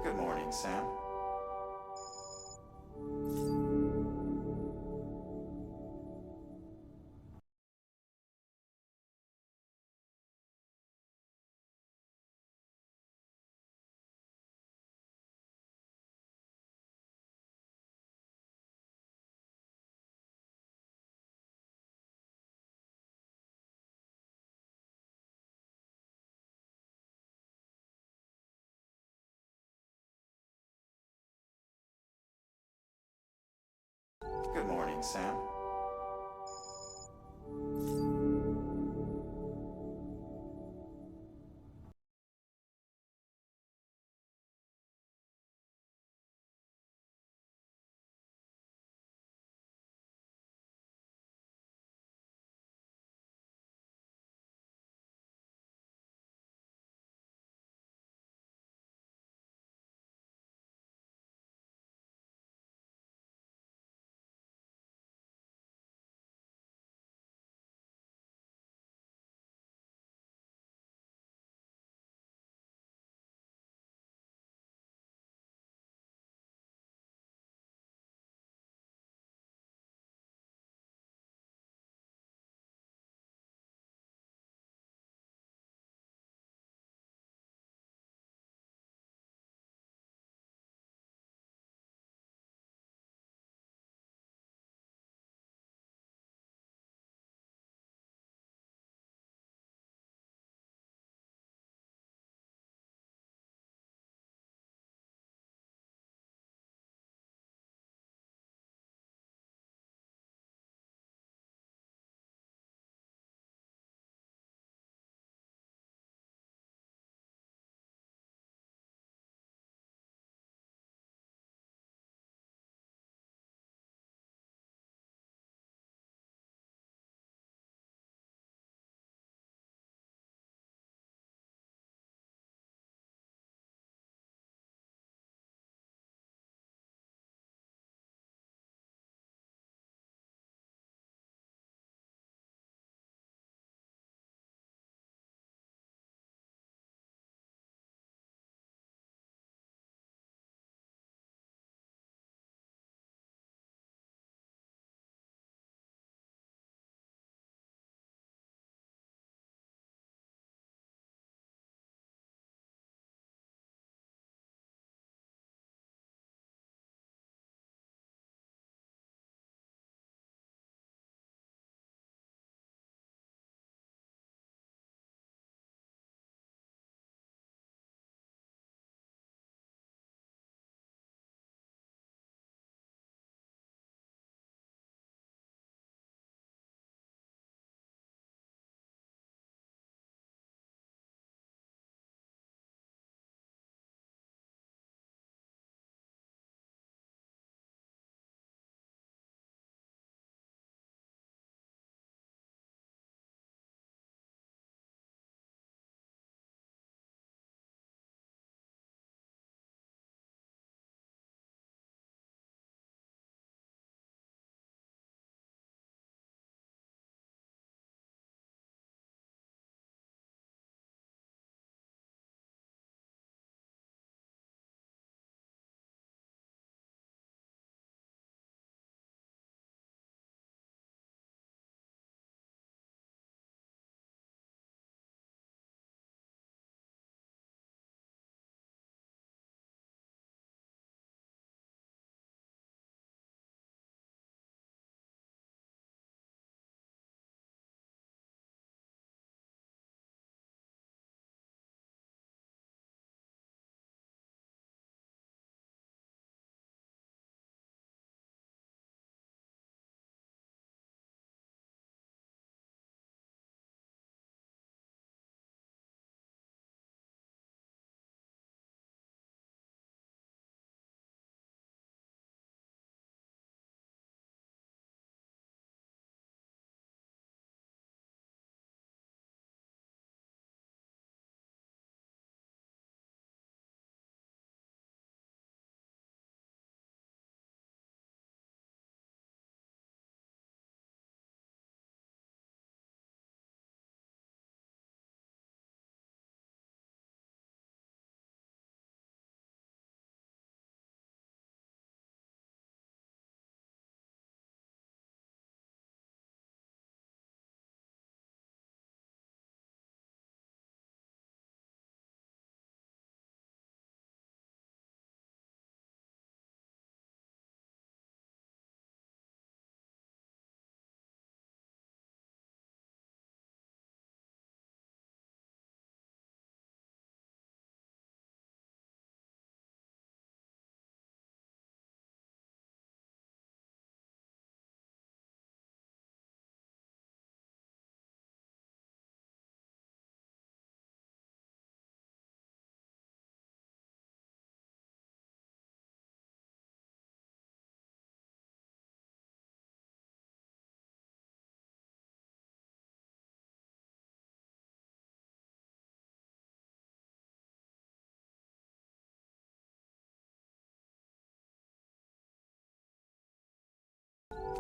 Good morning, Sam. Good morning, Sam.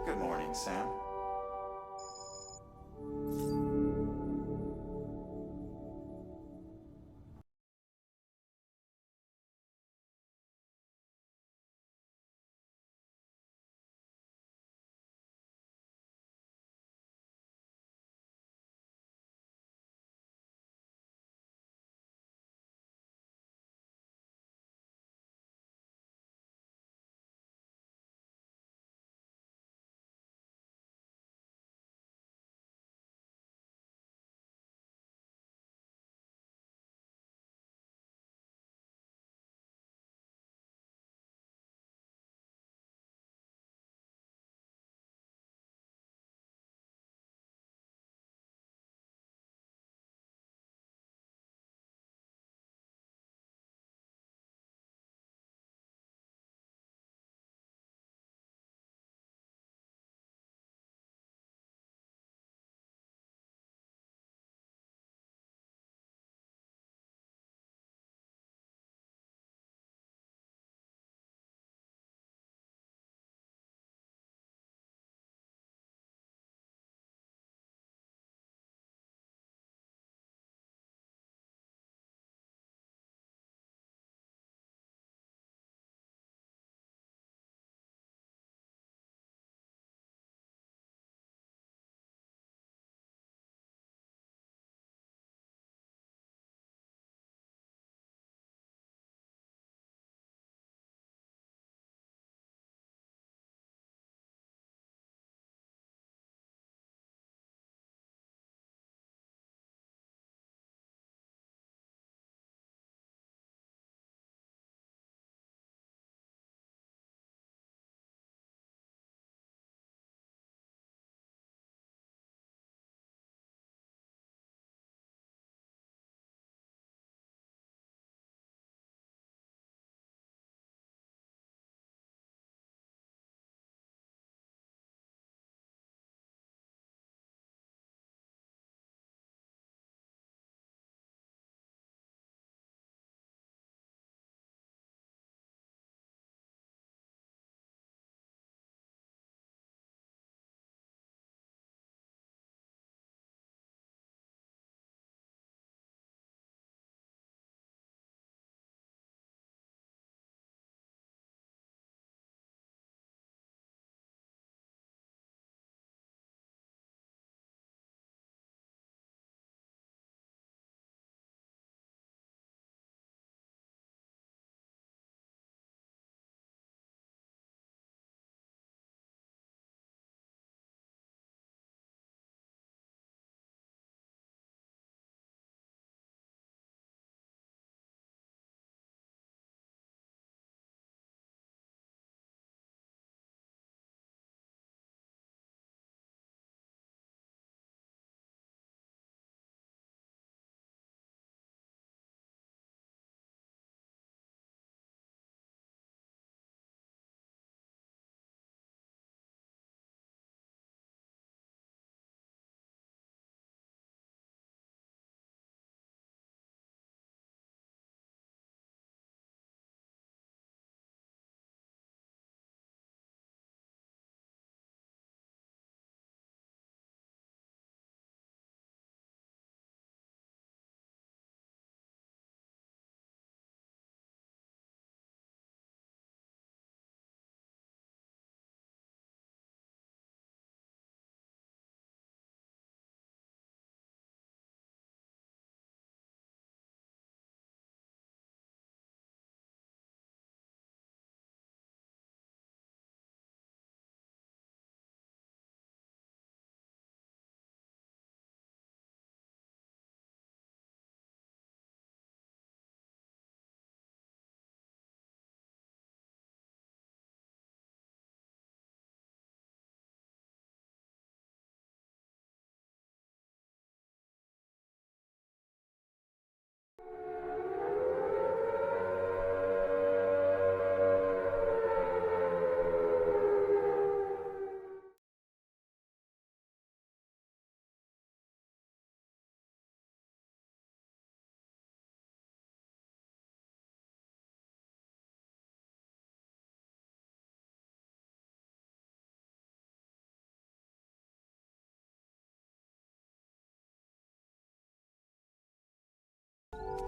Good morning, Sam.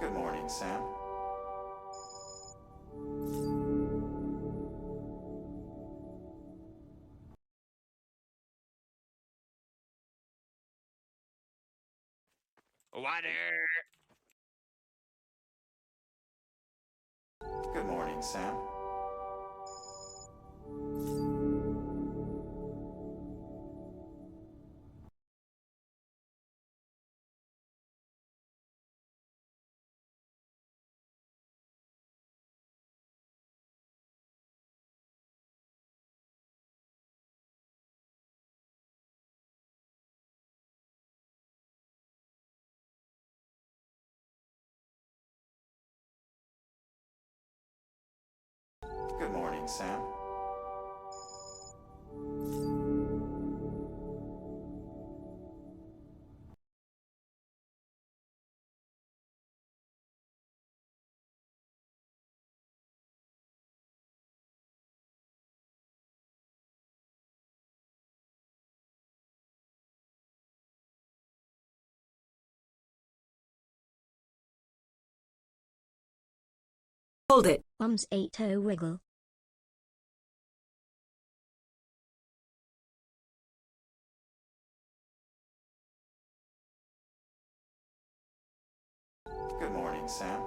Good morning, Sam. Water! Good morning, Sam. Good morning, Sam. Hold it. Bums 8-0 wiggle. Good morning, Sam.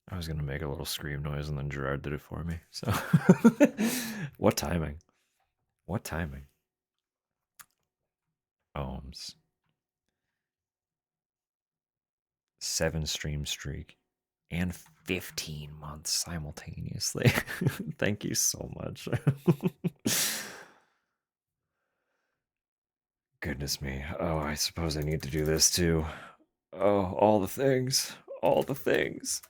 I was gonna make a little scream noise and then Gerard did it for me. So, what timing? What timing? Ohms. 7 stream streak and 15 months simultaneously. Thank you so much. Goodness me. Oh, I suppose I need to do this too. Oh, all the things. All the things.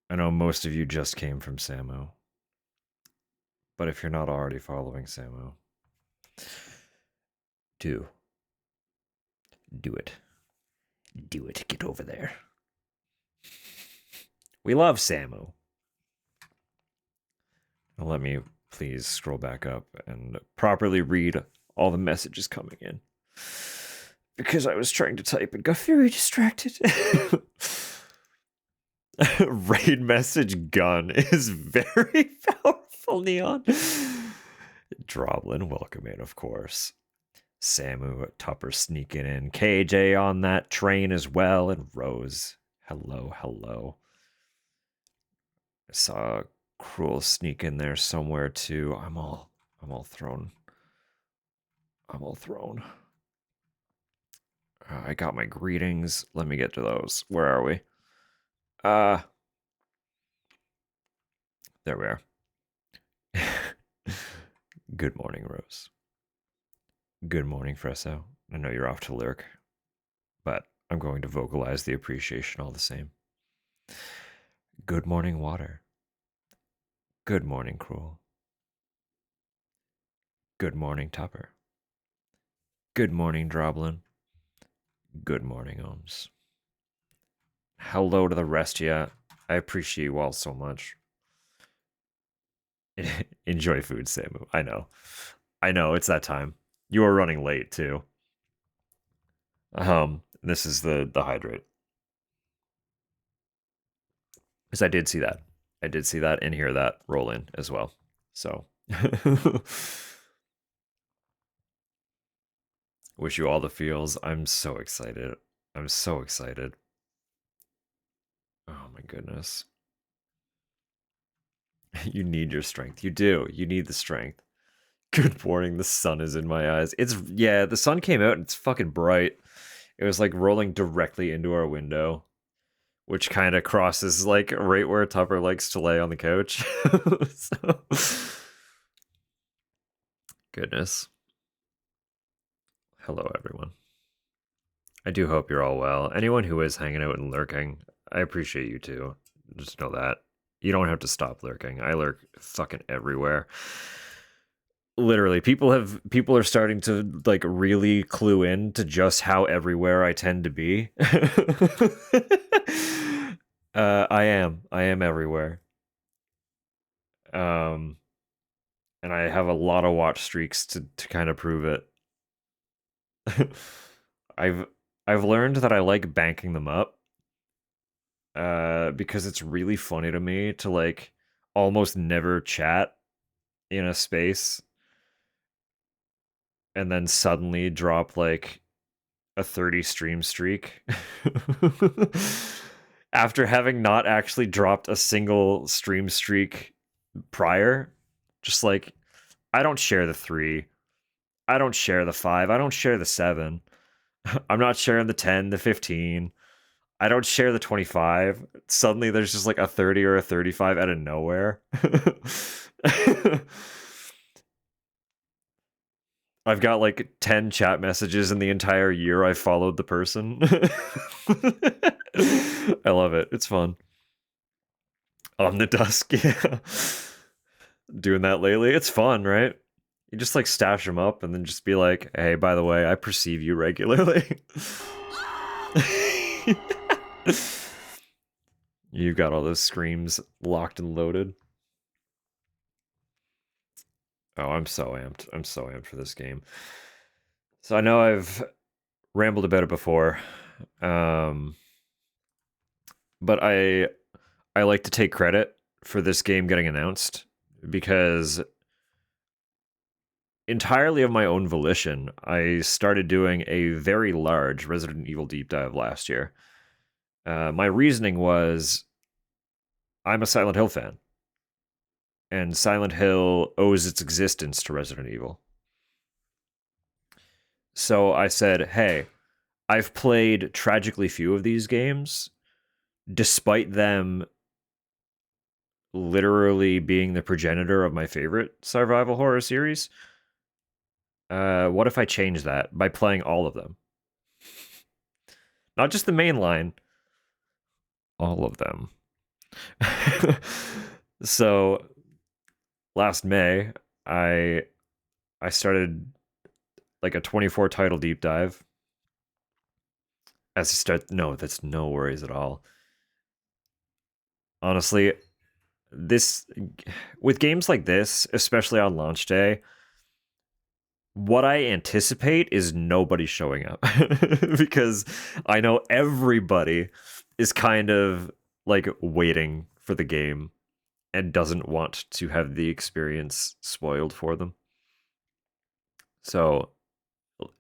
I know most of you just came from Samu, but if you're not already following Samu, do. Do it. Do it. Get over there. We love Samu. Now let me please scroll back up and properly read all the messages coming in. Because I was trying to type and got very distracted. Raid message gun is very powerful, Neon. Droblin, welcome in, of course. Samu, Tupper sneaking in. KJ on that train as well. And Rose, hello, hello. I saw Cruel sneak in there somewhere too. I'm all thrown. I'm all thrown. I got my greetings. Let me get to those. Where are we? There we are. Good morning, Rose. Good morning, Fresso. I know you're off to Lyric, but I'm going to vocalize the appreciation all the same. Good morning, Water. Good morning, Cruel. Good morning, Tupper. Good morning, Droblin. Good morning, Ohms. Hello to the rest of ya. I appreciate you all so much. Enjoy food, Samu. I know. I know, it's that time. You are running late, too. This is the hydrate. Because I did see that. I did see that and hear that roll in as well. So Wish you all the feels. I'm so excited. I'm so excited. Oh my goodness. You need your strength. You do. You need the strength. Good morning. The sun is in my eyes. Yeah, the sun came out and it's fucking bright. It was like rolling directly into our window, which kind of crosses like right where Tupper likes to lay on the couch. So, goodness. Hello, everyone. I do hope you're all well. Anyone who is hanging out and lurking, I appreciate you too. Just know that. You don't have to stop lurking. I lurk fucking everywhere. Literally, people are starting to like really clue in to just how everywhere I tend to be. I am everywhere. And I have a lot of watch streaks to kind of prove it. I've learned that I like banking them up. Because it's really funny to me to like almost never chat in a space and then suddenly drop like a 30 stream streak after having not actually dropped a single stream streak prior. Just like, I don't share the 3, I don't share the 5, I don't share the 7, I'm not sharing the 10, the 15, I don't share the 25. Suddenly there's just like a 30 or a 35 out of nowhere. I've got like 10 chat messages in the entire year I followed the person. I love it. It's fun. On the dusk, yeah. Doing that lately. It's fun, right? You just like stash them up and then just be like, hey, by the way, I perceive you regularly. You've got all those screams locked and loaded. Oh, I'm so amped. I'm so amped for this game. So I know I've rambled about it before, but I like to take credit for this game getting announced because entirely of my own volition, I started doing a very large Resident Evil deep dive last year. My reasoning was I'm a Silent Hill fan, and Silent Hill owes its existence to Resident Evil. So I said, hey, I've played tragically few of these games, despite them literally being the progenitor of my favorite survival horror series. What if I change that by playing all of them? Not just the main line, all of them. So last May, I started like a 24 title deep dive. No, that's no worries at all. Honestly, with games like this, especially on launch day, what I anticipate is nobody showing up because I know everybody is kind of like waiting for the game and doesn't want to have the experience spoiled for them. So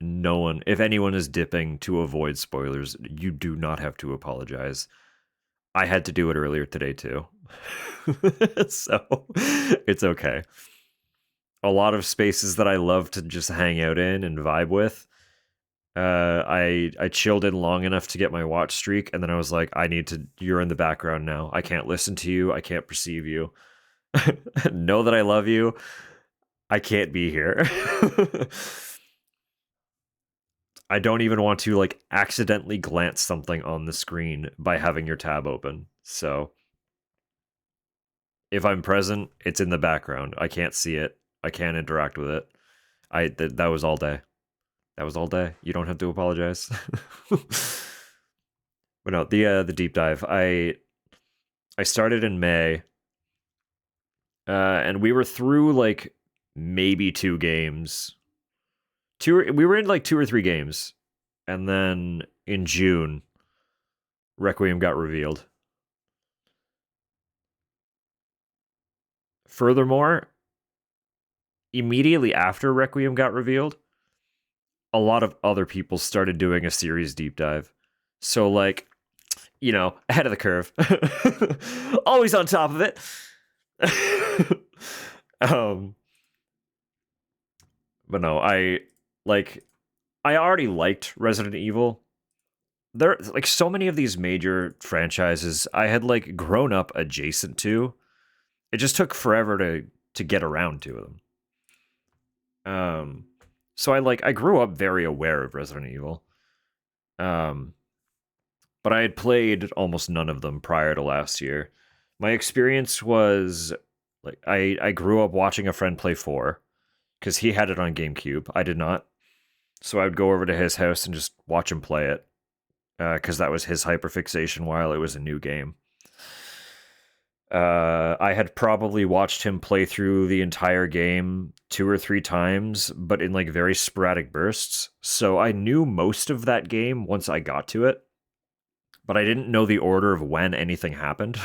no one, if anyone is dipping to avoid spoilers, you do not have to apologize. I had to do it earlier today too. So it's okay. A lot of spaces that I love to just hang out in and vibe with. I chilled in long enough to get my watch streak, and then I was like, you're in the background now. I can't listen to you. I can't perceive you. Know that I love you. I can't be here. I don't even want to like accidentally glance something on the screen by having your tab open. So if I'm present, it's in the background. I can't see it. I can't interact with it. That was all day. That was all day. You don't have to apologize. But no, the deep dive. I started in May, and we were through like maybe 2 games. We were in like 2 or 3 games, and then in June, Requiem got revealed. Furthermore, immediately after Requiem got revealed, a lot of other people started doing a series deep dive. So, like, you know, ahead of the curve. Always on top of it. um, but no, I already liked Resident Evil. There, like, so many of these major franchises I had like grown up adjacent to. It just took forever to get around to them. So I grew up very aware of Resident Evil. But I had played almost none of them prior to last year. My experience was like I grew up watching a friend play 4 because he had it on GameCube. I did not. So I would go over to his house and just watch him play it because that was his hyperfixation while it was a new game. I had probably watched him play through the entire game 2 or 3 times, but in like very sporadic bursts. So I knew most of that game once I got to it, but I didn't know the order of when anything happened,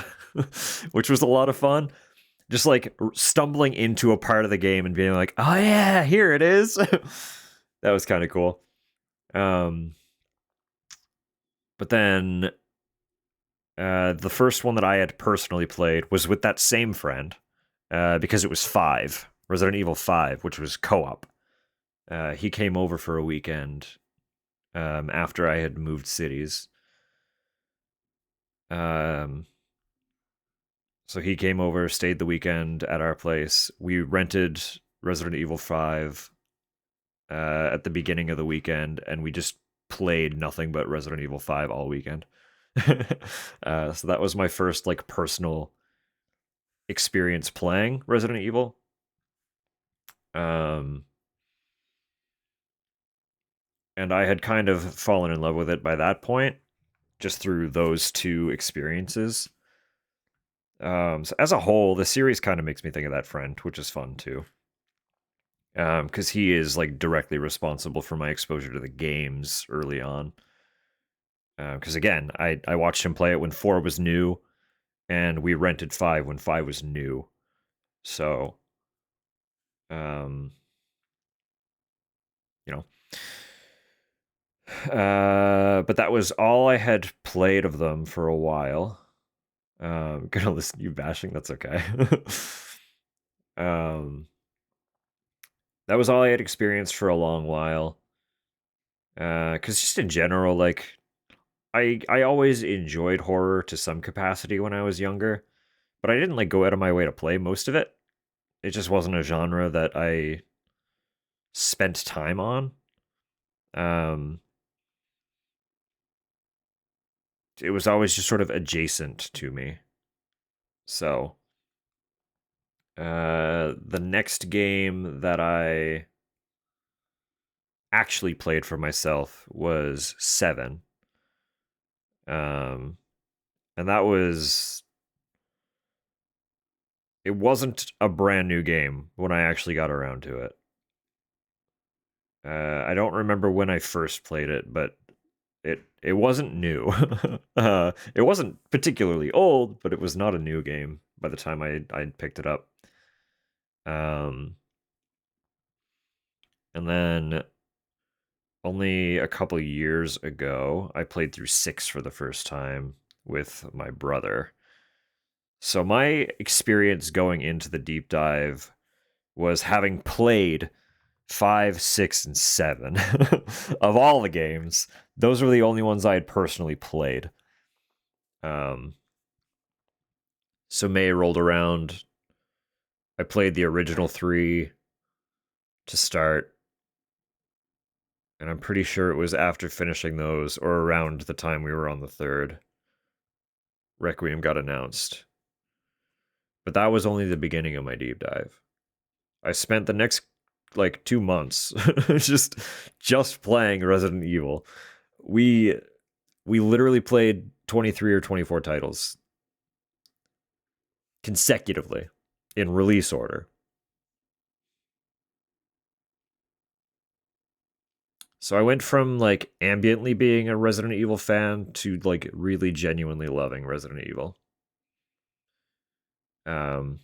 which was a lot of fun. Just like stumbling into a part of the game and being like, oh yeah, here it is. That was kind of cool. But then the first one that I had personally played was with that same friend because it was 5, Resident Evil 5, which was co-op. He came over for a weekend after I had moved cities. So he came over, stayed the weekend at our place. We rented Resident Evil 5 at the beginning of the weekend, and we just played nothing but Resident Evil 5 all weekend. So that was my first like personal experience playing Resident Evil. And I had kind of fallen in love with it by that point, just through those 2 experiences. So as a whole, the series kind of makes me think of that friend, which is fun too. Because he is like directly responsible for my exposure to the games early on. Because again, I watched him play it when 4 was new, and we rented 5 when 5 was new. So, you know, but that was all I had played of them for a while. Gonna listen to you bashing. That's okay. That was all I had experienced for a long while. Because just in general, like I always enjoyed horror to some capacity when I was younger, but I didn't like go out of my way to play most of it. It just wasn't a genre that I spent time on. Um, it was always just sort of adjacent to me. So, the next game that I actually played for myself was 7. And that was it wasn't a brand new game when I actually got around to it. I don't remember when I first played it, but it wasn't new. It wasn't particularly old, but it was not a new game by the time I picked it up. And then only a couple years ago, I played through 6 for the first time with my brother. So my experience going into the deep dive was having played 5, 6, and 7 of all the games. Those were the only ones I had personally played. So May rolled around. I played the original 3 to start, and I'm pretty sure it was after finishing those or around the time we were on the 3rd. Requiem got announced. But that was only the beginning of my deep dive. I spent the next like 2 months just playing Resident Evil. We literally played 23 or 24 titles consecutively in release order. So I went from like ambiently being a Resident Evil fan to like really genuinely loving Resident Evil. And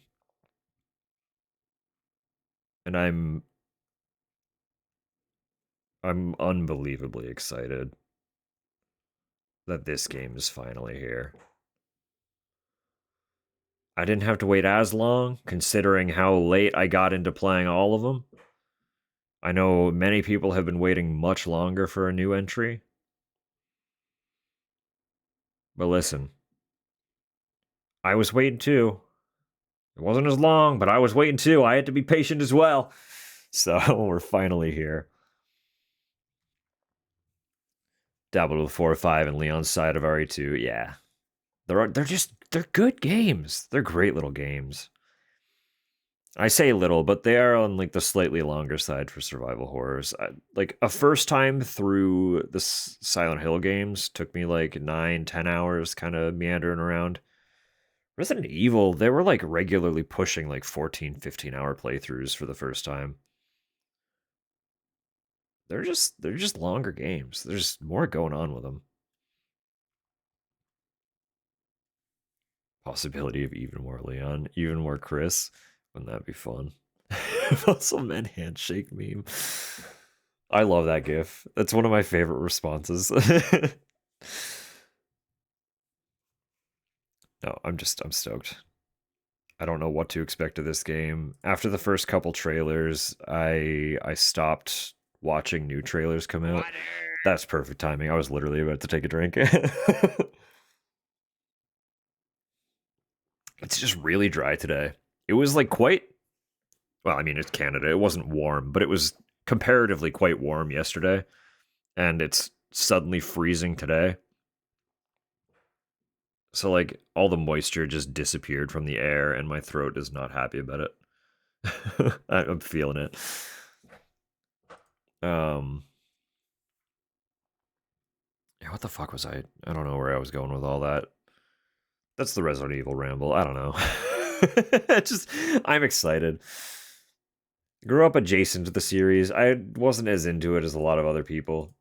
I'm unbelievably excited that this game is finally here. I didn't have to wait as long, considering how late I got into playing all of them. I know many people have been waiting much longer for a new entry. But listen, I was waiting too. It wasn't as long, but I was waiting too. I had to be patient as well. So we're finally here. Dabbled with 4 or 5 and Leon's Side of RE2. Yeah. They're good games. They're great little games. I say little, but they are on like the slightly longer side for survival horrors. Like a first time through the Silent Hill games took me like 9-10 hours kind of meandering around. Resident Evil, they were like regularly pushing like 14-15 hour playthroughs for the first time. They're just longer games. There's more going on with them. Possibility of even more Leon, even more Chris. Wouldn't that be fun? Muscle Men handshake meme. I love that gif. That's one of my favorite responses. No, I'm stoked. I don't know what to expect of this game. After the first couple trailers, I stopped watching new trailers come out. Water. That's perfect timing. I was literally about to take a drink. It's just really dry today. It was like quite, well, I mean, it's Canada. It wasn't warm, but it was comparatively quite warm yesterday. And it's suddenly freezing today. So, like, all the moisture just disappeared from the air, and my throat is not happy about it. I'm feeling it. Yeah, what the fuck was I don't know where I was going with all that. That's the Resident Evil ramble. I don't know. I'm excited. Grew up adjacent to the series. I wasn't as into it as a lot of other people.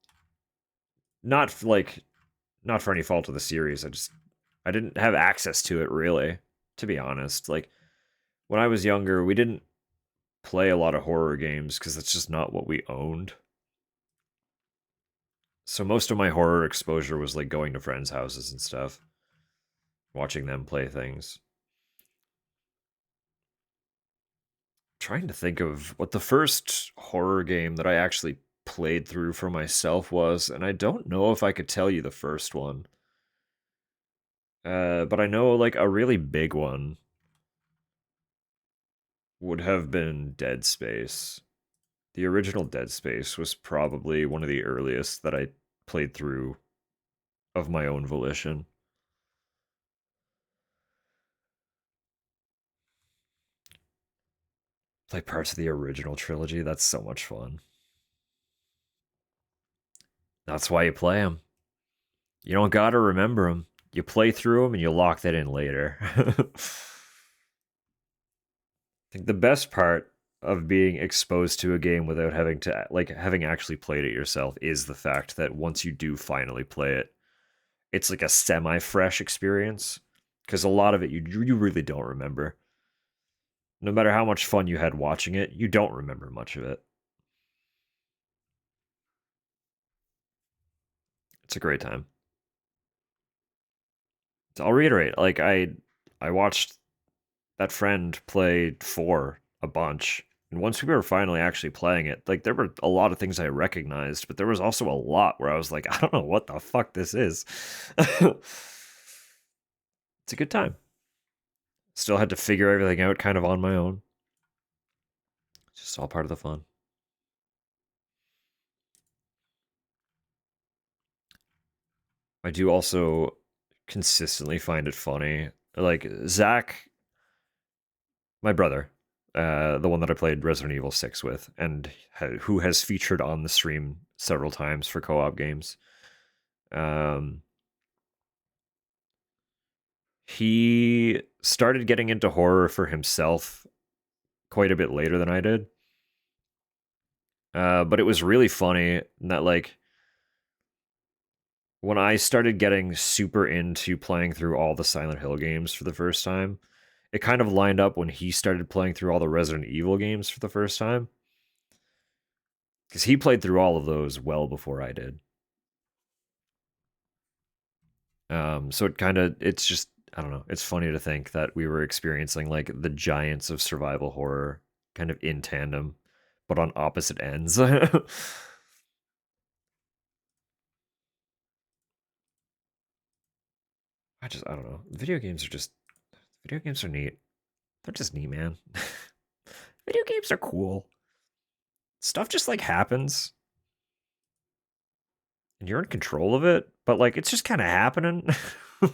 Not for any fault of the series. I didn't have access to it really, to be honest. Like when I was younger, we didn't play a lot of horror games because that's just not what we owned. So most of my horror exposure was like going to friends' houses and stuff, watching them play things. Trying to think of what the first horror game that I actually played through for myself was, and I don't know if I could tell you the first one. But I know like a really big one would have been Dead Space. The original Dead Space was probably one of the earliest that I played through of my own volition. Play parts of the original trilogy. That's so much fun. That's why you play them. You don't gotta remember them. You play through them and you lock that in later. I think the best part of being exposed to a game without having actually played it yourself is the fact that once you do finally play it, it's like a semi-fresh experience. Because a lot of it you really don't remember. No matter how much fun you had watching it, you don't remember much of it. It's a great time. So I'll reiterate, like I watched that friend play 4 a bunch. And once we were finally actually playing it, like there were a lot of things I recognized, but there was also a lot where I was like, I don't know what the fuck this is. It's a good time. Still had to figure everything out kind of on my own. It's just all part of the fun. I do also consistently find it funny. Like Zach, my brother, the one that I played Resident Evil 6 with, and who has featured on the stream several times for co-op games. He started getting into horror for himself quite a bit later than I did. But it was really funny that, like, when I started getting super into playing through all the Silent Hill games for the first time, it kind of lined up when he started playing through all the Resident Evil games for the first time. Because he played through all of those well before I did. So it's just, I don't know. It's funny to think that we were experiencing like the giants of survival horror kind of in tandem, but on opposite ends. I don't know. Video games are neat. They're just neat, man. Video games are cool. Stuff just like happens and you're in control of it, but like it's just kind of happening. I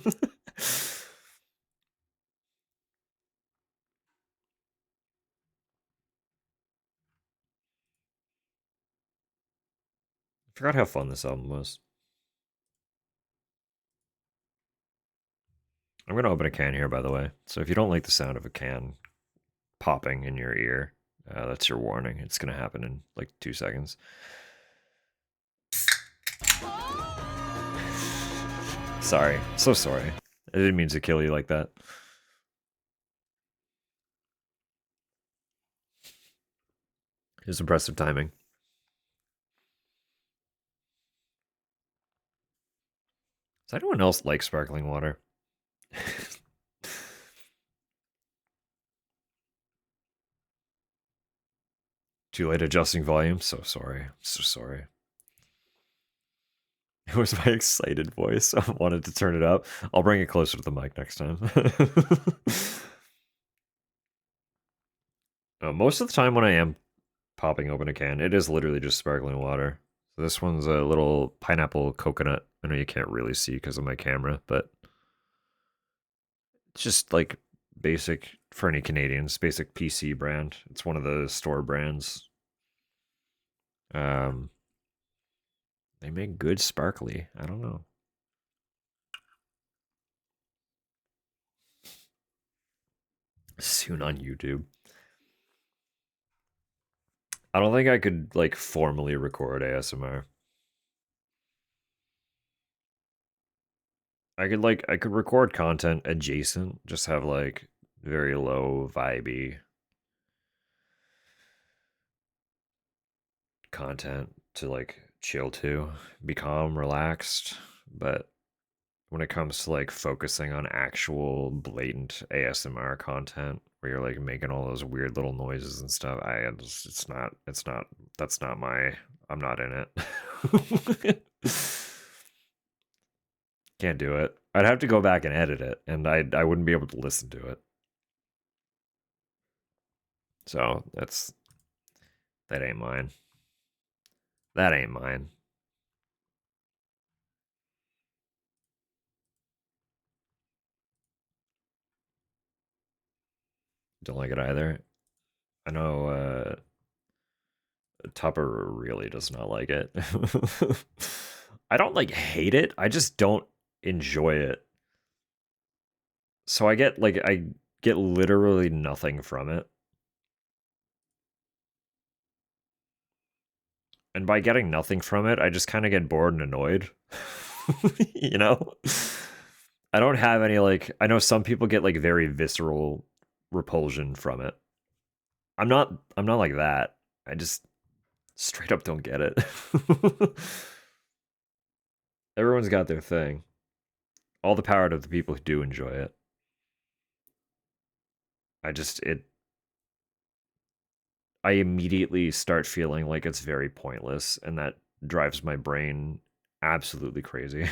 forgot how fun this album was. I'm going to open a can here, by the way. So if you don't like the sound of a can popping in your ear, that's your warning. It's going to happen in like 2 seconds. Sorry. So sorry. I didn't mean to kill you like that. It was impressive timing. Does anyone else like sparkling water? Too late adjusting volume? So sorry. So sorry. It was my excited voice. I wanted to turn it up. I'll bring it closer to the mic next time. Most of the time when I am popping open a can, it is literally just sparkling water. So this one's a little pineapple coconut. I know you can't really see because of my camera, but it's just like basic for any Canadians, basic PC brand. It's one of the store brands. They make good sparkly. I don't know. Soon on YouTube. I don't think I could like formally record ASMR. I could record content adjacent, just have like very low vibey content to like chill to, be calm, relaxed. But when it comes to like focusing on actual blatant ASMR content where you're like making all those weird little noises and stuff, that's not my, I'm not in it. Can't do it. I'd have to go back and edit it, and I wouldn't be able to listen to it. So that ain't mine. That ain't mine. Don't like it either. I know Tupper really does not like it. I don't like hate it. I just don't enjoy it. So I get literally nothing from it. And by getting nothing from it, I just kind of get bored and annoyed. You know? I don't have any like, I know some people get like very visceral repulsion from it. I'm not like that. I just straight up don't get it. Everyone's got their thing. All the power to the people who do enjoy it. I immediately start feeling like it's very pointless, and that drives my brain absolutely crazy.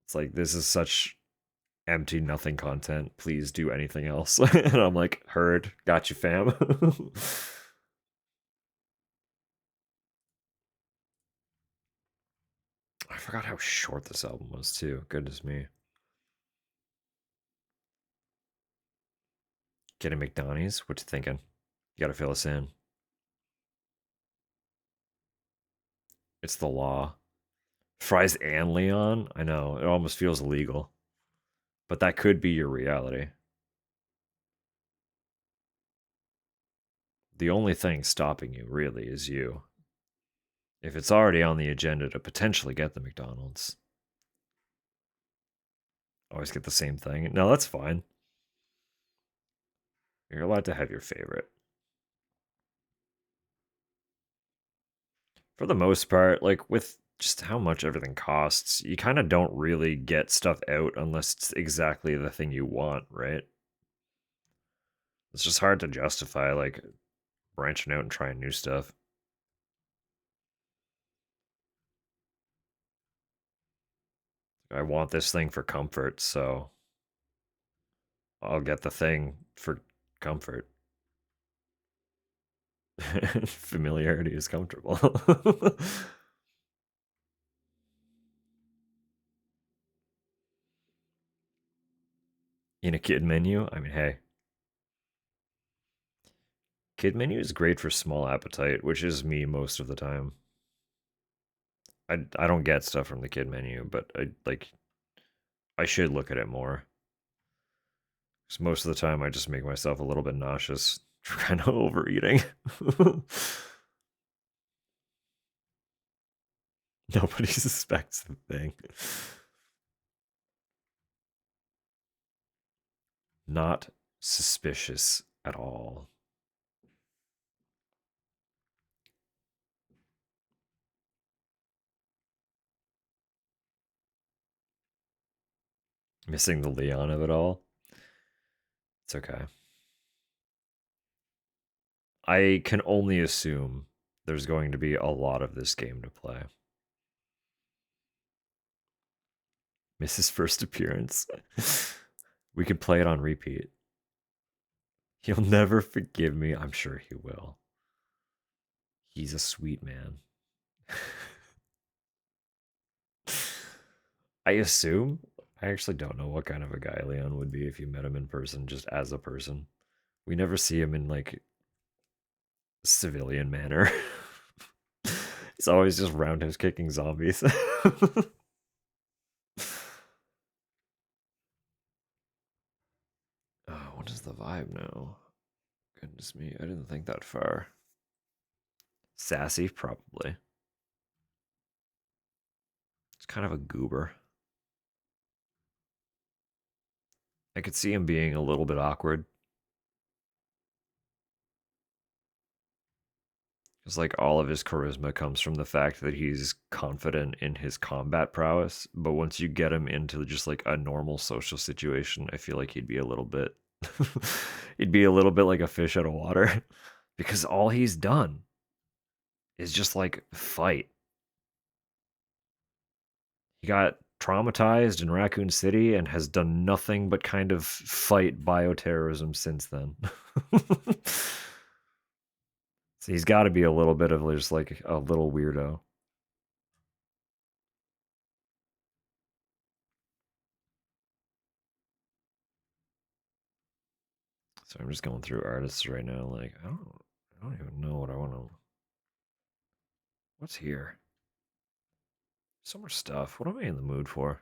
It's like, this is such empty nothing content. Please do anything else. And I'm like, heard, got you, fam. I forgot how short this album was too. Goodness me. Getting McDonald's? What you thinking? You gotta fill us in. It's the law. Fries and Leon? I know, it almost feels illegal. But that could be your reality. The only thing stopping you, really, is you. If it's already on the agenda to potentially get the McDonald's, always get the same thing. No, that's fine. You're allowed to have your favorite. For the most part, like with just how much everything costs, you kind of don't really get stuff out unless it's exactly the thing you want, right? It's just hard to justify like branching out and trying new stuff. I want this thing for comfort, so I'll get the thing for comfort. Familiarity is comfortable. In a kid menu, I mean, hey. Kid menu is great for small appetite, which is me most of the time. I don't get stuff from the kid menu, but I should look at it more. Because most of the time I just make myself a little bit nauseous for kind of overeating. Nobody suspects the thing. Not suspicious at all. Missing the Leon of it all. It's okay. I can only assume there's going to be a lot of this game to play. Miss his first appearance. We could play it on repeat. He'll never forgive me. I'm sure he will. He's a sweet man. I assume. I actually don't know what kind of a guy Leon would be if you met him in person, just as a person. We never see him in like civilian manner. He's always just roundhouse kicking zombies. Oh, what is the vibe now? Goodness me, I didn't think that far. Sassy, probably. It's kind of a goober. I could see him being a little bit awkward. Because, like, all of his charisma comes from the fact that he's confident in his combat prowess. But once you get him into just, like, a normal social situation, I feel like he'd be a little bit... he'd be a little bit like a fish out of water. Because all he's done is just, like, fight. He got traumatized in Raccoon City and has done nothing but kind of fight bioterrorism since then. So he's got to be a little bit of just like a little weirdo. So I'm just going through artists right now. Like I don't even know what I want to. What's here? So much stuff. What am I in the mood for?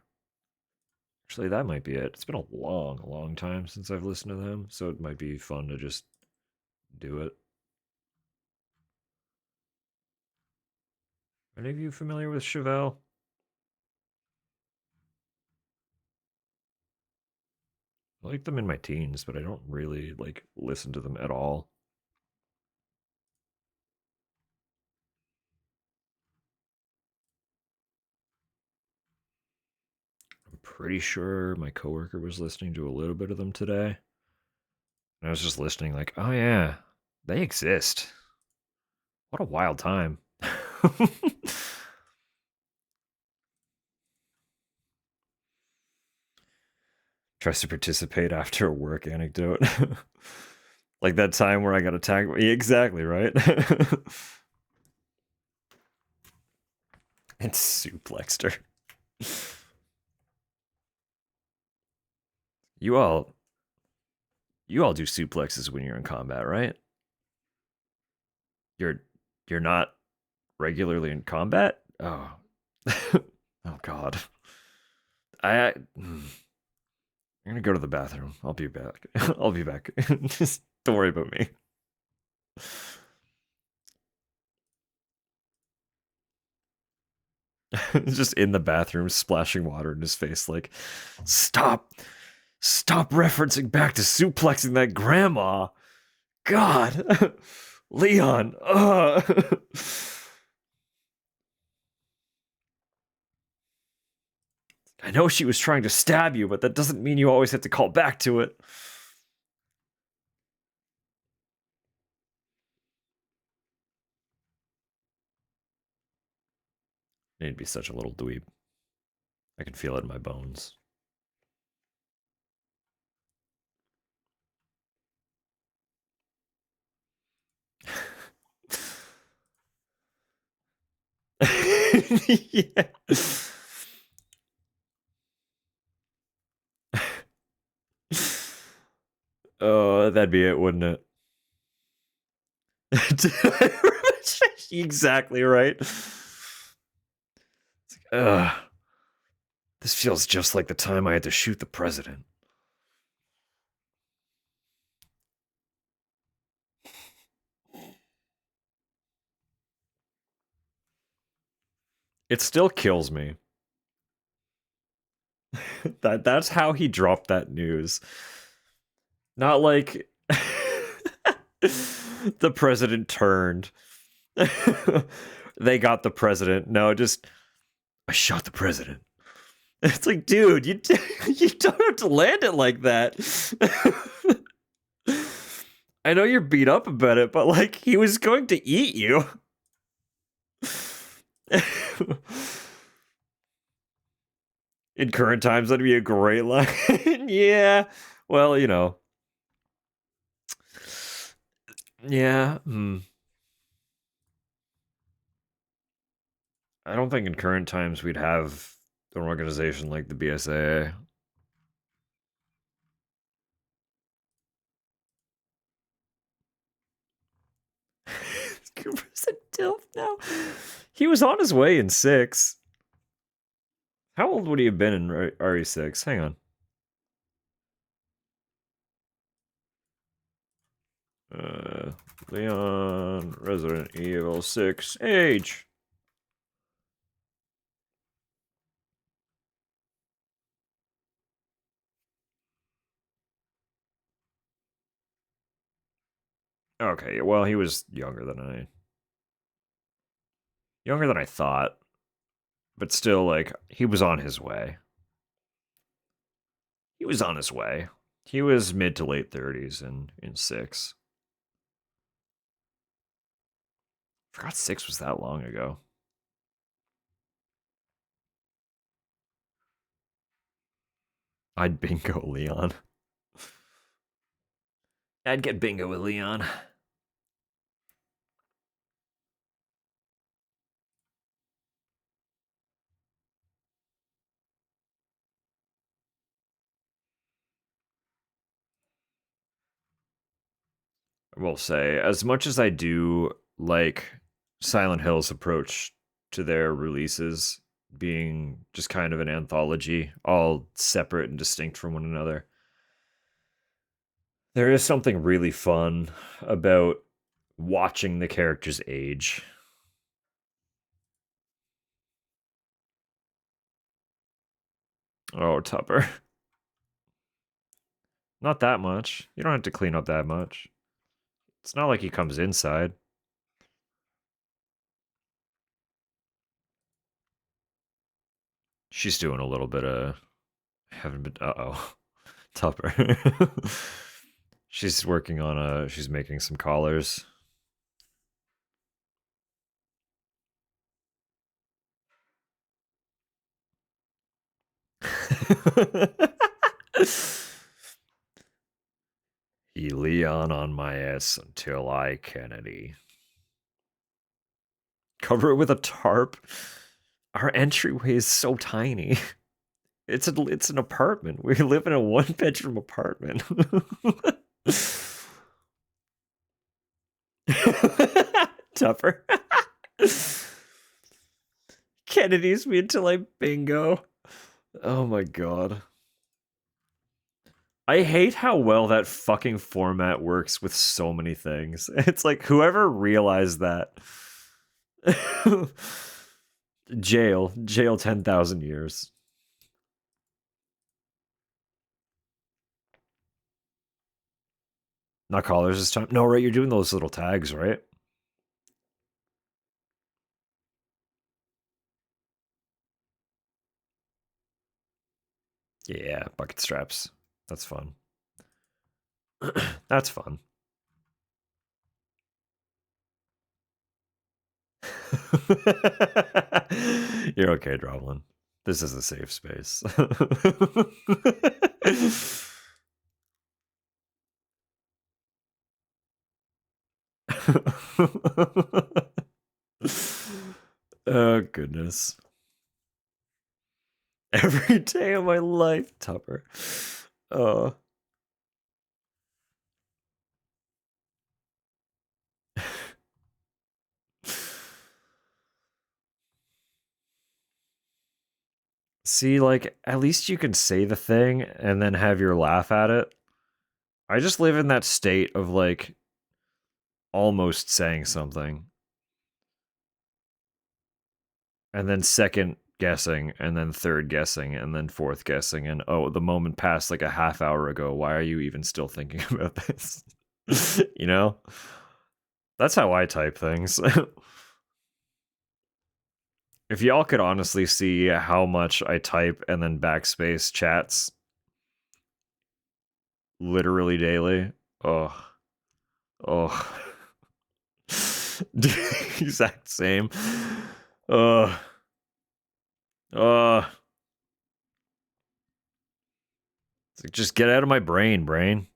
Actually, that might be it. It's been a long time since I've listened to them, so it might be fun to just do it. Any of you familiar with Chevelle? I like them in my teens, but I don't really like listen to them at all. I'm pretty sure my coworker was listening to a little bit of them today. And I was just listening like, oh yeah, they exist. What a wild time. Tries to participate after a work anecdote. Like that time where I got attacked. Exactly, right? And suplexed her. You all do suplexes when you're in combat, right? You're not regularly in combat? Oh. Oh god. I'm gonna go to the bathroom. I'll be back. I'll be back. Just don't worry about me. Just in the bathroom, splashing water in his face, like, stop referencing back to suplexing that grandma. God, Leon. I know she was trying to stab you, but that doesn't mean you always have to call back to it. It'd be such a little dweeb. I can feel it in my bones. Yeah. Oh, that'd be it, wouldn't it? Exactly right. Ugh. This feels just like the time I had to shoot the president. It still kills me. That's how he dropped that news. Not like the president turned. They got the president. No, just I shot the president. It's like, dude, you don't have to land it like that. I know you're beat up about it, but like he was going to eat you. In current times, that'd be a great line. Yeah. Well, you know. Yeah. I don't think in current times we'd have an organization like the BSAA. Cooper's a DILF now. He was on his way in 6. How old would he have been in RE6? Hang on. Leon, Resident Evil 6, age. Okay, well, he was younger than I thought. But still, like, he was on his way. He was on his way. He was mid to late 30s in 6. I forgot 6 was that long ago. I'd bingo Leon. I'd get bingo with Leon. I will say, as much as I do like Silent Hill's approach to their releases being just kind of an anthology, all separate and distinct from one another, there is something really fun about watching the characters age. Oh, Tupper. Not that much. You don't have to clean up that much. It's not like he comes inside. She's doing a little bit of... Haven't been... Uh-oh. Tupper. She's working on a... She's making some collars. He Leon on my ass until I Kennedy. Cover it with a tarp. Our entryway is so tiny. It's an apartment. We live in a 1-bedroom apartment. Tupper. Kennedy's me until I bingo. Oh my god. I hate how well that fucking format works with so many things. It's like, whoever realized that. Jail 10,000 years. Not collars this time. No, right, you're doing those little tags, right? Yeah, bucket straps. That's fun. That's fun. You're okay, Droblin. This is a safe space. Oh, goodness. Every day of my life, Tupper. Oh. See, like, at least you can say the thing and then have your laugh at it. I just live in that state of, like, almost saying something. And then second guessing, and then third guessing, and then fourth guessing, and oh, the moment passed like a half hour ago. Why are you even still thinking about this? You know? That's how I type things. If y'all could honestly see how much I type and then backspace chats literally daily. Oh. Oh. Exact same. Oh. Oh. It's like, just get out of my brain, brain.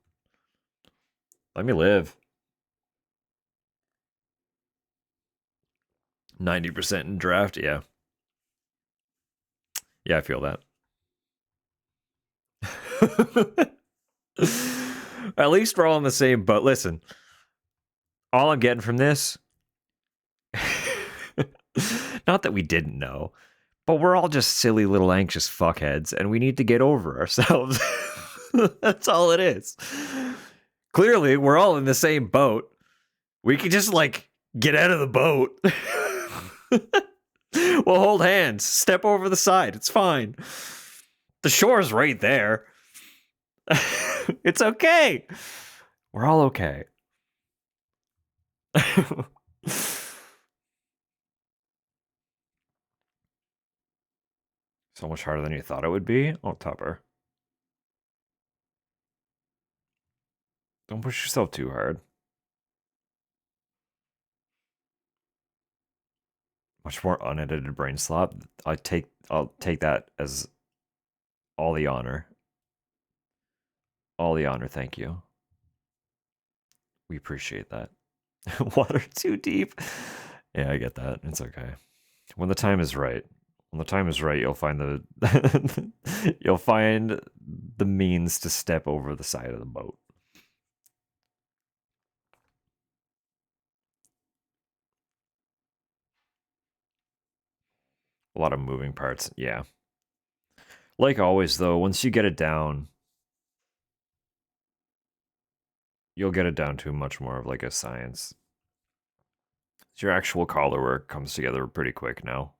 Let me live. 90% in draft, yeah. Yeah, I feel that. At least we're all in the same boat. Listen, all I'm getting from this, not that we didn't know, but we're all just silly little anxious fuckheads, and we need to get over ourselves. That's all it is. Clearly, we're all in the same boat. We could just, like, get out of the boat. We'll hold hands, step over the side. It's fine. The shore's right there. It's okay. We're all okay. So much harder than you thought it would be? Oh, Tupper. Don't push yourself too hard. Much more unedited brain slop. I'll take that as all the honor. All the honor, thank you. We appreciate that. Water too deep. Yeah, I get that. It's okay. When the time is right. When the time is right, you'll find the you'll find the means to step over the side of the boat. A lot of moving parts, yeah. Like always, though, once you get it down, you'll get it down to much more of like a science. Your actual collar work comes together pretty quick now.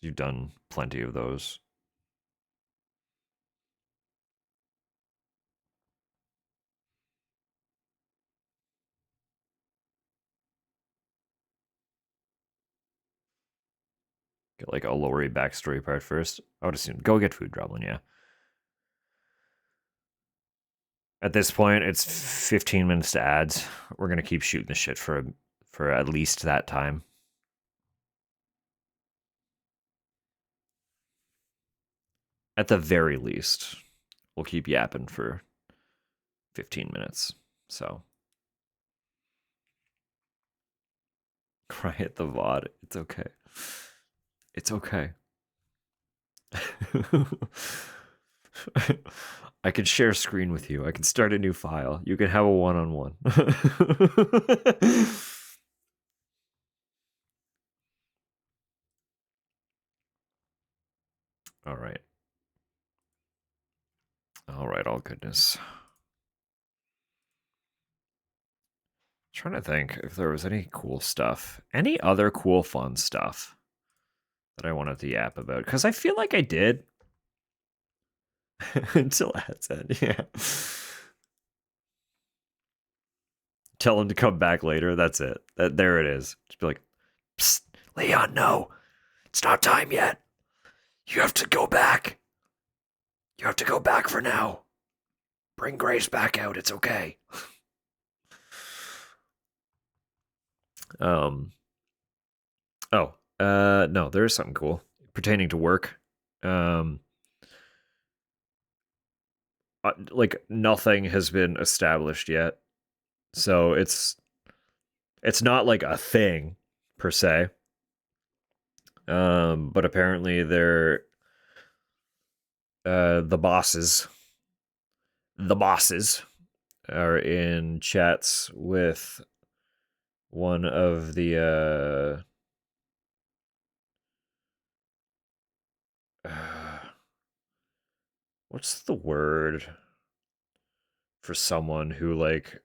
You've done plenty of those. Get like a Lori backstory part first. I would assume. Go get food, Droblin, yeah. At this point, it's 15 minutes to ads. We're gonna keep shooting the shit for at least that time. At the very least, we'll keep yapping for 15 minutes. So cry at the VOD. It's okay. It's okay. I can share screen with you. I can start a new file. You can have a one-on-one. All right. All right, all goodness. Trying to think if there was any cool stuff. Any other cool, fun stuff that I wanted to yap about? Because I feel like I did. Until ads end, yeah. Tell him to come back later. That's it. There it is. Just be like, psst, Leon, no. It's not time yet. You have to go back. You have to go back for now. Bring Grace back out. It's okay. No, there is something cool pertaining to work. Like nothing has been established yet, so it's not like a thing per se. But apparently they're the bosses are in chats with one of the what's the word for someone who like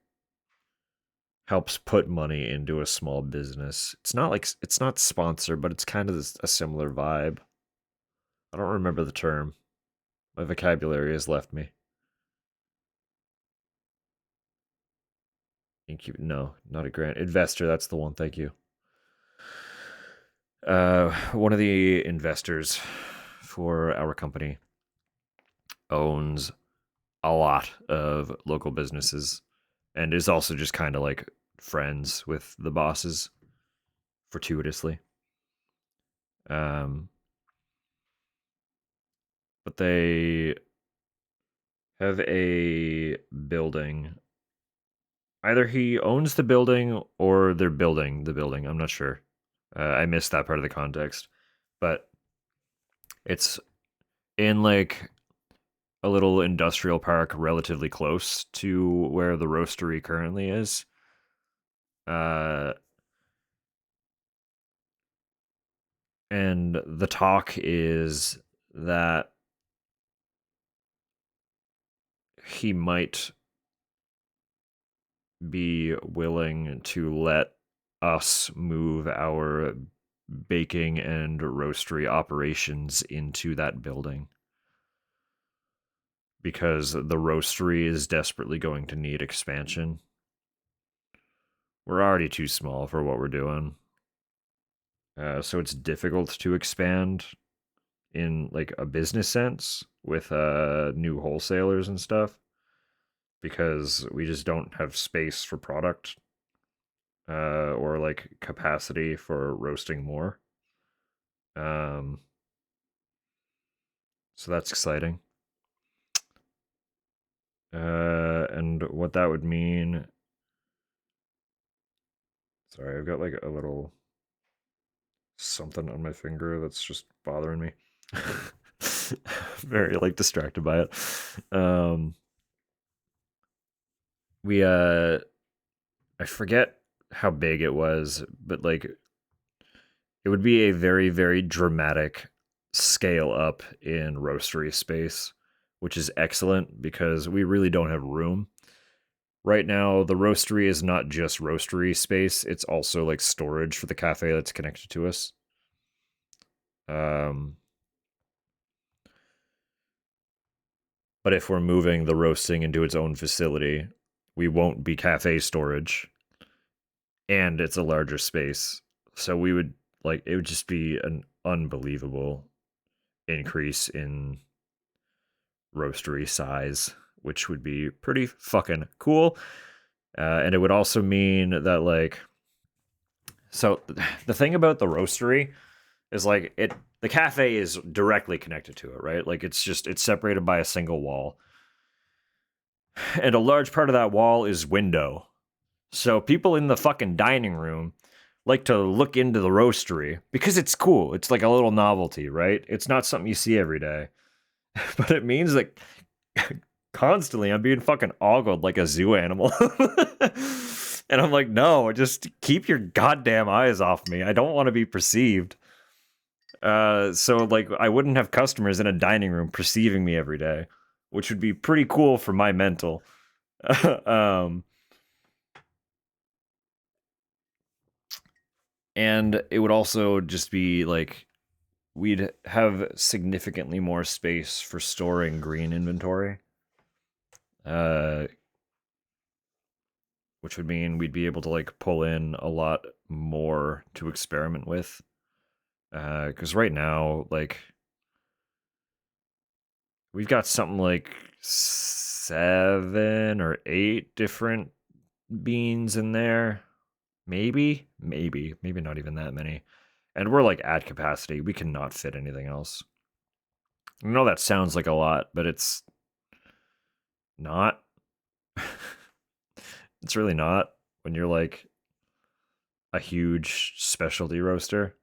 helps put money into a small business? It's not sponsor, but it's kind of a similar vibe. I don't remember the term. My vocabulary has left me. No, not a grant. Investor, that's the one, thank you. One of the investors for our company owns a lot of local businesses and is also just kind of like friends with the bosses fortuitously. But they have a building. Either he owns the building or they're building the building. I'm not sure. I missed that part of the context. But it's in like a little industrial park relatively close to where the roastery currently is. And the talk is that he might be willing to let us move our baking and roastery operations into that building, because the roastery is desperately going to need expansion. We're already too small for what we're doing. So it's difficult to expand in like a business sense with new wholesalers and stuff, because we just don't have space for product or like capacity for roasting more. So that's exciting. And what that would mean. Sorry, I've got like a little something on my finger that's just bothering me. Very like distracted by it. I forget how big it was, but like it would be a very, very dramatic scale up in roastery space, which is excellent because we really don't have room. Right now, the roastery is not just roastery space, it's also like storage for the cafe that's connected to us. But if we're moving the roasting into its own facility, we won't be cafe storage, and it's a larger space. So we would like it would just be an unbelievable increase in roastery size, which would be pretty fucking cool. And it would also mean that like, so the thing about the roastery is like the cafe is directly connected to it, right? Like it's separated by a single wall. And a large part of that wall is window. So people in the fucking dining room like to look into the roastery because it's cool. It's like a little novelty, right? It's not something you see every day. But it means that constantly I'm being fucking ogled like a zoo animal. And I'm like, no, just keep your goddamn eyes off me. I don't want to be perceived. So like I wouldn't have customers in a dining room perceiving me every day, which would be pretty cool for my mental. And it would also just be like we'd have significantly more space for storing green inventory. Which would mean we'd be able to like pull in a lot more to experiment with. Because right now, like we've got something like 7 or 8 different beans in there. Maybe not even that many. And we're like at capacity. We cannot fit anything else. I know that sounds like a lot, but it's not. It's really not when you're like a huge specialty roaster.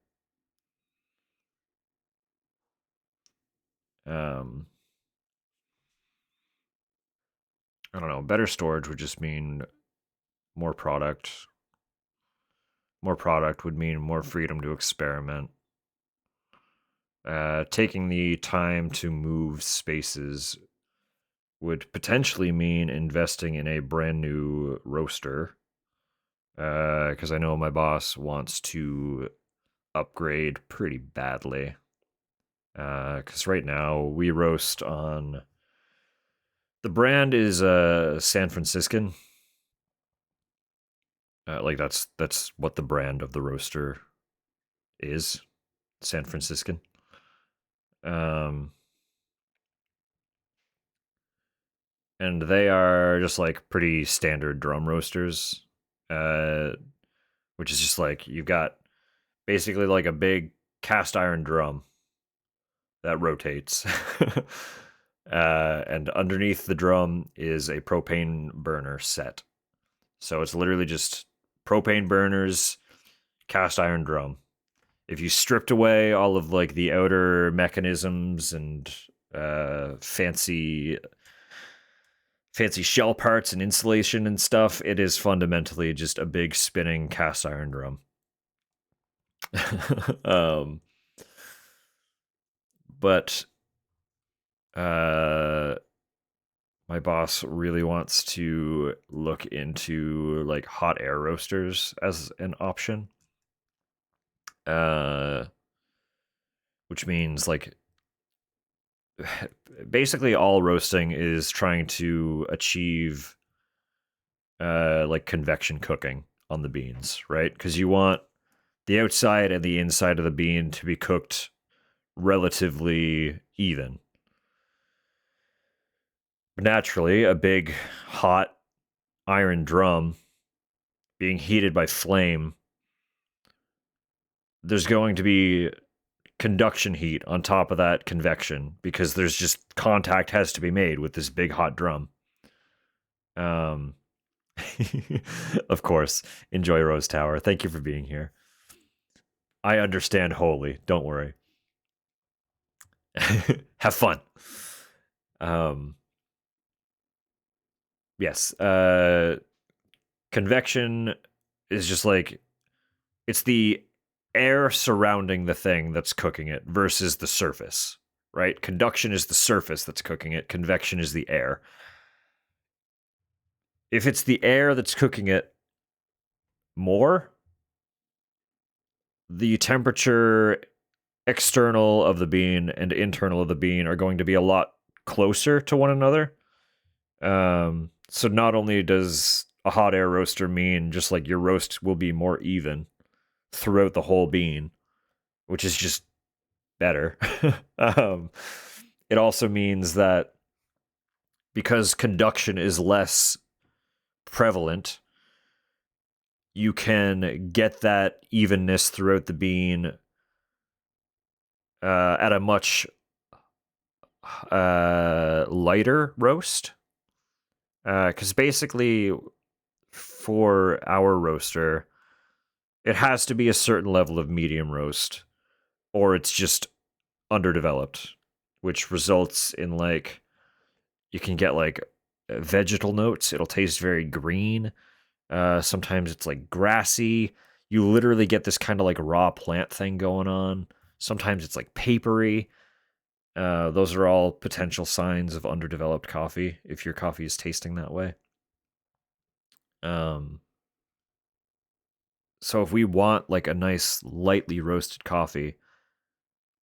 I don't know. Better storage would just mean more product. More product would mean more freedom to experiment. Taking the time to move spaces would potentially mean investing in a brand new roaster. Because I know my boss wants to upgrade pretty badly. Because right now we roast on. The brand is San Franciscan. Like that's what the brand of the roaster is, San Franciscan. And they are just like pretty standard drum roasters, which is just like you've got basically like a big cast iron drum that rotates. And underneath the drum is a propane burner set. So it's literally just propane burners, cast iron drum. If you stripped away all of like the outer mechanisms and fancy shell parts and insulation and stuff, it is fundamentally just a big spinning cast iron drum. But my boss really wants to look into like hot air roasters as an option. Which means like basically all roasting is trying to achieve like convection cooking on the beans, right? Because you want the outside and the inside of the bean to be cooked relatively even. Naturally, a big hot iron drum being heated by flame, there's going to be conduction heat on top of that convection because there's just contact has to be made with this big hot drum. Of course, enjoy Rose Tower. Thank you for being here. I understand wholly. Don't worry. Have fun. Yes. Convection is just like it's the air surrounding the thing that's cooking it versus the surface, right? Conduction is the surface that's cooking it. Convection is the air. If it's the air that's cooking it more, the temperature external of the bean and internal of the bean are going to be a lot closer to one another. So not only does a hot air roaster mean just like your roast will be more even throughout the whole bean, which is just better. It also means that because conduction is less prevalent, you can get that evenness throughout the bean at a much lighter roast. Because basically, for our roaster, it has to be a certain level of medium roast, or it's just underdeveloped, which results in like you can get like vegetal notes. It'll taste very green. Sometimes it's like grassy. You literally get this kind of like raw plant thing going on. Sometimes it's like papery. Those are all potential signs of underdeveloped coffee if your coffee is tasting that way. So if we want like a nice lightly roasted coffee,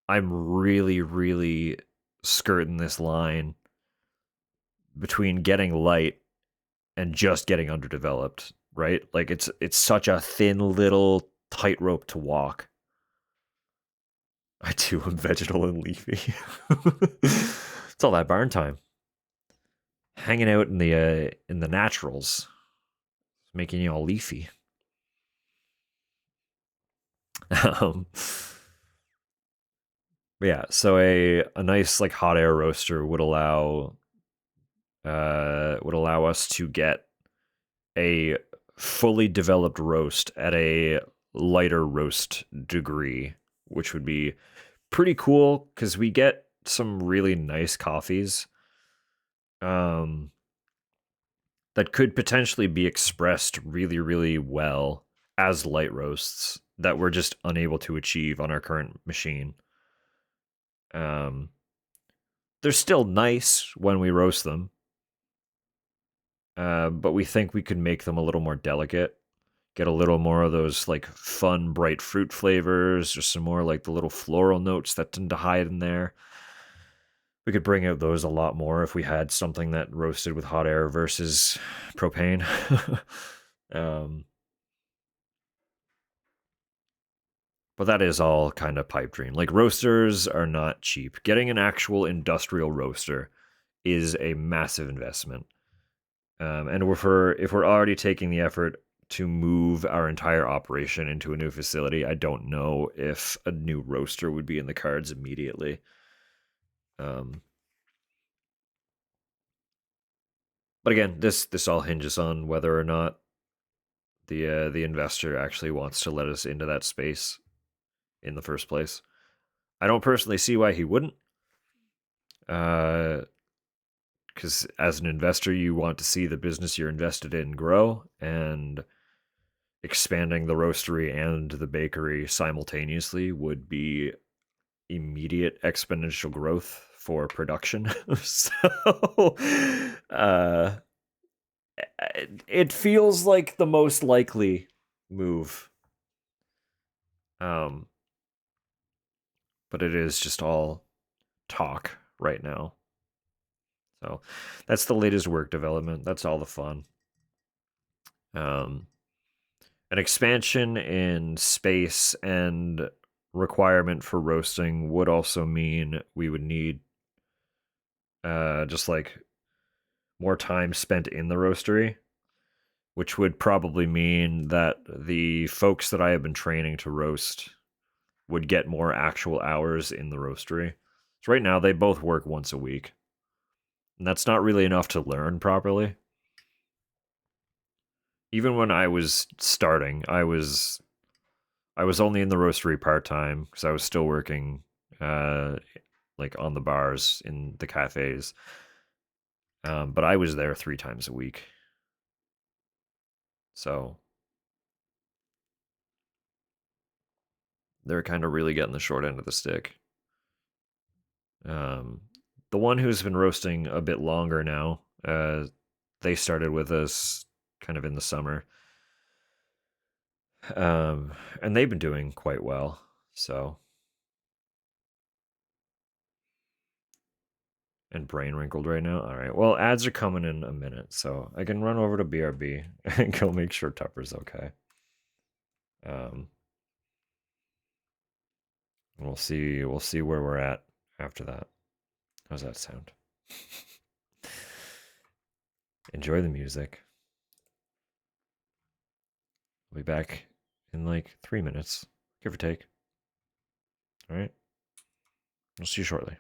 I'm really, really skirting this line between getting light and just getting underdeveloped, right? Like it's such a thin little tightrope to walk. I too am vegetal and leafy. It's all that barn time. Hanging out in the naturals, making you all leafy. um, but yeah, so a nice like hot air roaster would allow us to get a fully developed roast at a lighter roast degree, which would be pretty cool because we get some really nice coffees that could potentially be expressed really, really well as light roasts that we're just unable to achieve on our current machine. They're still nice when we roast them, but we think we could make them a little more delicate. Get a little more of those like fun, bright fruit flavors, just some more like the little floral notes that tend to hide in there. We could bring out those a lot more if we had something that roasted with hot air versus propane. But that is all kind of pipe dream. Like roasters are not cheap. Getting an actual industrial roaster is a massive investment. And if we're already taking the effort to move our entire operation into a new facility, I don't know if a new roaster would be in the cards immediately. But again, this all hinges on whether or not the investor actually wants to let us into that space in the first place. I don't personally see why he wouldn't. Because as an investor, you want to see the business you're invested in grow, and expanding the roastery and the bakery simultaneously would be immediate exponential growth for production. So, it feels like the most likely move. But it is just all talk right now. So that's the latest work development. That's all the fun. An expansion in space and requirement for roasting would also mean we would need just like more time spent in the roastery, which would probably mean that the folks that I have been training to roast would get more actual hours in the roastery. So right now they both work once a week. And that's not really enough to learn properly. Even when I was starting, I was only in the roastery part-time because I was still working like on the bars in the cafes. But I was there 3 times a week. So they're kind of really getting the short end of the stick. The one who's been roasting a bit longer now, they started with us kind of in the summer. And they've been doing quite well. So, and brain wrinkled right now. All right. Well, ads are coming in a minute, so I can run over to BRB and go make sure Tupper's okay. We'll see where we're at after that. How's that sound? Enjoy the music. I'll be back in like 3 minutes, give or take. All right. I'll see you shortly.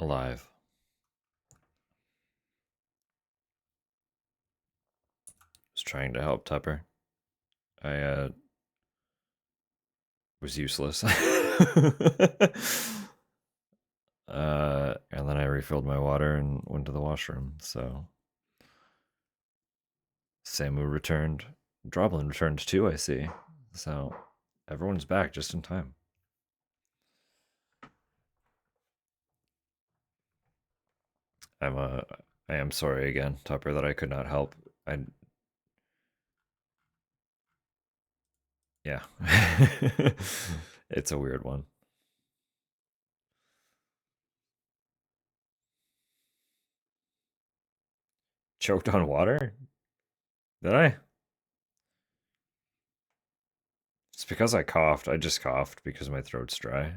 alive. Was trying to help Tupper. I was useless. And then I refilled my water and went to the washroom. So Samu returned. Droblin returned too, I see. So everyone's back just in time. I am sorry again, Tupper, that I could not help. Yeah. It's a weird one. Choked on water? Did I? It's because I coughed. I just coughed because my throat's dry.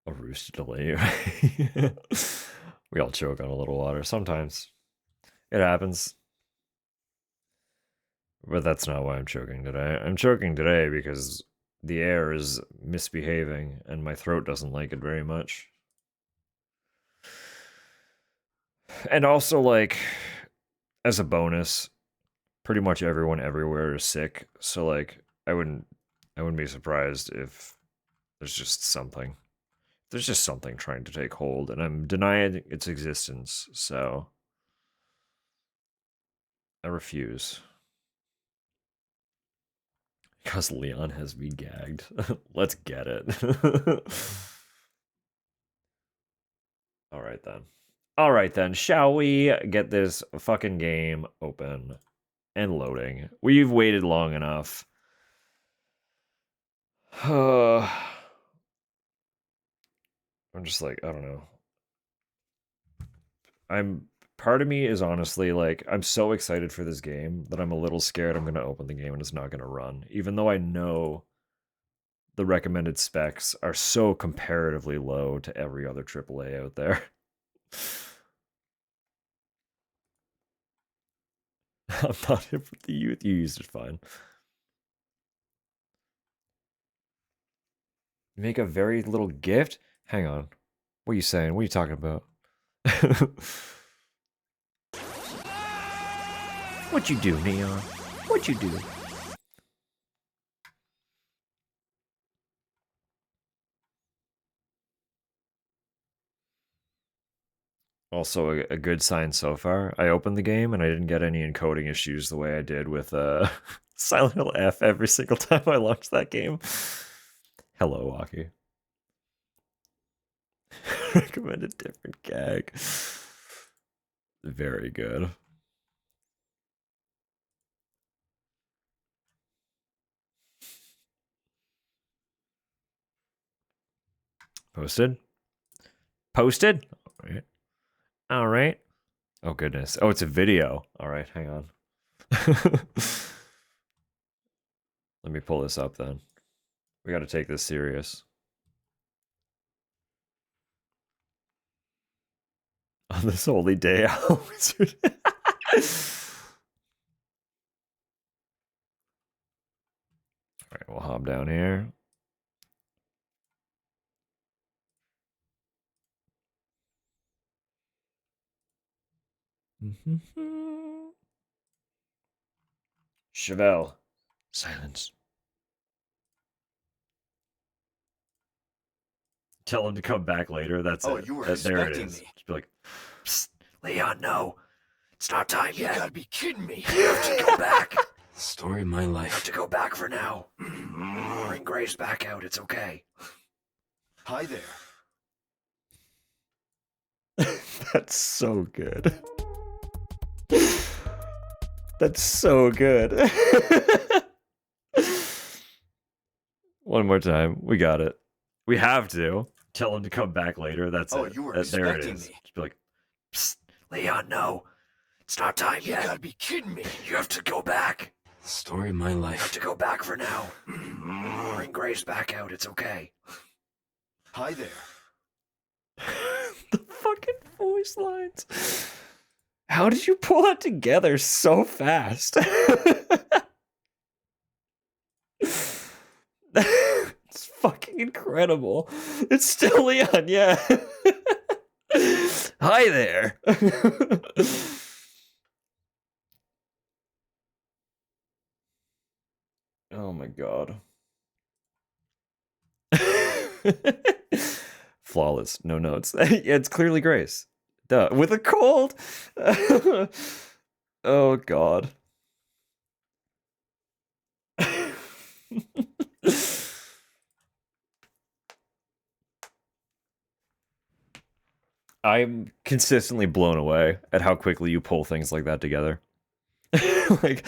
A rooster delay. We all choke on a little water sometimes. It happens. But that's not why I'm choking today. I'm choking today because the air is misbehaving and my throat doesn't like it very much. And also, like, as a bonus, pretty much everyone everywhere is sick. So, like, I wouldn't be surprised if there's just something. There's just something trying to take hold, and I'm denying its existence, so I refuse. Because Leon has me gagged. Let's get it. Alright then. Alright then, shall we get this fucking game open and loading? We've waited long enough. I'm just like, I don't know. Part of me is honestly like, I'm so excited for this game that I'm a little scared I'm going to open the game and it's not going to run. Even though I know the recommended specs are so comparatively low to every other AAA out there. I'm not here for the youth. You used it fine. Make a very little gift? Hang on. What are you saying? What are you talking about? What you do, Neon? What you do? Also, a good sign so far. I opened the game and I didn't get any encoding issues the way I did with Silent Hill F every single time I launched that game. Hello, Waki. Recommend a different gag. Very good. Posted? Posted? All right. All right. Oh, goodness. Oh, it's a video. All right, hang on. Let me pull this up then. We got to take this serious. On this holy day, Owl Wizard. All right, we'll hop down here. Chevelle. Silence. Tell him to come back later. That's it. You were There it expecting is. me. Just be like, psst, Leon, no. It's not time You yet. gotta be kidding me. You have to go back. Story of my You have life. to go back for now. Bring Grace back out. It's okay. Hi there. That's so good. That's so good. One more time. We got it. We have to. Tell him to come back later. That's it. You were There it expecting is. me. Just be like, psst, Leon, no. It's not time You yet. gotta be kidding me. You have to go back. The story of my You life. have to go back for now. Bring Grace back out. It's okay. Hi there. The fucking voice lines. How did you pull that together so fast? It's fucking incredible. It's still Leon, yeah. Hi there. Oh my god. Flawless, no notes. Yeah, it's clearly Grace. Duh. With a cold. Oh god. I'm consistently blown away at how quickly you pull things like that together. Like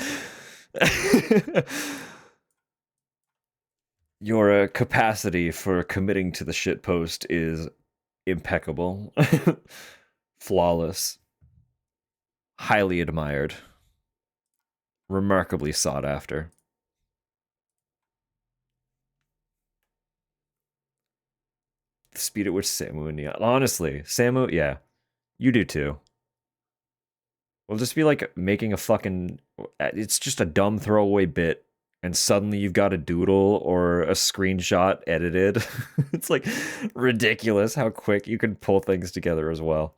your capacity for committing to the shitpost is impeccable, flawless, highly admired, remarkably sought after. The speed at which Samu and Neon. Honestly, Samu, yeah, you do too. We'll just be like making a fucking. It's just a dumb throwaway bit, and suddenly you've got a doodle or a screenshot edited. It's like ridiculous how quick you can pull things together as well.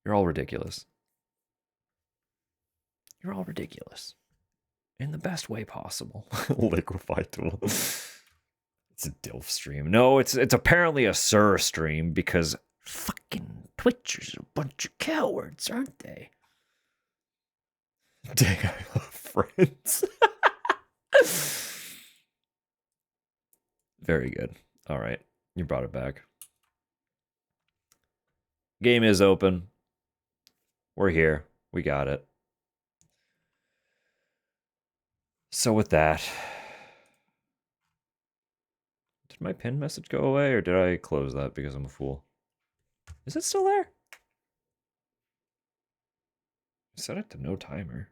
You're all ridiculous. You're all ridiculous. In the best way possible. Liquefied tool. It's a DILF stream. No, it's apparently a Sir stream because fucking Twitchers are a bunch of cowards, aren't they? Dang, I love friends. Very good. All right, you brought it back. Game is open. We're here. We got it. So with that, did my pin message go away or did I close that because I'm a fool? Is it still there? I set it to no timer.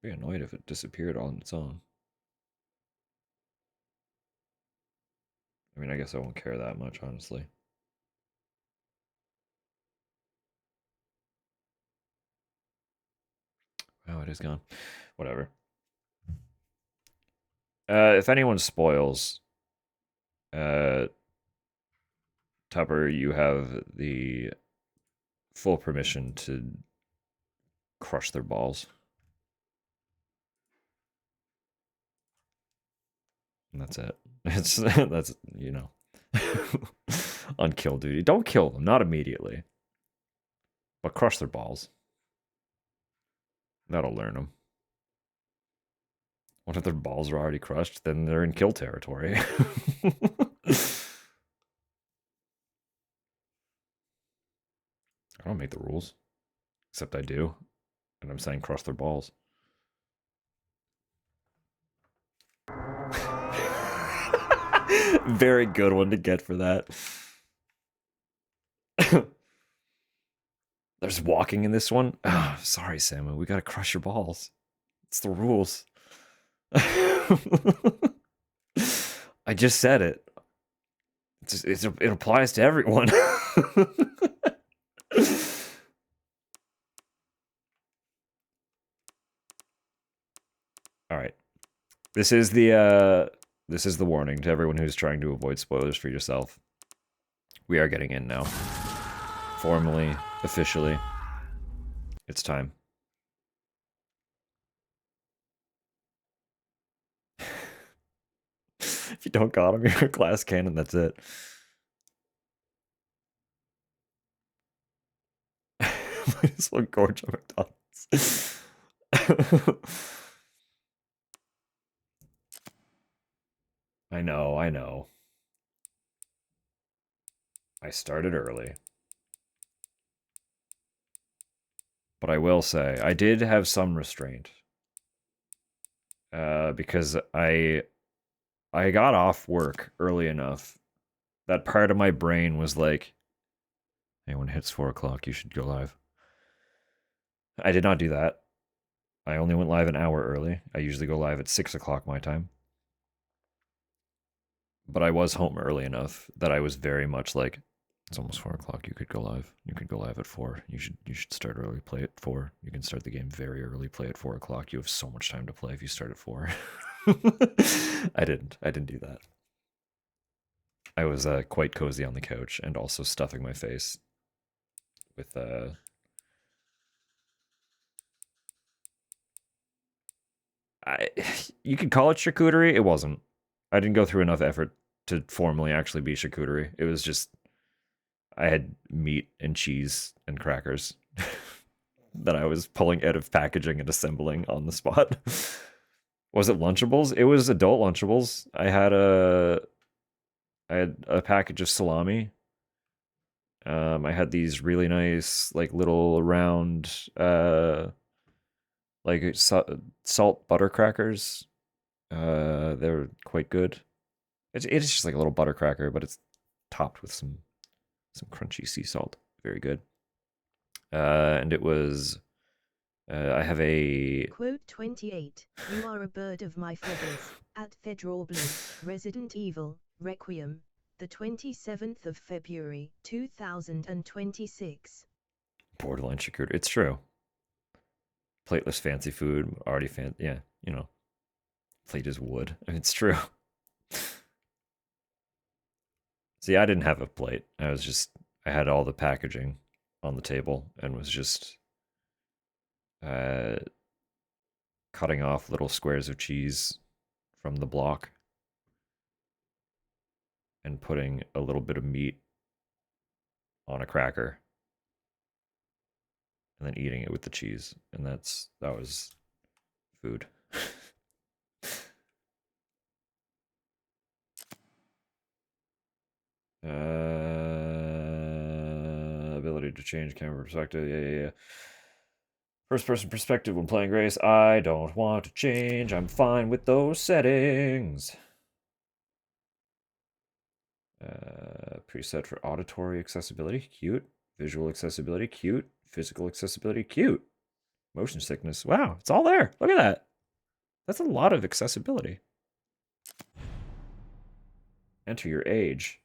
I'd be annoyed if it disappeared on its own. I mean, I guess I won't care that much, honestly. Oh, it is gone. Whatever. If anyone spoils, Tupper, you have the full permission to crush their balls. And that's it. It's that's, you know, on kill duty. Don't kill them, not immediately, but crush their balls. That'll learn them. What if their balls are already crushed? Then they're in kill territory. I don't make the rules, except I do, and I'm saying crush their balls. Very good one to get for that. There's walking in this one. Oh, sorry, Samu. We gotta crush your balls. It's the rules. I just said it. It applies to everyone. All right. This is the warning to everyone who's trying to avoid spoilers for yourself. We are getting in now. Formally, officially. It's time. If you don't got him, you're a glass cannon, that's it. Might as well gorge on McDonald's. I know, I know. I started early. But I will say, I did have some restraint. Because I got off work early enough that part of my brain was like, hey, when it hits 4 o'clock, you should go live. I did not do that. I only went live an hour early. I usually go live at 6 o'clock my time. But I was home early enough that I was very much like, it's almost 4 o'clock. You could go live. You could go live at 4. You should start early. Play at 4. You can start the game very early. Play at 4 o'clock. You have so much time to play if you start at 4. I didn't do that. I was quite cozy on the couch and also stuffing my face with you could call it charcuterie. It wasn't. I didn't go through enough effort to formally actually be charcuterie. It was just I had meat and cheese and crackers that I was pulling out of packaging and assembling on the spot. Was it Lunchables? It was adult Lunchables. I had a package of salami. I had these really nice, like little round, like salt butter crackers. They're quite good. It's just like a little butter cracker, but it's topped with some crunchy sea salt. Very good. And it was. I have a Quote 28. You are a bird of my feathers. At Federal Blue, Resident Evil, Requiem, the 27th of February, 2026. borderline charcuterie. It's true. Plateless fancy food, already yeah, you know. Plate is wood. I mean, it's true. See, I didn't have a plate. I had all the packaging on the table and was just cutting off little squares of cheese from the block and putting a little bit of meat on a cracker and then eating it with the cheese. And that was food. Ability to change camera perspective. Yeah. First person perspective when playing Grace. I don't want to change. I'm fine with those settings. Preset for auditory accessibility. Cute. Visual accessibility. Cute. Physical accessibility. Cute. Motion sickness. Wow, it's all there. Look at that. That's a lot of accessibility. Enter your age.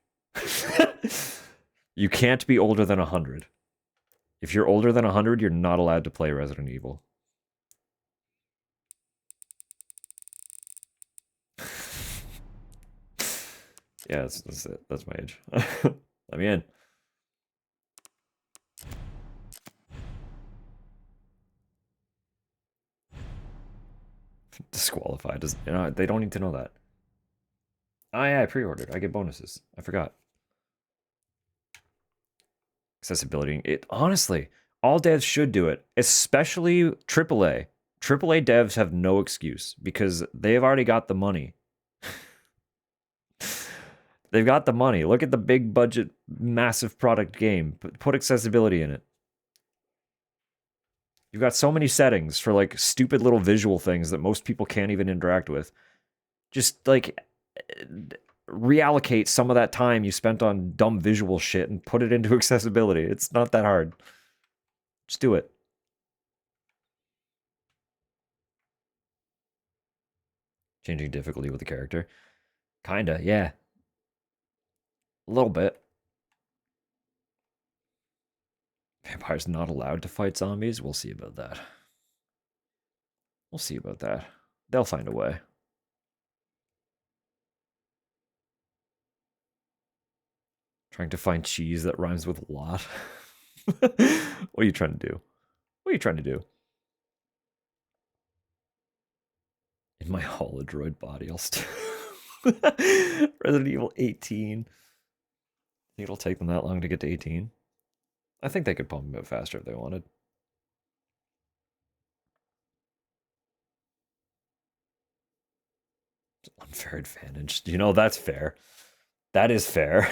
You can't be older than 100. If you're older than 100, you're not allowed to play Resident Evil. Yeah, that's it. That's my age. Let me in. Disqualified. They don't need to know that. Oh yeah, I pre-ordered. I get bonuses. I forgot. Accessibility. It honestly, all devs should do it, especially AAA. AAA devs have no excuse because they've already got the money. They've got the money. Look at the big budget, massive product game. Put accessibility in it. You've got so many settings for like stupid little visual things that most people can't even interact with. Just like reallocate some of that time you spent on dumb visual shit and put it into accessibility. It's not that hard. Just do it. Changing difficulty with the character. Kinda, yeah. A little bit. Vampires not allowed to fight zombies? We'll see about that. We'll see about that. They'll find a way. Trying to find cheese that rhymes with lot. What are you trying to do? What are you trying to do? In my holodroid body, I'll still... Resident Evil 18. Think it'll take them that long to get to 18? I think they could pump them a bit faster if they wanted. Unfair advantage. You know, that's fair. That is fair.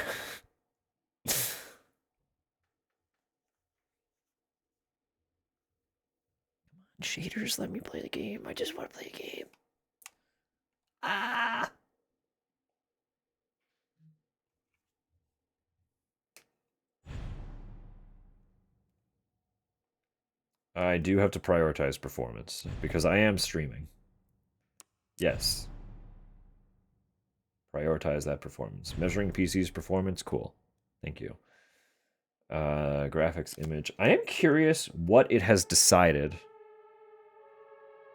Shaders, let me play the game. I just want to play a game. Ah! I do have to prioritize performance because I am streaming. Yes. Prioritize that performance. Measuring PC's performance, cool. Thank you. Graphics, image. I am curious what it has decided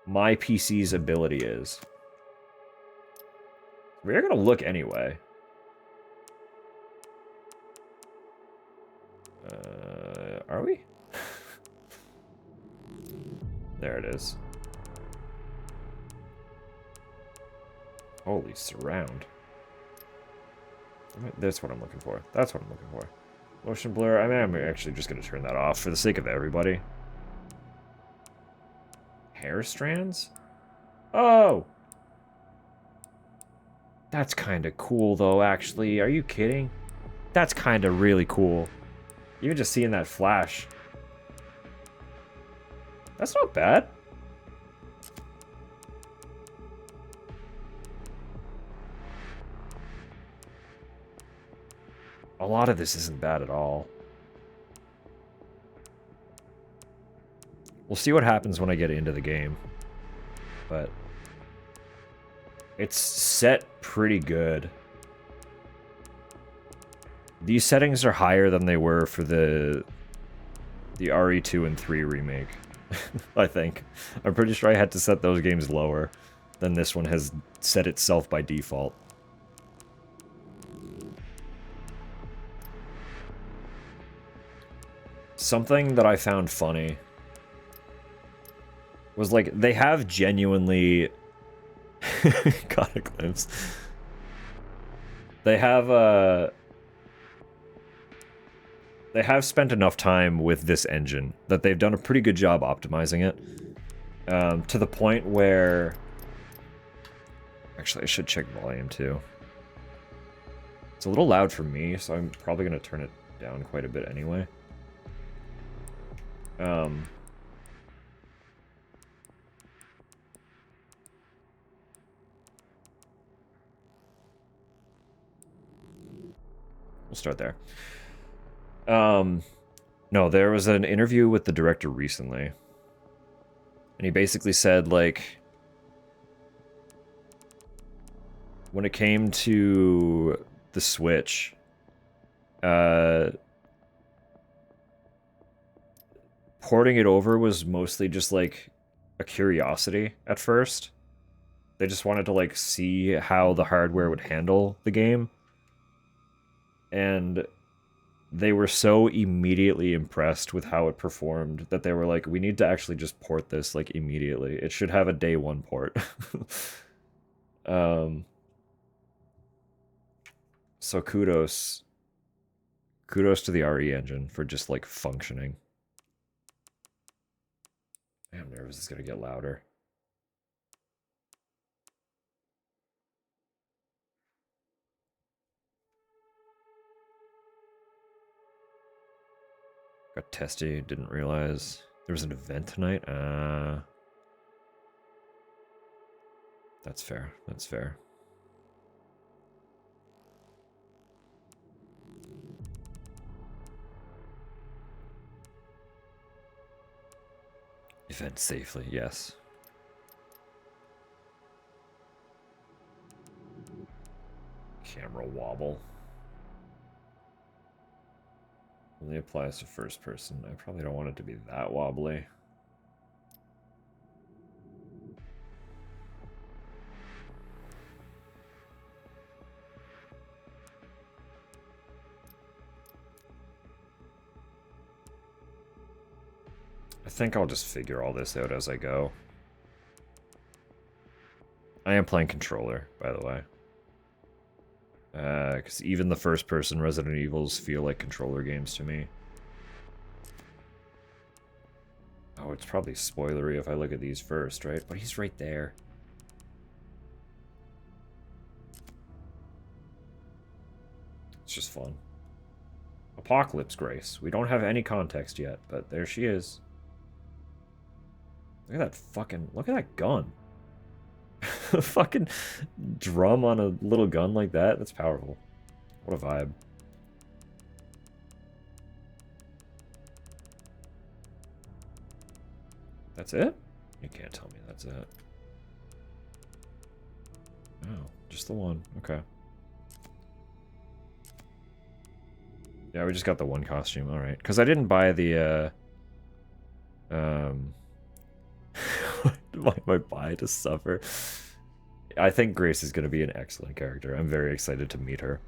my PC's ability is. We're gonna look anyway. Are we? There it is. Holy surround. That's what I'm looking for. That's what I'm looking for. Motion blur. I mean, I'm actually just going to turn that off for the sake of everybody. Hair strands? Oh! That's kind of cool, though, actually. Are you kidding? That's kind of really cool. Even just seeing that flash. That's not bad. A lot of this isn't bad at all. We'll see what happens when I get into the game. But it's set pretty good. These settings are higher than they were for the RE2 and 3 remake, I think. I'm pretty sure I had to set those games lower than this one has set itself by default. Something that I found funny was, like, they have genuinely... got a glimpse. They have spent enough time with this engine that they've done a pretty good job optimizing it. To the point where... Actually, I should check volume, too. It's a little loud for me, so I'm probably going to turn it down quite a bit anyway. We'll start there. No, there was an interview with the director recently. And he basically said, like, when it came to the Switch, porting it over was mostly just, like, a curiosity at first. They just wanted to, like, see how the hardware would handle the game. And they were so immediately impressed with how it performed that they were like, we need to actually just port this, like, immediately. It should have a day one port. So kudos to the RE engine for just, like, functioning. I'm nervous it's gonna get louder. Got testy, didn't realize there was an event tonight. That's fair. That's fair. Event safely, yes. Camera wobble. Only applies to first person. I probably don't want it to be that wobbly. I think I'll just figure all this out as I go. I am playing controller, by the way. Because even the first-person Resident Evils feel like controller games to me. Oh, it's probably spoilery if I look at these first, right? But he's right there. It's just fun. Apocalypse Grace. We don't have any context yet, but there she is. Look at that fucking... Look at that gun. A fucking drum on a little gun like that? That's powerful. What a vibe. That's it? You can't tell me that's it. Oh, just the one. Okay. Yeah, we just got the one costume. All right. Because I didn't buy the, why am I buy to suffer? I think Grace is going to be an excellent character. I'm very excited to meet her.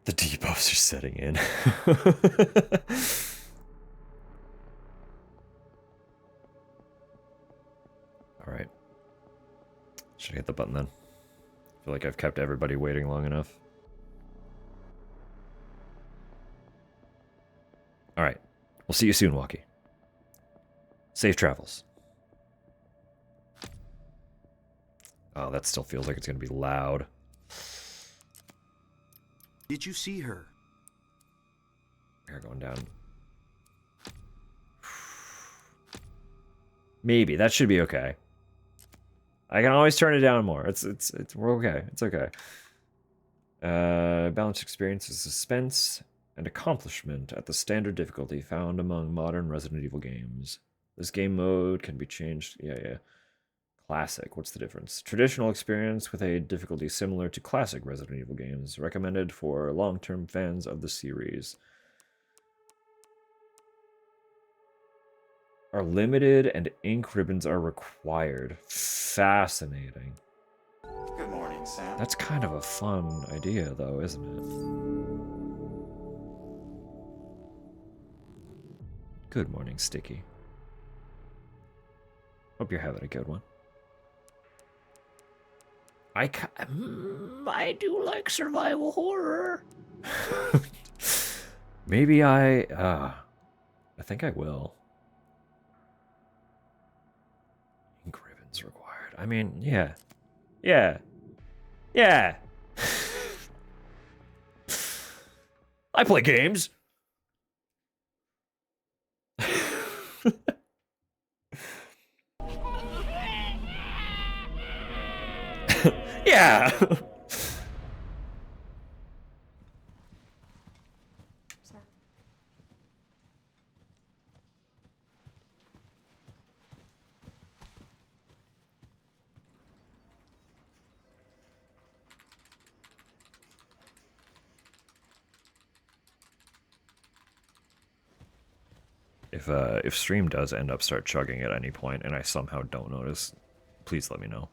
The debuffs are setting in. Alright. Should I hit the button then? I feel like I've kept everybody waiting long enough. Alright. We'll see you soon, Walkie. Safe travels. Oh, that still feels like it's going to be loud. Did you see her? We're going down. Maybe. That should be okay. I can always turn it down more. We're okay. It's okay. Balanced experience is suspense and accomplishment at the standard difficulty found among modern Resident Evil games. This game mode can be changed. Yeah. Classic. What's the difference? Traditional experience with a difficulty similar to classic Resident Evil games. Recommended for long-term fans of the series. Are limited and ink ribbons are required. Fascinating. Good morning, Sam. That's kind of a fun idea, though, isn't it? Good morning, Sticky. Hope you're having a good one. I do like survival horror. Maybe I think I will. Ink ribbons required. I mean, yeah. I play games. Yeah. If stream does end up start chugging at any point and I somehow don't notice, please let me know.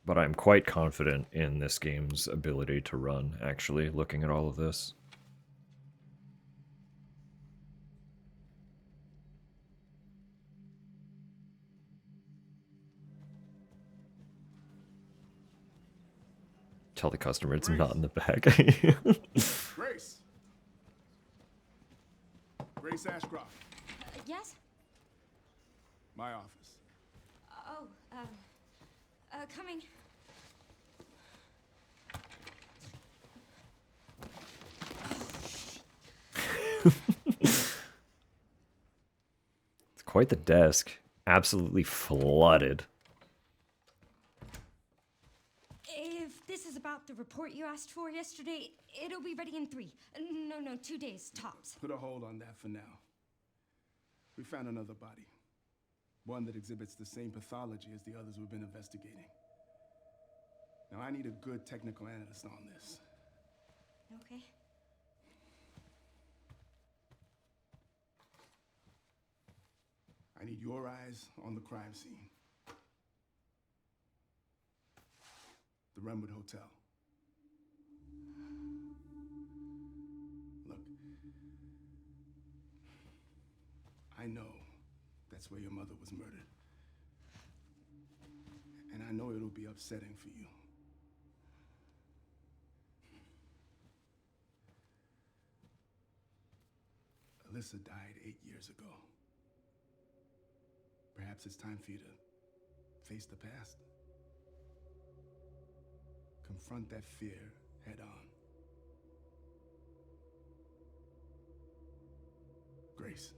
But I'm quite confident in this game's ability to run, actually, looking at all of this. Tell the customer it's not in the bag. Grace! Grace Ashcroft. Yes? My office. Oh, coming. It's quite the desk. Absolutely flooded. If this is about the report you asked for yesterday, it'll be ready in 3. No, 2 days, tops. Put a hold on that for now. We found another body. One that exhibits the same pathology as the others we've been investigating. Now, I need a good technical analyst on this. Okay. I need your eyes on the crime scene. The Renwood Hotel. Look, I know that's where your mother was murdered. And I know it'll be upsetting for you. Alyssa died 8 years ago. Perhaps it's time for you to face the past. Confront that fear head on. Grace,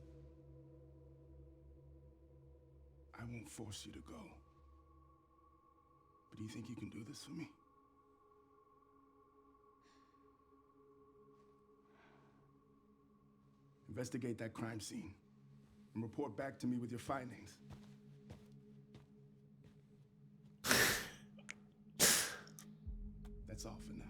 I won't force you to go. But do you think you can do this for me? Investigate that crime scene and report back to me with your findings. That's all for now.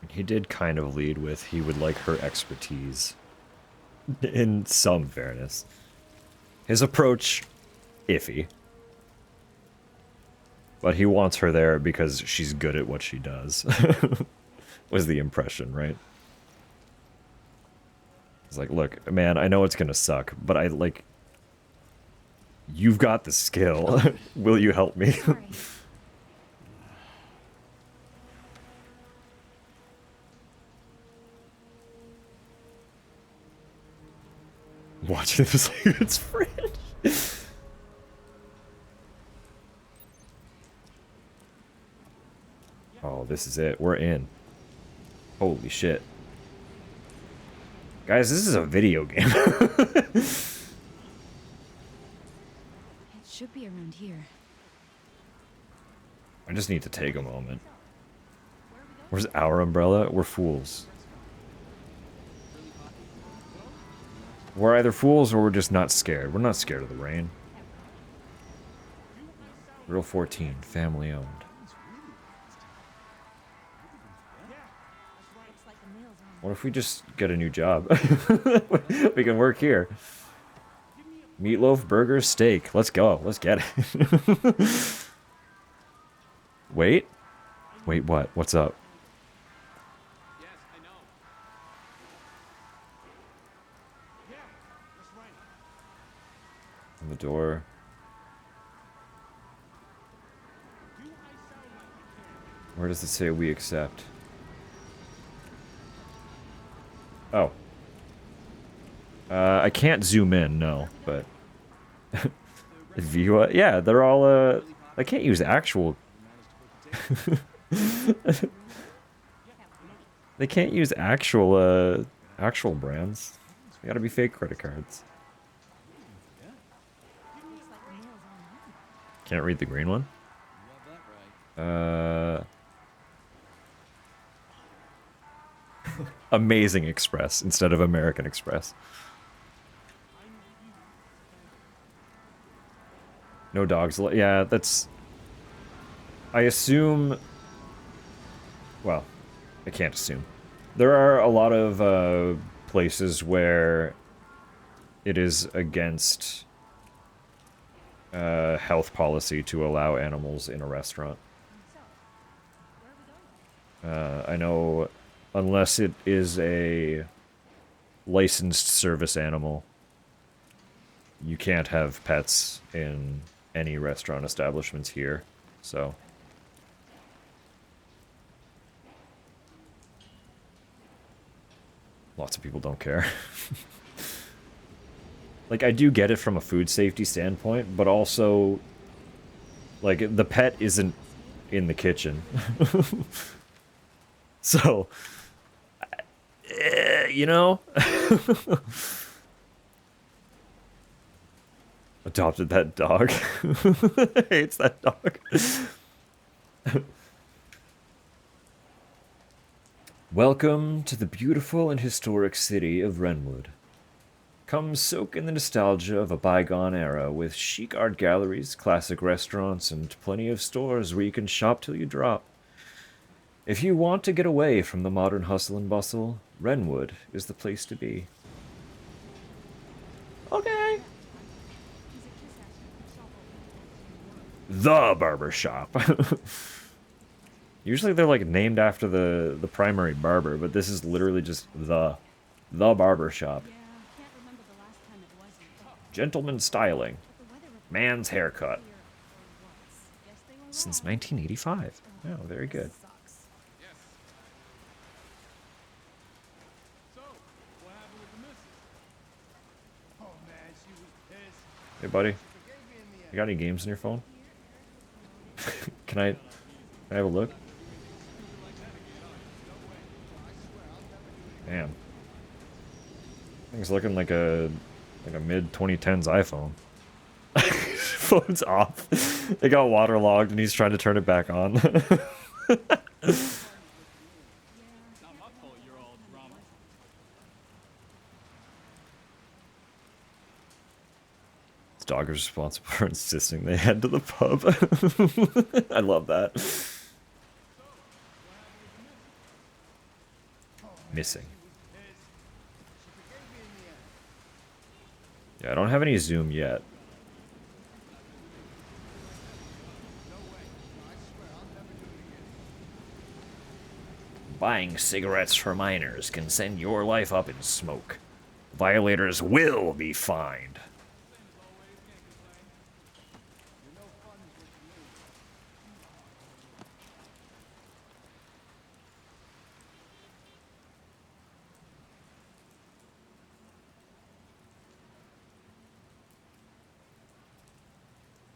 He did kind of lead with he would like her expertise. In some fairness. His approach, iffy. But he wants her there because she's good at what she does. Was the impression, right? He's like, look, man, I know it's gonna suck, but I like... You've got the skill. Will you help me? Sorry. Watching this like it's friend. Oh, this is it. We're in. Holy shit. Guys, this is a video game. It should be around here. I just need to take a moment. Where's our umbrella? We're fools. We're either fools or we're just not scared. We're not scared of the rain. Real 14, family owned. What if we just get a new job? We can work here. Meatloaf, burger, steak. Let's go. Let's get it. Wait. Wait, what? What's up? On the door. Where does it say we accept? Oh. I can't zoom in, no, but... View, yeah, they're all, I can't use actual... They can't use actual, actual brands. They gotta be fake credit cards. Can't read the green one? Amazing Express instead of American Express. No dogs. Yeah, that's... I assume... Well, I can't assume. There are a lot of places where it is against health policy to allow animals in a restaurant. I know unless it is a licensed service animal, you can't have pets in any restaurant establishments here, so... Lots of people don't care. Like, I do get it from a food safety standpoint, but also, like, the pet isn't in the kitchen. So, you know? Adopted that dog. Hates that dog. Welcome to the beautiful and historic city of Wrenwood. Come soak in the nostalgia of a bygone era with chic art galleries, classic restaurants, and plenty of stores where you can shop till you drop. If you want to get away from the modern hustle and bustle, Wrenwood is the place to be. Okay. The barbershop. Usually they're like named after the primary barber, but this is literally just the barbershop. Gentleman styling. Man's haircut. Since 1985. Oh, very good. Hey, buddy. You got any games on your phone? Can I have a look? Damn. Thing's looking like a mid 2010s iPhone. Phone's off. It got waterlogged and he's trying to turn it back on. His dog is responsible for insisting they head to the pub. I love that. Missing. Yeah, I don't have any zoom yet. Buying cigarettes for minors can send your life up in smoke. Violators will be fined.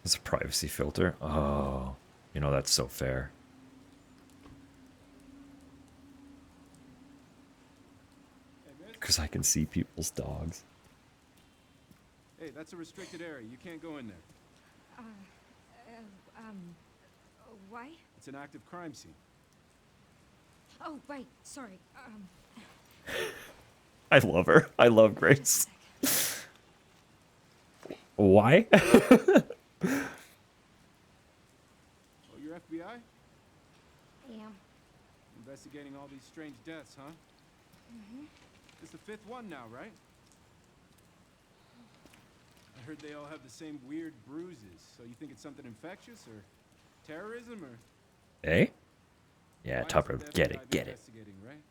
It's a privacy filter. Oh, you know, that's so fair. Because I can see people's dogs. Hey, that's a restricted area. You can't go in there. Why? It's an active crime scene. Oh, right. Sorry. I love her. I love Grace. Why? Oh, you're FBI? Yeah. Investigating all these strange deaths, huh? Mm-hmm. It's the 5th one now, right? I heard they all have the same weird bruises. So you think it's something infectious or terrorism or? Eh? Yeah, Why Tupper, isn't the get FBI it, get it. investigating, right?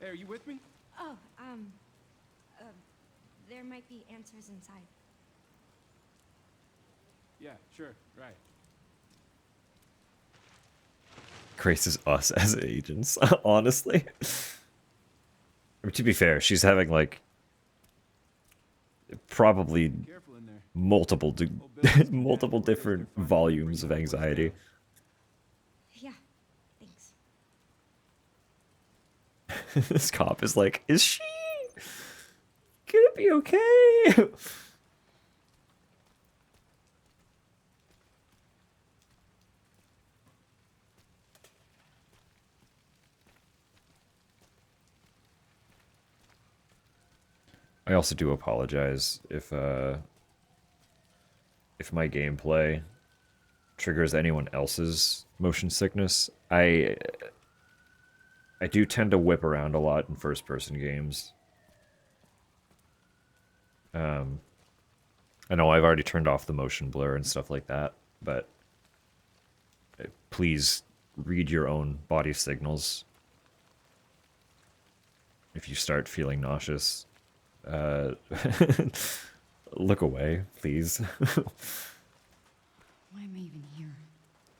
Hey, are you with me? Oh, there might be answers inside. Yeah, sure, right. Grace is us as agents, honestly. I mean, to be fair, she's having like probably Careful in there. multiple multiple different volumes of anxiety. Yeah. Thanks. This cop is like, is she gonna be okay? I also do apologize if my gameplay triggers anyone else's motion sickness. I do tend to whip around a lot in first-person games. I know I've already turned off the motion blur and stuff like that, but please read your own body signals. If you start feeling nauseous, look away, please. Why am I even here?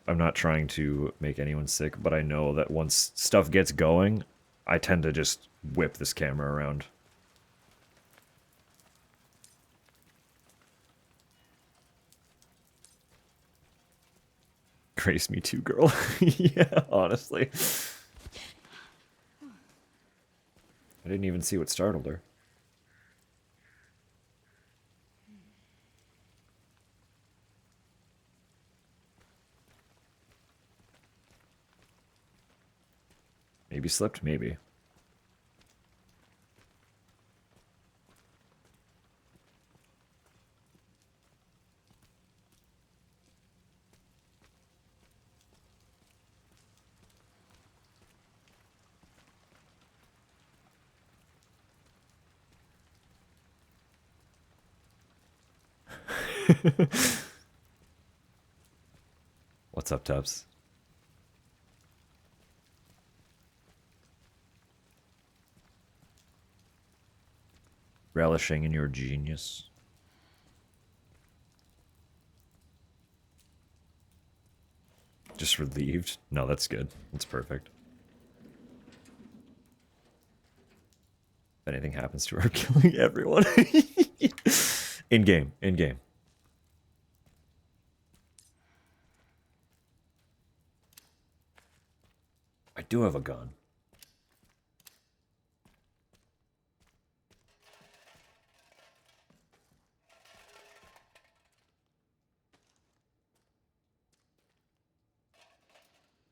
I'm not trying to make anyone sick, but I know that once stuff gets going, I tend to just whip this camera around. Grace, me too, girl. Yeah, honestly. I didn't even see what startled her. Maybe slipped, maybe. What's up, Tubbs? Relishing in your genius. Just relieved? No, that's good. That's perfect. If anything happens to her, killing everyone. In game, in game. I do have a gun.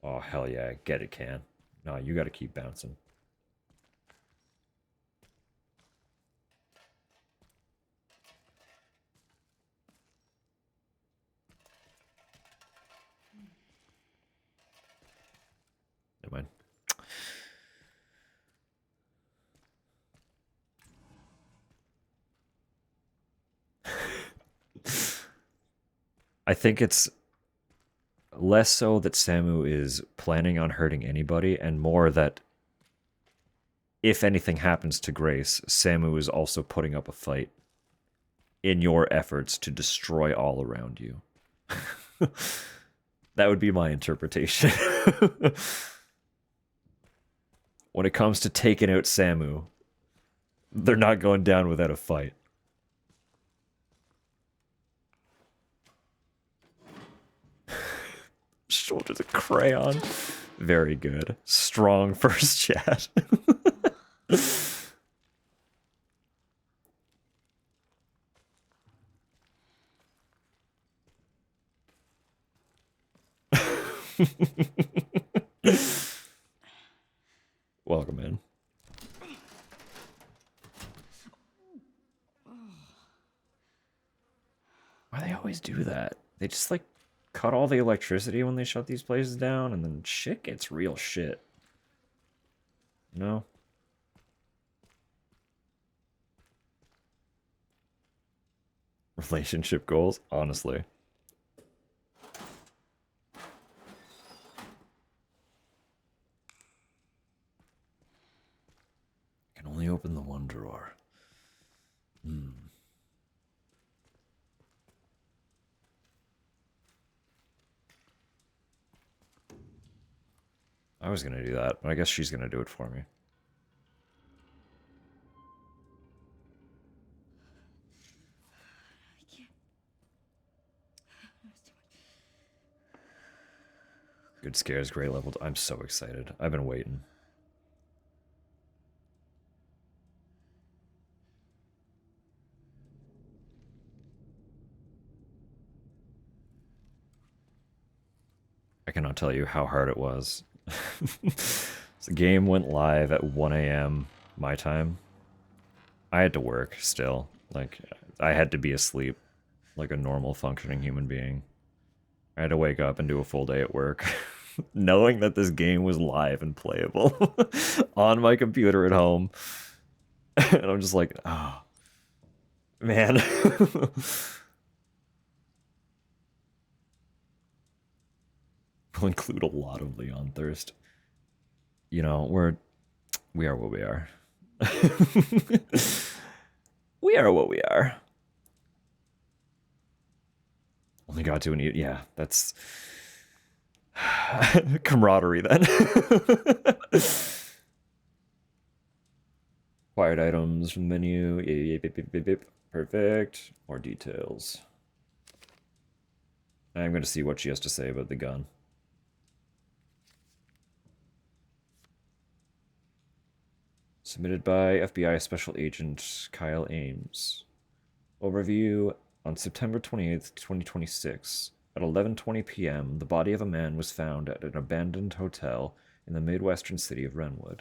Oh, hell yeah. Get it, can. No, you gotta keep bouncing. Never mind. I think it's less so that Samu is planning on hurting anybody, and more that if anything happens to Grace, Samu is also putting up a fight in your efforts to destroy all around you. That would be my interpretation. When it comes to taking out Samu, they're not going down without a fight. Shoulders of crayon. Very good. Strong first chat. Welcome in. Why they always do that? They just like cut all the electricity when they shut these places down, and then shit gets real shit. No? Relationship goals? Honestly. I can only open the one drawer. I was gonna do that, but I guess she's gonna do it for me. I can't. That's too much. Good scares, great level. I'm so excited. I've been waiting. I cannot tell you how hard it was. The game went live at 1 a.m. my time. I had to work still. Like, I had to be asleep like a normal functioning human being. I had to wake up and do a full day at work, knowing that this game was live and playable on my computer at home. And I'm just like, oh, man. We'll include a lot of Leon Thirst. You know, we are what we are. We are what we are. Only got to an yeah, that's camaraderie then. Acquired items from the menu. Perfect. More details. I'm going to see what she has to say about the gun. Submitted by FBI Special Agent Kyle Ames. Overview: on September 28th, 2026, at 11:20 p.m., the body of a man was found at an abandoned hotel in the Midwestern city of Renwood.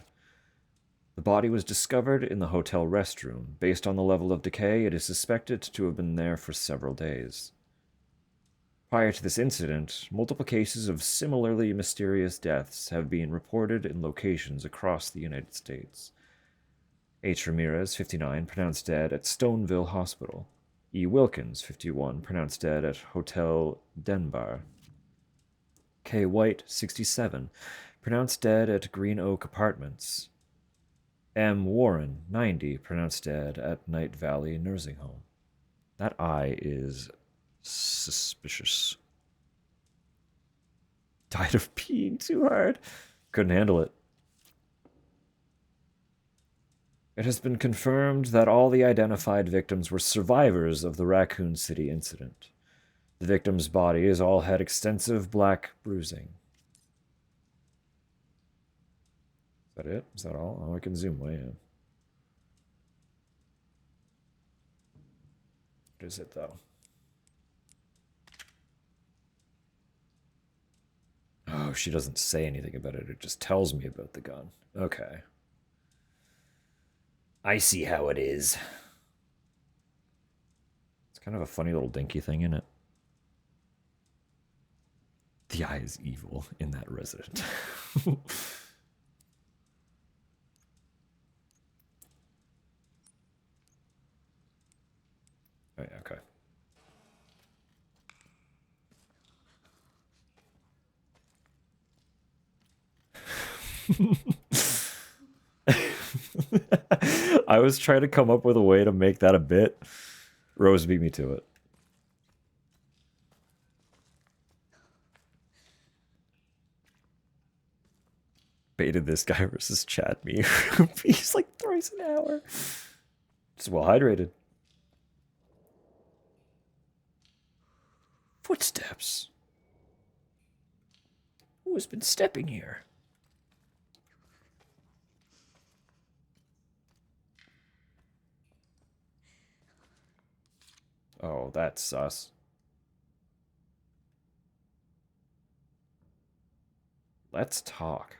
The body was discovered in the hotel restroom. Based on the level of decay, it is suspected to have been there for several days. Prior to this incident, multiple cases of similarly mysterious deaths have been reported in locations across the United States. H. Ramirez, 59, pronounced dead at Stoneville Hospital. E. Wilkins, 51, pronounced dead at Hotel Denbar. K. White, 67, pronounced dead at Green Oak Apartments. M. Warren, 90, pronounced dead at Night Valley Nursing Home. That eye is suspicious. Died of peeing too hard. Couldn't handle it. It has been confirmed that all the identified victims were survivors of the Raccoon City incident. The victims' bodies all had extensive black bruising. Is that it? Is that all? Oh, I can zoom way in. What is it, though? Oh, she doesn't say anything about it. It just tells me about the gun. Okay. I see how it is. It's kind of a funny little dinky thing, isn't it? The eye is evil in that resident. Oh, yeah, okay. I was trying to come up with a way to make that a bit. Rose beat me to it. Baited this guy versus Chad me. He's like thrice an hour. Just well hydrated. Footsteps. Who has been stepping here? Oh, that's sus. Let's talk.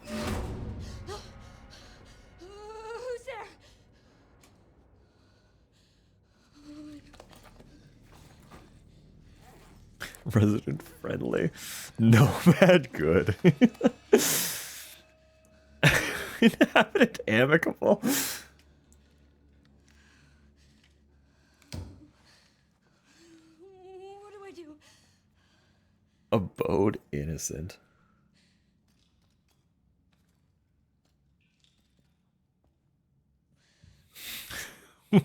Who's there? Resident friendly. Nomad good. Inhabitant amicable. What do I do? Abode innocent. Well,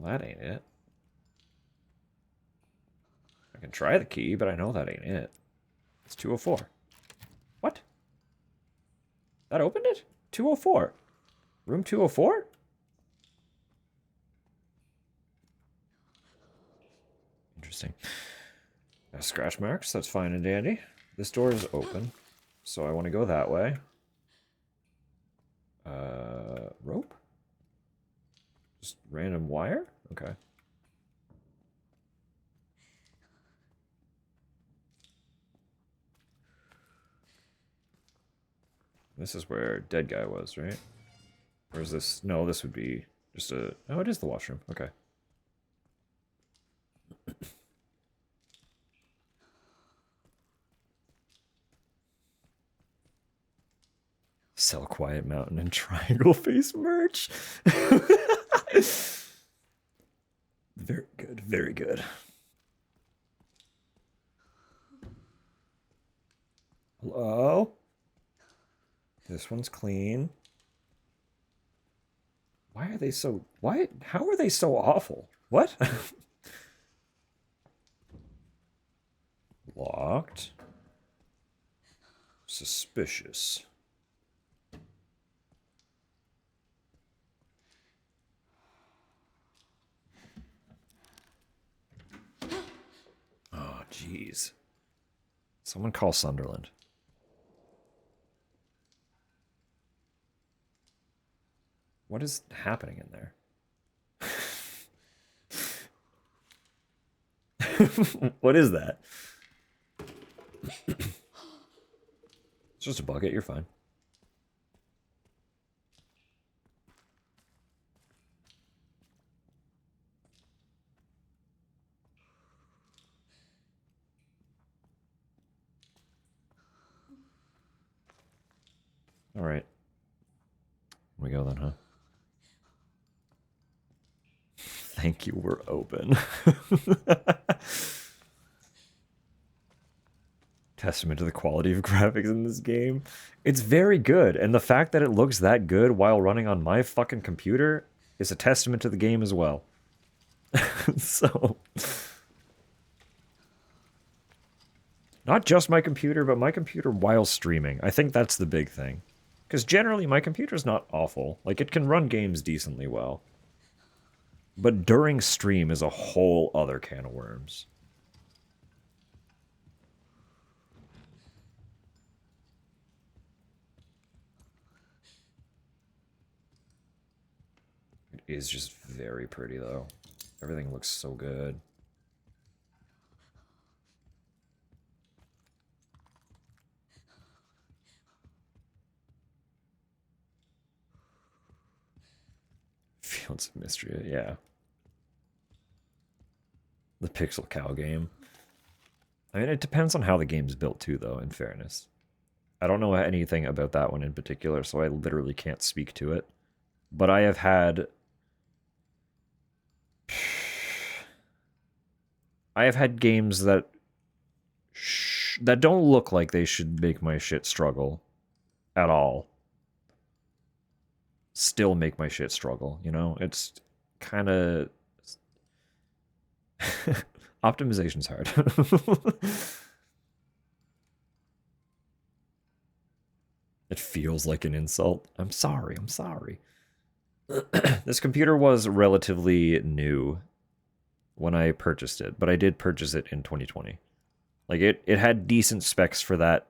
that ain't it. I can try the key, but I know that ain't it. It's 204. What? That opened it? 204. Room 204? Interesting. Scratch marks, that's fine and dandy. This door is open, so I want to go that way. Rope? Just random wire? Okay. This is where dead guy was, right? Or is this... No, this would be just a... Oh, it is the washroom. Okay. Sell Quiet Mountain and Triangle Face merch. Very good, very good. Hello? This one's clean. Why are they so... Why? How are they so awful? What? Locked. Suspicious. Oh, jeez. Someone call Sunderland. What is happening in there? What is that? It's just a bucket, you're fine. All right. Here we go then, huh? Thank you, we're open. Testament to the quality of graphics in this game. It's very good, and the fact that it looks that good while running on my fucking computer is a testament to the game as well. So, not just my computer, but my computer while streaming. I think that's the big thing. Because generally, my computer's not awful. Like, it can run games decently well. But during stream is a whole other can of worms. It is just very pretty, though. Everything looks so good. Fields of Mystery, yeah. The Pixel Cow game. I mean, it depends on how the game's built, too, though, in fairness. I don't know anything about that one in particular, so I literally can't speak to it. But I have had... I have had games that... that don't look like they should make my shit struggle. At all. Still make my shit struggle, you know? It's kind of... Optimization's hard. It feels like an insult. I'm sorry, I'm sorry. This computer was relatively new when I purchased it, but I did purchase it in 2020. Like, it had decent specs for that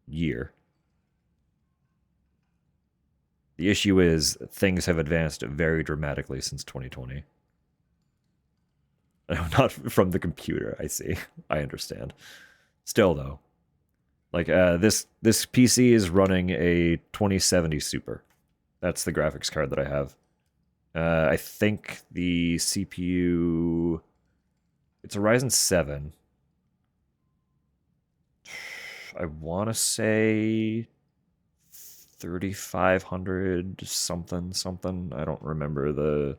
year. The issue is, things have advanced very dramatically since 2020. Not from the computer, I see. I understand. Still, though. Like, this PC is running a 2070 Super. That's the graphics card that I have. I think the CPU... It's a Ryzen 7. I want to say 3500 something. I don't remember the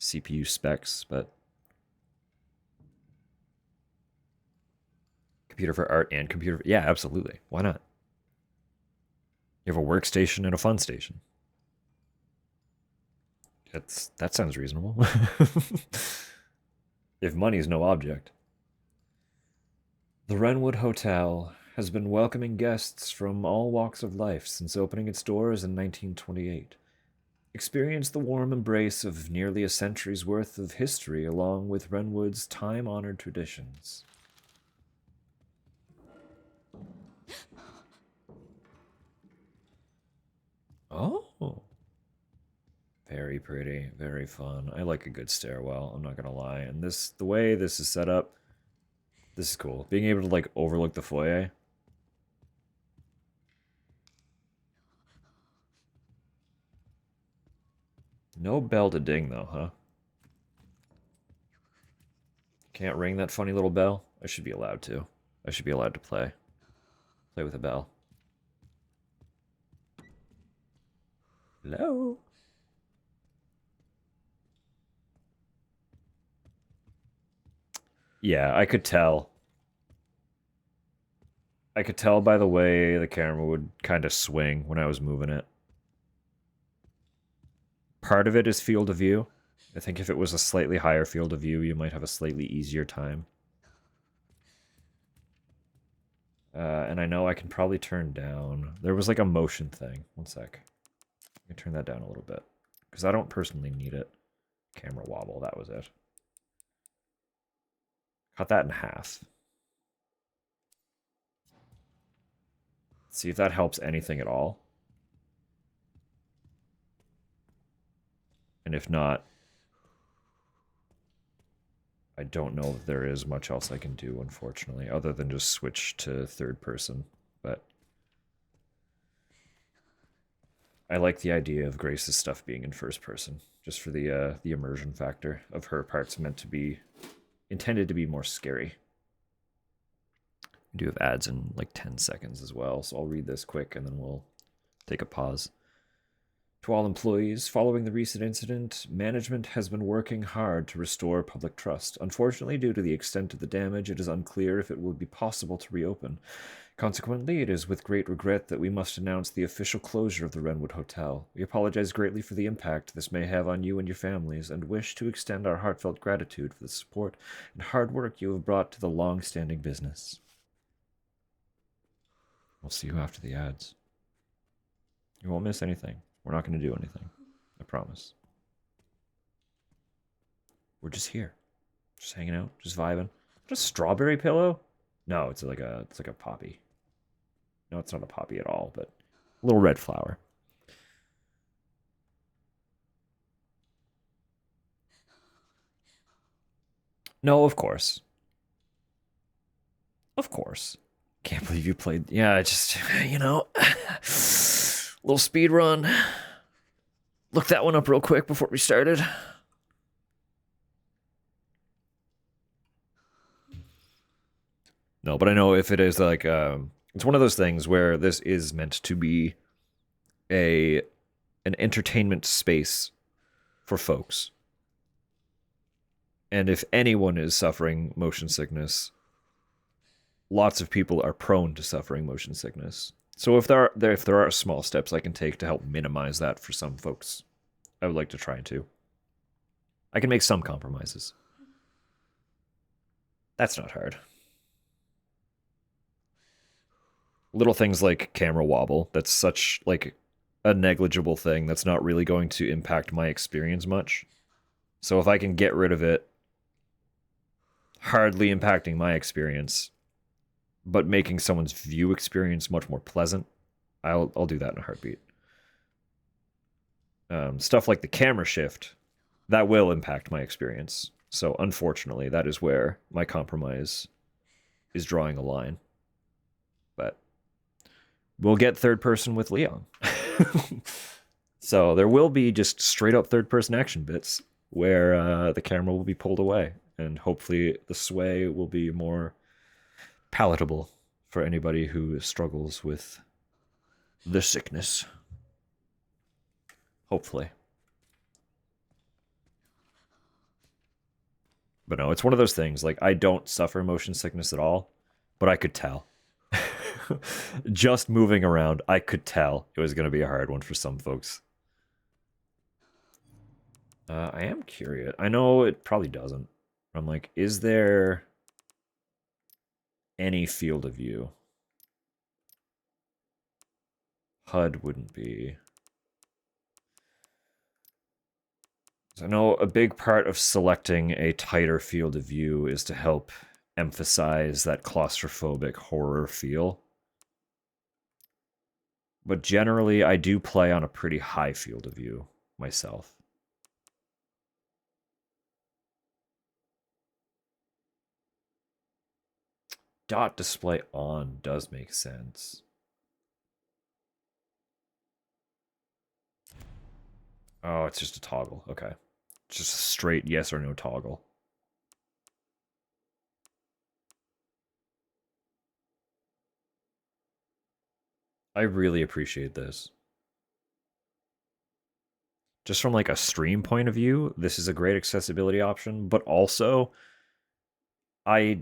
CPU specs, but computer for art and computer... Yeah, absolutely. Why not? You have a workstation and a fun station. That sounds reasonable. If money's no object. The Wrenwood Hotel has been welcoming guests from all walks of life since opening its doors in 1928. Experience the warm embrace of nearly a century's worth of history along with Wrenwood's time-honored traditions. Oh. Very pretty, very fun. I like a good stairwell, I'm not gonna lie. And the way this is set up, this is cool. Being able to, like, overlook the foyer. No bell to ding, though, huh? Can't ring that funny little bell? I should be allowed to. I should be allowed to play. Play with a bell. Hello? Yeah, I could tell. I could tell by the way the camera would kind of swing when I was moving it. Part of it is field of view. I think if it was a slightly higher field of view, you might have a slightly easier time. And I know I can probably turn down... There was like a motion thing. One sec. Let me turn that down a little bit. Because I don't personally need it. Camera wobble, that was it. Cut that in half. See if that helps anything at all. And if not, I don't know if there is much else I can do, unfortunately, other than just switch to third person. But I like the idea of Grace's stuff being in first person, just for the immersion factor of her parts intended to be more scary. We do have ads in like 10 seconds as well, so I'll read this quick and then we'll take a pause. To all employees, following the recent incident, management has been working hard to restore public trust. Unfortunately, due to the extent of the damage, it is unclear if it will be possible to reopen. Consequently, it is with great regret that we must announce the official closure of the Wrenwood Hotel. We apologize greatly for the impact this may have on you and your families, and wish to extend our heartfelt gratitude for the support and hard work you have brought to the long-standing business. We'll see you after the ads. You won't miss anything. We're not going to do anything. I promise. We're just here. Just hanging out. Just vibing. What, a strawberry pillow? No, it's like a poppy. No, it's not a poppy at all, but a little red flower. No, of course. Of course. Can't believe you played. Yeah, just, you know, little speed run. Look that one up real quick before we started. No, but I know if it is like, it's one of those things where this is meant to be an entertainment space for folks. And if anyone is suffering motion sickness, lots of people are prone to suffering motion sickness. So if there are small steps I can take to help minimize that for some folks, I would like to try to. I can make some compromises. That's not hard. Little things like camera wobble, that's such like a negligible thing that's not really going to impact my experience much. So if I can get rid of it, hardly impacting my experience, but making someone's view experience much more pleasant, I'll do that in a heartbeat. Stuff like the camera shift, that will impact my experience. So unfortunately, that is where my compromise is drawing a line. But we'll get third person with Leon. So there will be just straight up third person action bits where the camera will be pulled away, and hopefully the sway will be more palatable for anybody who struggles with the sickness. Hopefully. But no, it's one of those things, like, I don't suffer motion sickness at all, but I could tell. Just moving around, I could tell it was going to be a hard one for some folks. I am curious. I know it probably doesn't. I'm like, is there any field of view? HUD wouldn't be. I know a big part of selecting a tighter field of view is to help emphasize that claustrophobic horror feel. But generally, I do play on a pretty high field of view myself. Dot display on does make sense. Oh, it's just a toggle. Okay. Just a straight yes or no toggle. I really appreciate this. Just from like a stream point of view, this is a great accessibility option, but also I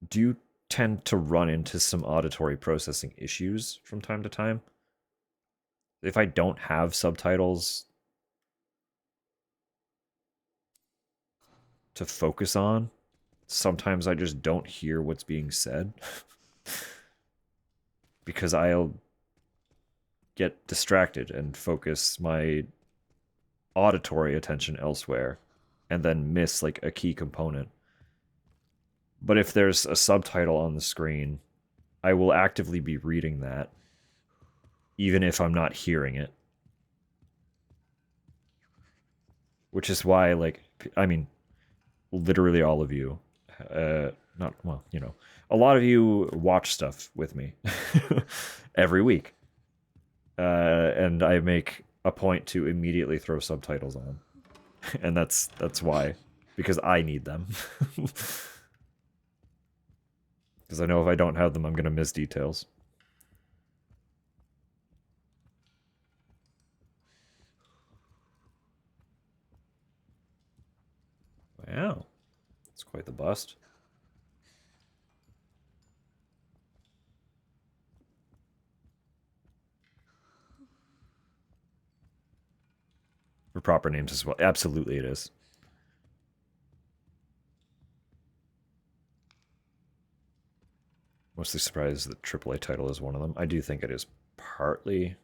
do tend to run into some auditory processing issues from time to time. If I don't have subtitles to focus on, sometimes I just don't hear what's being said. Because I'll get distracted and focus my auditory attention elsewhere and then miss like a key component. But if there's a subtitle on the screen, I will actively be reading that even if I'm not hearing it. Which is why, like, I mean, literally all of you, not, well, you know, a lot of you watch stuff with me every week. And I make a point to immediately throw subtitles on. And that's why. Because I need them. Because I know if I don't have them, I'm going to miss details. It's quite the bust. For proper names as well. Absolutely it is. Mostly surprised that AAA title is one of them. I do think it is partly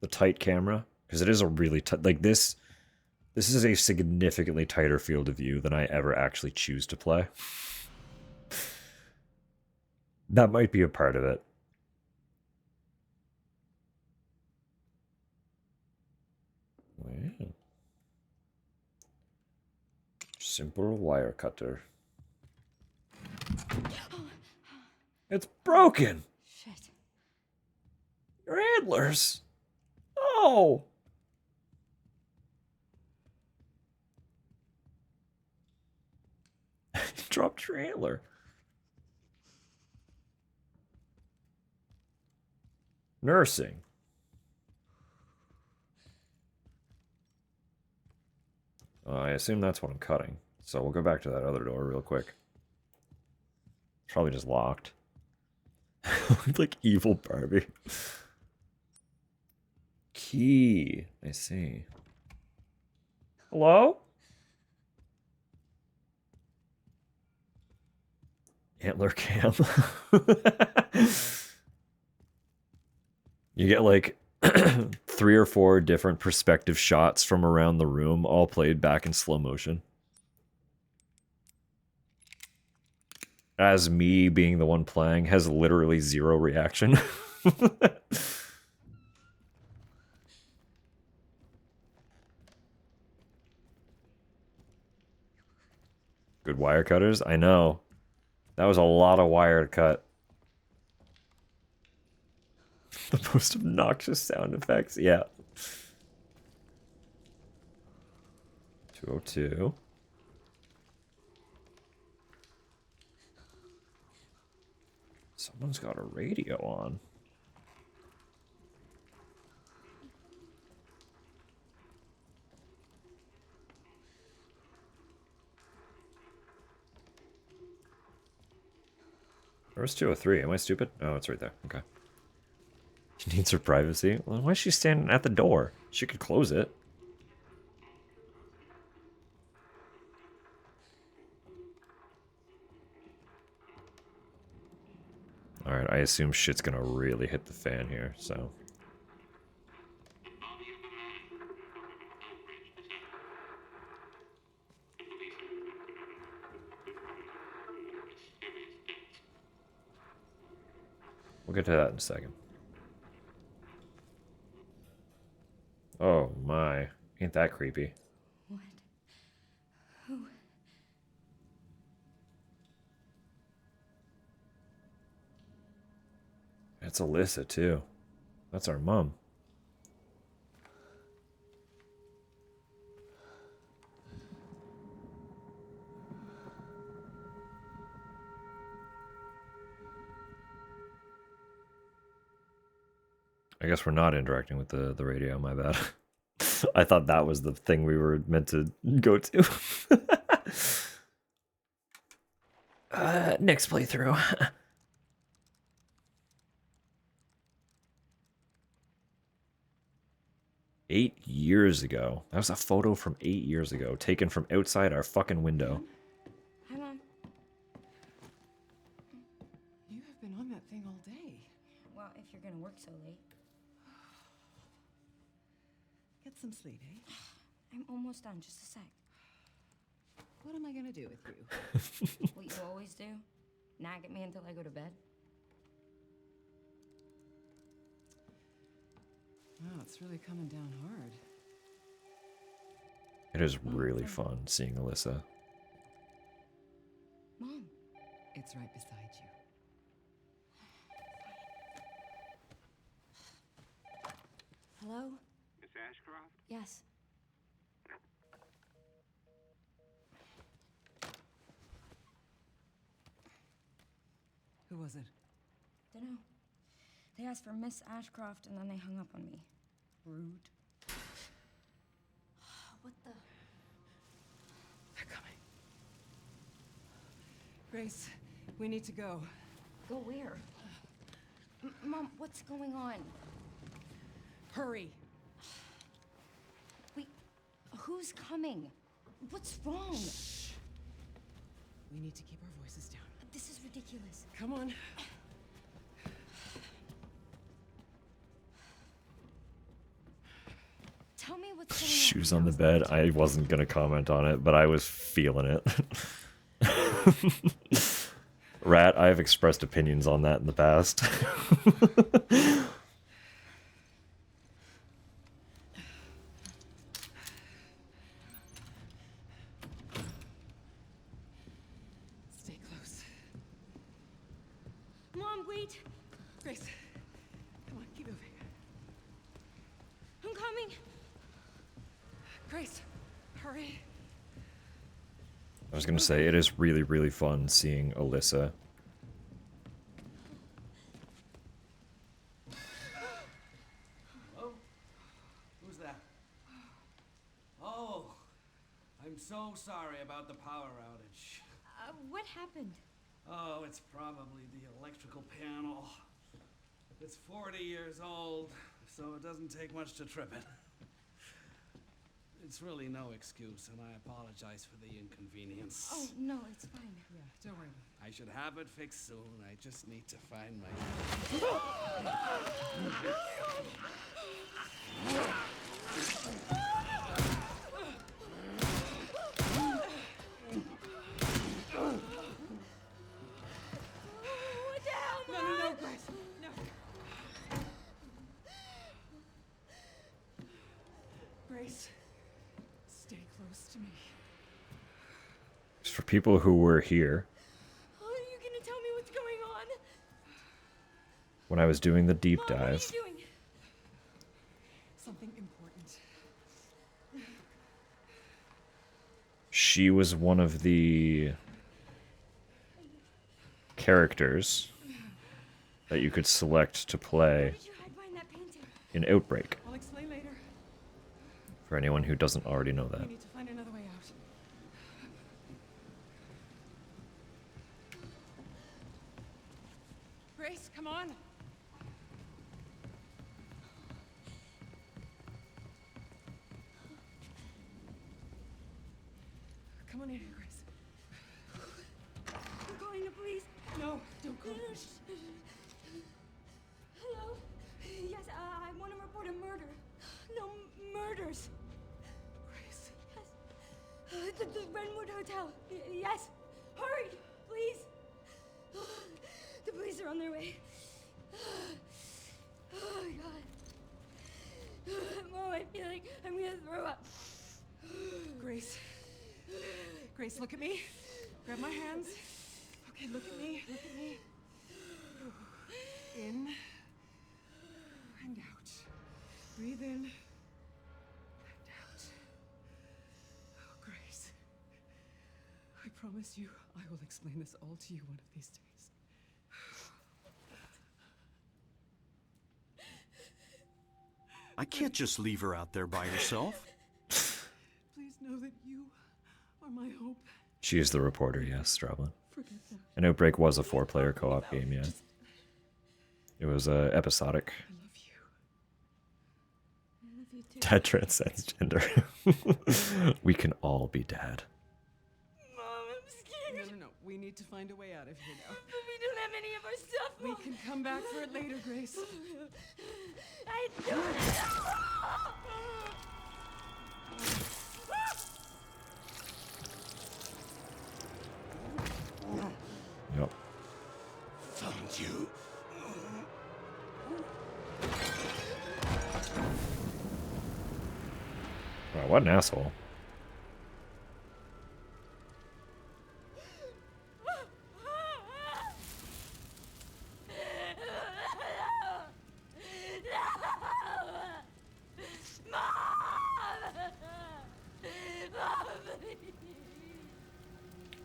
the tight camera, because it is a really tight, like this is a significantly tighter field of view than I ever actually choose to play. That might be a part of it. Wow. Simple wire cutter. It's broken. Shit. Your antlers. Oh. You dropped your antler. Nursing. I assume that's what I'm cutting. So we'll go back to that other door real quick. It's probably just locked. Like evil Barbie. Key. I see. Hello? Antler cam. You get like 3 or 4 different perspective shots from around the room, all played back in slow motion. As me being the one playing has literally 0 reaction. Good wire cutters? I know. That was a lot of wire to cut. The most obnoxious sound effects. Yeah. 202. Someone's got a radio on. Where's 203? Am I stupid? Oh, it's right there. Okay. She needs her privacy. Well, why is she standing at the door? She could close it. Alright, I assume shit's gonna really hit the fan here, so. We'll get to that in a second. Oh my. Ain't that creepy. What? Who? That's Alyssa, too. That's our mom. I guess we're not interacting with the radio, my bad. I thought that was the thing we were meant to go to. Next playthrough. 8 years ago. That was a photo from 8 years ago, taken from outside our fucking window. Hi, Mom. You have been on that thing all day. Well, if you're gonna work so late. Get some sleep, eh? I'm almost done, just a sec. What am I gonna do with you? What you always do? Nag at me until I go to bed? Wow, it's really coming down hard. It is really fun seeing Alyssa. Mom. It's right beside you. Hello? Miss Ashcroft? Yes. Who was it? Dunno. They asked for Miss Ashcroft and then they hung up on me. Rude. What the? They're coming. Grace, we need to go. Go where? Mom, what's going on? Hurry. Wait, who's coming? What's wrong? We need to keep our voices down. This is ridiculous. Come on. Tell me what's going on. Shoes on the bed. I wasn't gonna comment on it, but I was feeling it. Rat, I've expressed opinions on that in the past. Stay close. Mom, wait. Grace, come on, keep moving. I'm coming. Grace, hurry. I was gonna say, it is really, really fun seeing Alyssa. Hello? Who's that? Oh, I'm so sorry about the power outage. What happened? Oh, it's probably the electrical panel. It's 40 years old, so it doesn't take much to trip it. It's really no excuse, and I apologize for the inconvenience. Oh, no, it's fine. Yeah, don't worry. I should have it fixed soon. I just need to find my... What the hell, No, Mom? no, no, Grace. No. Grace, stay close to me. Just for people who were here Are you gonna tell me what's going on? when I was doing the deep Mom, what are you dive. doing? Something important. She was one of the characters that you could select to Why play did you hide behind that painting? in Outbreak, I'll explain later. for anyone who doesn't already know We that. need to find another way out. Grace, come on. Come on in here, Grace. I'm calling the police. No, don't go. Hello? Yes, I want to report a murder. No, murders. Grace. Yes. The Redwood Hotel. Yes. Hurry, please. The police are on their way. Oh, my God. Mom, I feel like I'm going to throw up. Grace. Grace, look at me. Grab my hands. Okay, look at me. Look at me. In and out. Breathe in and out. Oh, Grace. I promise you, I will explain this all to you one of these days. I can't just leave her out there by herself. Please know that you are my hope. She is the reporter, yes, Strablin. Forget that. And Outbreak was a 4-player co-op game, yeah. It was episodic. I love you. I love you too. Dad transcends gender. We can all be dad. Mom, I'm scared. No. We need to find a way out of here now. But we don't have any of our stuff, We Mom. can come back for it later, Grace. I don't know. Yep. Found you. Wow, what an asshole. Mom!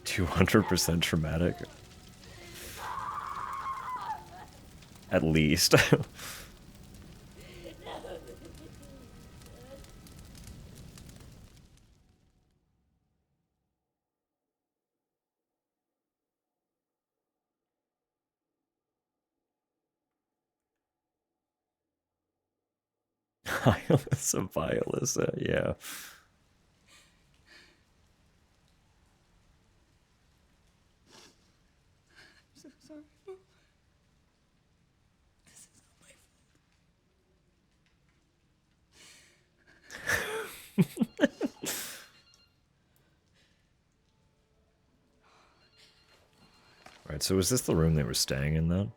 200% traumatic. At least. Violus, yeah. I'm so sorry. No. This is not my Right, so was this the room they were staying in then?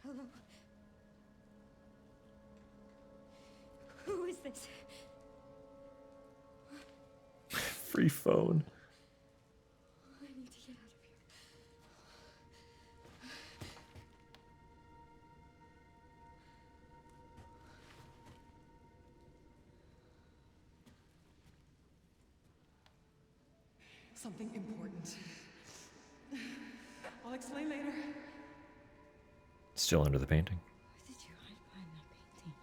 Hello? Who is this? Free phone. I need to get out of here. Something important. I'll explain later. Still under the painting. Where did you hide behind that painting?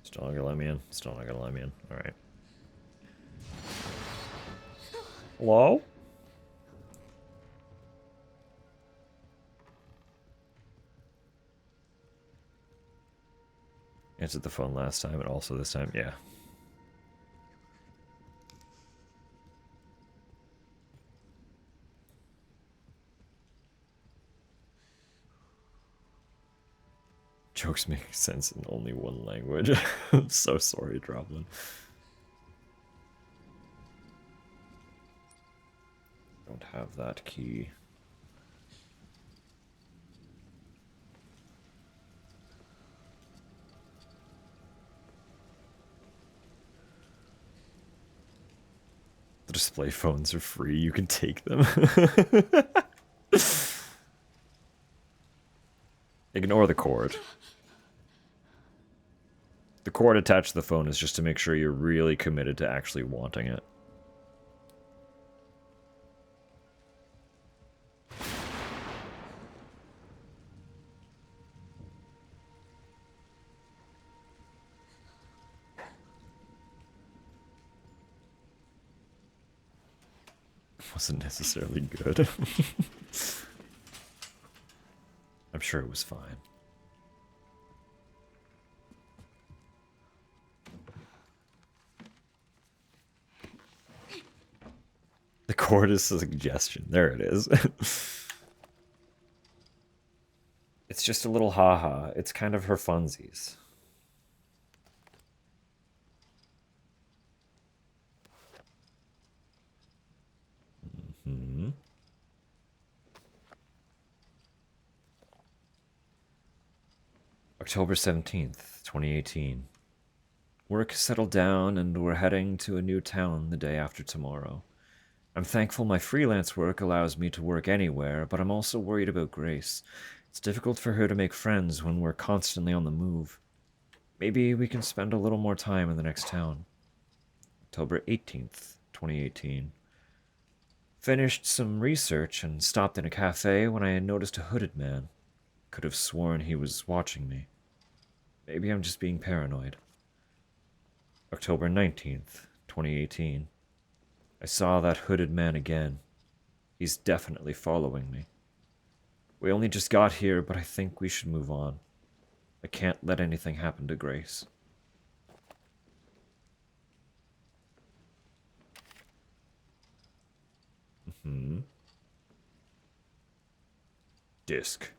Still not gonna let me in. Still not gonna let me in. Alright. Hello? Answered the phone last time and also this time, yeah. Jokes make sense in only one language. I'm so sorry, Droplin. Don't have that key. The display phones are free, you can take them. Ignore the cord. The cord attached to the phone is just to make sure you're really committed to actually wanting it. Wasn't necessarily good. I'm sure it was fine. The cord is a suggestion. There it is. It's just a little haha. It's kind of her funsies. Mm-hmm. October 17th, 2018. Work settled down and we're heading to a new town the day after tomorrow. I'm thankful my freelance work allows me to work anywhere, but I'm also worried about Grace. It's difficult for her to make friends when we're constantly on the move. Maybe we can spend a little more time in the next town. October 18th, 2018. Finished some research and stopped in a cafe when I noticed a hooded man. Could have sworn he was watching me. Maybe I'm just being paranoid. October 19th, 2018. I saw that hooded man again. He's definitely following me. We only just got here, but I think we should move on. I can't let anything happen to Grace. Mm-hmm. Disc.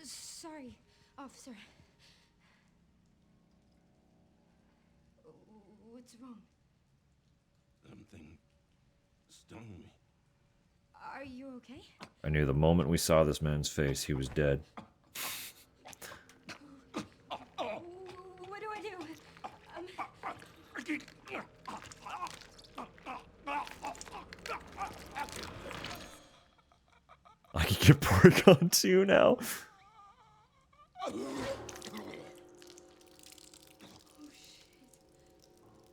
Sorry, officer. What's wrong? Something stung me. Are you okay? I knew the moment we saw this man's face, he was dead. What do I do? I can get pork on too now.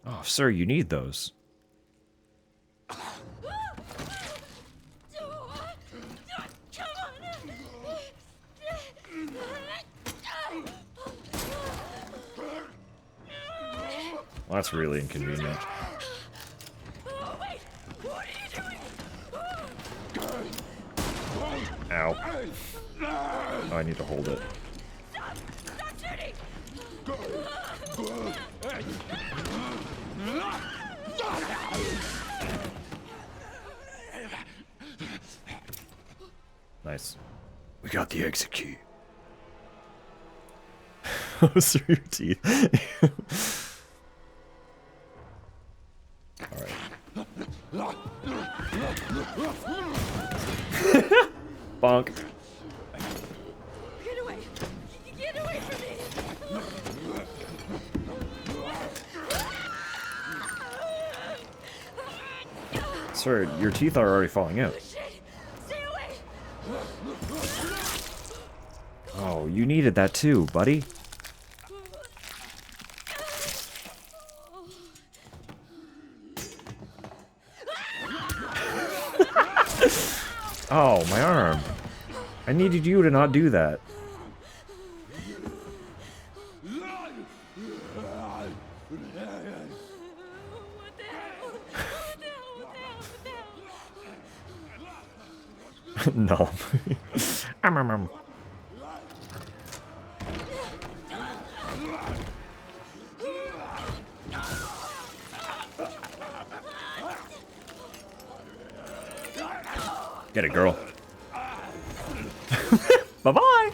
Oh, sir, you need those. Well, that's really inconvenient. Oh, wait! What are you doing? Ow. Oh, I need to hold it. Stop! Stop shooting! Nice. We got the exit key. Those are your teeth. Alright. Bonk. Get away! Get away from me! Sir, your teeth are already falling out. Shit! Stay away! Oh, you needed that too, buddy. Oh, my arm. I needed you to not do that. What the hell? What the hell? What the hell? No. Get it, girl. Bye-bye.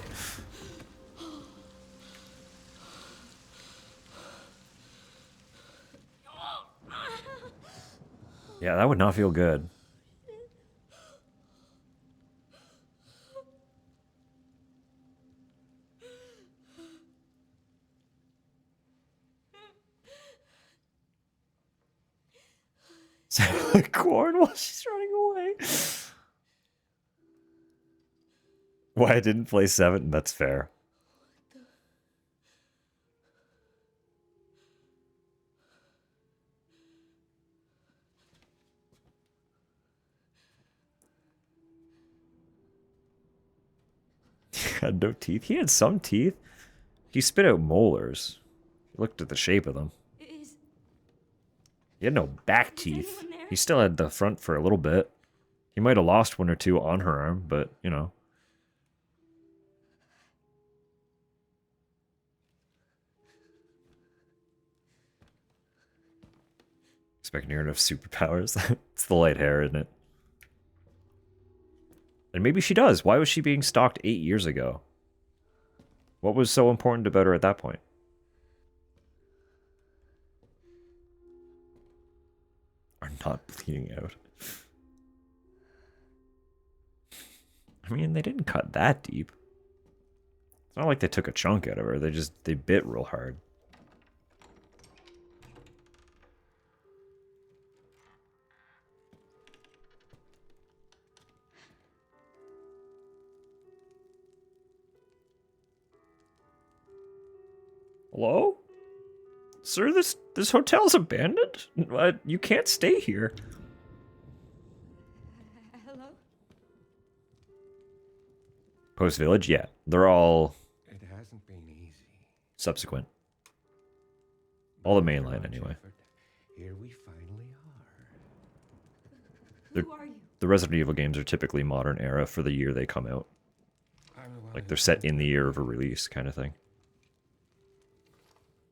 Yeah, that would not feel good. Sound like corn while she's running away. Why I didn't play 7? That's fair. He had no teeth. He had some teeth. He spit out molars. He looked at the shape of them. Is He had no back teeth. anyone there? He still had the front for a little bit. He might have lost one or two on her arm, but, you know. Expecting her to have superpowers. It's the light hair, isn't it? And maybe she does. Why was she being stalked 8 years ago? What was so important about her at that point? Are not bleeding out. I mean, they didn't cut that deep. It's not like they took a chunk out of her. They bit real hard. Hello? Sir, this hotel's abandoned? You can't stay here. Hello? Post Village? Yeah. They're all It hasn't been easy. subsequent. All the mainline, anyway. Here we finally are. They're- Who are you? The Resident Evil games are typically modern era for the year they come out. I'm the one Like who they're set sent in the you year here. of a release kind of thing.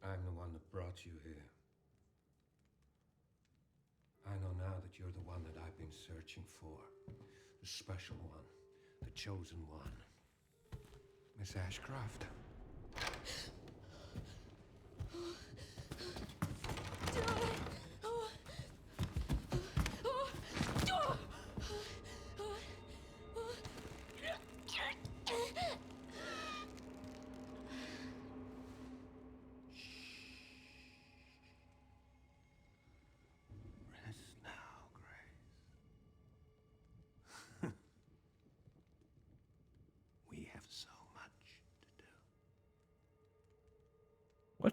I'm the one that brought you here. I know now that you're the one that I've been searching for. The special one. The chosen one. Miss Ashcroft. Don't.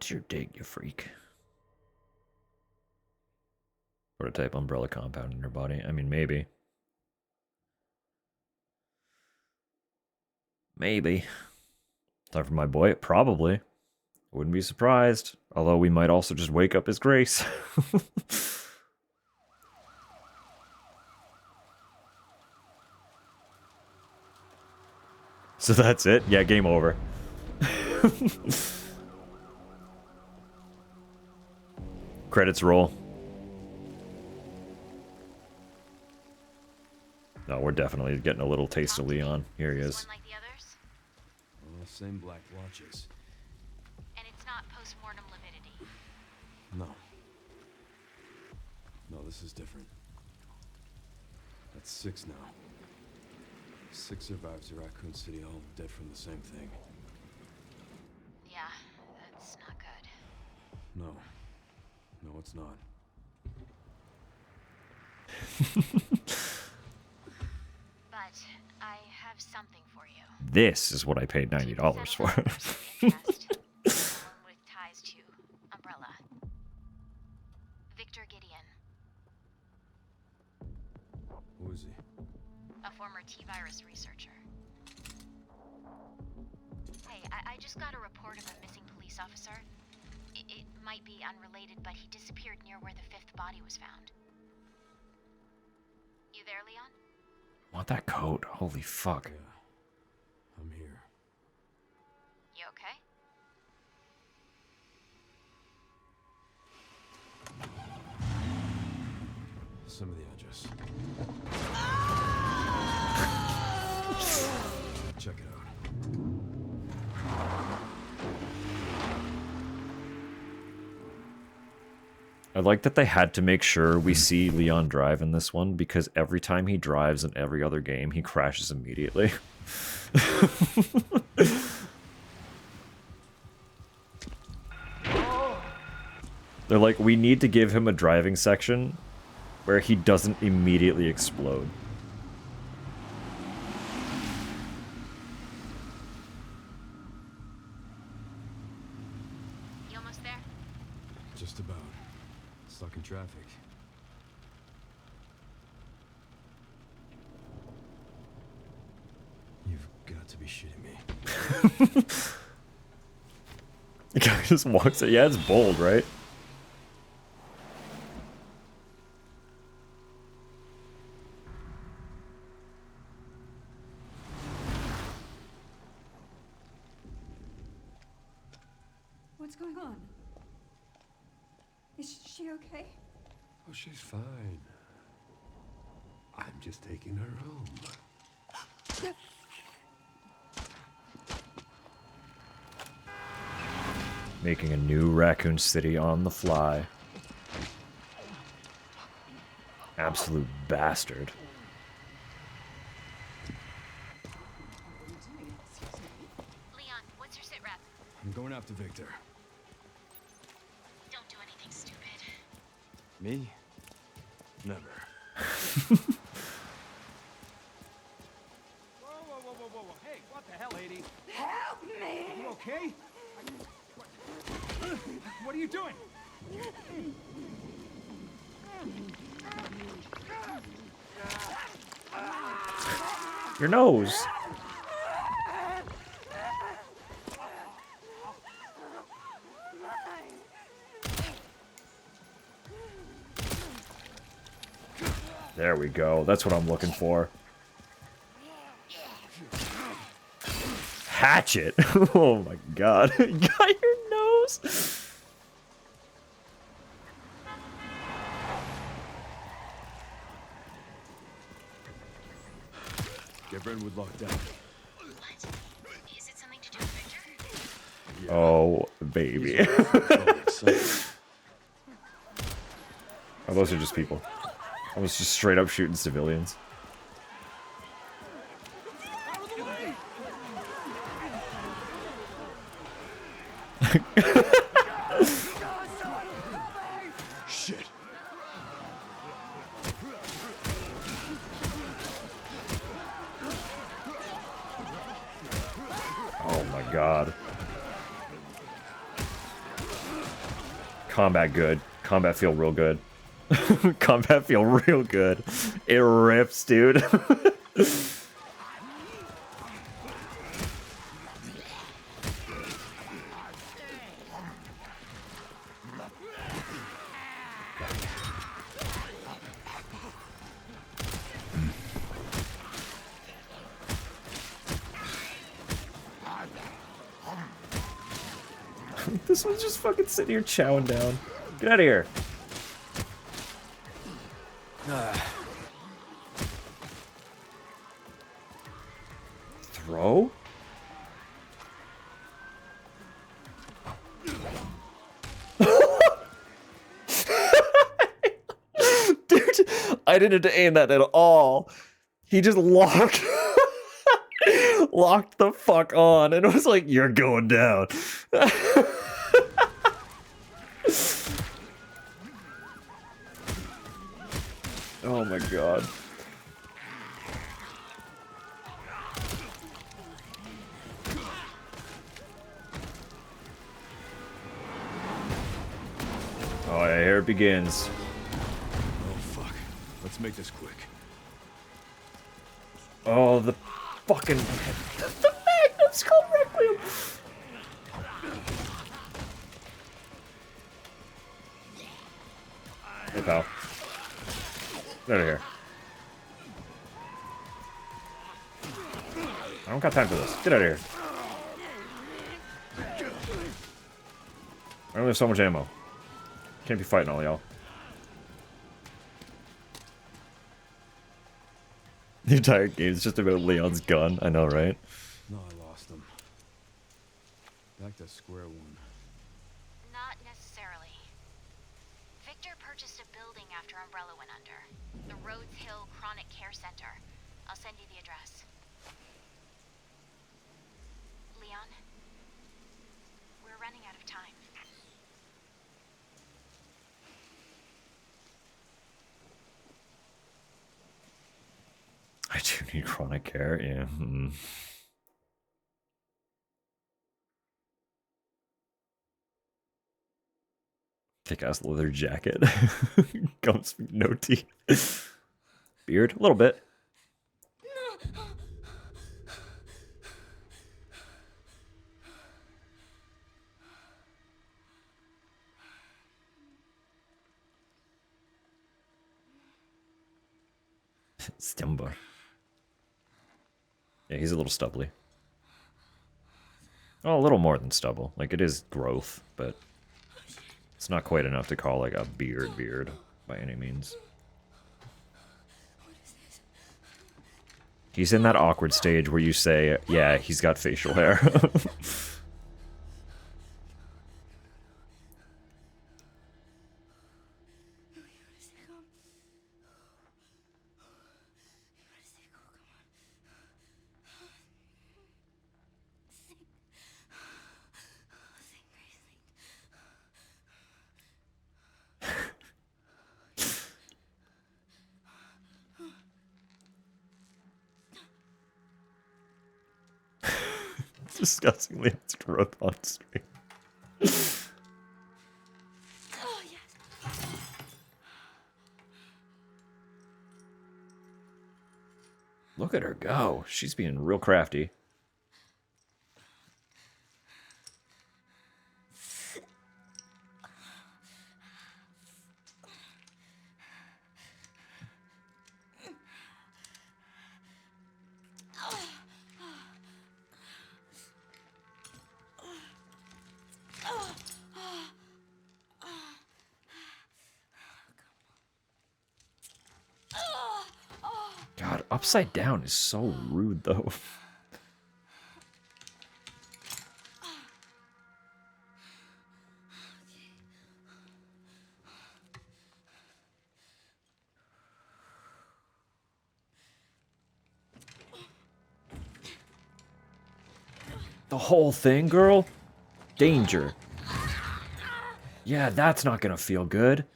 What's your dig, you freak? Prototype umbrella compound in your body. I mean, maybe. Maybe. Time for my boy? Probably. Wouldn't be surprised. Although we might also just wake up his grace. So that's it? Yeah, game over. Credits roll. No, we're definitely getting a little taste of Leon. Here he is. Like the others? Same black watches. And it's not post-mortem lividity. No. No, this is different. That's 6 now. 6 survivors of Raccoon City, all dead from the same thing. Yeah, that's not good. No. No, it's not. But I have something for you. This is what I paid $90 for. Someone with ties to Umbrella. Victor Gideon. Who is he? A former T-virus researcher. Hey, I just got a report of a missing police officer. It might be unrelated, but he disappeared near where the 5th body was found. You there, Leon? Want that coat? Holy fuck. Yeah. I'm here. You okay? Some of the address. Check it out. I like that they had to make sure we see Leon drive in this one, because every time he drives in every other game, he crashes immediately. They're like, we need to give him a driving section where he doesn't immediately explode. You almost there? Just about. Stuck in traffic. You've got to be shitting me. The guy just walks in. Yeah, it's bold, right? What's going on? Is she okay? Oh, she's fine. I'm just taking her home. Making a new Raccoon City on the fly. Absolute bastard. Leon, what's your sit rep? I'm going after Victor. Don't do anything stupid. Me? Never. Whoa. Hey, what the hell, lady? Help me! You okay? What are you doing? Your nose. There we go. That's what I'm looking for. Hatchet. Oh my god. You got your nose. Get Brentwood locked down. What? Is it something to do with Victor? Oh, baby. Oh, those are just people. I was just straight up shooting civilians. Shit. Oh my god. Combat good. Combat feel real good. Combat feel real good. It rips, dude. This one's just fucking sitting here chowing down. Get out of here. Throw? Dude, I didn't aim that at all. He just locked locked the fuck on and was like, you're going down. Oh my god. Oh yeah, here it begins. Oh fuck. Let's make this quick. Oh, the fucking... The Magnum Skull Requiem! Hey, pal. Get out of here. I don't got time for this. Get out of here. I only have so much ammo. Can't be fighting all y'all. The entire game is just about Leon's gun. I know, right? No, I lost him. Back to square one. Not necessarily. Victor purchased a building after Umbrella went under. The Rhodes Hill Chronic Care Center. I'll send you the address. Leon, we're running out of time. I do need chronic care, yeah. Thick-ass leather jacket. Comes with no teeth. Beard? A little bit. Stimba. Yeah, he's a little stubbly. Oh, a little more than stubble. Like, it is growth, but it's not quite enough to call, like, a beard by any means. He's in that awkward stage where you say, yeah, he's got facial hair. Disgustingly, it's growth on screen. Oh, yes. Look at her go. She's being real crafty. God, upside down is so rude, though. The whole thing, girl? Danger. Yeah, that's not gonna feel good.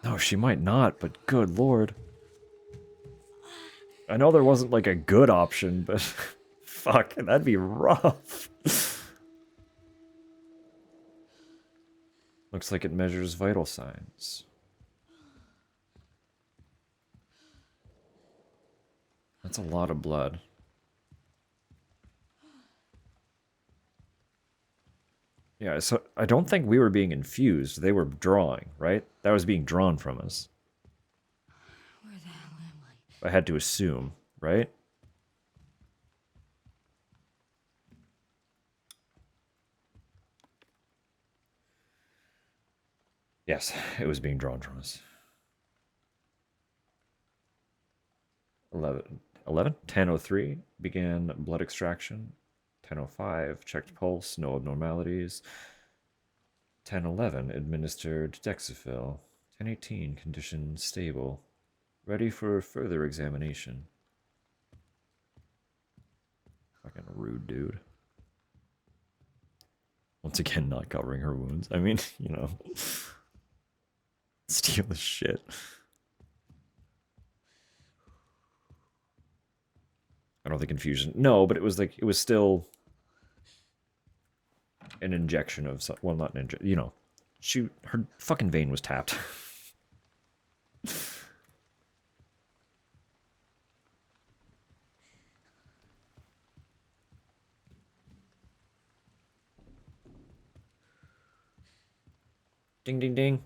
No, she might not, but good lord. I know there wasn't like a good option, but fuck, that'd be rough. Looks like it measures vital signs. That's a lot of blood. Yeah, so I don't think we were being infused. They were drawing, right? That was being drawn from us. Where the hell am I? I had to assume, right? Yes, it was being drawn from us. 11? 10:03 began blood extraction. 10:05 checked pulse, no abnormalities. 10:11 administered Dexafil. 10:18 condition stable. Ready for further examination. Fucking rude dude. Once again, not covering her wounds. I mean, you know. Steal the shit. I don't think infusion. No, but it was like, it was still an injection of, well, not an injection, you know. Her fucking vein was tapped. Ding, ding, ding.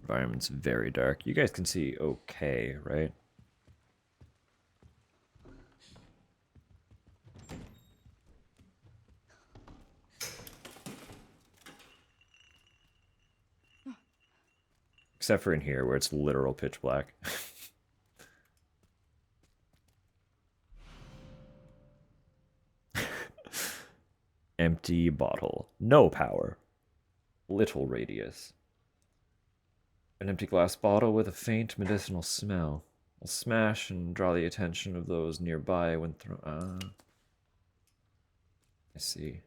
Environment's very dark. You guys can see okay, right? Except for in here where it's literal pitch black. Empty bottle. No power. Little radius. An empty glass bottle with a faint medicinal smell. Will smash and draw the attention of those nearby when thrown. I see.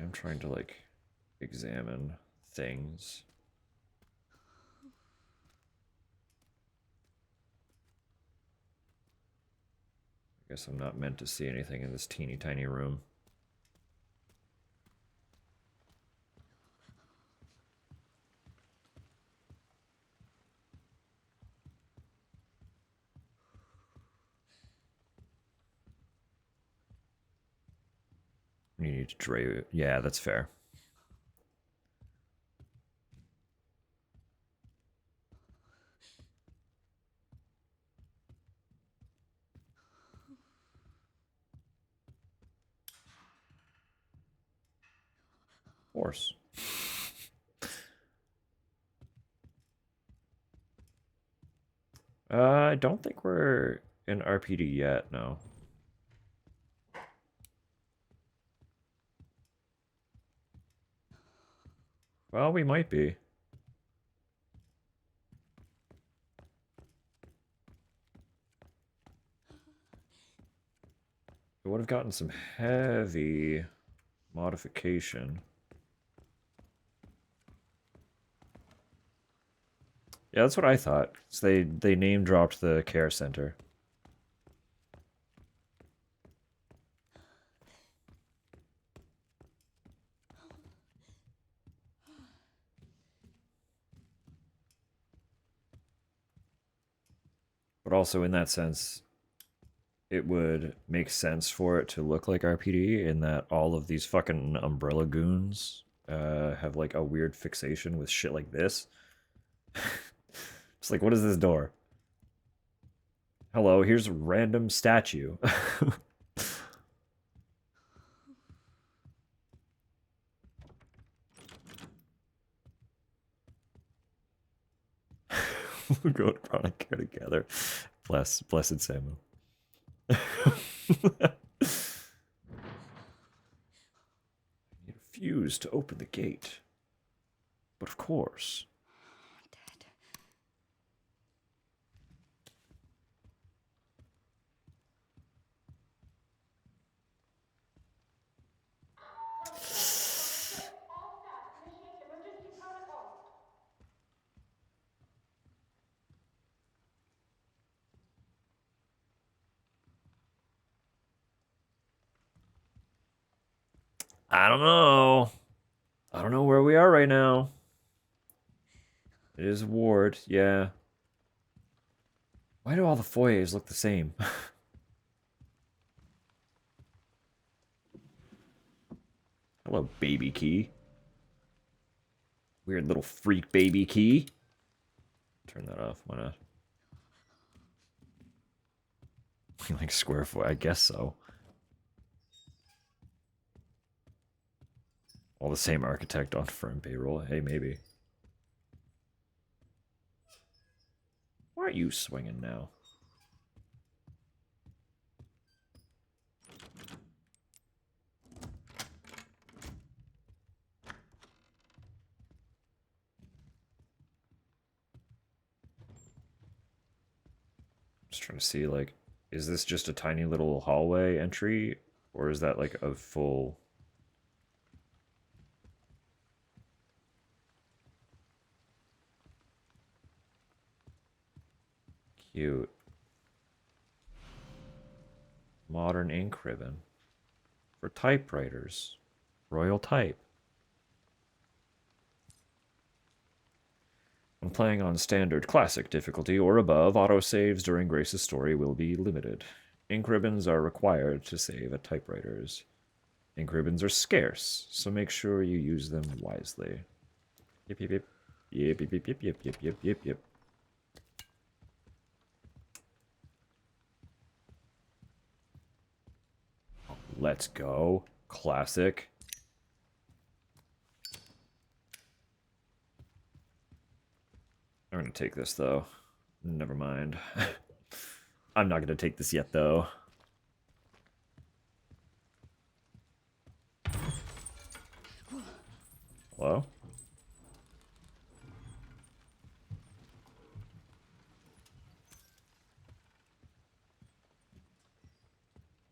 I'm trying to, like, examine things. I guess I'm not meant to see anything in this teeny tiny room. You need to dray. Yeah, that's fair. Horse. I don't think we're in RPD yet, no. Well, we might be. We would have gotten some heavy modification. Yeah, that's what I thought. So they name dropped the care center. But also in that sense, it would make sense for it to look like RPD in that all of these fucking umbrella goons have like a weird fixation with shit like this. It's like, what is this door? Hello, here's a random statue. We'll go to chronic care together. Blessed Samu. Need a fuse to open the gate. But of course. Dad. I don't know. I don't know where we are right now. It is a ward, yeah. Why do all the foyers look the same? Hello, baby key. Weird little freak baby key. Turn that off, why not? Like square foot, I guess so. All the same architect on firm payroll. Hey, maybe. Why aren't you swinging now? Just trying to see, like, is this just a tiny little hallway entry? Or is that like a full... Cute. Modern ink ribbon. For typewriters. Royal type. When playing on standard classic difficulty or above, autosaves during Grace's story will be limited. Ink ribbons are required to save at typewriters. Ink ribbons are scarce, so make sure you use them wisely. Yep, yep, yep. Yep, yep, yep, yep, yep, yep, yep, yep, yep. Let's go. Classic. I'm gonna take this, though. Never mind. I'm not gonna take this yet, though. Hello?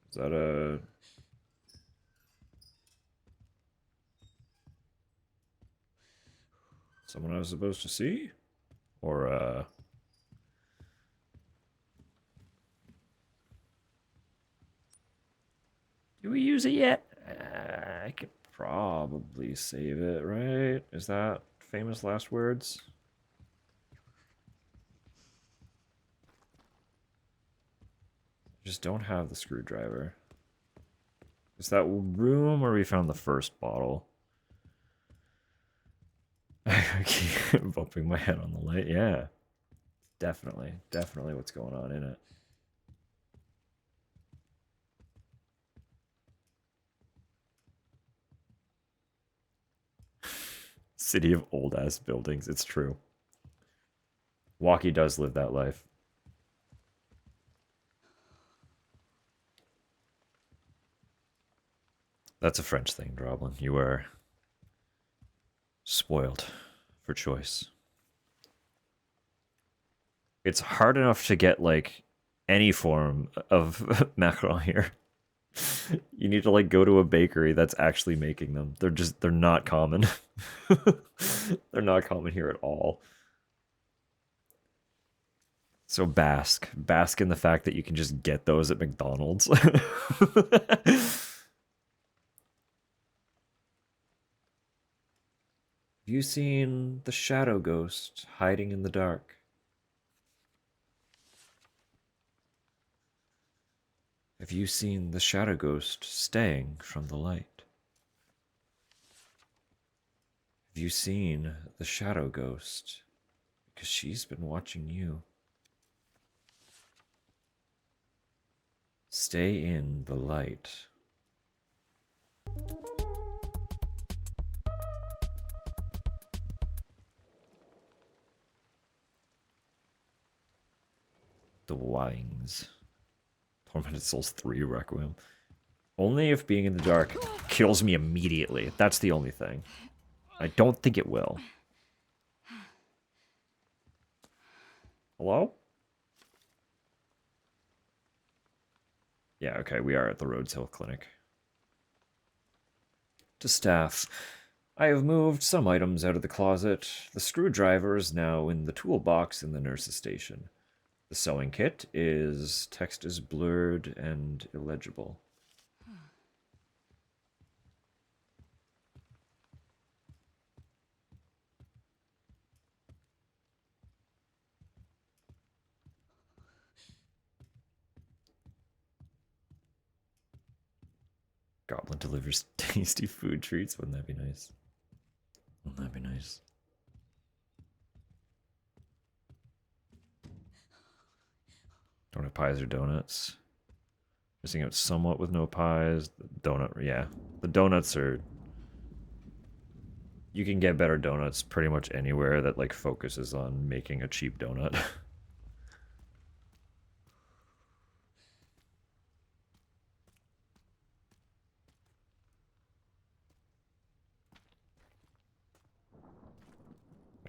Is that a... someone I was supposed to see? Or, do we use it yet? I could probably save it, right? Is that famous last words? Just don't have the screwdriver. Is that room where we found the first bottle? I keep bumping my head on the light. Yeah. Definitely what's going on in it. City of old-ass buildings. It's true. Walkie does live that life. That's a French thing, Droblin. You are spoiled for choice. It's hard enough to get, like, any form of macaron here. You need to, like, go to a bakery that's actually making them. They're not common. They're not common here at all. So bask in the fact that you can just get those at McDonald's. Have you seen the shadow ghost hiding in the dark? Have you seen the shadow ghost staying from the light? Have you seen the shadow ghost? Because she's been watching you. Stay in the light. The wings. Tormented Souls 3 Requiem. Only if being in the dark kills me immediately. That's the only thing. I don't think it will. Hello? Yeah, okay, we are at the Rhodes Hill Clinic. To staff. I have moved some items out of the closet. The screwdriver is now in the toolbox in the nurse's station. The sewing kit is... text is blurred and illegible. Goblin delivers tasty food treats. Wouldn't that be nice? Wouldn't that be nice? Don't have pies or donuts. Missing out somewhat with no pies. The donut, yeah. The donuts are... You can get better donuts pretty much anywhere that like focuses on making a cheap donut.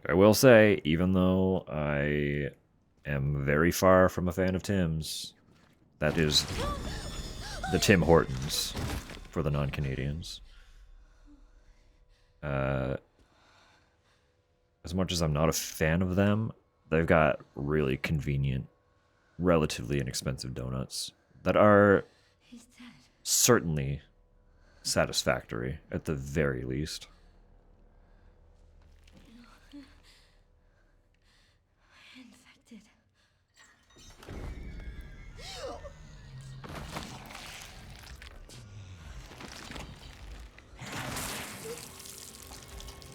I will say, even though I am very far from a fan of Tim's, that is the Tim Hortons for the non-Canadians. As much as I'm not a fan of them, they've got really convenient, relatively inexpensive donuts that are certainly satisfactory at the very least. Infected.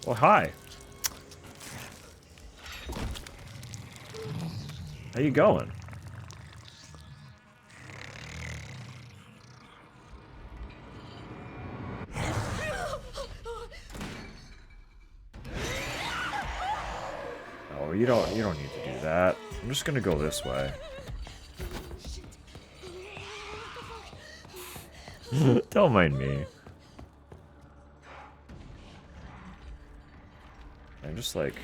Well, hi. How you going? Oh, you don't need to do that. I'm just gonna go this way. Don't mind me. I'm just like,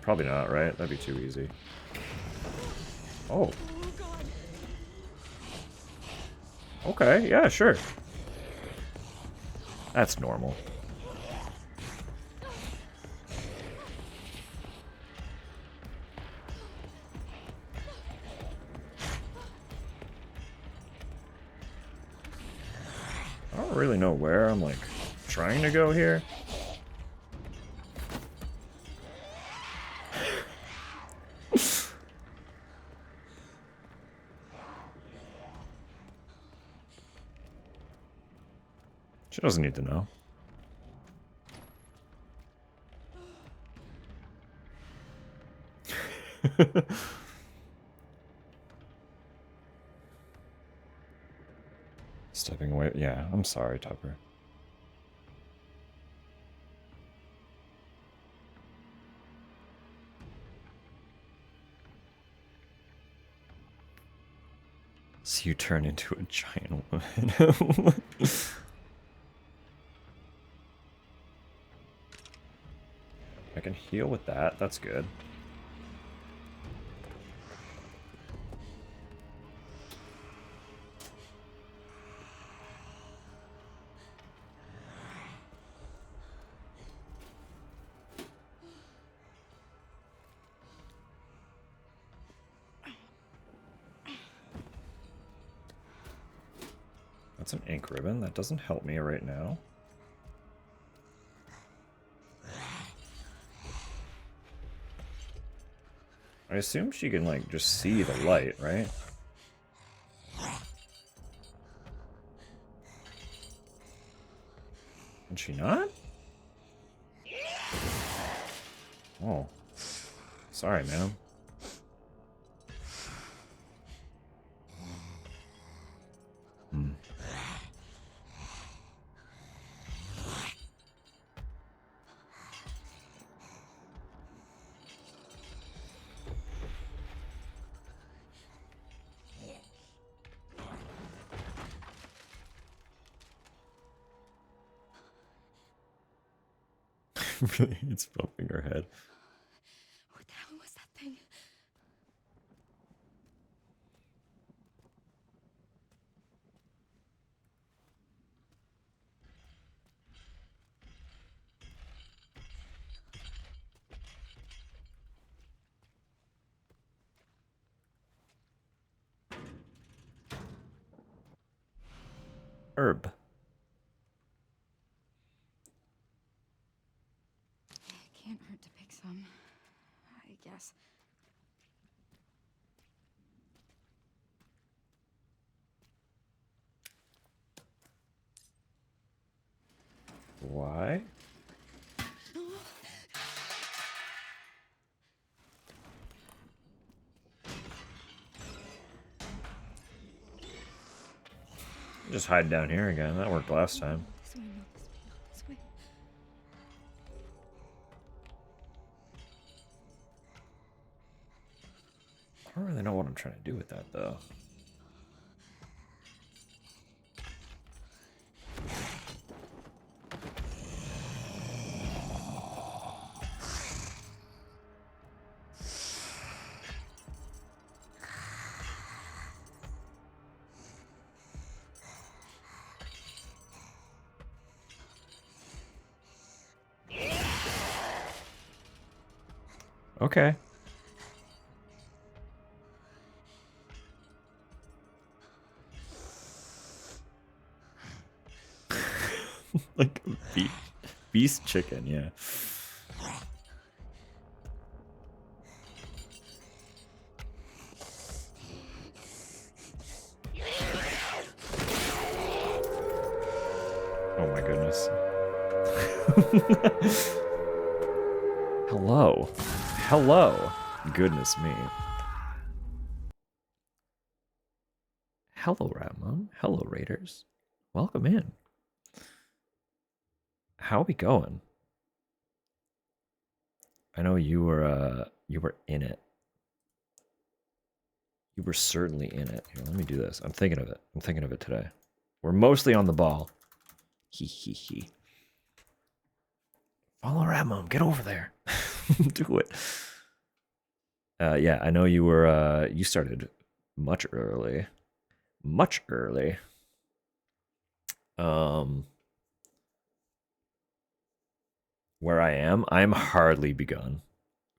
probably not, right? That'd be too easy. Oh. Okay, yeah, sure. That's normal. I don't really know where I'm like trying to go here. She doesn't need to know. Stepping away. Yeah, I'm sorry, Tupper. So you turn into a giant woman. I can heal with that. That's good. That's an ink ribbon. That doesn't help me right now. I assume she can, like, just see the light, right? Can she not? Oh. Sorry, man. Hmm. Really, it's bumping her head. What the hell was that thing? Herb. Can't hurt to pick some, I guess. Why? Just hide down here again. That worked last time. This way, not this way, not this way. I don't really know what I'm trying to do with that, though. Okay. Like a beast chicken, yeah. Oh my goodness. Hello. Hello. Goodness me. Hello, Ramon. Hello, Raiders. Welcome in. How are we going? I know you were in it. You were certainly in it. Here, let me do this. I'm thinking of it. I'm thinking of it today. We're mostly on the ball. Hee hee hee. Follow Ramon. Get over there. Do it. Yeah, I know you were you started much early. Much early. Where I am, I'm hardly begun.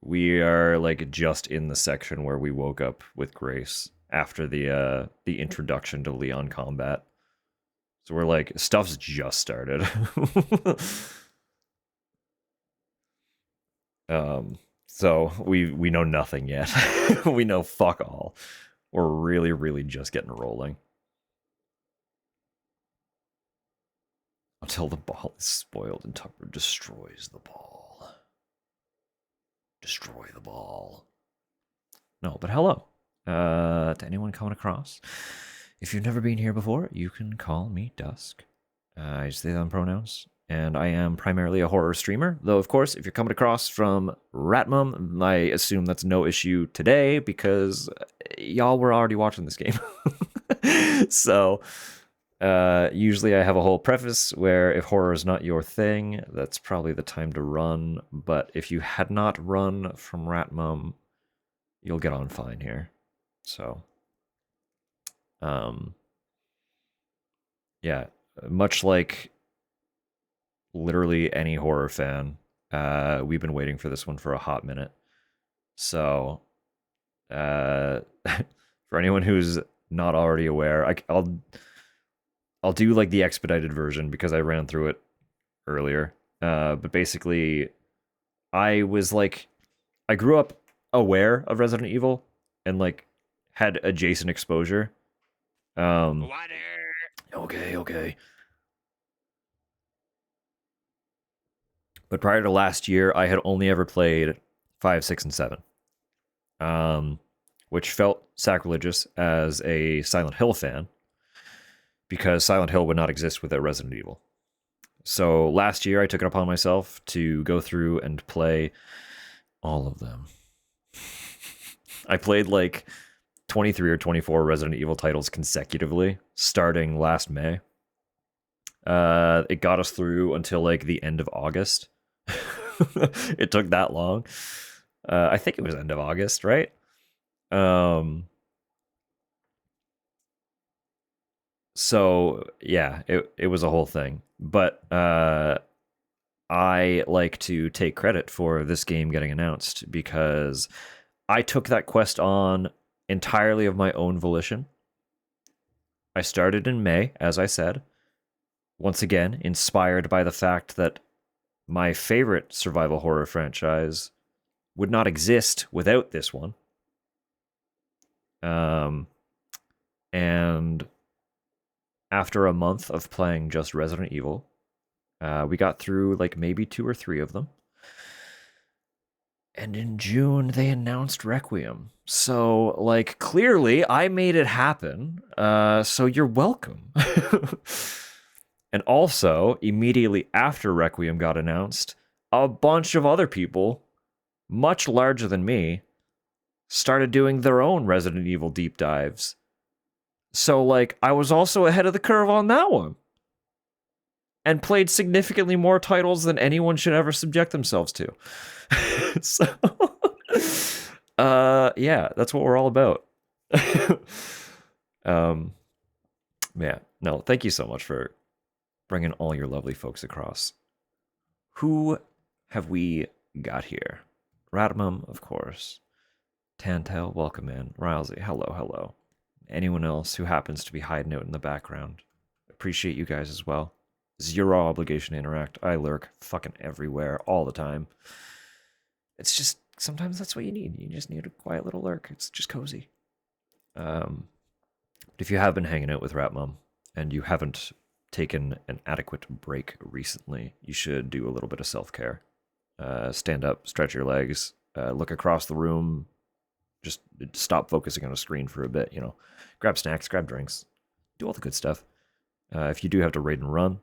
We are like just in the section where we woke up with Grace after the introduction to Leon combat. So we're like, stuff's just started. So we know nothing yet. We know fuck all. We're really, really just getting rolling. Until the ball is spoiled and Tucker destroys the ball. Destroy the ball. No, but hello. To anyone coming across. If you've never been here before, you can call me Dusk. I use they them pronouns. And I am primarily a horror streamer. Though, of course, if you're coming across from Ratmum, I assume that's no issue today because y'all were already watching this game. So, usually I have a whole preface where if horror is not your thing, that's probably the time to run. But if you had not run from Ratmum, you'll get on fine here. So, yeah, much like literally any horror fan, we've been waiting for this one for a hot minute. So, for anyone who's not already aware, I'll do like the expedited version because I ran through it earlier. But basically, I grew up aware of Resident Evil and like had adjacent exposure. Okay. But prior to last year, I had only ever played 5, 6, and 7. Which felt sacrilegious as a Silent Hill fan, because Silent Hill would not exist without Resident Evil. So last year, I took it upon myself to go through and play all of them. I played like 23 or 24 Resident Evil titles consecutively, starting last May. It got us through until like the end of August. It took that long. I think it was end of August, right? So yeah, it was a whole thing. But I like to take credit for this game getting announced because I took that quest on entirely of my own volition. I started in May, as I said. Once again, inspired by the fact that my favorite survival horror franchise would not exist without this one. And after a month of playing just Resident Evil, we got through like maybe 2 or 3 of them. And in June, they announced Requiem. So, like, clearly I made it happen. So you're welcome. And also, immediately after Requiem got announced, a bunch of other people, much larger than me, started doing their own Resident Evil deep dives. So, like, I was also ahead of the curve on that one. And played significantly more titles than anyone should ever subject themselves to. So, yeah, that's what we're all about. Yeah, no, thank you so much for bringing all your lovely folks across. Who have we got here? Radamum, of course. Tantel, welcome in. Rylesy, hello, hello. Anyone else who happens to be hiding out in the background. Appreciate you guys as well. Zero obligation to interact. I lurk fucking everywhere all the time. It's just, sometimes that's what you need. You just need a quiet little lurk. It's just cozy. But if you have been hanging out with Ratmum and you haven't taken an adequate break recently, you should do a little bit of self-care. Stand up, stretch your legs, look across the room, just stop focusing on a screen for a bit, you know. Grab snacks, grab drinks, do all the good stuff. If you do have to raid and run,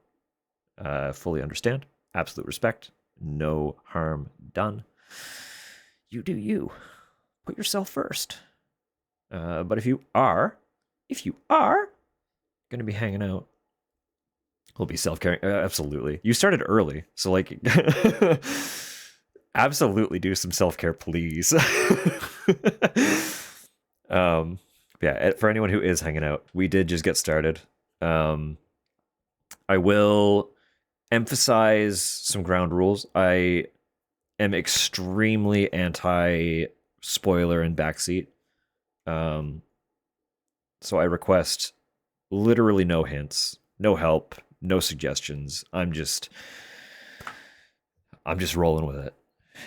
fully understand. Absolute respect. No harm done. You do you. Put yourself first. But if you are going to be hanging out, we'll be self-caring. Absolutely. You started early, so like, absolutely do some self-care, please. Yeah, for anyone who is hanging out, we did just get started. I will emphasize some ground rules. I am extremely anti-spoiler and backseat. So I request literally no hints, no help, no suggestions. I'm just rolling with it.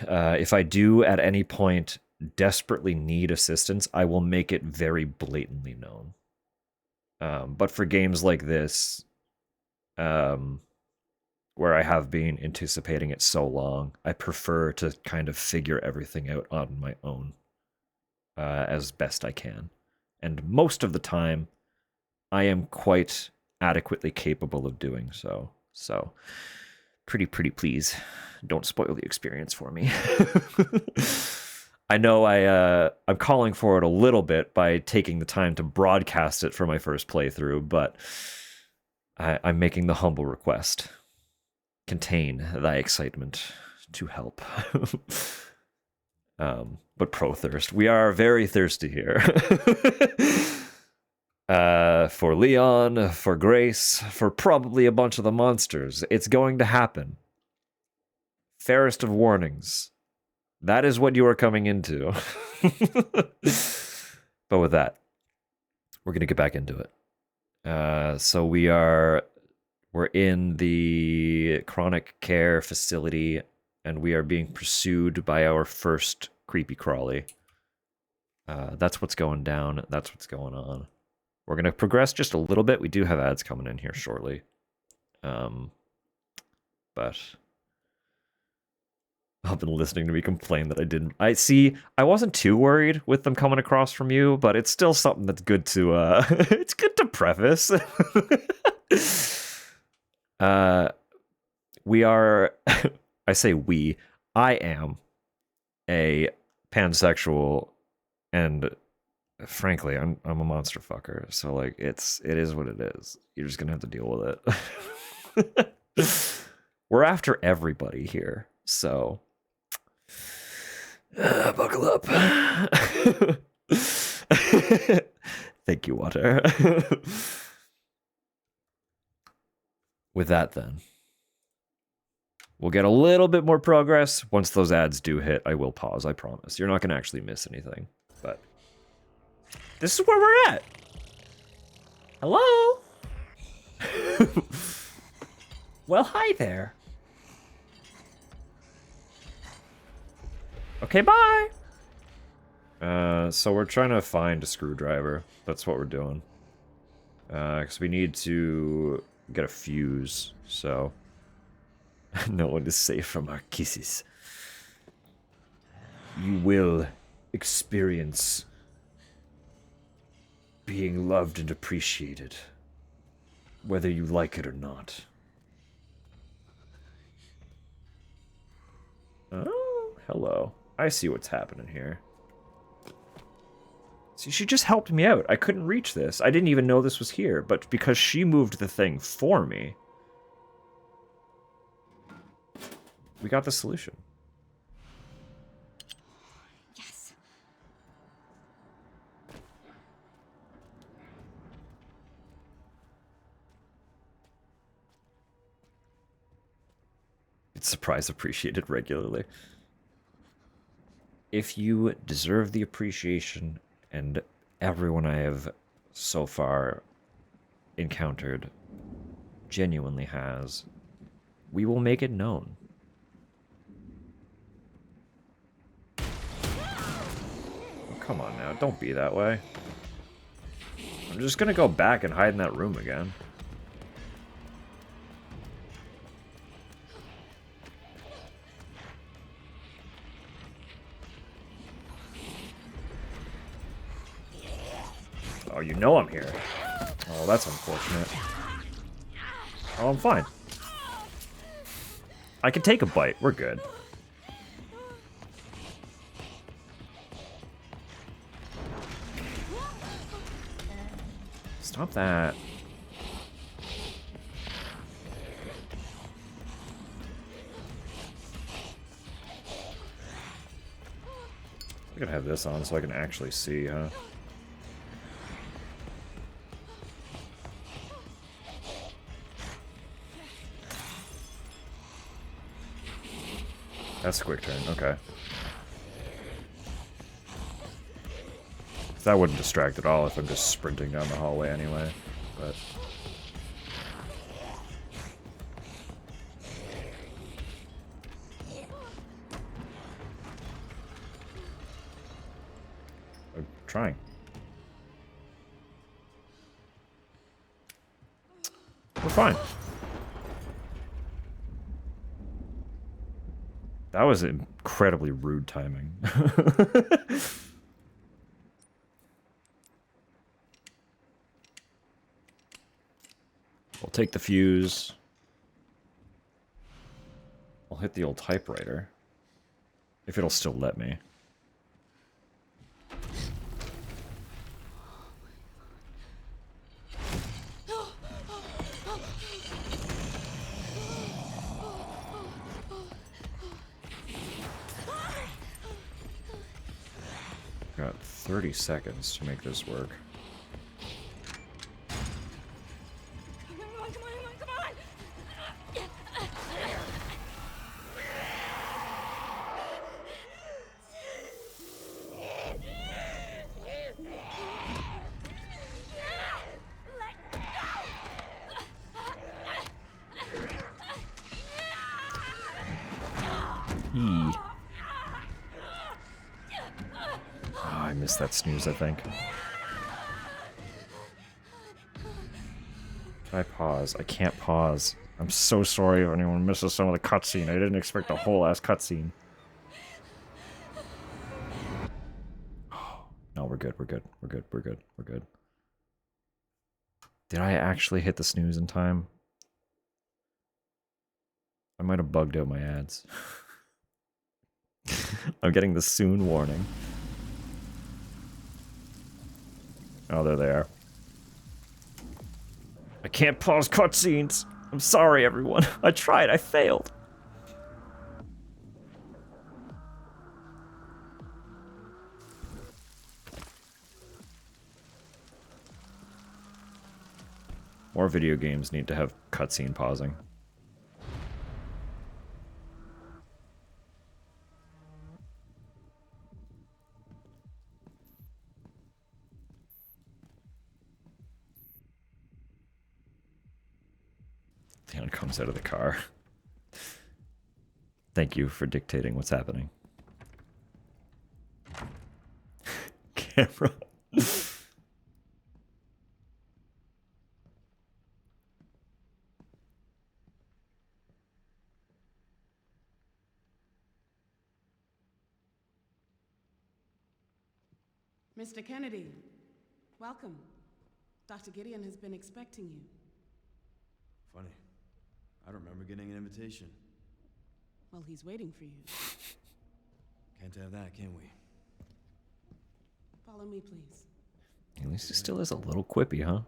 If I do at any point desperately need assistance, I will make it very blatantly known. But for games like this, where I have been anticipating it so long, I prefer to kind of figure everything out on my own as best I can. And most of the time, I am quite adequately capable of doing so. So, pretty please, don't spoil the experience for me. I know I'm calling for it a little bit by taking the time to broadcast it for my first playthrough, but I'm making the humble request. Contain thy excitement to help. But pro thirst. We are very thirsty here. For Leon, for Grace, for probably a bunch of the monsters. It's going to happen. Fairest of warnings. That is what you are coming into. But with that, we're going to get back into it. So we're in the chronic care facility, and we are being pursued by our first creepy crawly. That's what's going down. That's what's going on. We're going to progress just a little bit. We do have ads coming in here shortly. But I've been listening to me complain that I wasn't too worried with them coming across from you, but it's still something that's good to, it's good to preface. We are, I am a pansexual, and frankly, I'm a monster fucker. So like, it is what it is. You're just gonna have to deal with it. We're after everybody here. So, buckle up. Thank you, Water. With that, then, we'll get a little bit more progress. Once those ads do hit, I will pause, I promise. You're not going to actually miss anything. But this is where we're at. Hello? Well, hi there. Okay, bye. So we're trying to find a screwdriver. That's what we're doing. Because we need to get a fuse, so no one is safe from our kisses. You will experience being loved and appreciated, whether you like it or not. Oh, hello. I see what's happening here. See, she just helped me out. I couldn't reach this. I didn't even know this was here, but because she moved the thing for me, we got the solution. Yes. It's surprise appreciated regularly. If you deserve the appreciation, and everyone I have so far encountered genuinely has, we will make it known. Oh, come on now, don't be that way. I'm just gonna go back and hide in that room again. Oh, you know I'm here. Oh, that's unfortunate. Oh, I'm fine. I can take a bite. We're good. Stop that. I could have this on so I can actually see, huh? That's a quick turn, okay. That wouldn't distract at all if I'm just sprinting down the hallway anyway, but... I'm trying. We're fine. That was incredibly rude timing. We'll take the fuse. I'll hit the old typewriter. If it'll still let me. Got 30 seconds to make this work. That snooze, I think. Can I pause? I can't pause. I'm so sorry if anyone misses some of the cutscene. I didn't expect a whole ass cutscene. No, we're good, we're good, we're good, we're good, we're good. Did I actually hit the snooze in time? I might have bugged out my ads. I'm getting the soon warning. Oh, there they are. I can't pause cutscenes. I'm sorry, everyone. I tried. I failed. More video games need to have cutscene pausing. Leon comes out of the car. Thank you for dictating what's happening. Camera. Mr. Kennedy, welcome. Dr. Gideon has been expecting you. Funny. I don't remember getting an invitation. Well, he's waiting for you. Can't have that, can we? Follow me, please. At least he still is a little quippy, huh?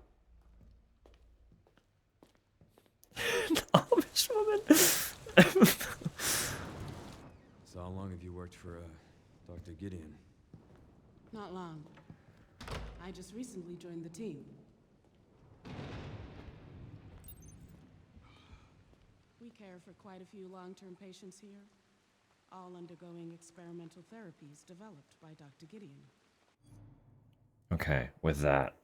Amish woman. So how long have you worked for, Dr. Gideon? Not long. I just recently joined the team. We care for quite a few long-term patients here, all undergoing experimental therapies developed by Dr. Gideon. Okay, with that.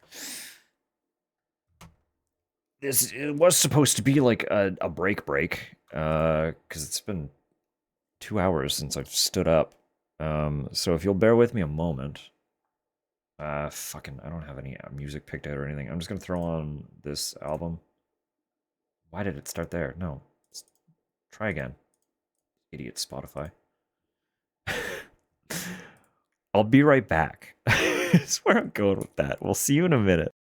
It was supposed to be like a break, because it's been 2 hours since I've stood up. So if you'll bear with me a moment. I don't have any music picked out or anything. I'm just gonna throw on this album. Why did it start there? No. Try again. Idiot Spotify. I'll be right back. That's where I'm going with that. We'll see you in a minute.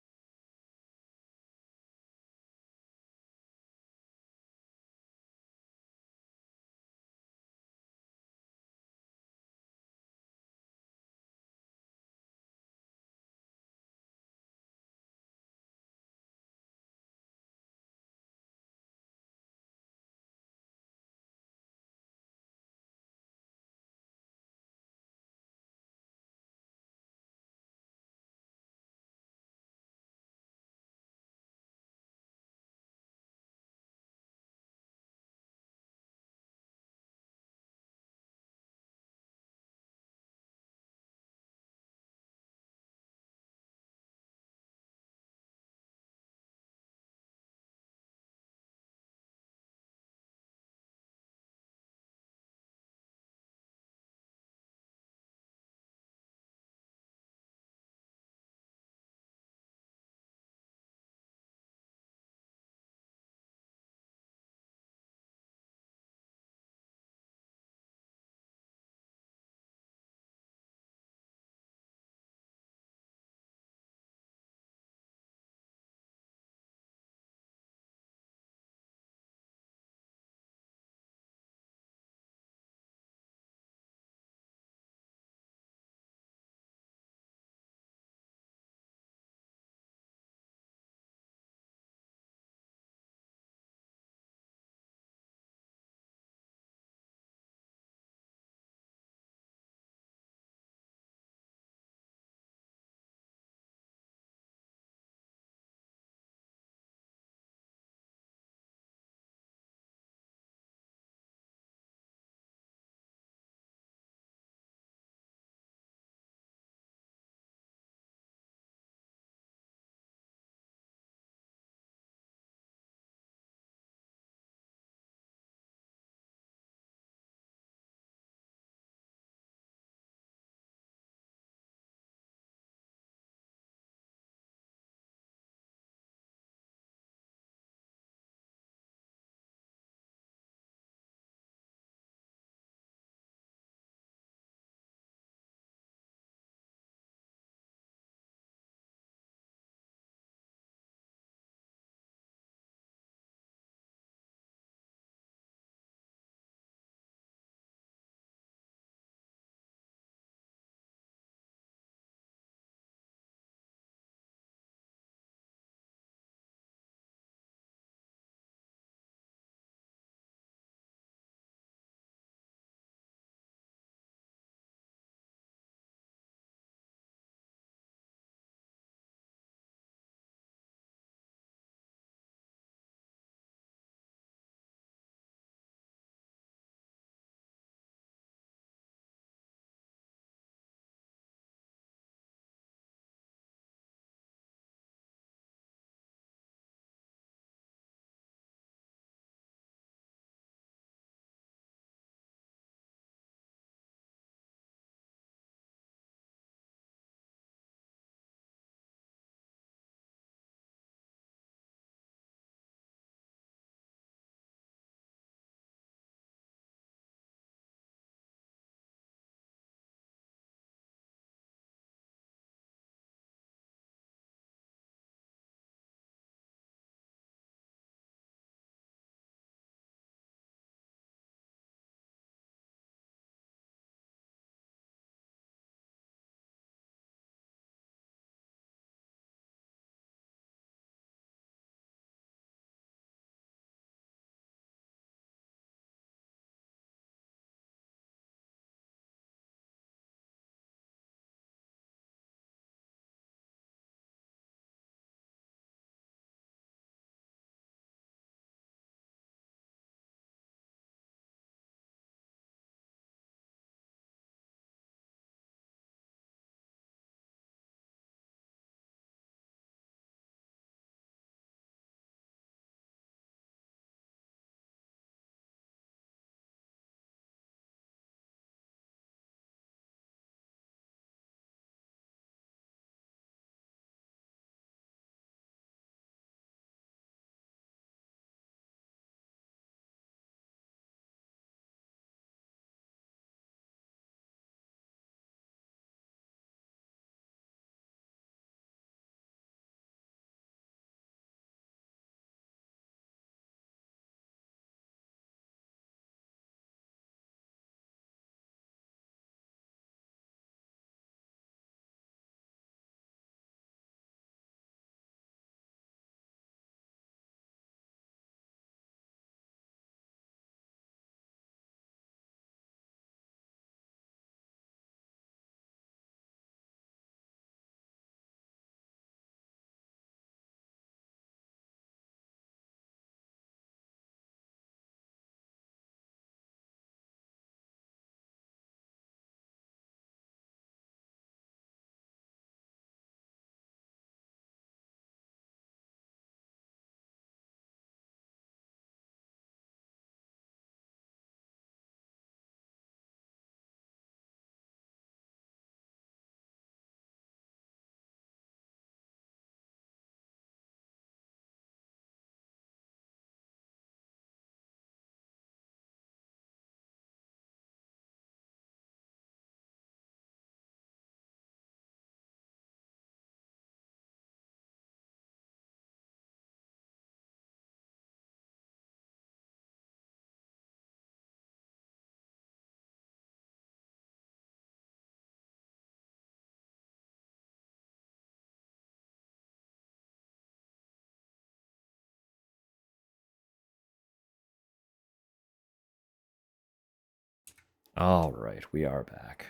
All right, we are back.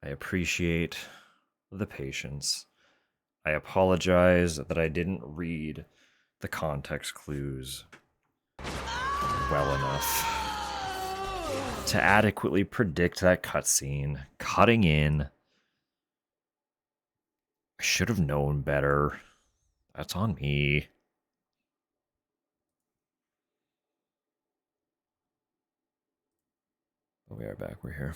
I appreciate the patience. I apologize that I didn't read the context clues well enough to adequately predict that cutscene. Cutting in. I should have known better. That's on me. But we are back. We're here.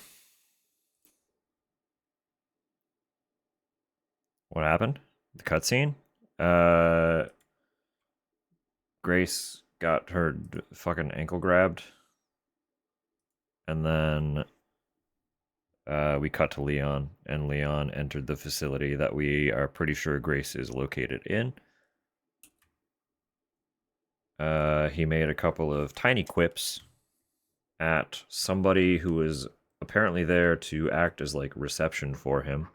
What happened? The cutscene? Grace got her fucking ankle grabbed. And then we cut to Leon, and Leon entered the facility that we are pretty sure Grace is located in. He made a couple of tiny quips at somebody who was apparently there to act as like reception for him.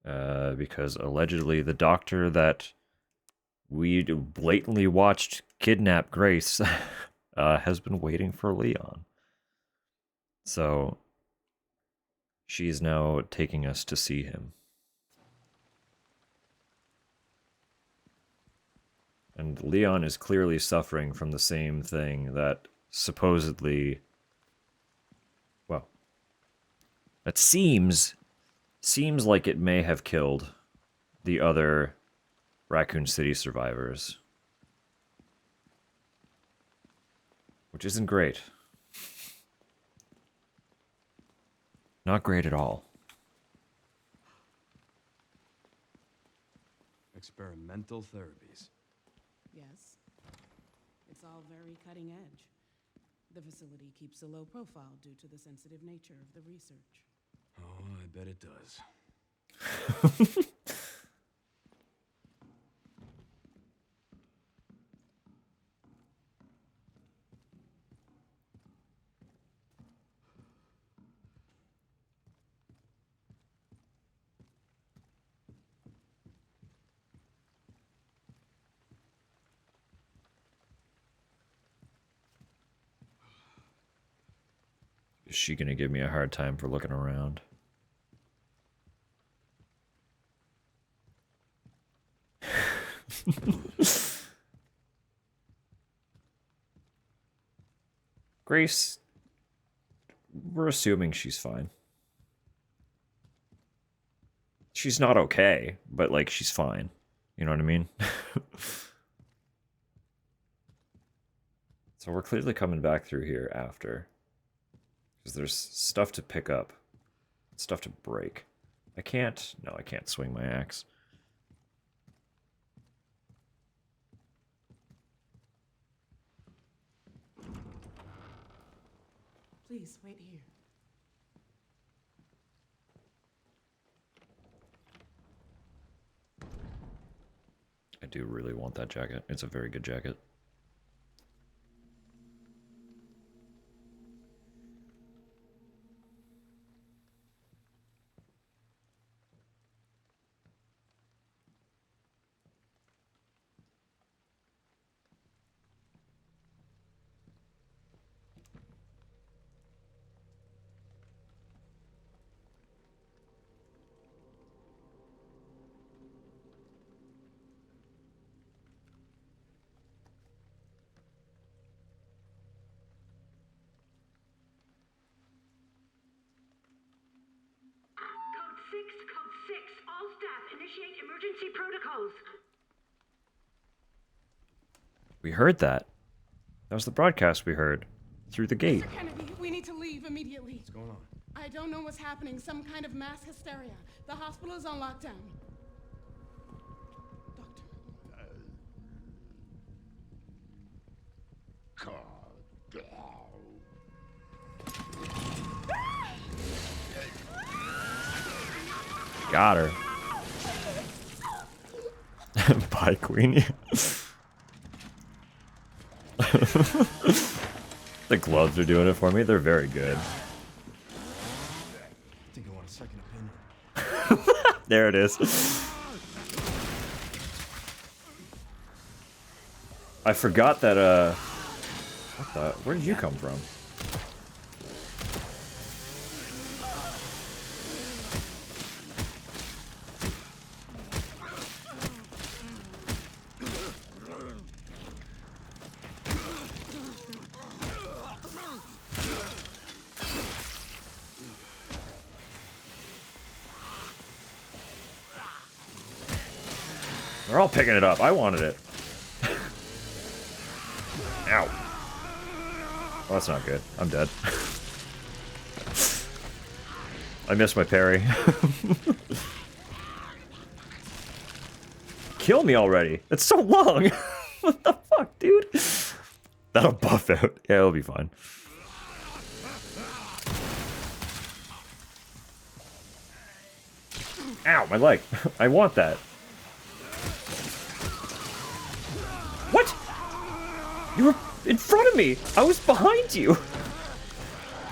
Because allegedly the doctor that we blatantly watched kidnap Grace has been waiting for Leon. So she's now taking us to see him. And Leon is clearly suffering from the same thing that supposedly, well, that seems like it may have killed the other Raccoon City survivors. Which isn't great. Not great at all. Experimental therapies. Yes. It's all very cutting edge. The facility keeps a low profile due to the sensitive nature of the research. Oh, I bet it does. Is she gonna give me a hard time for looking around? Grace, we're assuming she's fine. She's not okay, but like she's fine. You know what I mean? So we're clearly coming back through here after. Because there's stuff to pick up. Stuff to break. I can't swing my axe. Please, wait here. I do really want that jacket. It's a very good jacket. Code 6, all staff, initiate emergency protocols. We heard that. That was the broadcast we heard. Through the gate. Mr. Kennedy, we need to leave immediately. What's going on? I don't know what's happening. Some kind of mass hysteria. The hospital is on lockdown. Got her. Bye, Queenie. The gloves are doing it for me. They're very good. I think I want a second opinion. There it is. I forgot that What the? Where did you come from? They're all picking it up. I wanted it. Ow. Oh, that's not good. I'm dead. I missed my parry. Kill me already. It's so long. What the fuck, dude? That'll buff out. Yeah, it'll be fine. Ow, my leg. I want that. What? You were in front of me. I was behind you.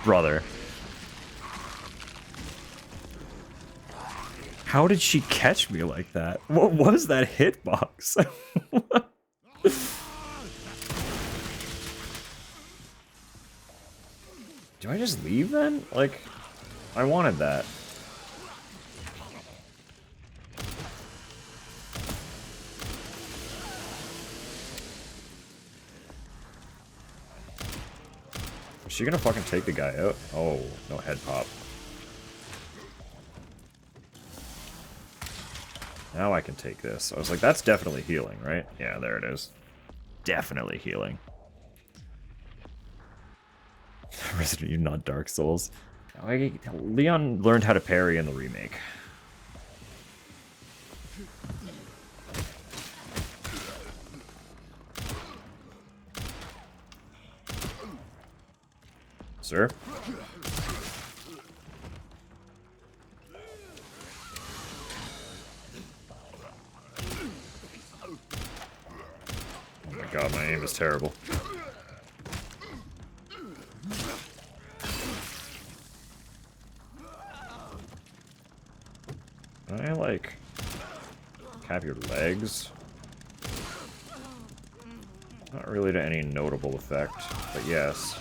Brother. How did she catch me like that? What was that hitbox? Do I just leave then? Like, I wanted that. Is she gonna fucking take the guy out? Oh, no head pop. Now I can take this. I was like, that's definitely healing, right? Yeah, there it is. Definitely healing. Resident Evil, not Dark Souls. Leon learned how to parry in the remake. Sir? Oh my god, my aim is terrible. Can I, like, cap your legs? Not really to any notable effect, but yes.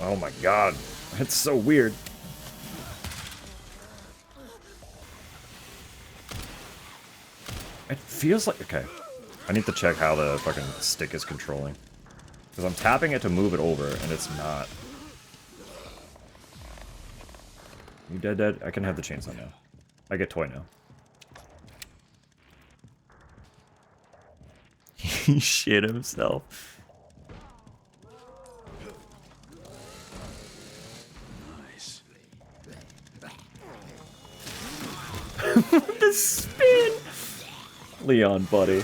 Oh my god, it's so weird. It feels like... Okay, I need to check how the fucking stick is controlling. Because I'm tapping it to move it over, and it's not. You dead? I can have the chainsaw now. I get toy now. He shit himself. The spin! Leon, buddy.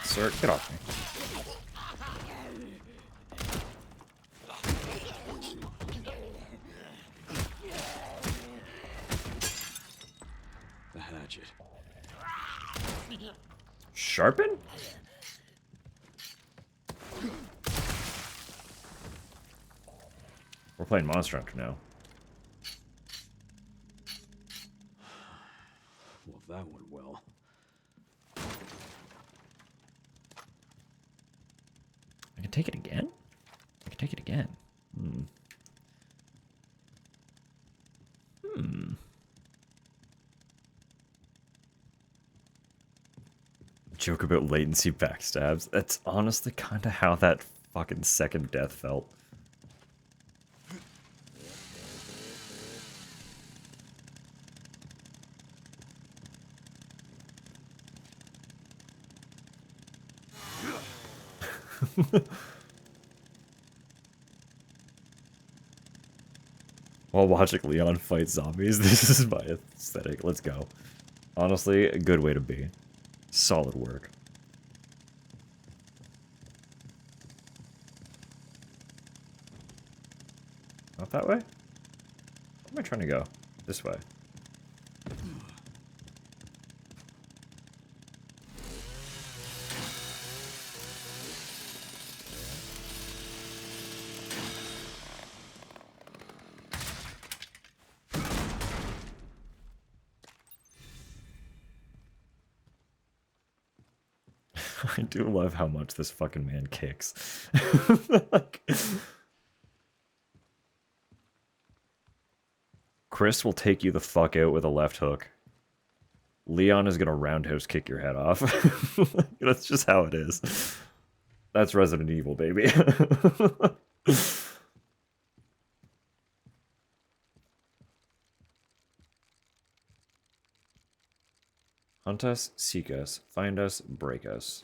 Sir, get off me. Sharpen? We're playing Monster Hunter now. Well, that went well. I can take it again? I can take it again. Joke about latency backstabs. That's honestly kind of how that fucking second death felt. While watching Leon fight zombies, this is my aesthetic. Let's go. Honestly, a good way to be. Solid work. Not that way? Where am I trying to go? This way. I do love how much this fucking man kicks. Like, Chris will take you the fuck out with a left hook. Leon is gonna roundhouse kick your head off. That's just how it is. That's Resident Evil, baby. Hunt us, seek us, find us, break us.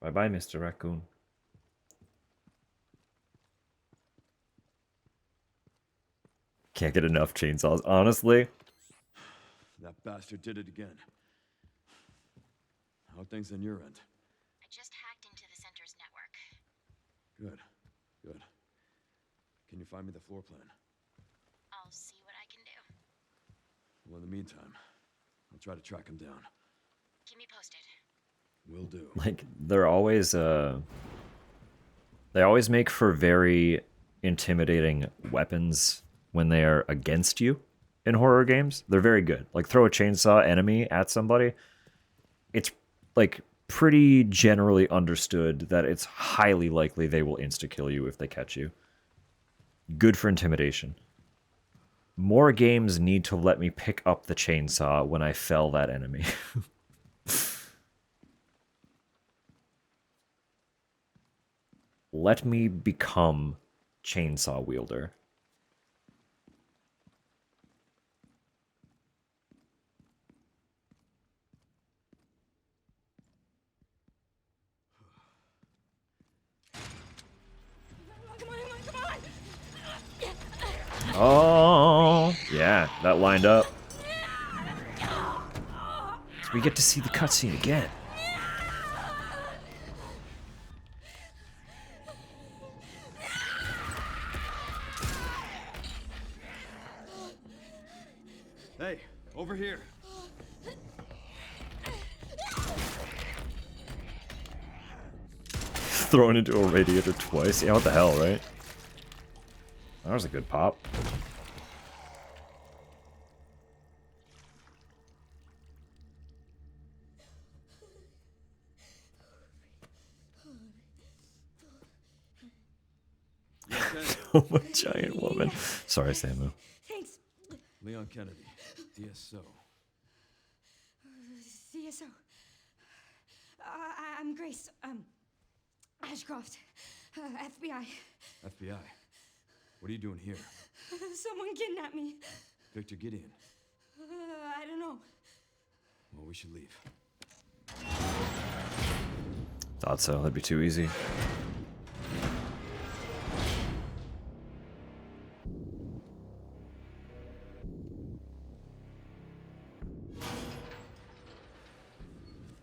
Bye-bye, Mr. Raccoon. Can't get enough chainsaws. Honestly, That bastard did it again. How are things on your end? I just hacked into the center's network. Good, good. Can you find me the floor plan? I'll see what I can do. Well, in the meantime, I'll try to track him down. Keep me posted. Will do. like they always make for very intimidating weapons when they are against you in horror games. They're very good. Like throw a chainsaw enemy at somebody. It's like pretty generally understood that it's highly likely they will insta-kill you if they catch you. Good for intimidation. More games need to let me pick up the chainsaw when I fell that enemy. Let me become chainsaw wielder. Oh, yeah, that lined up. So we get to see the cutscene again. Hey, over here. Thrown into a radiator twice. Yeah, what the hell, right? That was a good pop. Oh, a giant woman. Sorry, Samu. Thanks. Leon Kennedy, DSO. CSO. I'm Grace. Ashcroft. FBI. FBI. What are you doing here? Someone kidnapped me. Victor Gideon. I don't know. Well, we should leave. Thought so. That'd be too easy.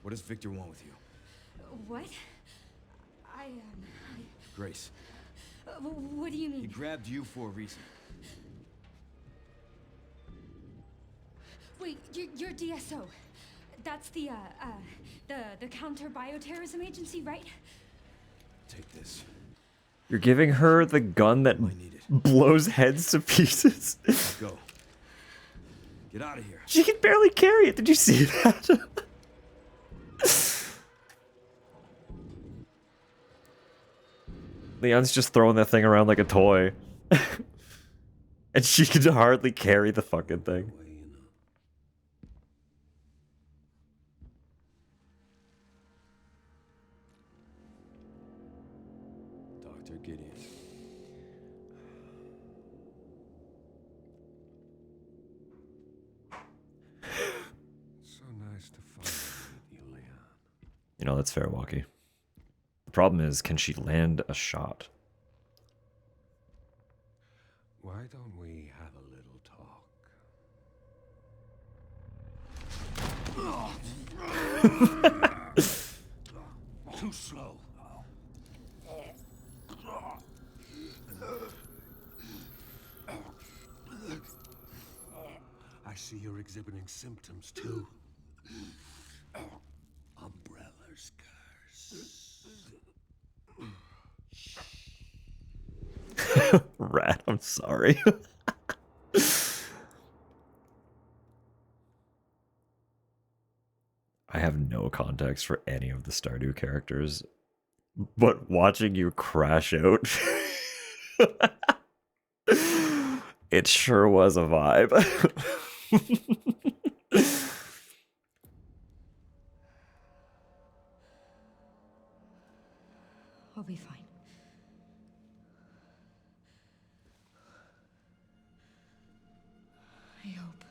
What does Victor want with you? What? Grace. What do you mean? He grabbed you for a reason. Wait, you're DSO. That's the counter bioterrorism agency, right? Take this. You're giving her the gun that blows heads to pieces. Let's go. Get out of here. She can barely carry it. Did you see that? Leon's just throwing that thing around like a toy. And she can hardly carry the fucking thing. Dr. Gideon. So nice to finally meet you, Leon. You know, that's fair, Walkie. The problem is, can she land a shot? Why don't we have a little talk? Too slow. see you're exhibiting symptoms too. Umbrella's curse. Rat, I'm sorry. I have no context for any of the Stardew characters, but watching you crash out, it sure was a vibe. I'll be fine. I hope.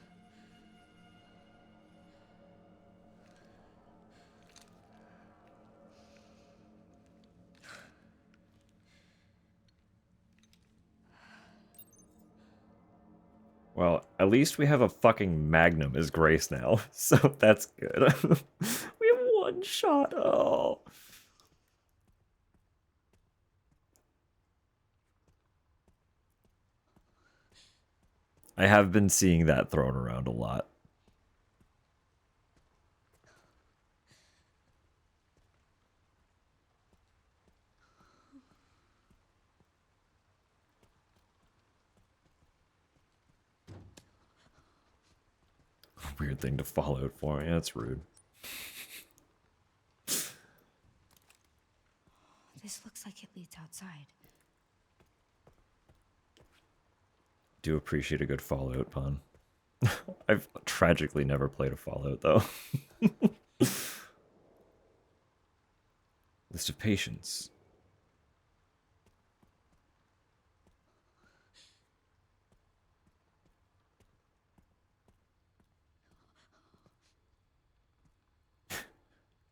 Well, at least we have a fucking magnum as Grace now, so that's good. We have one shot. Oh. I have been seeing that thrown around a lot. Weird thing to fall out for. Yeah, that's rude. This looks like it leads outside. Do appreciate a good Fallout pun. I've tragically never played a Fallout though. List of patients.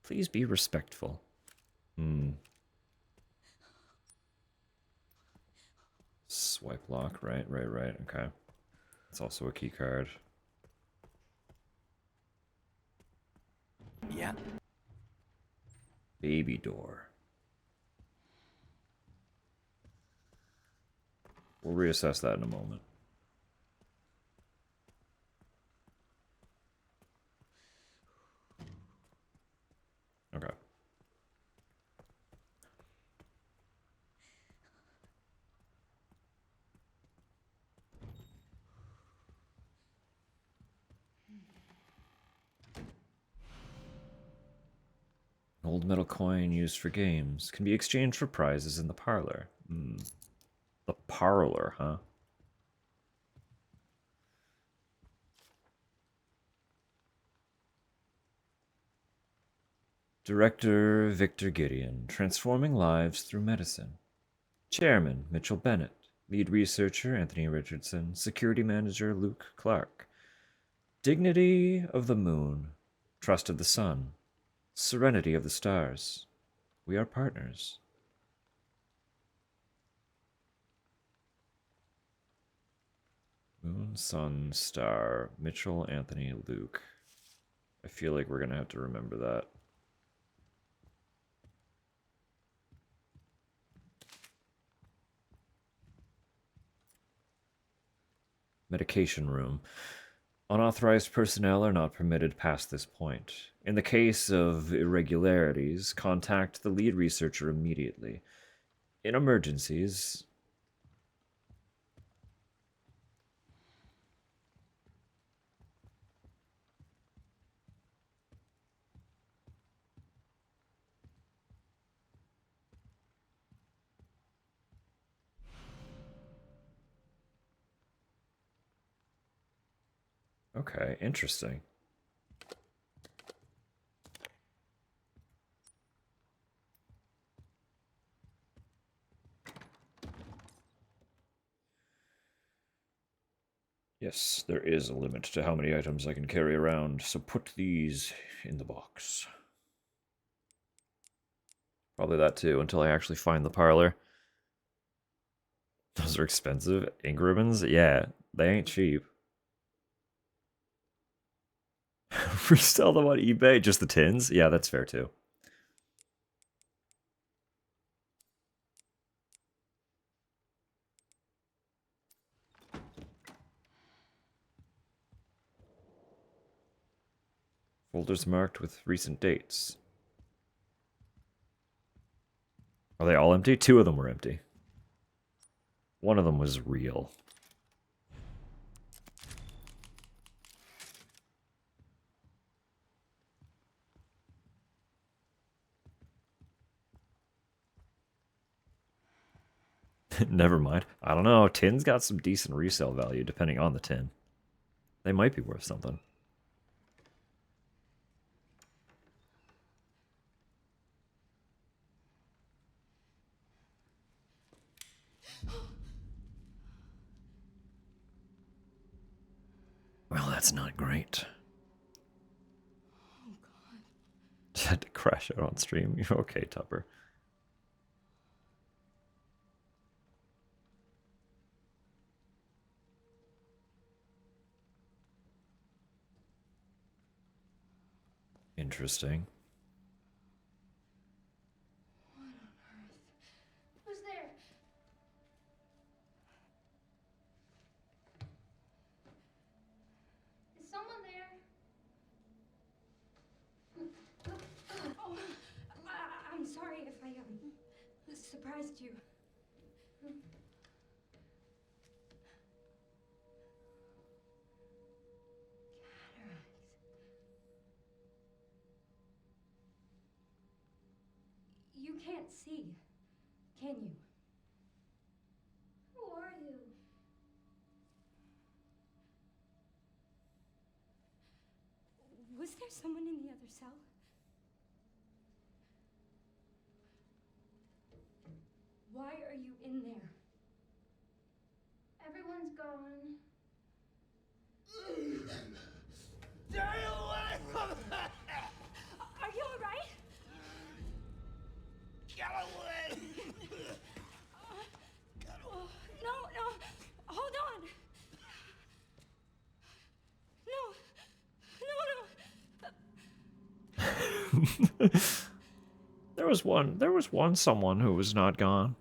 Please be respectful. Swipe lock, right, okay. It's also a key card. Yeah. Baby door. We'll reassess that in a moment. Okay. An old metal coin used for games can be exchanged for prizes in the parlor. The parlor, huh? Director Victor Gideon, transforming lives through medicine. Chairman Mitchell Bennett. Lead researcher Anthony Richardson. Security manager Luke Clark. Dignity of the moon. Trust of the sun. Serenity of the stars. We are partners. Moon, sun, star. Mitchell, Anthony, Luke. I feel like we're going to have to remember that. Medication room. Unauthorized personnel are not permitted past this point. In the case of irregularities, contact the lead researcher immediately. In emergencies... Okay, interesting. Yes, there is a limit to how many items I can carry around, so put these in the box. Probably that too, until I actually find the parlor. Those are expensive. Ink ribbons? Yeah, they ain't cheap. Resell them on eBay? Just the tins? Yeah, that's fair too. Folders marked with recent dates. Are they all empty? 2 of them were empty. One of them was real. Never mind. I don't know. Tin's got some decent resale value depending on the tin. They might be worth something. Well, that's not great. Oh, God. Had to crash out on stream. You're okay, Tupper. Interesting. What on earth? Who's there? Is someone there? Oh, I'm sorry if I surprised you. You can't see, can you? Who are you? Was there someone in the other cell? Why are you in there? Everyone's gone. Stay away from me! Are you all right? Get away! No, hold on. No. There was one someone who was not gone.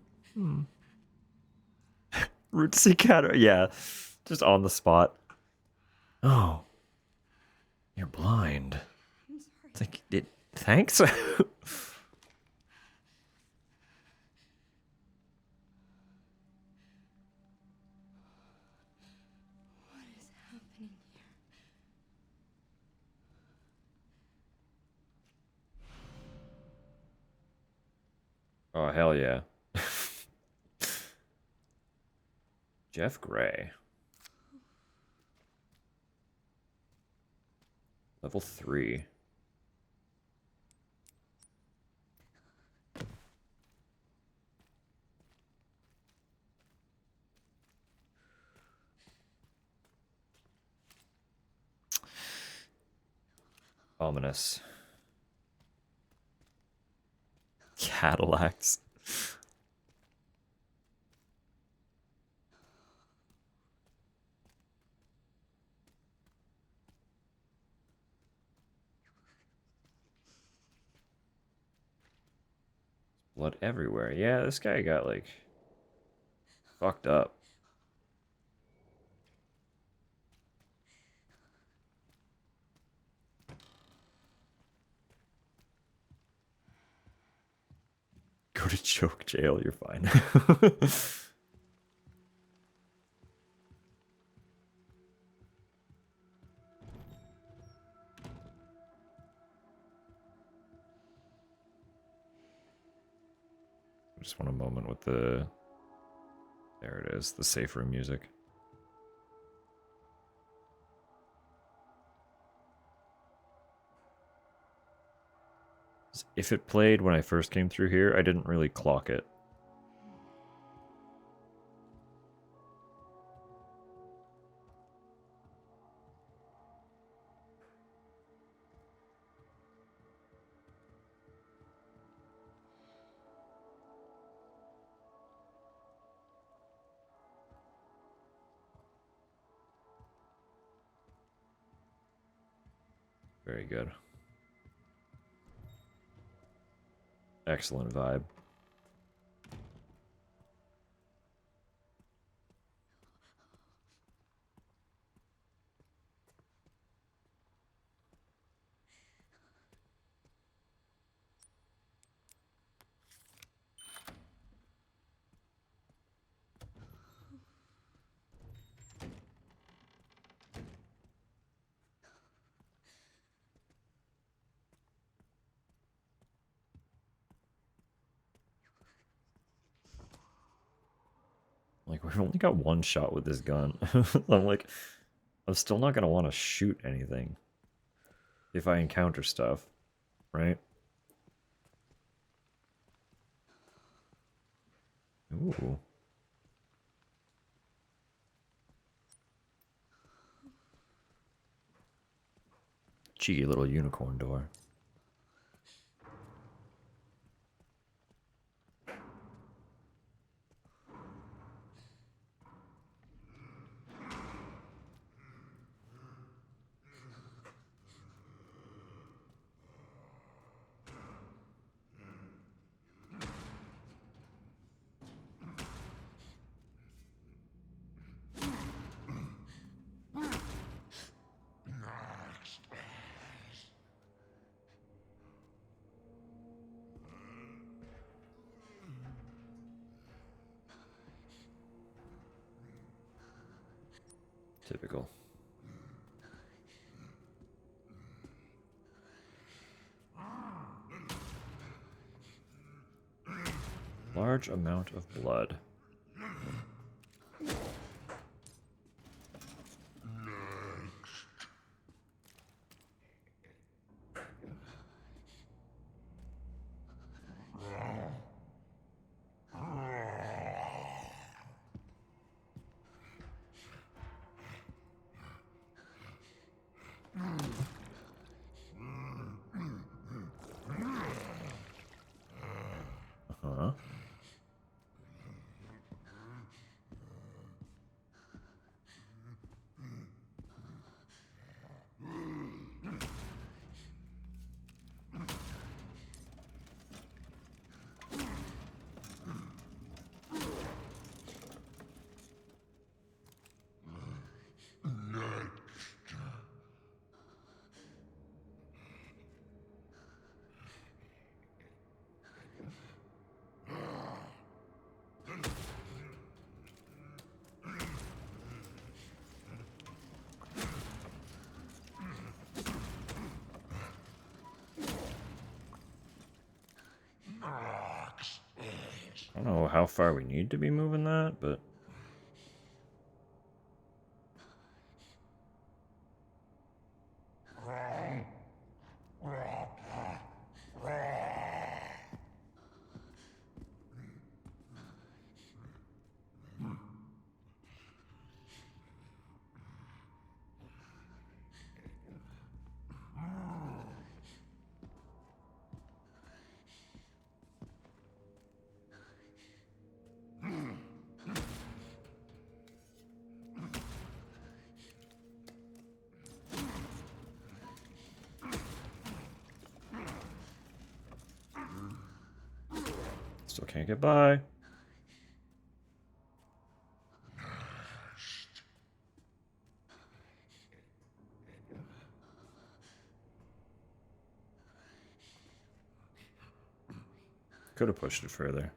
Rootsy cat, yeah. Just on the spot. Oh. You're blind. I'm sorry. It's like, thanks? What is happening here? Oh, hell yeah. Jeff Gray. Level 3. Ominous. Cadillacs. Blood everywhere. Yeah, this guy got, like, fucked up. Go to choke jail, you're fine. Just want a moment with the... There it is, the safe room music. If it played when I first came through here, I didn't really clock it. Very good. Excellent vibe. Like, we've only got one shot with this gun. I'm like, I'm still not gonna want to shoot anything if I encounter stuff, right? Ooh. Cheeky little unicorn door. Typical. Large amount of blood. Uh-huh. I don't know how far we need to be moving that, but... Still can't get by. Could have pushed it further.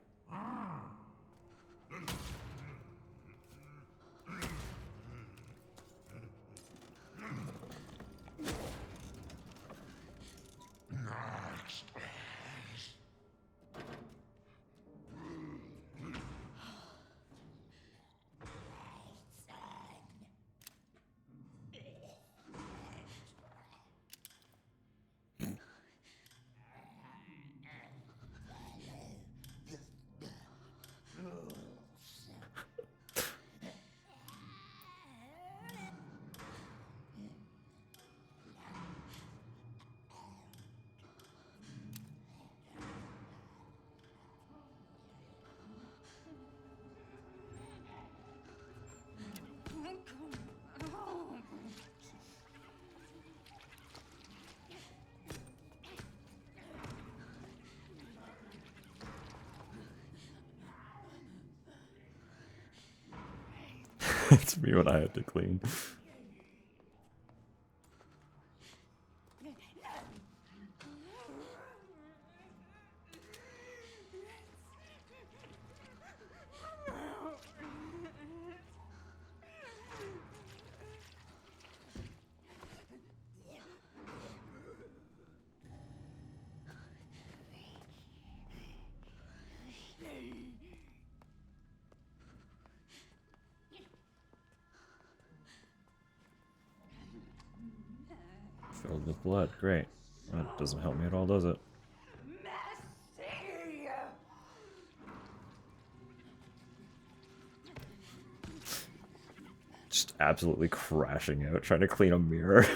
It's me when I had to clean. Filled with blood. Great. That doesn't help me at all, does it? Just absolutely crashing out, trying to clean a mirror.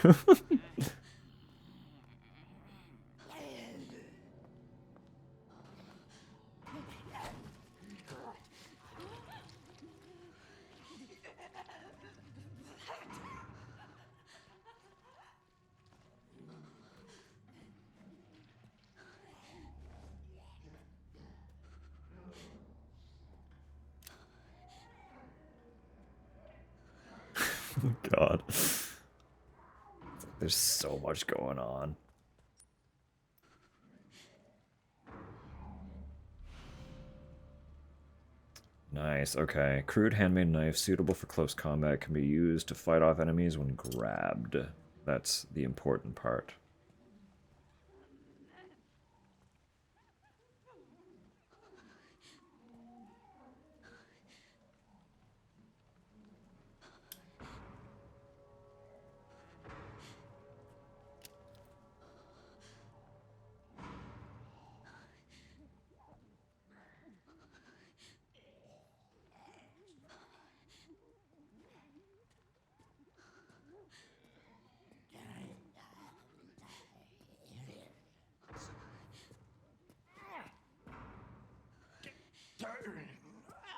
God. There's so much going on. Nice, okay. Crude handmade knife suitable for close combat can be used to fight off enemies when grabbed. That's the important part.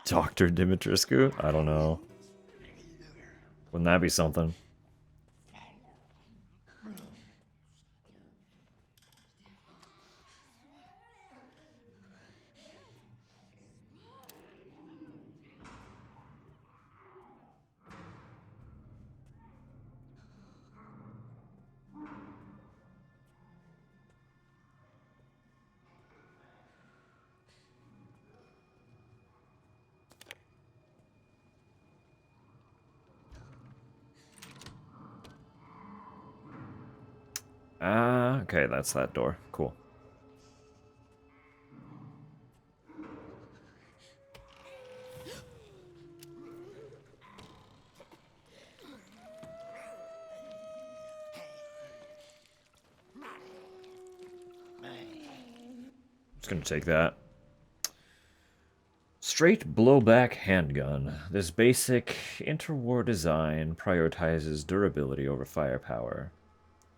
Dr. Dimitrescu? I don't know. Wouldn't that be something? Ah, okay, that's that door. Cool. Just gonna take that. Straight blowback handgun. This basic interwar design prioritizes durability over firepower.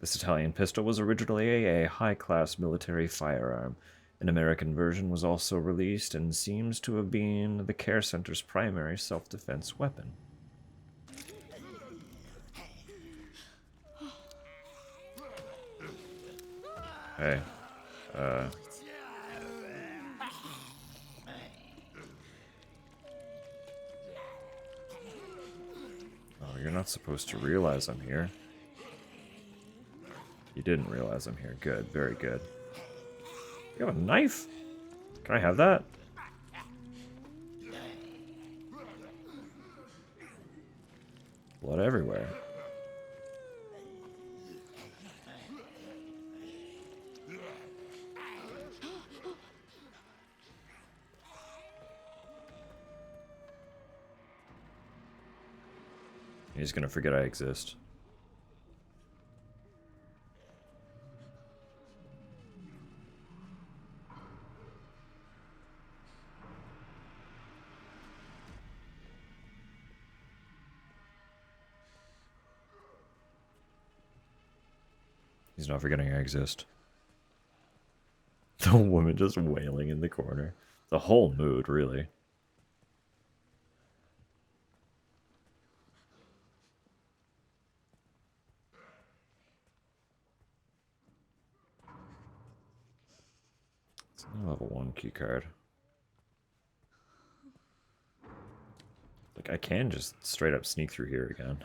This Italian pistol was originally a high-class military firearm. An American version was also released and seems to have been the care center's primary self-defense weapon. Hey, oh, you're not supposed to realize I'm here. You didn't realize I'm here. Good, very good. You have a knife? Can I have that? Blood everywhere. He's gonna forget I exist. He's not forgetting I exist. The woman just wailing in the corner. The whole mood, really. It's a level 1 key card. Like, I can just straight up sneak through here again.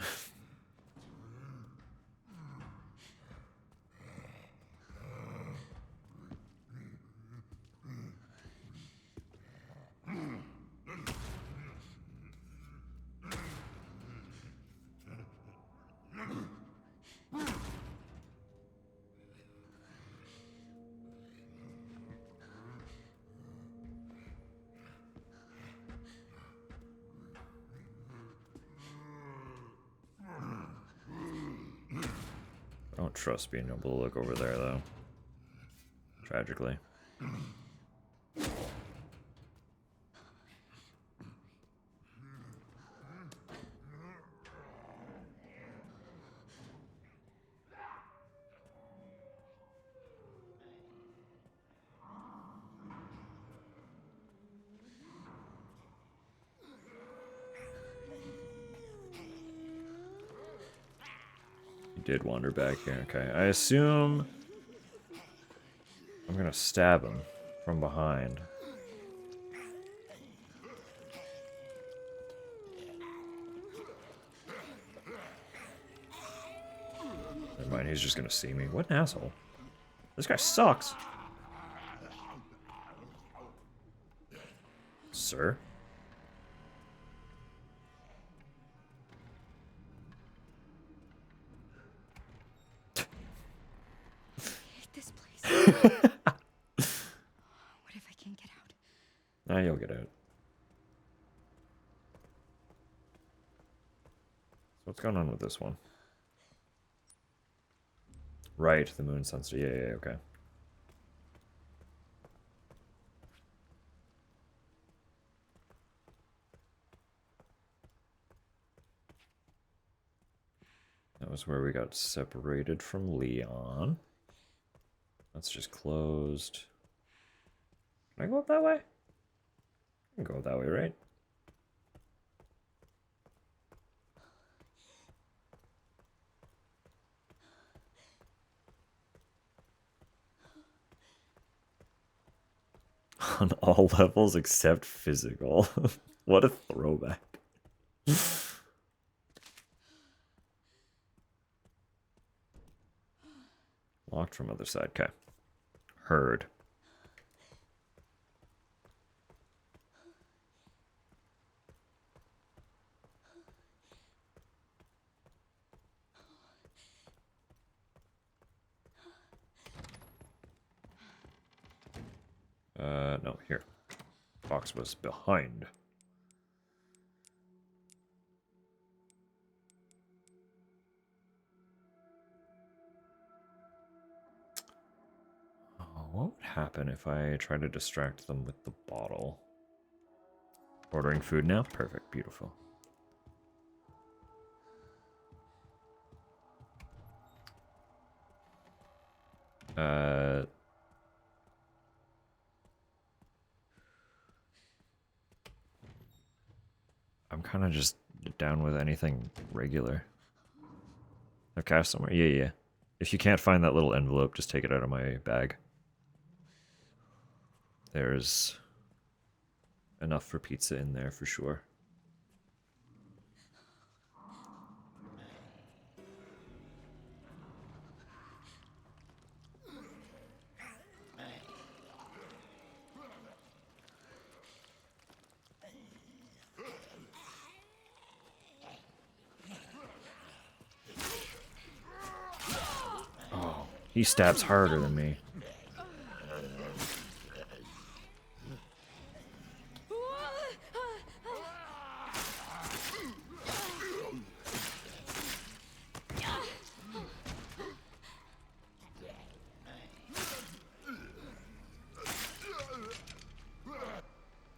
Don't trust being able to look over there, though. Tragically. He did wander back here. Okay, I assume I'm gonna stab him from behind. Never mind, he's just gonna see me. What an asshole. This guy sucks. Sir? This place. What if I can't get out? Nah, you'll get out. So what's going on with this one? Right, the moon sensor. Yeah, okay. That was where we got separated from Leon. That's just closed. Can I go up that way? I can go up that way, right? On all levels except physical. What a throwback. Locked from other side. Okay. Heard. No, here. Box was behind. Oh, what would happen if I try to distract them with the bottle? Ordering food now? Perfect, beautiful. I'm kind of just down with anything regular. A cash somewhere? Yeah. If you can't find that little envelope, just take it out of my bag. There's enough for pizza in there for sure. Oh, he stabs harder than me.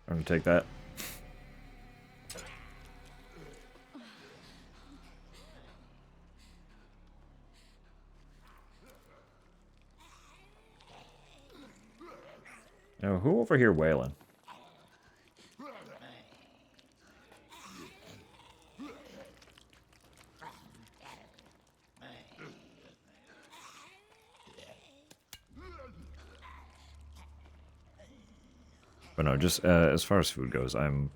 I'm gonna take that. Now, who over here wailing? But no, just as far as food goes, I'm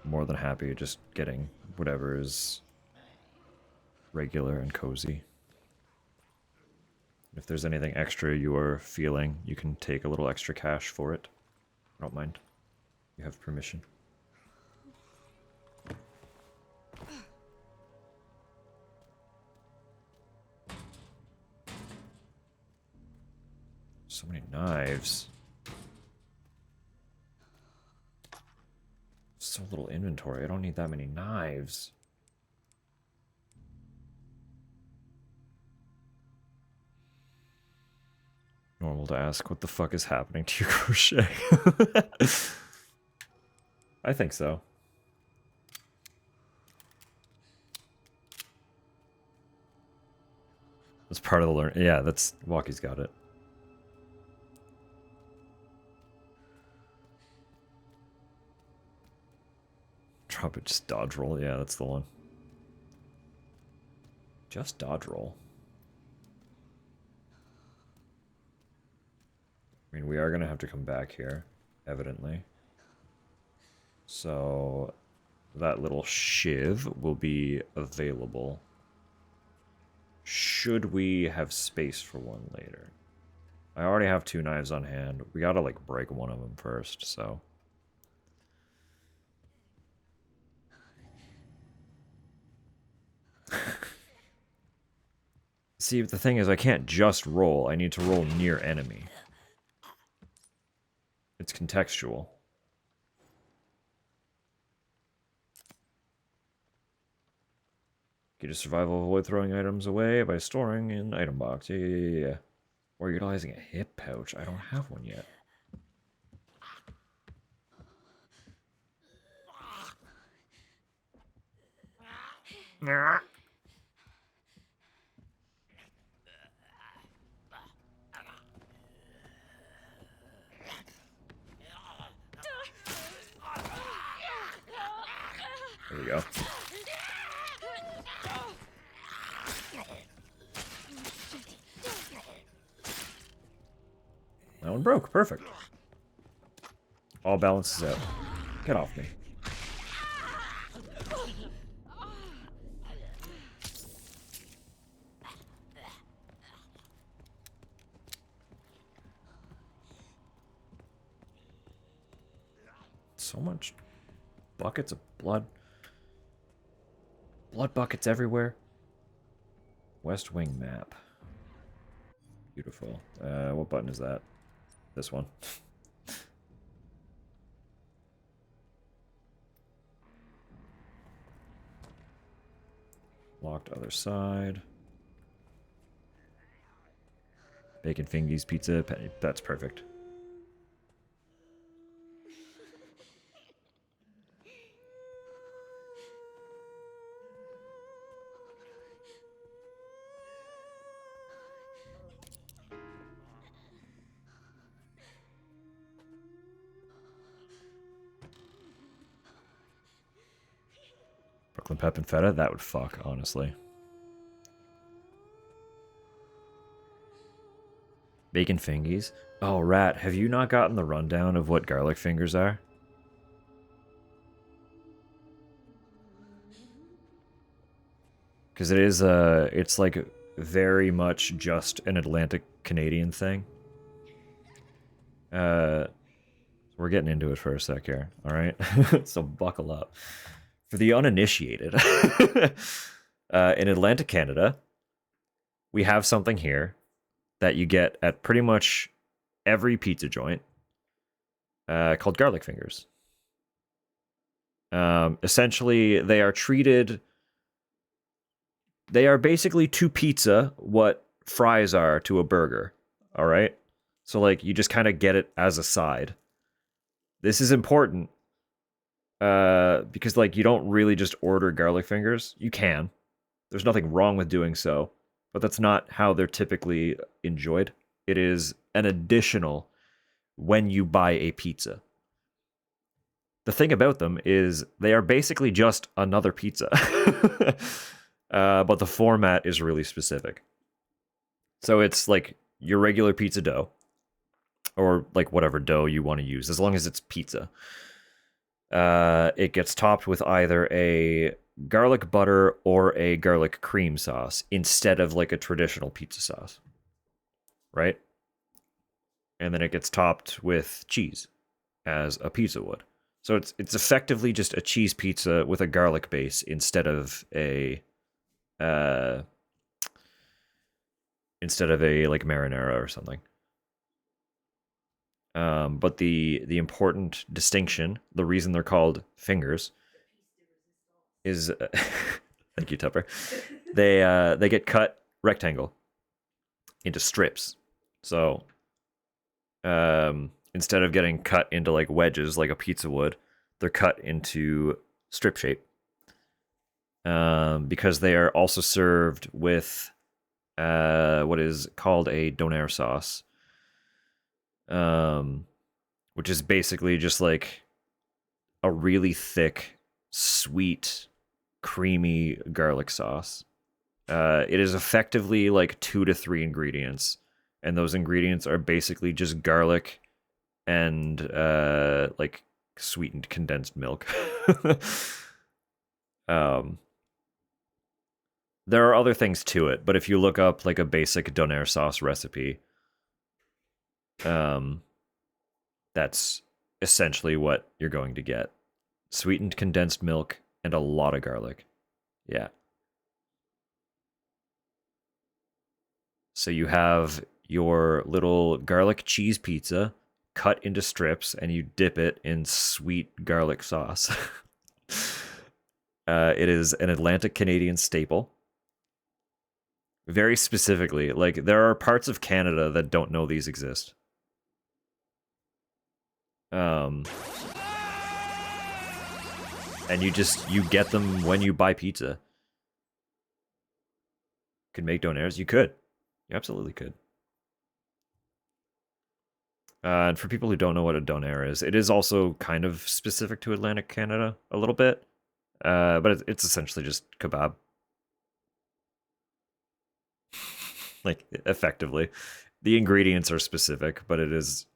more than happy just getting whatever is regular and cozy. If there's anything extra you are feeling, you can take a little extra cash for it. I don't mind. You have permission. So many knives. So little inventory. I don't need that many knives. normal to ask what the fuck is happening to your crochet. I think so. That's part of the learn. Yeah, that's Walkie's got it. Drop it, just dodge roll. Yeah, that's the one. Just dodge roll. I mean, we are gonna have to come back here, evidently. So that little shiv will be available. Should we have space for one later? I already have 2 knives on hand. We gotta, like, break one of them first, so. See, the thing is, I can't just roll. I need to roll near enemy. It's contextual. Get a survival, avoid throwing items away by storing in item box. Yeah. Or utilizing a hip pouch. I don't have one yet. There we go. That one broke. Perfect. All balances out. Get off me. So much buckets of blood. Blood buckets everywhere. West Wing map. Beautiful. What button is that? This one. Locked other side. Bacon fingies, pizza. That's perfect. Brooklyn Pep and Feta? That would fuck, honestly. Bacon fingies? Oh, Rat, have you not gotten the rundown of what garlic fingers are? Because it is, it's like very much just an Atlantic Canadian thing. We're getting into it for a sec here, alright? So buckle up. For the uninitiated, in Atlantic Canada, we have something here that you get at pretty much every pizza joint called garlic fingers. Essentially, they are treated... They are basically to pizza what fries are to a burger, all right? So, like, you just kind of get it as a side. This is important because, like, you don't really just order garlic fingers. You can. There's nothing wrong with doing so, but that's not how they're typically enjoyed. It is an additional when you buy a pizza. The thing about them is they are basically just another pizza. But the format is really specific. So it's like your regular pizza dough, or like whatever dough you want to use, as long as it's pizza. It gets topped with either a garlic butter or a garlic cream sauce instead of like a traditional pizza sauce, right? And then it gets topped with cheese, as a pizza would. So it's effectively just a cheese pizza with a garlic base instead of a like marinara or something. But the important distinction, the reason they're called fingers, is thank you, Tupper. They get cut rectangle into strips. So instead of getting cut into like wedges like a pizza would, they're cut into strip shape. Because they are also served with what is called a donair sauce, which is basically just like a really thick, sweet, creamy garlic sauce. It is effectively like 2 to 3 ingredients, and those ingredients are basically just garlic and like sweetened condensed milk. There are other things to it, but if you look up like a basic donair sauce recipe, that's essentially what you're going to get. Sweetened condensed milk and a lot of garlic. Yeah. So you have your little garlic cheese pizza cut into strips, and you dip it in sweet garlic sauce. It is an Atlantic Canadian staple. Very specifically, like, there are parts of Canada that don't know these exist. And you get them when you buy pizza. Could make donairs? You could. You absolutely could. And for people who don't know what a donair is, it is also kind of specific to Atlantic Canada a little bit. But it's essentially just kebab. Like, effectively. The ingredients are specific, but it is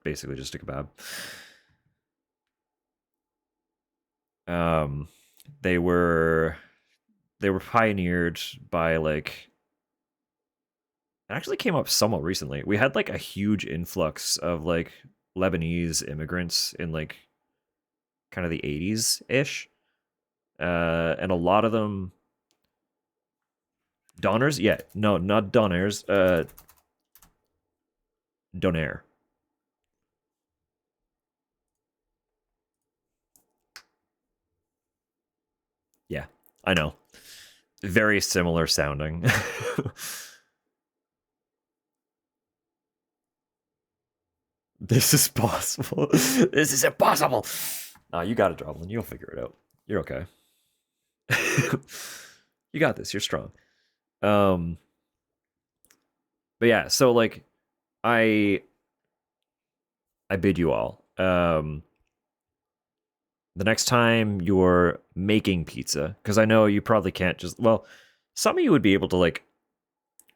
basically just a kebab. They were pioneered by, like, it actually came up somewhat recently. We had like a huge influx of like Lebanese immigrants in like kind of the 80s-ish. And a lot of them Donners? Yeah, no, not donairs. Donair. Yeah, I know. Very similar sounding. This is possible. This is impossible. Nah, you got it, Droblin. You'll figure it out. You're okay. You got this. You're strong. But yeah, so like I bid you all. The next time you're making pizza, because I know you probably can't just, well, some of you would be able to like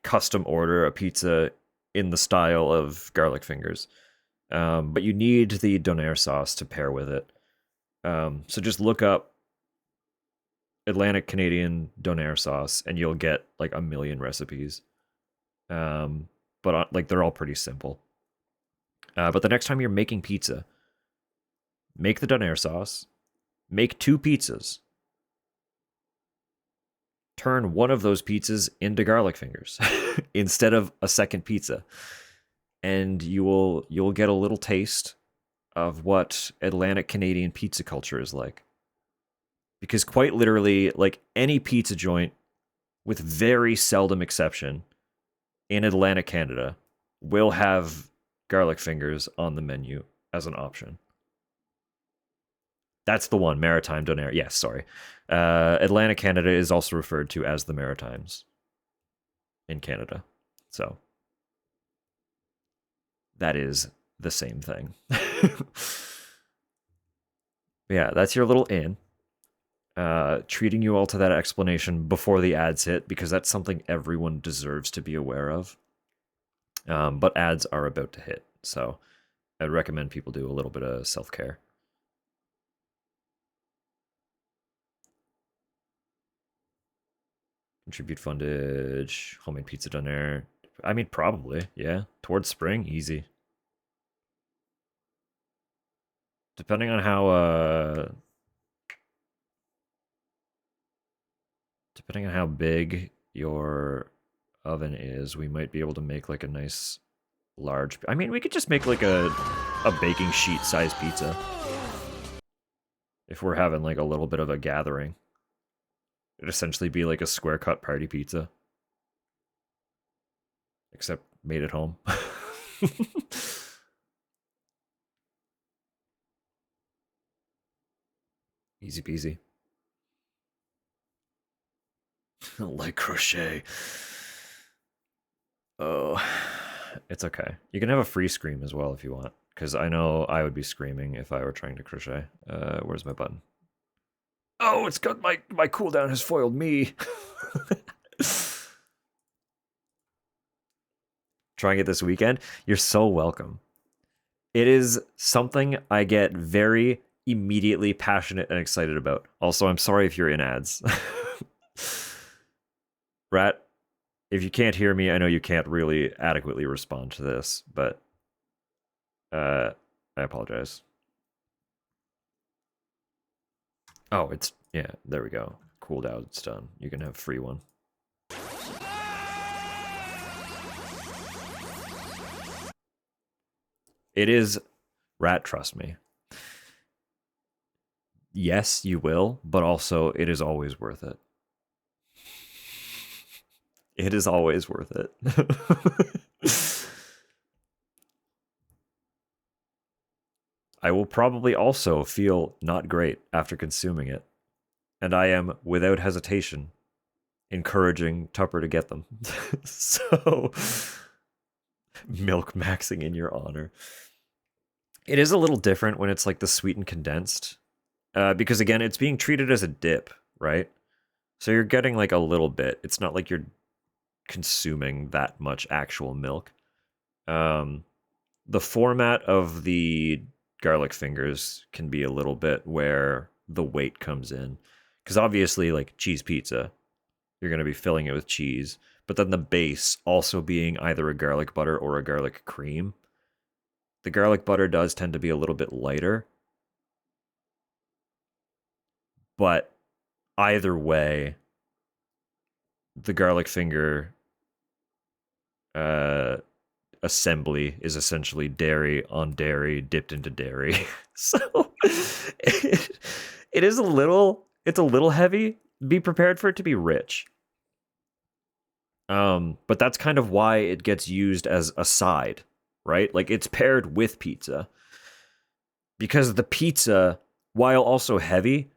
custom order a pizza in the style of garlic fingers. But you need the donair sauce to pair with it. So just look up Atlantic Canadian donair sauce and you'll get like a million recipes. But like they're all pretty simple. But the next time you're making pizza, make the donair sauce, make 2 pizzas, turn one of those pizzas into garlic fingers instead of a second pizza. And you'll get a little taste of what Atlantic Canadian pizza culture is like. Because quite literally, like any pizza joint, with very seldom exception, in Atlantic Canada, will have garlic fingers on the menu as an option. That's the one, Maritime Donair. Yes, sorry. Atlantic Canada is also referred to as the Maritimes in Canada. So that is the same thing. Yeah, that's your little in. Treating you all to that explanation before the ads hit, because that's something everyone deserves to be aware of. But ads are about to hit, so I'd recommend people do a little bit of self-care. Contribute fundage, homemade pizza donair. I mean, probably, yeah. Towards spring, easy. Depending on how big your oven is, we might be able to make like a nice large, I mean, we could just make like a baking sheet size pizza if we're having like a little bit of a gathering. It'd essentially be like a square cut party pizza, except made at home. Easy peasy. Like crochet. Oh, it's okay. You can have a free scream as well if you want, because I know I would be screaming if I were trying to crochet. Where's my button? Oh, it's got my cooldown has foiled me. Trying it this weekend? You're so welcome. It is something I get very immediately passionate and excited about. Also, I'm sorry if you're in ads. Rat, if you can't hear me, I know you can't really adequately respond to this, but I apologize. Oh, it's, yeah, there we go. Cooldown, it's done. You can have free one. It is, Rat, trust me. Yes, you will, but also it is always worth it. It is always worth it. I will probably also feel not great after consuming it. And I am, without hesitation, encouraging Tupper to get them. So, milk maxing in your honor. It is a little different when it's like the sweetened condensed. Because again, it's being treated as a dip, right? So you're getting like a little bit. It's not like you're consuming that much actual milk. The format of the garlic fingers can be a little bit where the weight comes in. Because obviously, like cheese pizza, you're going to be filling it with cheese. But then the base also being either a garlic butter or a garlic cream. The garlic butter does tend to be a little bit lighter. But either way, the garlic finger assembly is essentially dairy on dairy dipped into dairy. So it is a little, it's a little heavy. Be prepared for it to be rich. But that's kind of why it gets used as a side, right? Like it's paired with pizza. Because the pizza, while also heavy,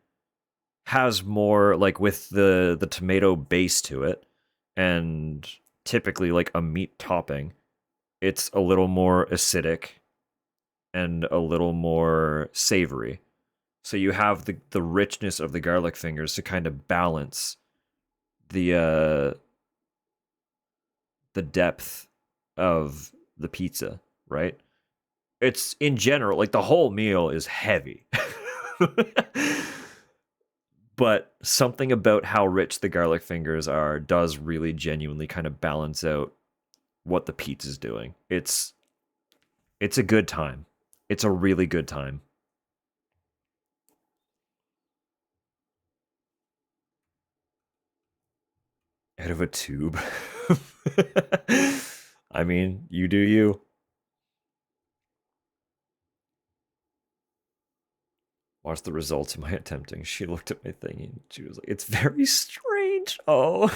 has more like with the tomato base to it and typically like a meat topping. It's a little more acidic and a little more savory. So you have the richness of the garlic fingers to kind of balance the depth of the pizza, right? It's in general, like the whole meal is heavy. But something about how rich the garlic fingers are does really genuinely kind of balance out what the pizza's doing. It's a good time. It's a really good time. Out of a tube. I mean, you do you. Watch the results of my attempting. She looked at my thing and she was like, it's very strange. Oh.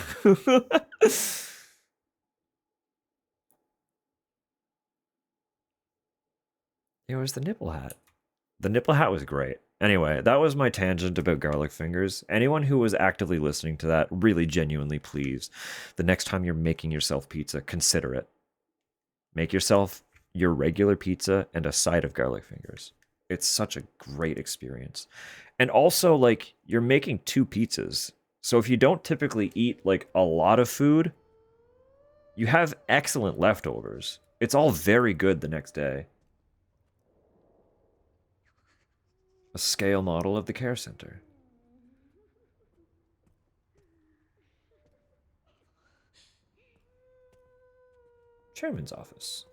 It was the nipple hat. The nipple hat was great. Anyway, that was my tangent about garlic fingers. Anyone who was actively listening to that, really genuinely please, the next time you're making yourself pizza, consider it. Make yourself your regular pizza and a side of garlic fingers. It's such a great experience. And also, like, you're making 2 pizzas. So if you don't typically eat, like, a lot of food, you have excellent leftovers. It's all very good the next day. A scale model of the care center. Chairman's office.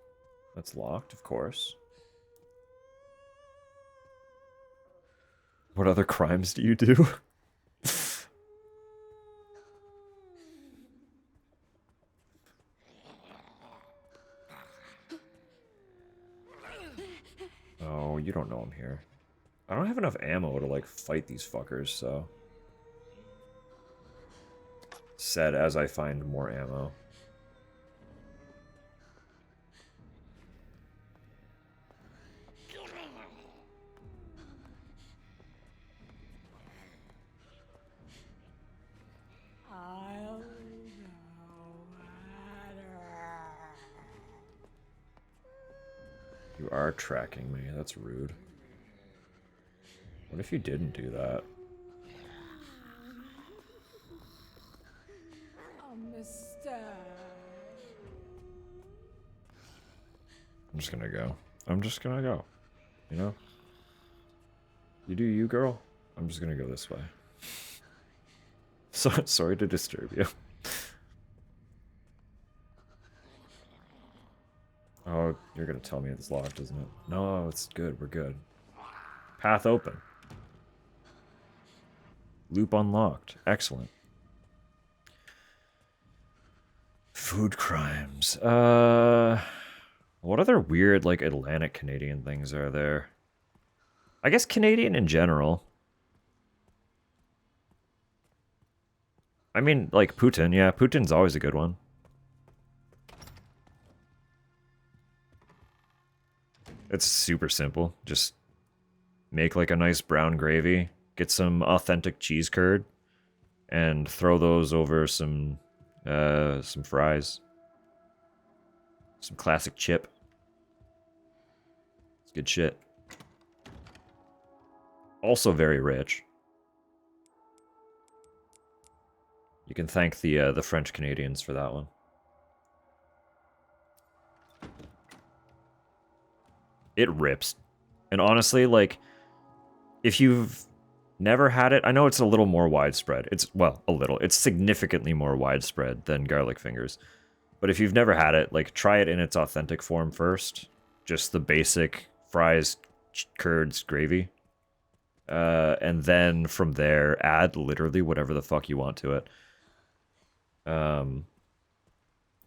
That's locked, of course. What other crimes do you do? Oh, you don't know I'm here. I don't have enough ammo to, like, fight these fuckers, so... Said as I find more ammo. You are tracking me. That's rude. What if you didn't do that? I'm just gonna go. I'm just gonna go. You know? You do you, girl. I'm just gonna go this way. So sorry to disturb you. Oh, you're gonna tell me it's locked, isn't it? No, it's good. We're good. Path open. Loop unlocked. Excellent. Food crimes. What other weird, like, Atlantic Canadian things are there? I guess Canadian in general. I mean, like, Putin. Yeah, Putin's always a good one. It's super simple. Just make, like, a nice brown gravy. Get some authentic cheese curd. And throw those over some fries. Some classic chip. It's good shit. Also very rich. You can thank the French Canadians for that one. It rips. And honestly, like, if you've never had it, I know it's a little more widespread. It's, well, a little. It's significantly more widespread than garlic fingers. But if you've never had it, like, try it in its authentic form first. Just the basic fries, curds, gravy. And then from there, add literally whatever the fuck you want to it.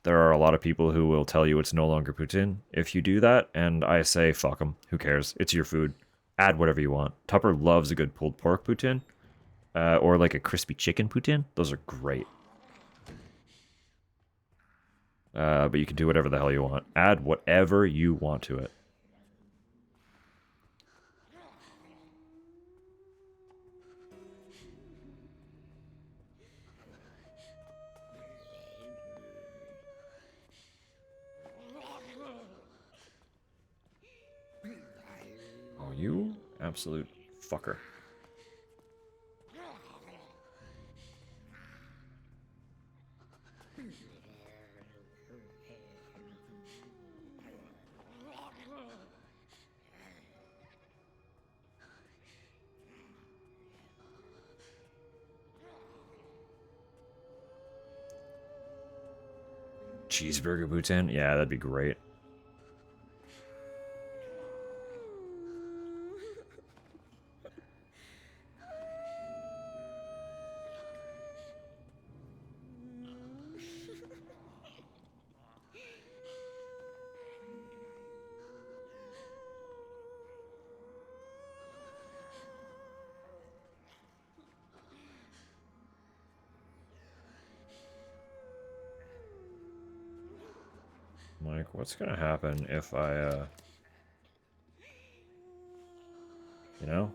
There are a lot of people who will tell you it's no longer poutine if you do that, and I say, fuck them. Who cares? It's your food. Add whatever you want. Tupper loves a good pulled pork poutine. Or like a crispy chicken poutine. Those are great. But you can do whatever the hell you want. Add whatever you want to it. Oh, you absolute fucker. Cheeseburger poutine? Yeah, that'd be great. Like, what's gonna happen if I, you know?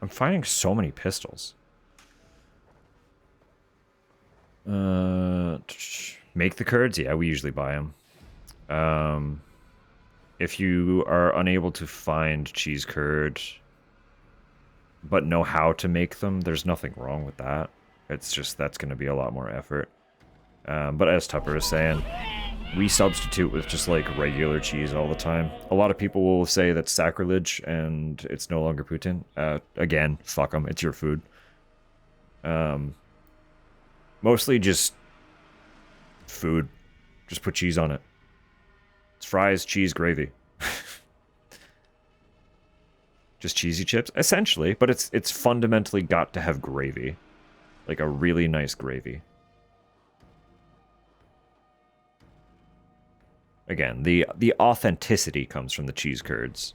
I'm finding so many pistols. Make the curds? Yeah, we usually buy them. If you are unable to find cheese curd, but know how to make them, there's nothing wrong with that. It's just that's going to be a lot more effort. But as Tupper is saying, we substitute with just like regular cheese all the time. A lot of people will say that's sacrilege and it's no longer poutine. Again, fuck them. It's your food. Mostly just food. Just put cheese on it. It's fries, cheese, gravy. Just cheesy chips, essentially, but it's fundamentally got to have gravy. Like a really nice gravy. Again, the authenticity comes from the cheese curds.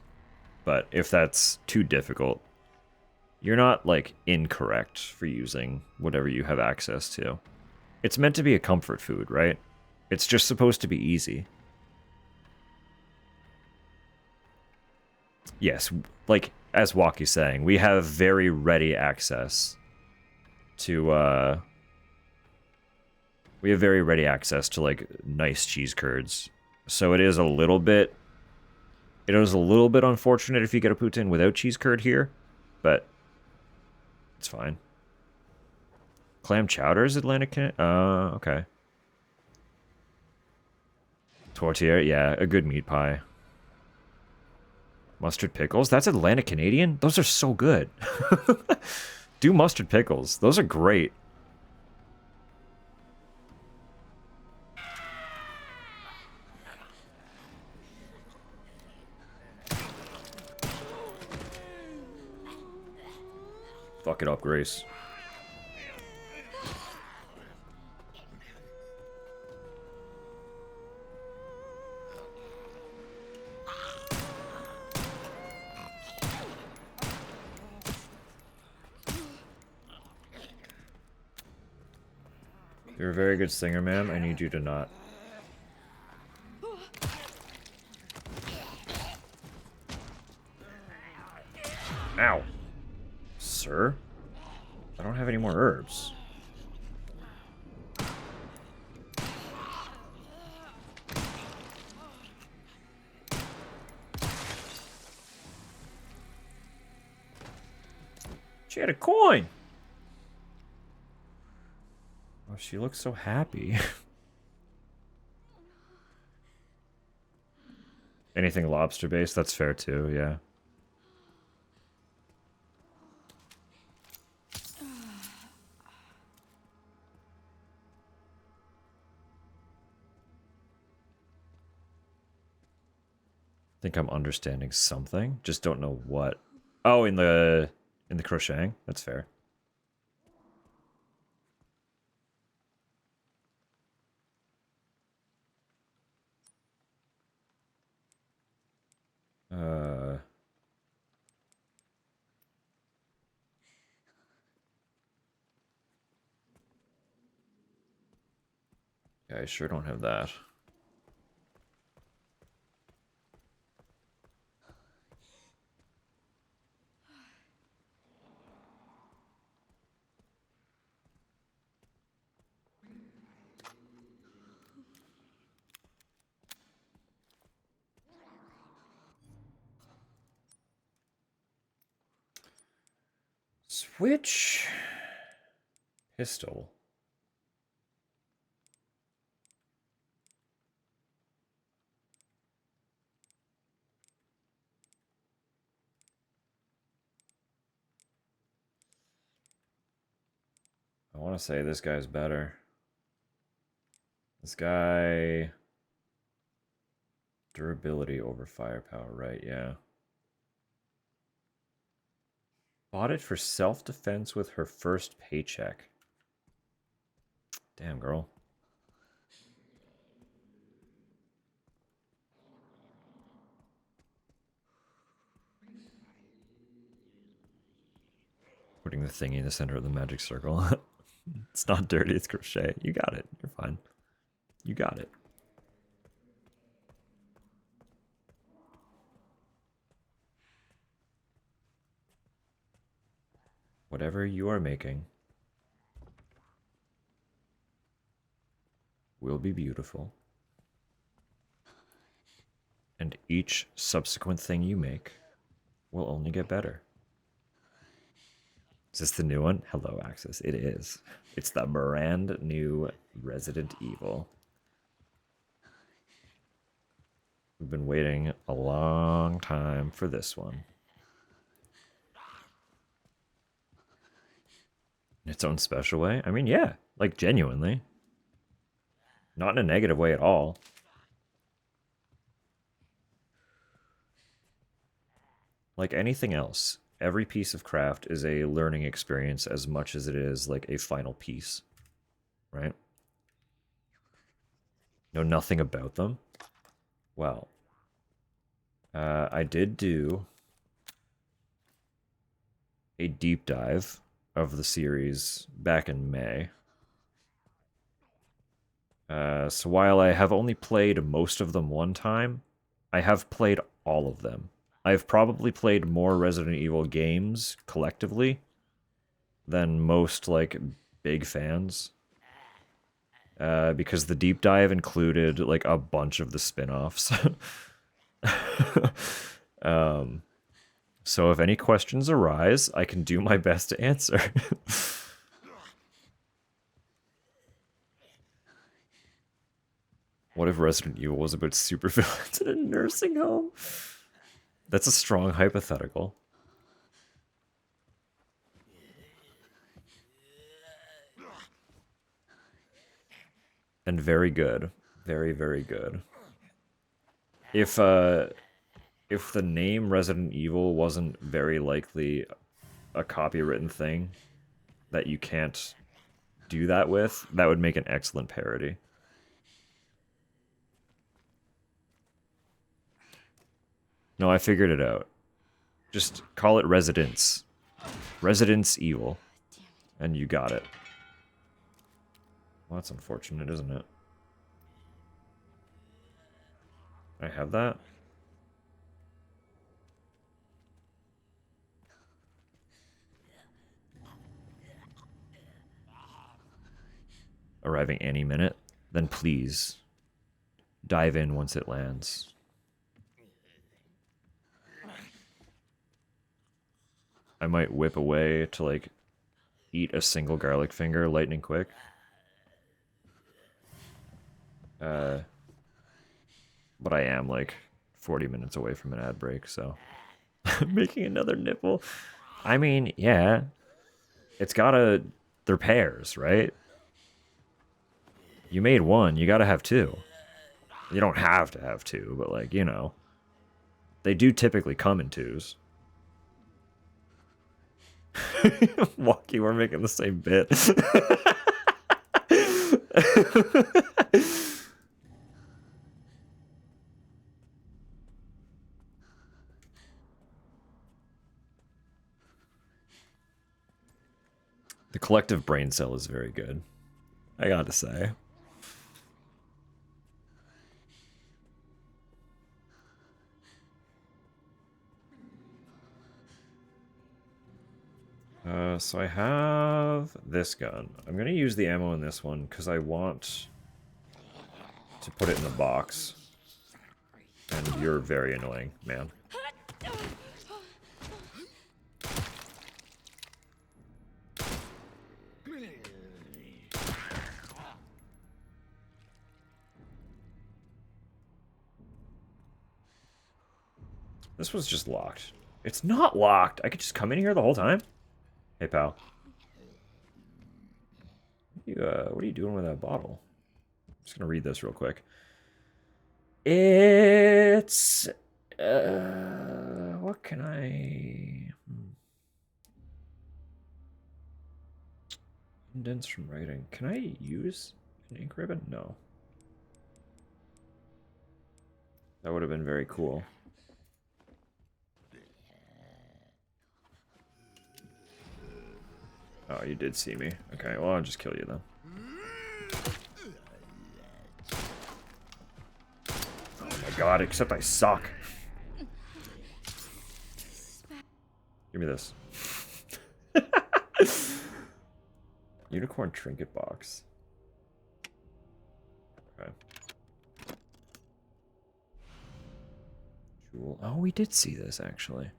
But if that's too difficult, you're not, like, incorrect for using whatever you have access to. It's meant to be a comfort food, right? It's just supposed to be easy. Yes, like, as Walkie's saying, we have very ready access to, we have very ready access to, like, nice cheese curds. So it is a little bit... It is a little bit unfortunate if you get a poutine without cheese curd here, but it's fine. Clam chowder is Atlantic... okay. Tortilla, yeah, a good meat pie. Mustard pickles? That's Atlantic Canadian? Those are so good. Do mustard pickles. Those are great. Fuck it up, Grace. You're a very good singer, ma'am. I need you to not. Ow. Sir? I don't have any more herbs. She had a coin! Oh, she looks so happy. Anything lobster-based, that's fair too, yeah. Think I'm understanding something, just don't know what. Oh, in the crocheting, that's fair. Yeah, I sure don't have that. Switch pistol. I want to say this guy's better. This guy... Durability over firepower, right, yeah. Bought it for self-defense with her first paycheck. Damn, girl. Putting the thingy in the center of the magic circle. It's not dirty, it's crochet. You got it. You're fine. You got it. Whatever you are making will be beautiful. And each subsequent thing you make will only get better. Is this the new one? Hello, Axis. It is. It's the brand new Resident Evil. We've been waiting a long time for this one. In its own special way? I mean, yeah. Like, genuinely. Not in a negative way at all. Like anything else, every piece of craft is a learning experience as much as it is like a final piece. Right? Know nothing about them. Well, I did do a deep dive of the series back in May. So while I have only played most of them one time, I have played all of them. I've probably played more Resident Evil games collectively than most like big fans. Because the deep dive included like a bunch of the spin-offs. So if any questions arise, I can do my best to answer. What if Resident Evil was about supervillains in a nursing home? That's a strong hypothetical. And very good. Very, very good. If the name Resident Evil wasn't very likely a copywritten thing that you can't do that with, that would make an excellent parody. No, I figured it out. Just call it Residence. Residence Evil. And you got it. Well, that's unfortunate, isn't it? I have that? Arriving any minute? Then please, dive in once it lands. I might whip away to, like, eat a single garlic finger lightning quick. But I am, like, 40 minutes away from an ad break, so... Making another nipple? I mean, yeah. It's gotta... They're pairs, right? You made one, you gotta have two. You don't have to have two, but, like, you know. They do typically come in twos. Walkie, we're making the same bit. The collective brain cell is very good, I gotta say. So I have this gun. I'm gonna use the ammo in this one because I want to put it in the box. And you're very annoying, man. This was just locked. It's not locked! I could just come in here the whole time? Hey, pal. What are you doing with that bottle? I'm just gonna read this real quick. It's... what can I... Indents from writing. Can I use an ink ribbon? No. That would have been very cool. Oh, you did see me. Okay, well, I'll just kill you then. Oh my god, except I suck. Give me this. Unicorn trinket box. Okay. Jewel. Oh, we did see this, actually.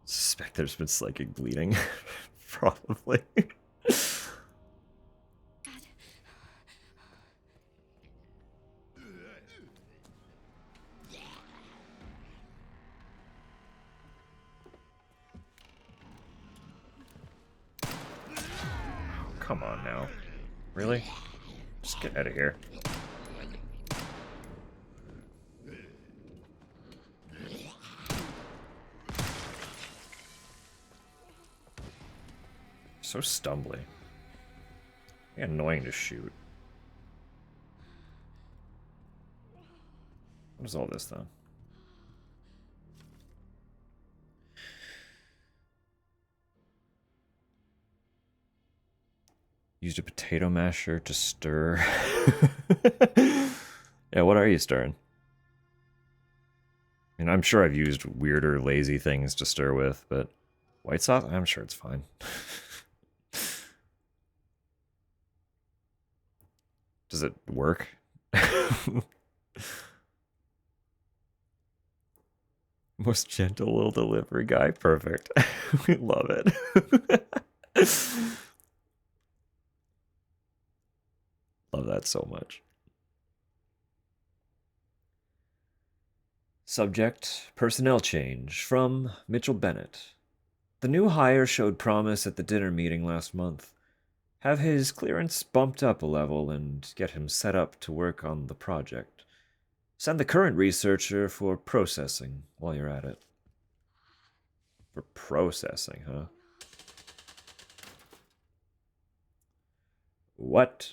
Suspect there's been psychic bleeding. Probably. Come on now. Really? Just get out of here. So stumbly. Annoying to shoot. What is all this, though? Used a potato masher to stir. Yeah, what are you stirring? I mean, I'm sure I've used weirder, lazy things to stir with, but white sauce? I'm sure it's fine. Does it work? Most gentle little delivery guy. Perfect. We love it. Love that so much. Subject, personnel change from Mitchell Bennett. The new hire showed promise at the dinner meeting last month. Have his clearance bumped up a level and get him set up to work on the project. Send the current researcher for processing while you're at it. For processing, huh? What?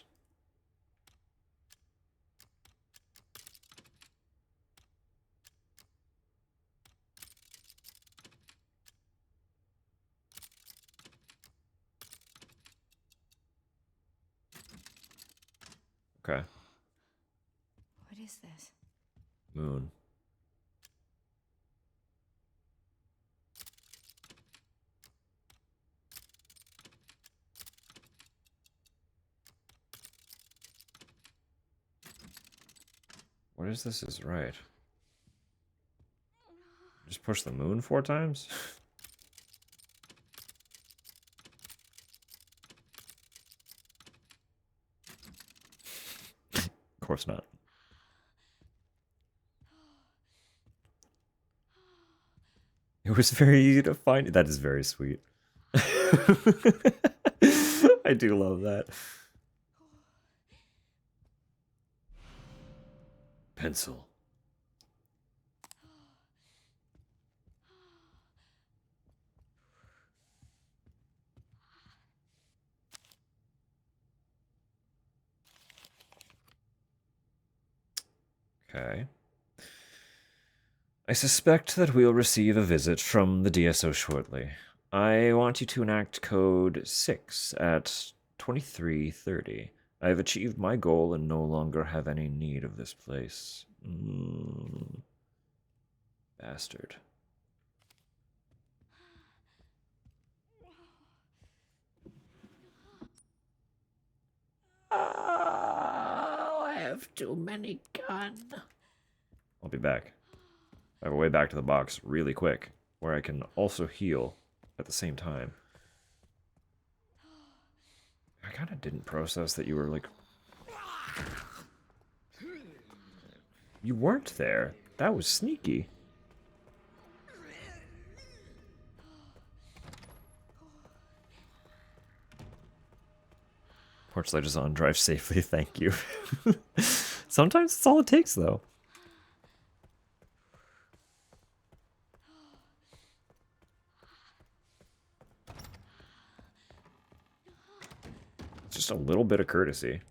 Okay. What is this? Moon. What is this is right? Just push the moon 4 times? Of course not. It was very easy to find. That is very sweet. I do love that. Pencil. Okay. I suspect that we'll receive a visit from the DSO shortly. I want you to enact code 6 at 23:30. I have achieved my goal and no longer have any need of this place. Bastard. Oh, I have too many guns. I'll be back. I have a way back to the box really quick, where I can also heal at the same time. I kind of didn't process that you were like... You weren't there. That was sneaky. Porch light is on. Drive safely. Thank you. Sometimes it's all it takes, though. Just a little bit of courtesy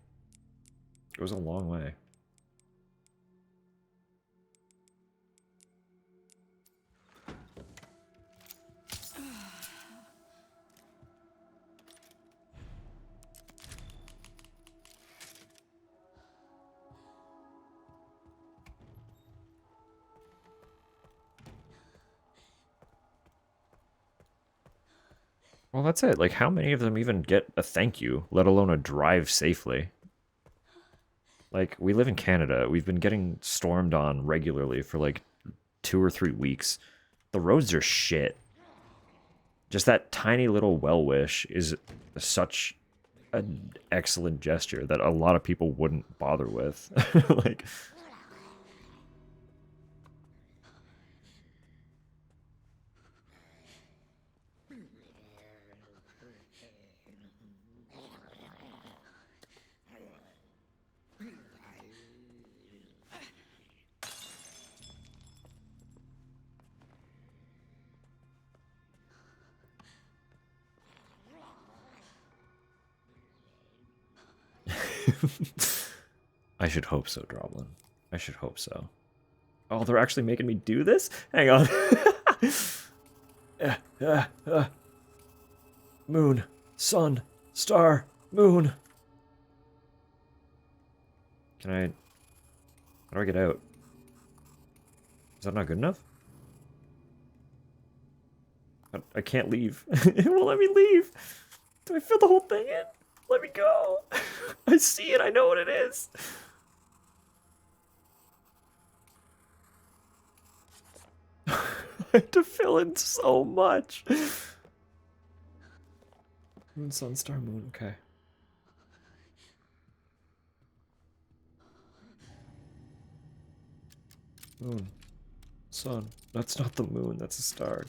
goes a long way. Well, that's it. Like, how many of them even get a thank you, let alone a drive safely? Like, we live in Canada. We've been getting stormed on regularly for like 2 or 3 weeks. The roads are shit. Just that tiny little well wish is such an excellent gesture that a lot of people wouldn't bother with. Like... I should hope so, Droblin. I should hope so. Oh, they're actually making me do this? Hang on. Moon, sun, star, moon. Can I... How do I get out? Is that not good enough? I can't leave. It won't let me leave. Do I fill the whole thing in? Let me go. I see it. I know what it is. I had to fill in so much. Moon, sun, star, moon. Okay. Moon. Sun. That's not the moon. That's a star.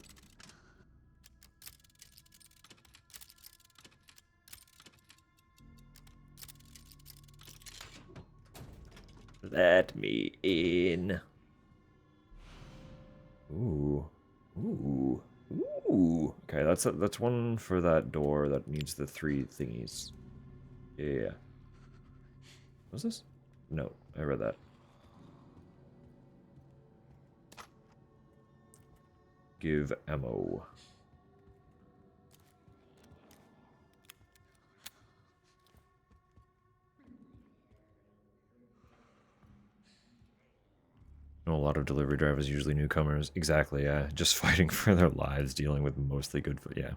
Let me in. Ooh. Ooh. Ooh. Okay, that's one for that door that needs the 3 thingies. Yeah. What's this? No, I read that. Give ammo. No, a lot of delivery drivers, usually newcomers. Exactly, yeah. Just fighting for their lives, dealing with mostly good food. Yeah.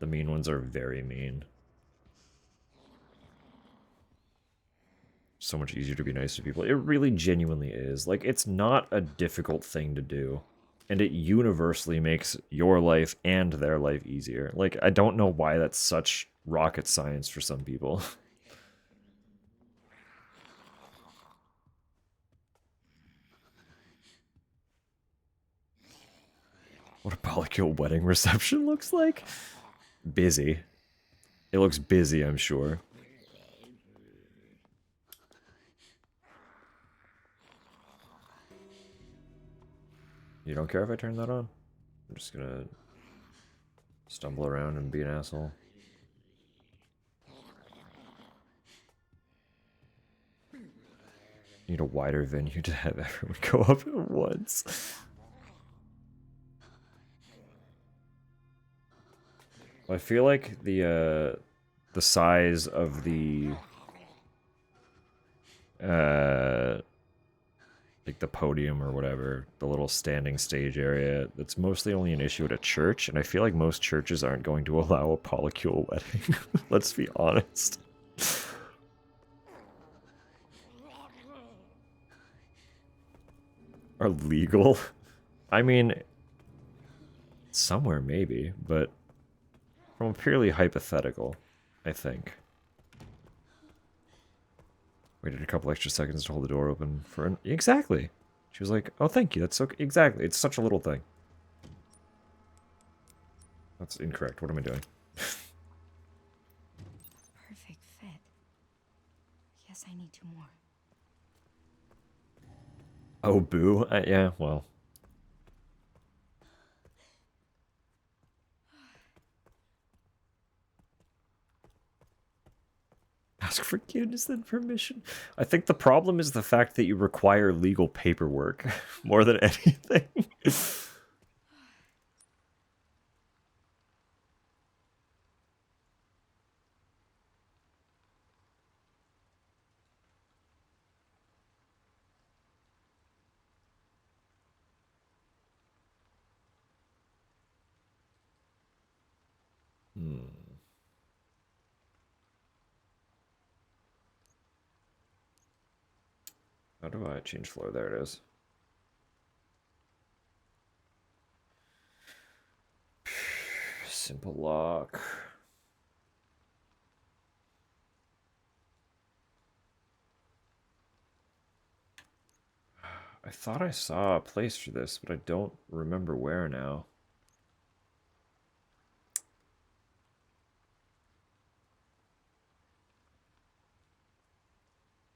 The mean ones are very mean. So much easier to be nice to people. It really genuinely is. Like, it's not a difficult thing to do. And it universally makes your life and their life easier. Like, I don't know why that's such rocket science for some people. What a polycule wedding reception looks like? Busy. It looks busy, I'm sure. You don't care if I turn that on? I'm just gonna stumble around and be an asshole. Need a wider venue to have everyone go up at once. I feel like the size of the like the podium or whatever, the little standing stage area, that's mostly only an issue at a church, and I feel like most churches aren't going to allow a polycule wedding. Let's be honest. Are legal? I mean, somewhere maybe, but from a purely hypothetical, I think. Waited a couple extra seconds to hold the door open for an... Exactly! She was like, oh, thank you, that's so... Exactly, it's such a little thing. That's incorrect, what am I doing? Perfect fit. Yes, I need 2 more. Oh, boo? Yeah, well... Ask forgiveness than permission. I think the problem is the fact that you require legal paperwork more than anything. How do I change floor? There it is. Simple lock. I thought I saw a place for this, but I don't remember where now.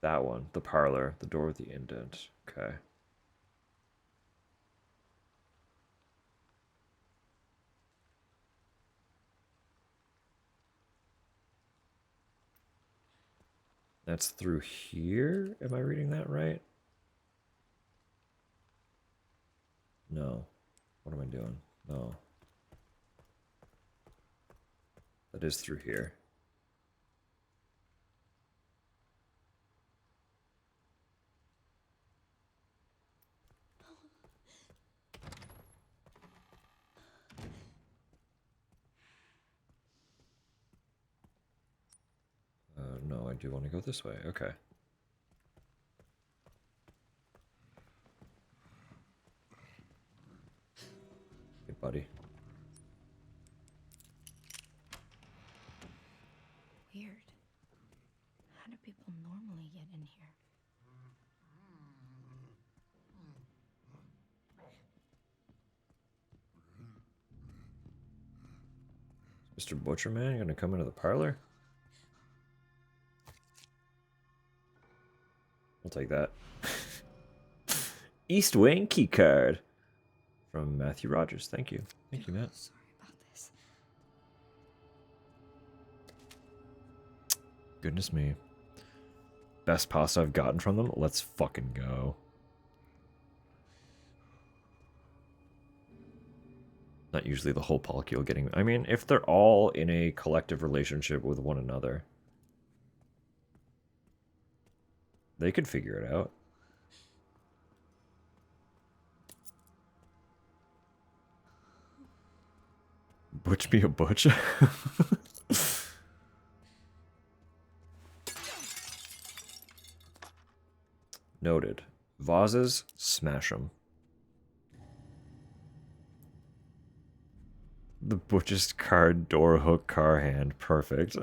That one, the parlor, the door with the indent. Okay. That's through here? Am I reading that right? No. What am I doing? No. That is through here. No, I do want to go this way. Okay. Hey, buddy. Weird. How do people normally get in here? Mr. Butcherman gonna come into the parlor? I'll take that. East Wing key card from Matthew Rogers. Thank you. Thank you, Matt. Sorry about this. Goodness me. Best pasta I've gotten from them? Let's fucking go. Not usually the whole polycule getting... I mean, if they're all in a collective relationship with one another, they could figure it out. Butch be a butch? Noted. Vases, smash them. The butch's card, door hook, car hand. Perfect.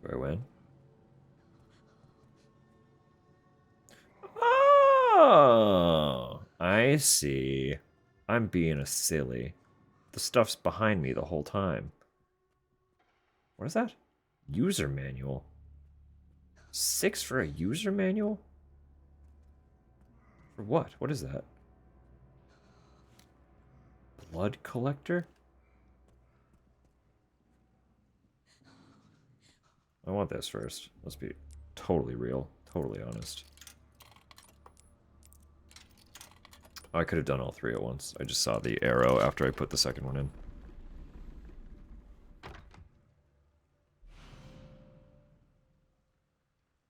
Do I win? Oh, I see. I'm being a silly. The stuff's behind me the whole time. What is that? User manual. 6 for a user manual? For what? What is that? Blood collector? I want this first. Let's be totally real. Totally honest. I could have done all 3 at once. I just saw the arrow after I put the second one in.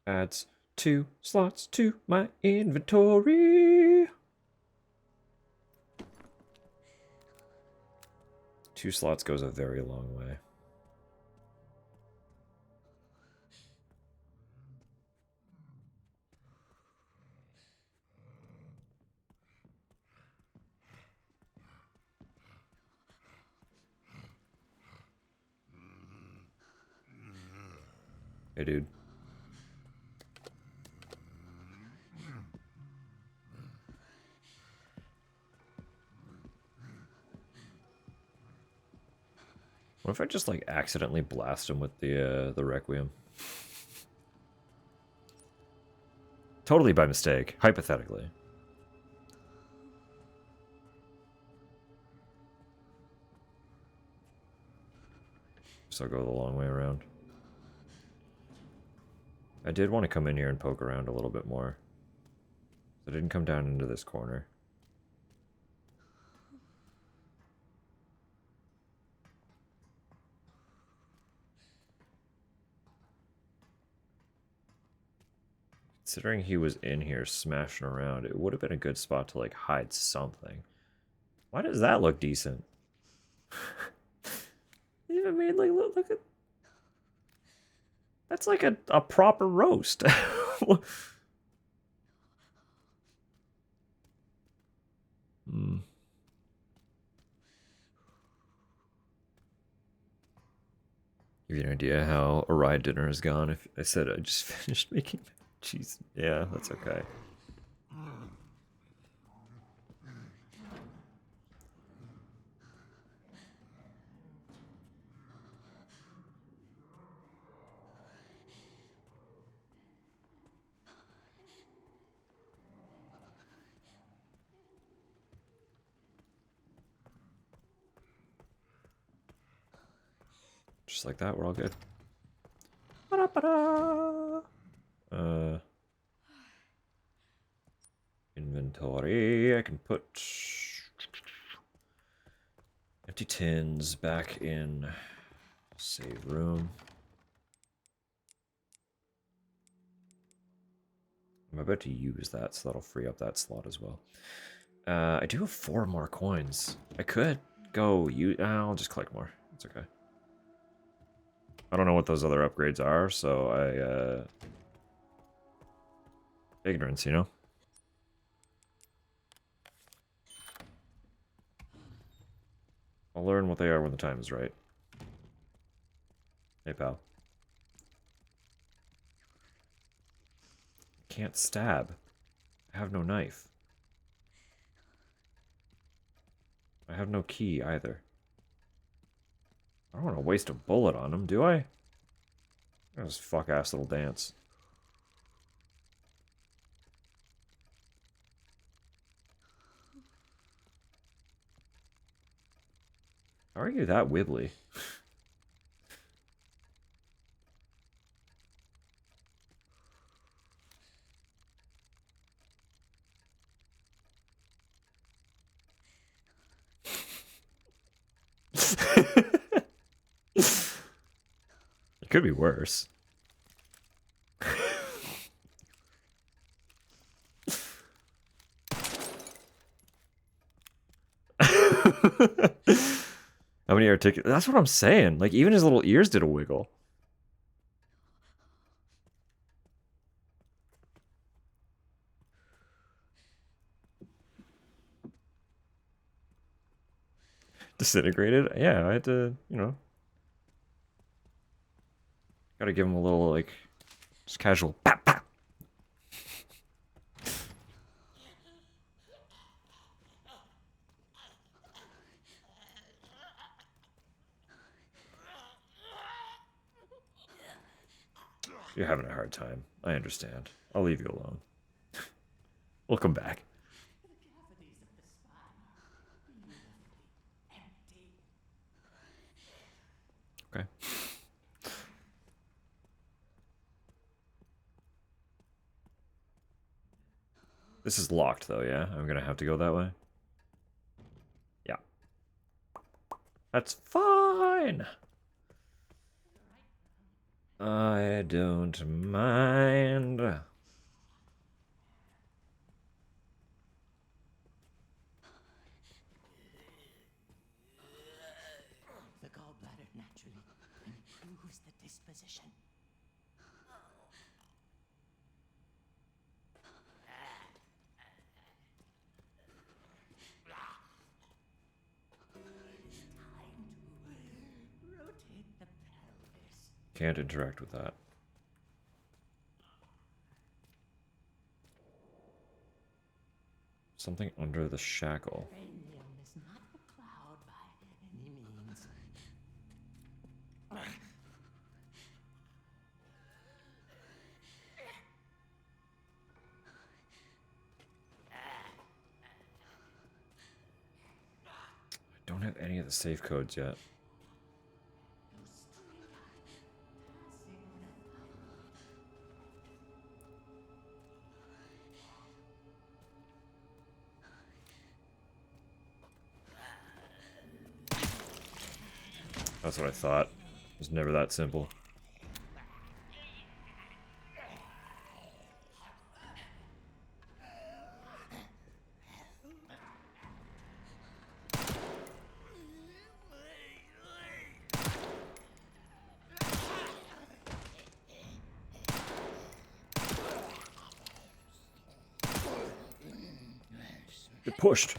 Adds 2 slots to my inventory. 2 slots goes a very long way. Hey, dude. What if I just like accidentally blast him with the requiem? Totally by mistake, hypothetically. So I'll go the long way around. I did want to come in here and poke around a little bit more. I didn't come down into this corner. Considering he was in here smashing around, it would have been a good spot to like hide something. Why does that look decent? Even made like look at... That's like a proper roast. Hmm. Give you an idea how a ride dinner has gone if I said I just finished making cheese. Yeah, that's okay. Just like that, we're all good. Ba-da-ba-da. Inventory. I can put empty tins back in save room. I'm about to use that, so that'll free up that slot as well. I do have 4 more coins. I could go I'll just collect more. It's okay. I don't know what those other upgrades are, so ignorance, you know? I'll learn what they are when the time is right. Hey, pal. Can't stab. I have no knife. I have no key either. I don't want to waste a bullet on him, do I? This fuck-ass little dance. How are you that wibbly? It could be worse. How many articulate? That's what I'm saying. Like, even his little ears did a wiggle. Disintegrated? Yeah, I had to, you know. Gotta give him a little, like, just casual pap pap. You're having a hard time. I understand. I'll leave you alone. We'll come back. Okay. This is locked, though, yeah? I'm gonna have to go that way? Yeah. That's fine! I don't mind. The gallbladder naturally improves the disposition. Rotate the pelvis. Can't interact with that. Something under the shackle. Cranium is not a cloud by any means. I don't have any of the safe codes yet. That's what I thought. It was never that simple. Get pushed.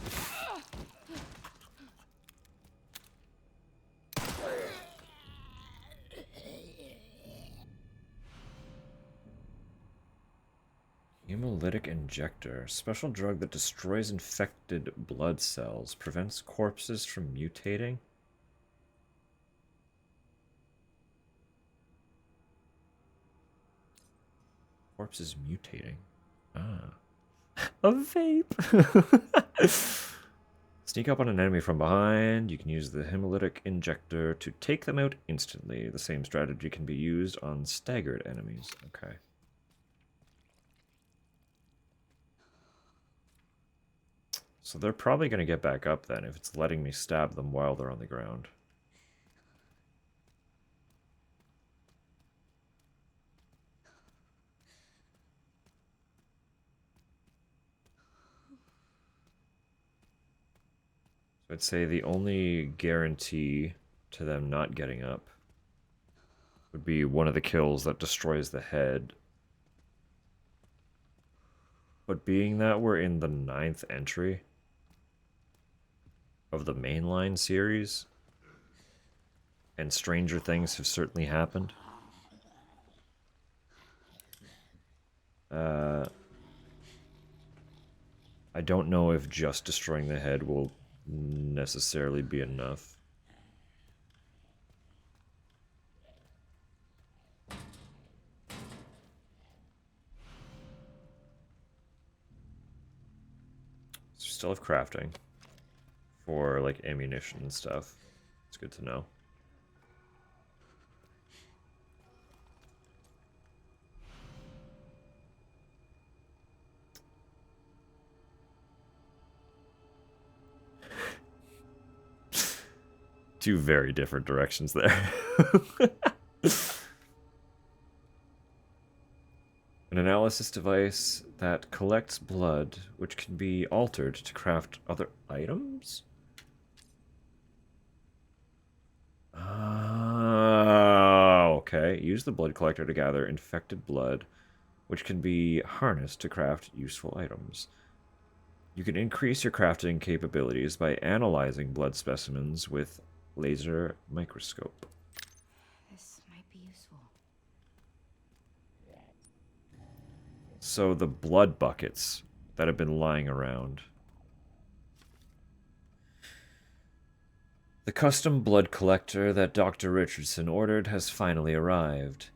Hemolytic injector. Special drug that destroys infected blood cells. Prevents corpses from mutating. Corpses mutating. Ah. A vape. Sneak up on an enemy from behind. You can use the hemolytic injector to take them out instantly. The same strategy can be used on staggered enemies. Okay. So they're probably going to get back up then if it's letting me stab them while they're on the ground. So I'd say the only guarantee to them not getting up would be one of the kills that destroys the head. But being that we're in the 9th entry of the mainline series, and stranger things have certainly happened, I don't know if just destroying the head will necessarily be enough. Still have crafting for like ammunition and stuff. It's good to know. Two very different directions there. An analysis device that collects blood, which can be altered to craft other items? Oh, okay. Use the blood collector to gather infected blood, which can be harnessed to craft useful items. You can increase your crafting capabilities by analyzing blood specimens with laser microscope. This might be useful. So the blood buckets that have been lying around. The custom blood collector that Dr. Richardson ordered has finally arrived.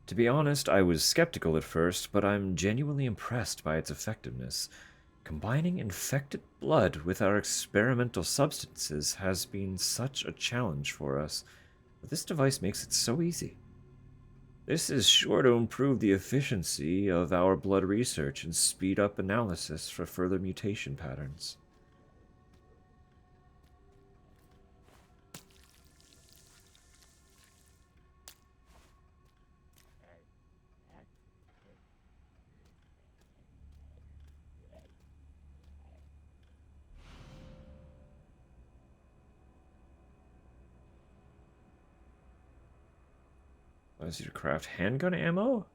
To be honest, I was skeptical at first, but I'm genuinely impressed by its effectiveness. Combining infected blood with our experimental substances has been such a challenge for us, but this device makes it so easy. This is sure to improve the efficiency of our blood research and speed up analysis for further mutation patterns. Allows you to craft handgun ammo?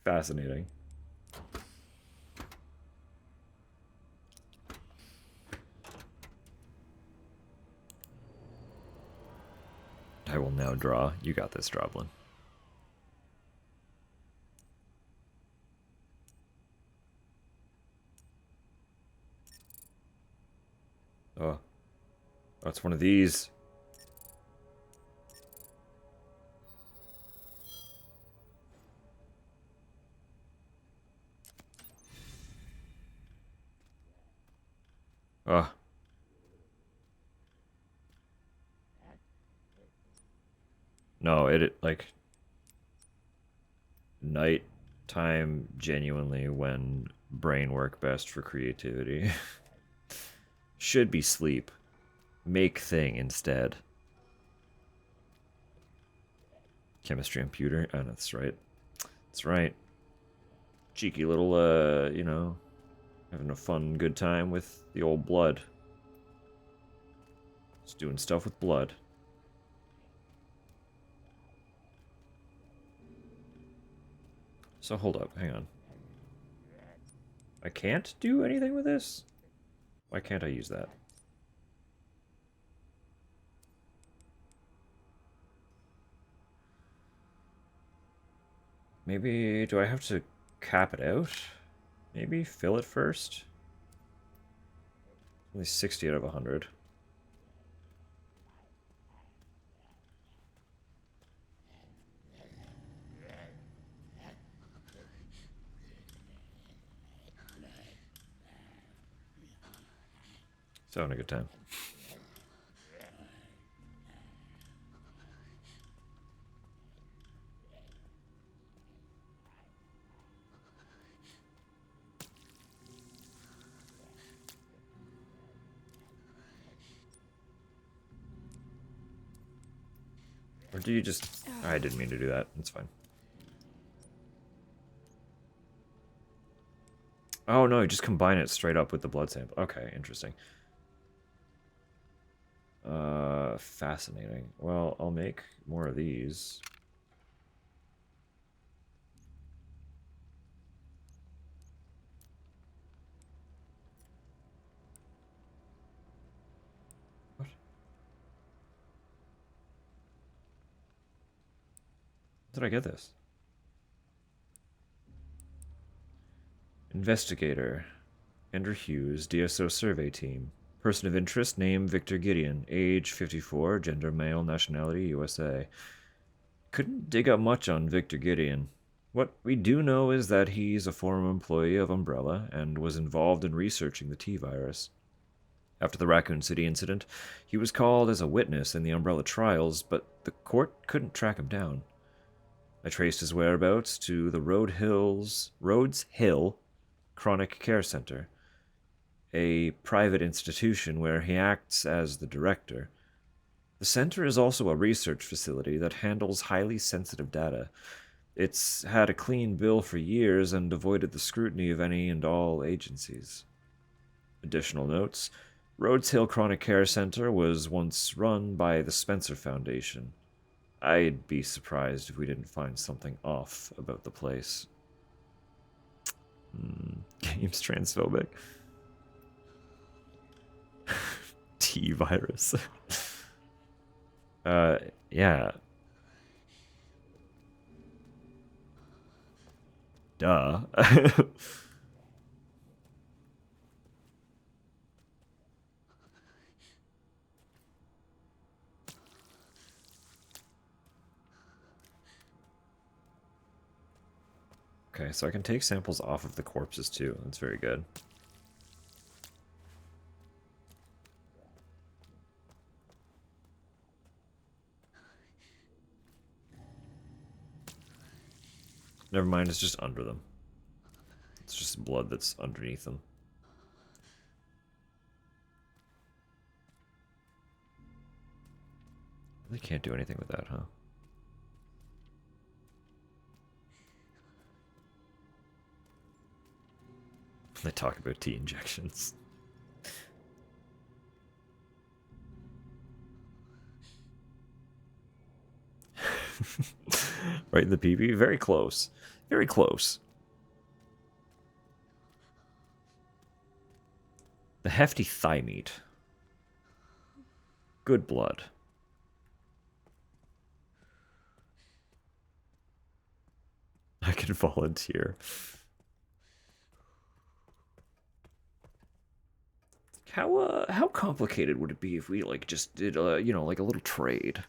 Fascinating. I will now draw. You got this, Droblin. Oh. Oh, it's one of these. Oh. No, it like nighttime genuinely when brain work best for creativity. Should be sleep. Make thing instead. Chemistry and computer. Oh, that's right. That's right. Cheeky little, you know, having a fun, good time with the old blood. Just doing stuff with blood. So hold up, hang on. I can't do anything with this? Why can't I use that? Maybe, do I have to cap it out? Maybe fill it first? Only 60 out of 100. Just having a good time. Or do you just... I didn't mean to do that. It's fine. Oh, no, you just combine it straight up with the blood sample. Okay, interesting. Fascinating. Well, I'll make more of these. What? Did I get this? Investigator. Andrew Hughes, DSO survey team. Person of interest, name Victor Gideon. Age 54, gender male, nationality USA. Couldn't dig up much on Victor Gideon. What we do know is that he's a former employee of Umbrella and was involved in researching the T-virus. After the Raccoon City incident, he was called as a witness in the Umbrella trials, but the court couldn't track him down. I traced his whereabouts to the Rhodes Hill Chronic Care Center, a private institution where he acts as the director. The center is also a research facility that handles highly sensitive data. It's had a clean bill for years and avoided the scrutiny of any and all agencies. Additional notes: Rhodes Hill Chronic Care Center was once run by the Spencer Foundation. I'd be surprised if we didn't find something off about the place. Game's transphobic. T-virus. Yeah. Duh. Okay, so I can take samples off of the corpses too. That's very good. Never mind, it's just under them. It's just blood that's underneath them. They can't do anything with that, huh? They talk about T injections. Right in the PB? Very close. Very close. The hefty thigh meat. Good blood. I can volunteer. How complicated would it be if we like just did you know, like a little trade?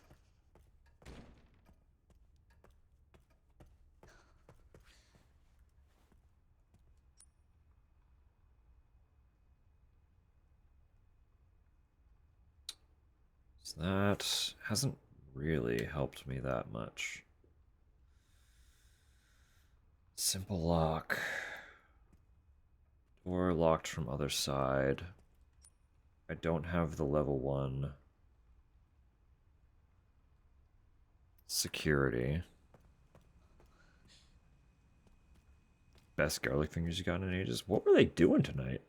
So that hasn't really helped me that much. Simple lock. Door locked from other side. I don't have the level 1 security. Best garlic fingers you got in ages. What were they doing tonight?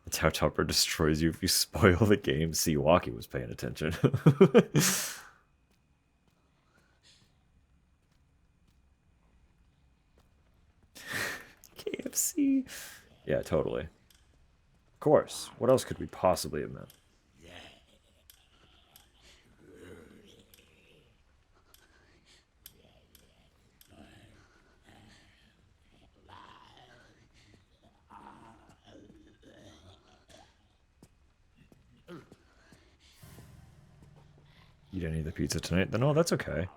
That's how Tupper destroys you if you spoil the game. Seawalkie was paying attention. KFC. Yeah, totally. Of course. What else could we possibly have meant? Eat any of the pizza tonight? Then, oh, that's okay.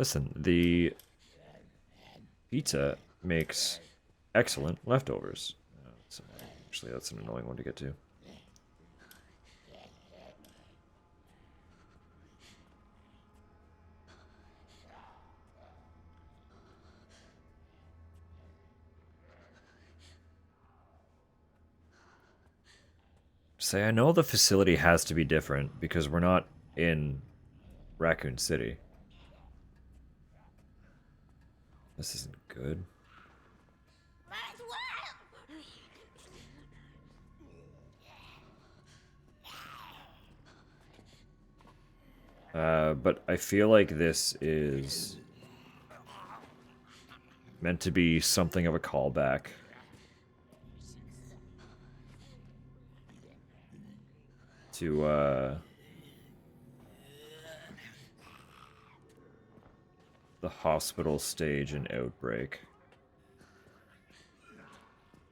Listen, the pizza makes excellent leftovers. Actually, that's an annoying one to get to. Say, I know the facility has to be different because we're not in Raccoon City. This isn't good. But I feel like this is meant to be something of a callback. To, the hospital stage in Outbreak.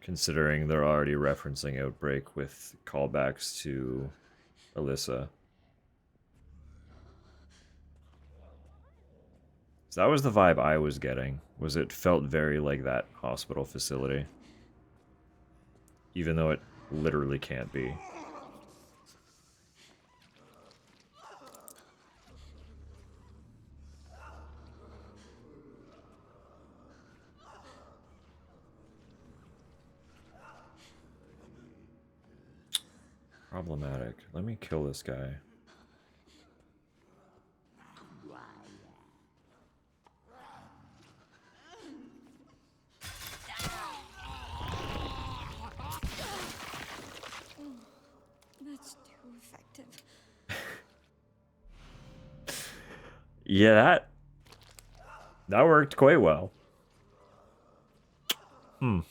Considering they're already referencing Outbreak with callbacks to Alyssa. So that was the vibe I was getting, was it felt very like that hospital facility. Even though it literally can't be. Problematic. Let me kill this guy. That's too effective. Yeah, that worked quite well. Hmm.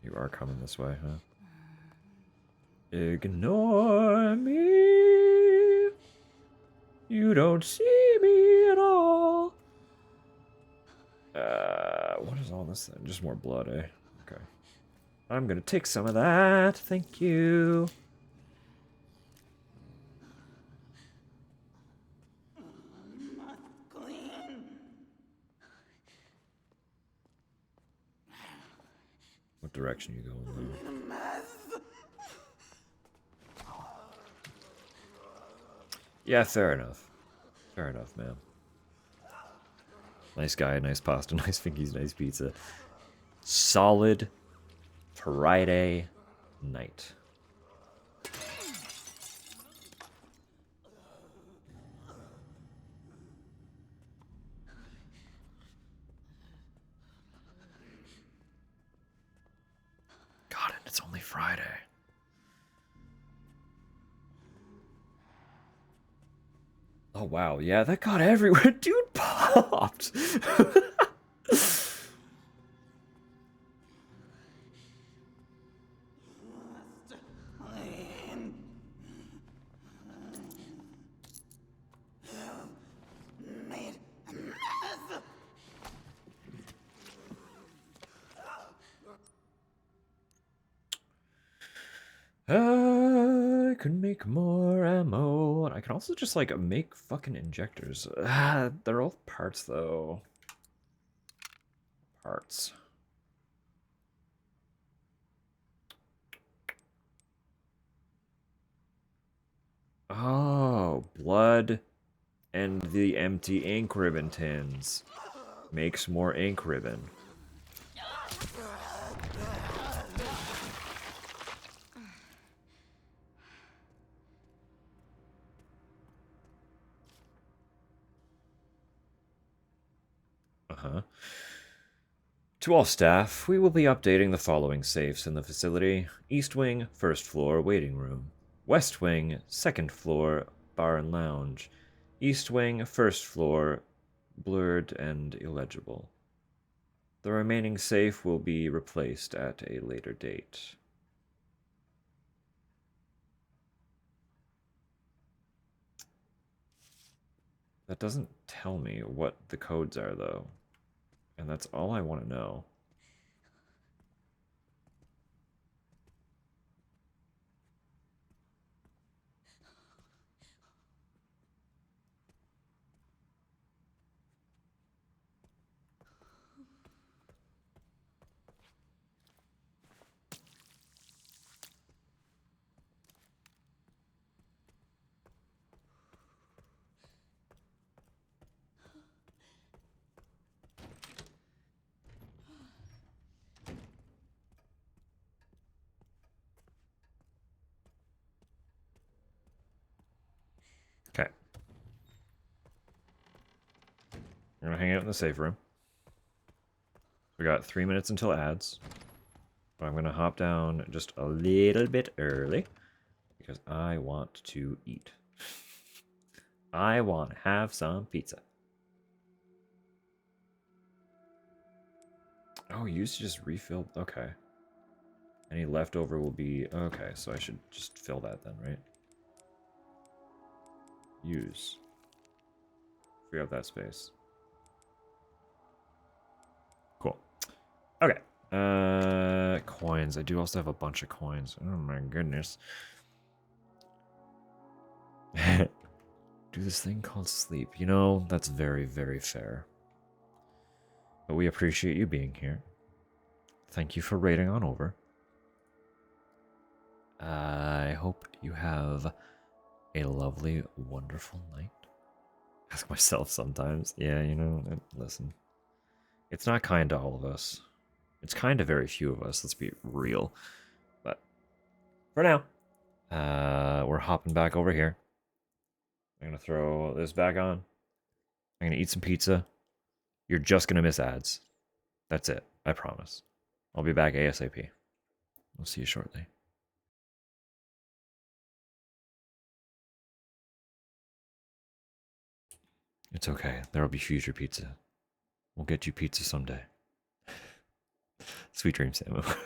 You are coming this way, huh? Ignore me. You don't see me at all. What is all this then? Just more blood, eh? Okay. I'm gonna take some of that. Thank you. What direction you going though? Yeah, fair enough. Fair enough, man. Nice guy, nice pasta, nice fingies, nice pizza. Solid Friday night. God, and it's only Friday. Oh wow, yeah, that got everywhere. Dude popped. I can make more ammo. And I can also just, like, make fucking injectors. They're all parts, though. Parts. Oh, blood and the empty ink ribbon tins makes more ink ribbon. Uh-huh. To all staff, we will be updating the following safes in the facility. East Wing, first floor, waiting room. West Wing, second floor, bar and lounge. East Wing, first floor, blurred and illegible. The remaining safe will be replaced at a later date. That doesn't tell me what the codes are, though. And that's all I want to know. Okay. We're going to hang out in the safe room. We got 3 minutes until ads. But I'm going to hop down just a little bit early because I want to eat. I want to have some pizza. Oh, you used to just refill. Okay. Any leftover will be... Okay, so I should just fill that then, right? Use. Free up that space. Cool. Okay. Coins. I do also have a bunch of coins. Oh my goodness. Do this thing called sleep. You know, that's very, very fair. But we appreciate you being here. Thank you for raiding on over. I hope you have a lovely, wonderful night. Ask myself sometimes. Yeah, you know, listen. It's not kind to all of us. It's kind to very few of us, let's be real. But for now, we're hopping back over here. I'm going to throw this back on. I'm going to eat some pizza. You're just going to miss ads. That's it. I promise. I'll be back ASAP. We'll see you shortly. It's okay. There will be future pizza. We'll get you pizza someday. Sweet dreams, Samu.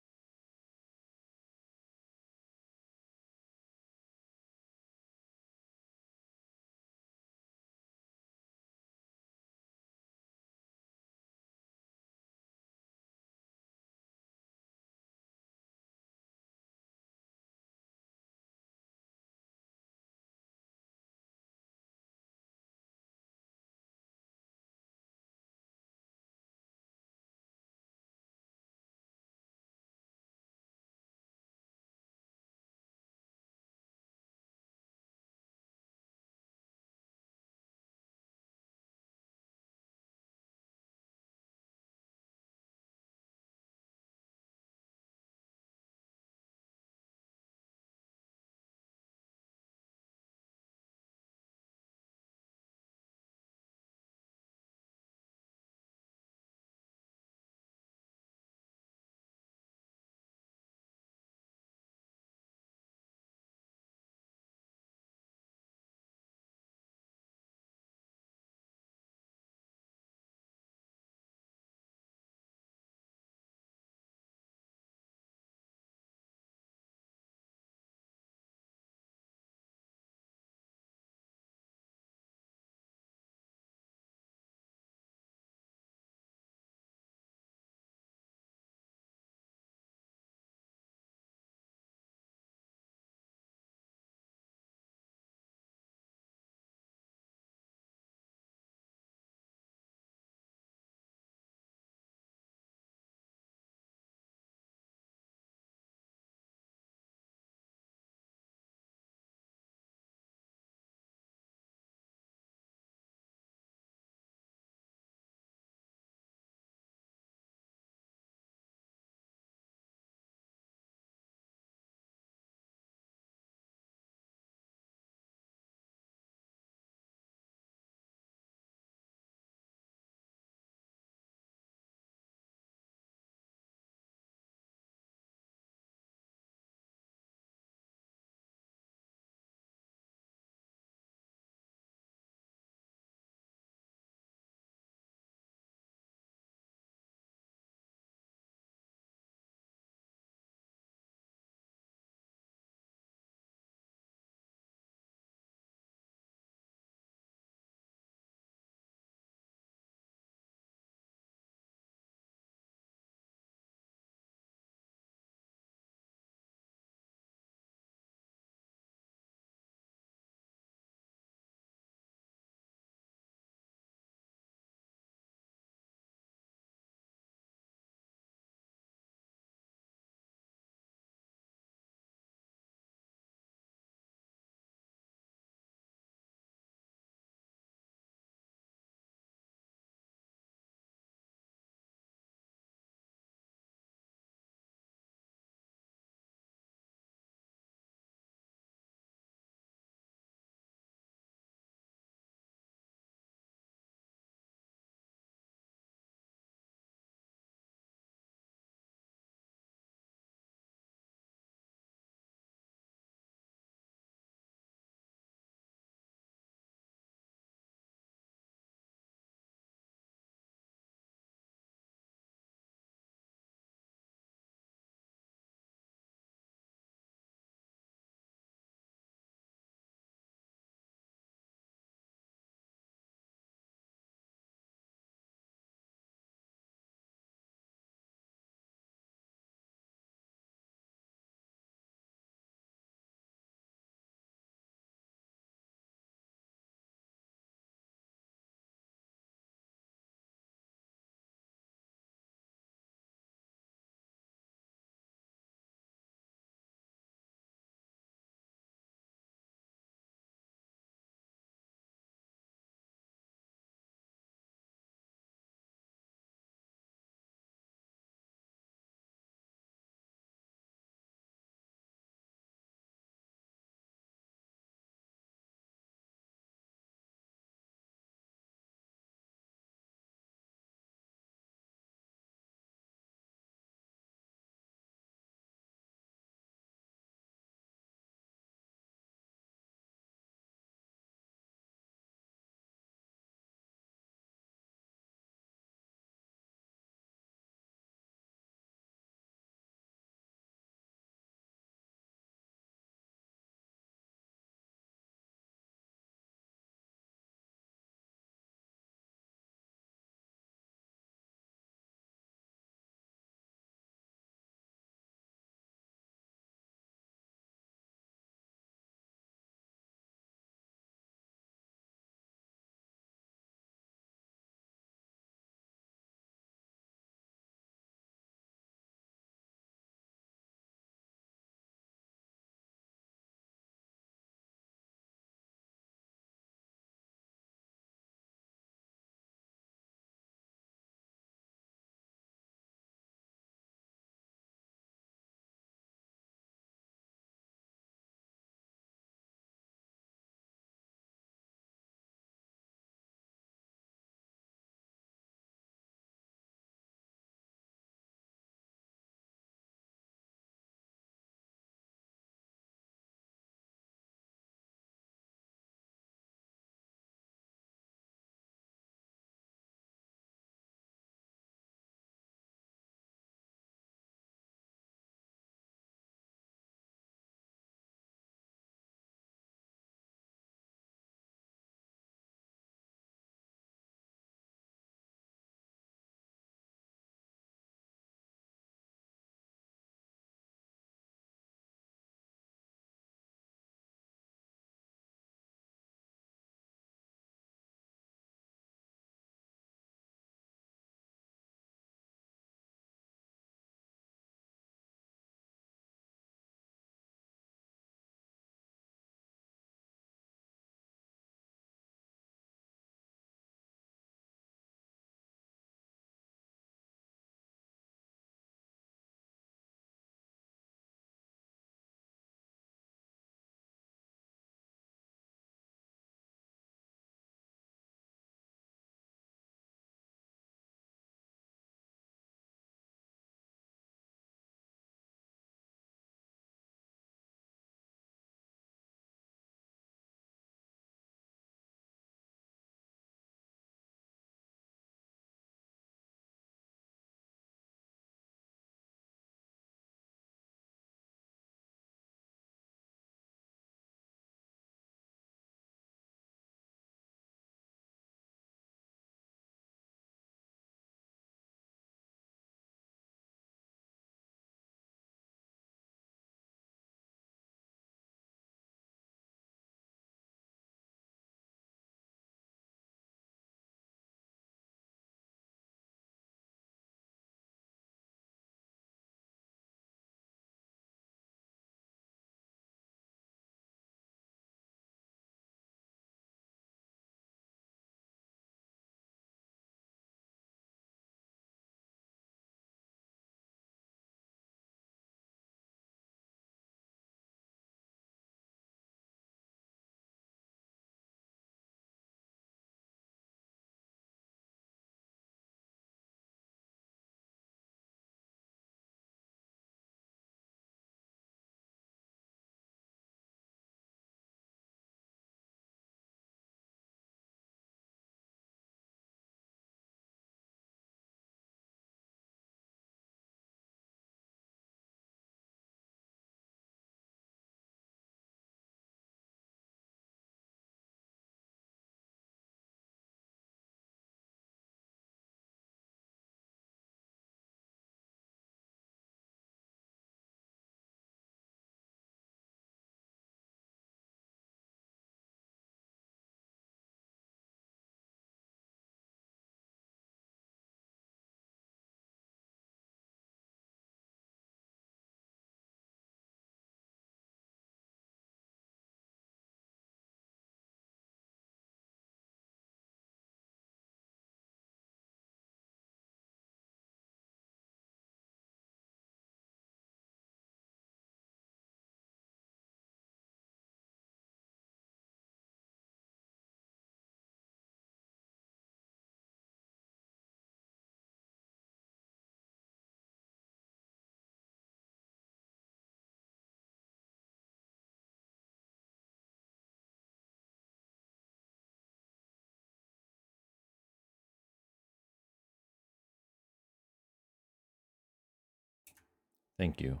Thank you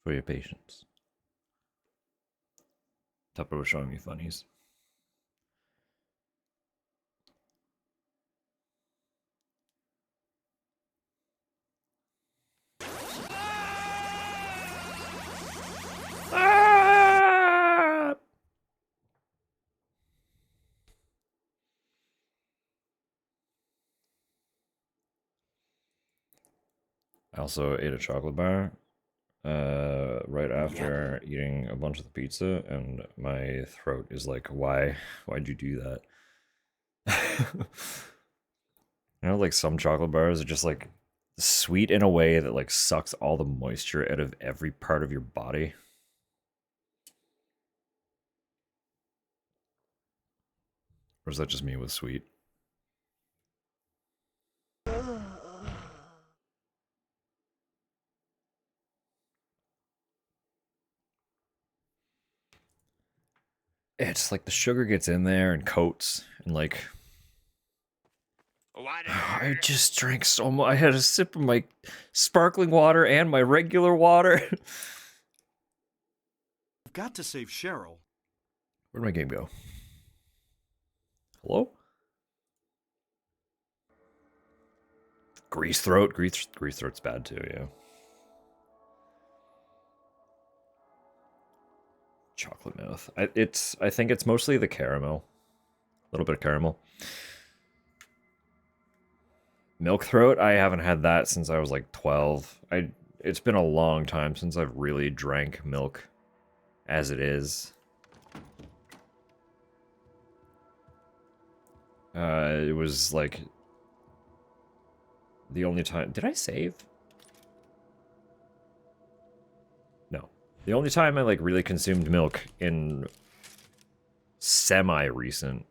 for your patience. Tupper was showing me funnies. Ah! I also ate a chocolate bar right after eating a bunch of the pizza, and my throat is like, why'd you do that? You know, like some chocolate bars are just like sweet in a way that like sucks all the moisture out of every part of your body. Or is that just me with sweet? It's like the sugar gets in there and coats and like I just drank so much. I had a sip of my sparkling water and my regular water. I've got to save Cheryl. Where'd my game go? Hello? Grease throat. Grease throat's bad too, yeah. Chocolate mouth. I think it's mostly the caramel. A little bit of caramel. Milk throat, I haven't had that since I was like 12. It's been a long time since I've really drank milk as it is. It was like the only time. Did I save? No. The only time I like really consumed milk in semi-recent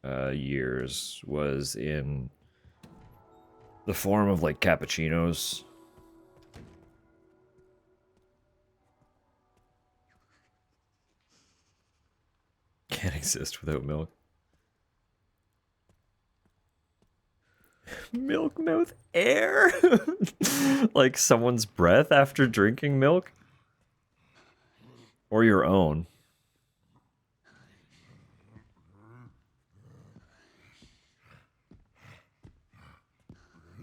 years was in the form of like cappuccinos. Can't exist without milk. Milk mouth air? Like someone's breath after drinking milk? Or your own.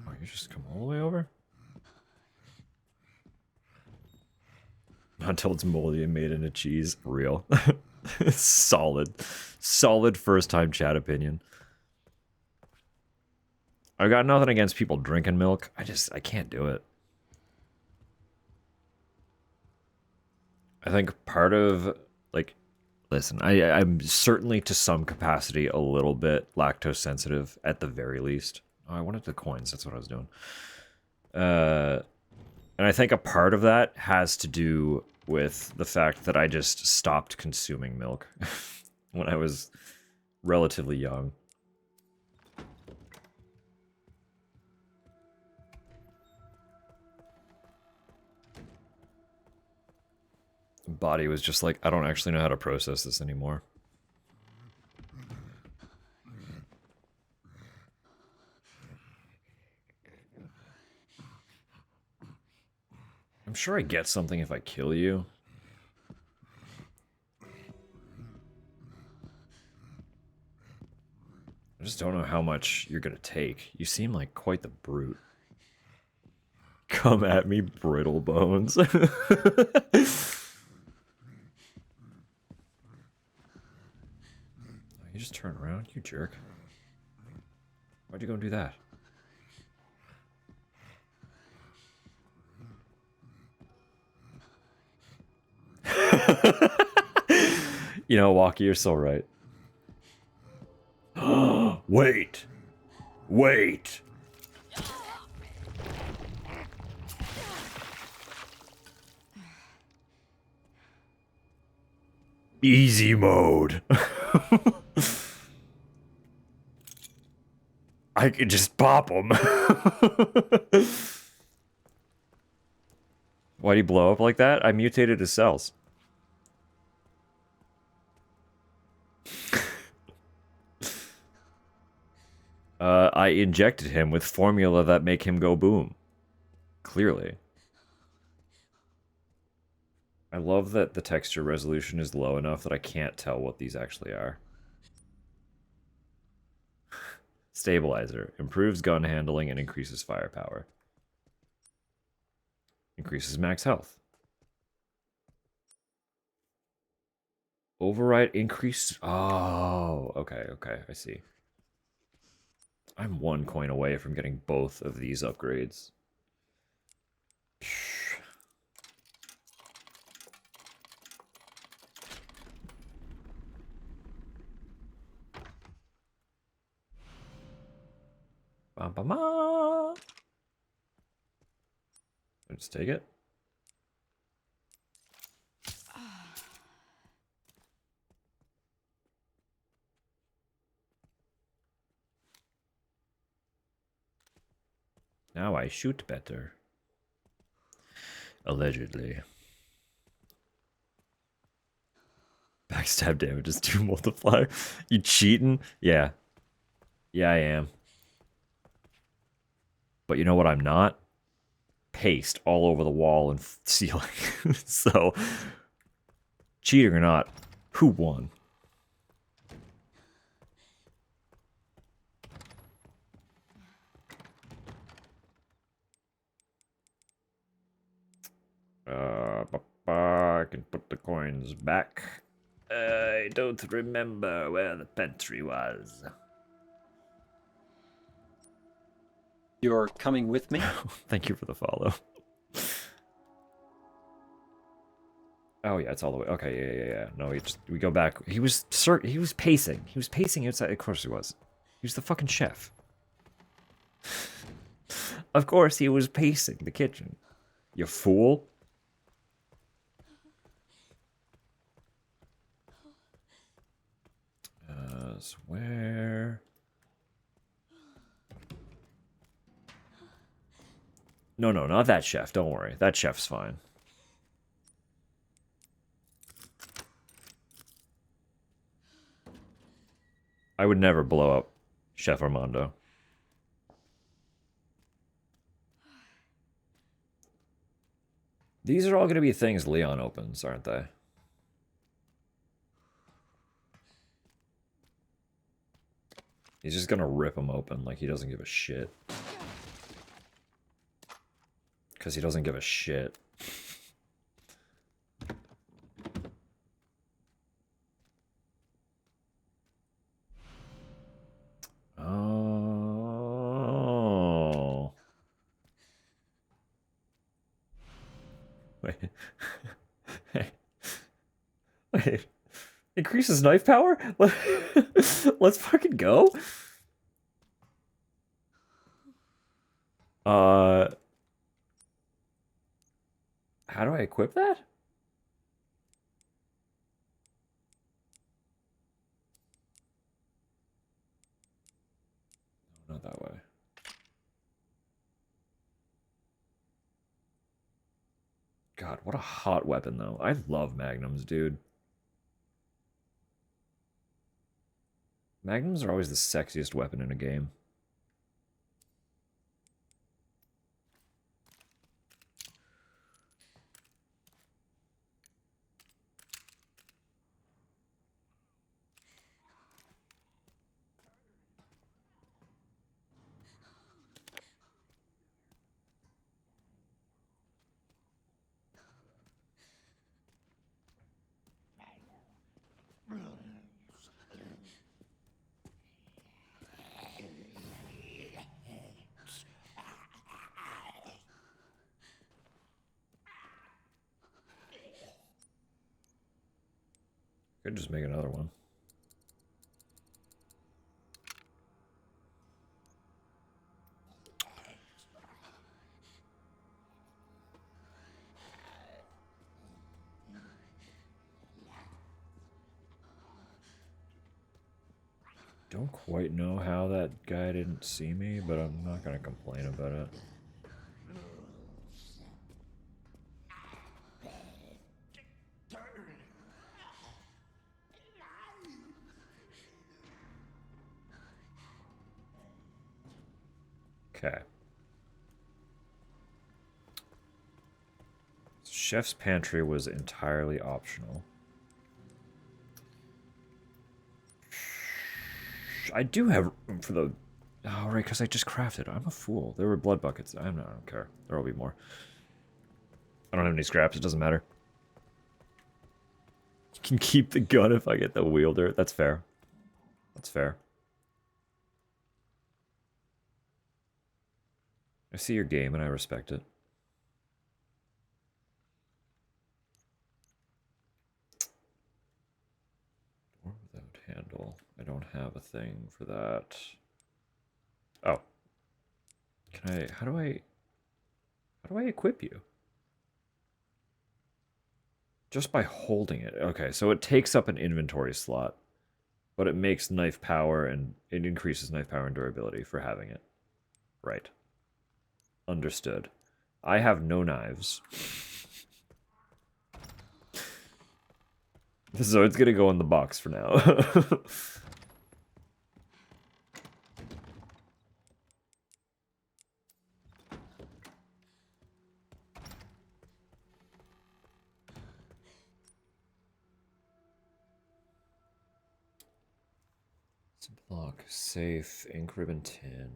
Oh, you just come all the way over? Not until it's moldy and made into cheese. Real. Solid. Solid first time chat opinion. I've got nothing against people drinking milk. I can't do it. I think part of, like, listen, I'm certainly to some capacity a little bit lactose sensitive at the very least. Oh, I wanted the coins. That's what I was doing. And I think a part of that has to do with the fact that I just stopped consuming milk when I was relatively young. Body was just like, I don't actually know how to process this anymore. I'm sure I get something if I kill you. I just don't know how much you're gonna take. You seem like quite the brute. Come at me, brittle bones. You just turn around, you jerk. Why'd you go and do that? You know, Walkie, you're so right. Wait! Wait! Easy mode. I could just pop him. Why'd he blow up like that? I mutated his cells. I injected him with formula that make him go boom. Clearly. I love that the texture resolution is low enough that I can't tell what these actually are. Stabilizer. Improves gun handling and increases firepower. Increases max health. Override increase. Oh, okay, okay, I see. I'm 1 coin away from getting both of these upgrades. Ba-ba-ma. Let's take it. Now I shoot better. Allegedly. Backstab damage is 2 multiplier. You cheating? Yeah. Yeah, I am. But you know what I'm not? Paste all over the wall and ceiling. So, cheating or not, who won? I can put the coins back. I don't remember where the pantry was. You're coming with me? Thank you for the follow. Oh yeah, it's all the way. Okay, yeah. No, we go back. He was pacing. He was pacing outside. Of course he was. He was the fucking chef. Of course he was pacing the kitchen. You fool. Where? No, not that chef. Don't worry. That chef's fine. I would never blow up Chef Armando. These are all going to be things Leon opens, aren't they? He's just going to rip them open like he doesn't give a shit. Because he doesn't give a shit. Oh. Wait. Wait. Increases knife power? Let's fucking go. How do I equip that? No, not that way. God, what a hot weapon, though. I love magnums, dude. Magnums are always the sexiest weapon in a game. Could just make another one. Don't quite know how that guy didn't see me, but I'm not gonna complain about it. Okay. Chef's pantry was entirely optional. I do have room for the... Oh, right, because I just crafted. I'm a fool. There were blood buckets. I don't care. There will be more. I don't have any scraps. It doesn't matter. You can keep the gun if I get the wielder. That's fair. That's fair. I see your game and I respect it. Door without handle. I don't have a thing for that. Oh. Can I... How do I equip you? Just by holding it. Okay, so it takes up an inventory slot, but it makes knife power and it increases knife power and durability for having it. Right. Understood. I have no knives. So it's gonna go in the box for now. Block, safe, ink ribbon tin.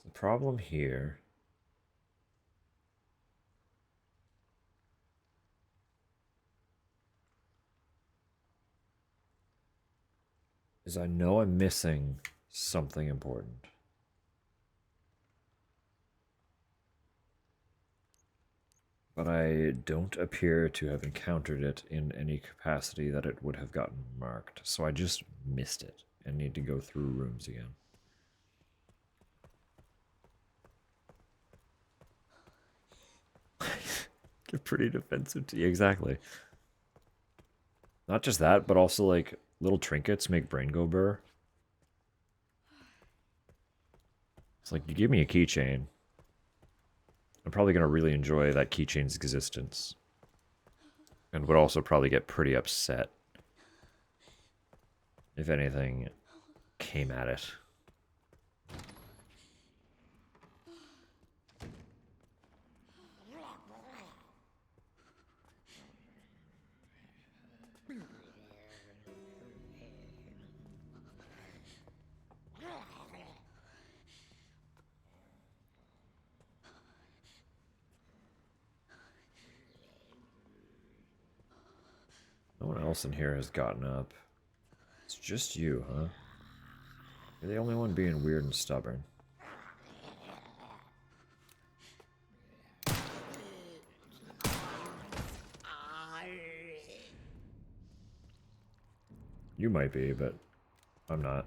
The problem here is I know I'm missing something important. But I don't appear to have encountered it in any capacity that it would have gotten marked. So I just missed it and need to go through rooms again. Get pretty defensive to you. Exactly. Not just that, but also like little trinkets make brain go burr. It's like, you give me a keychain. I'm probably going to really enjoy that keychain's existence. And would also probably get pretty upset if anything came at it. No one else in here has gotten up. It's just you, huh? You're the only one being weird and stubborn. You might be, but I'm not.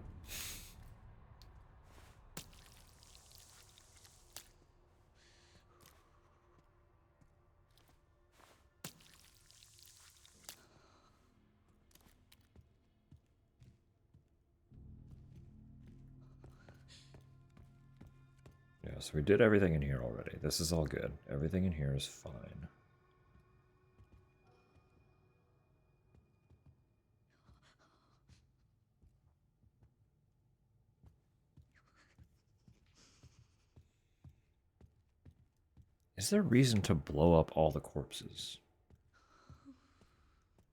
Yeah, so we did everything in here already. This is all good. Everything in here is fine. Is there reason to blow up all the corpses?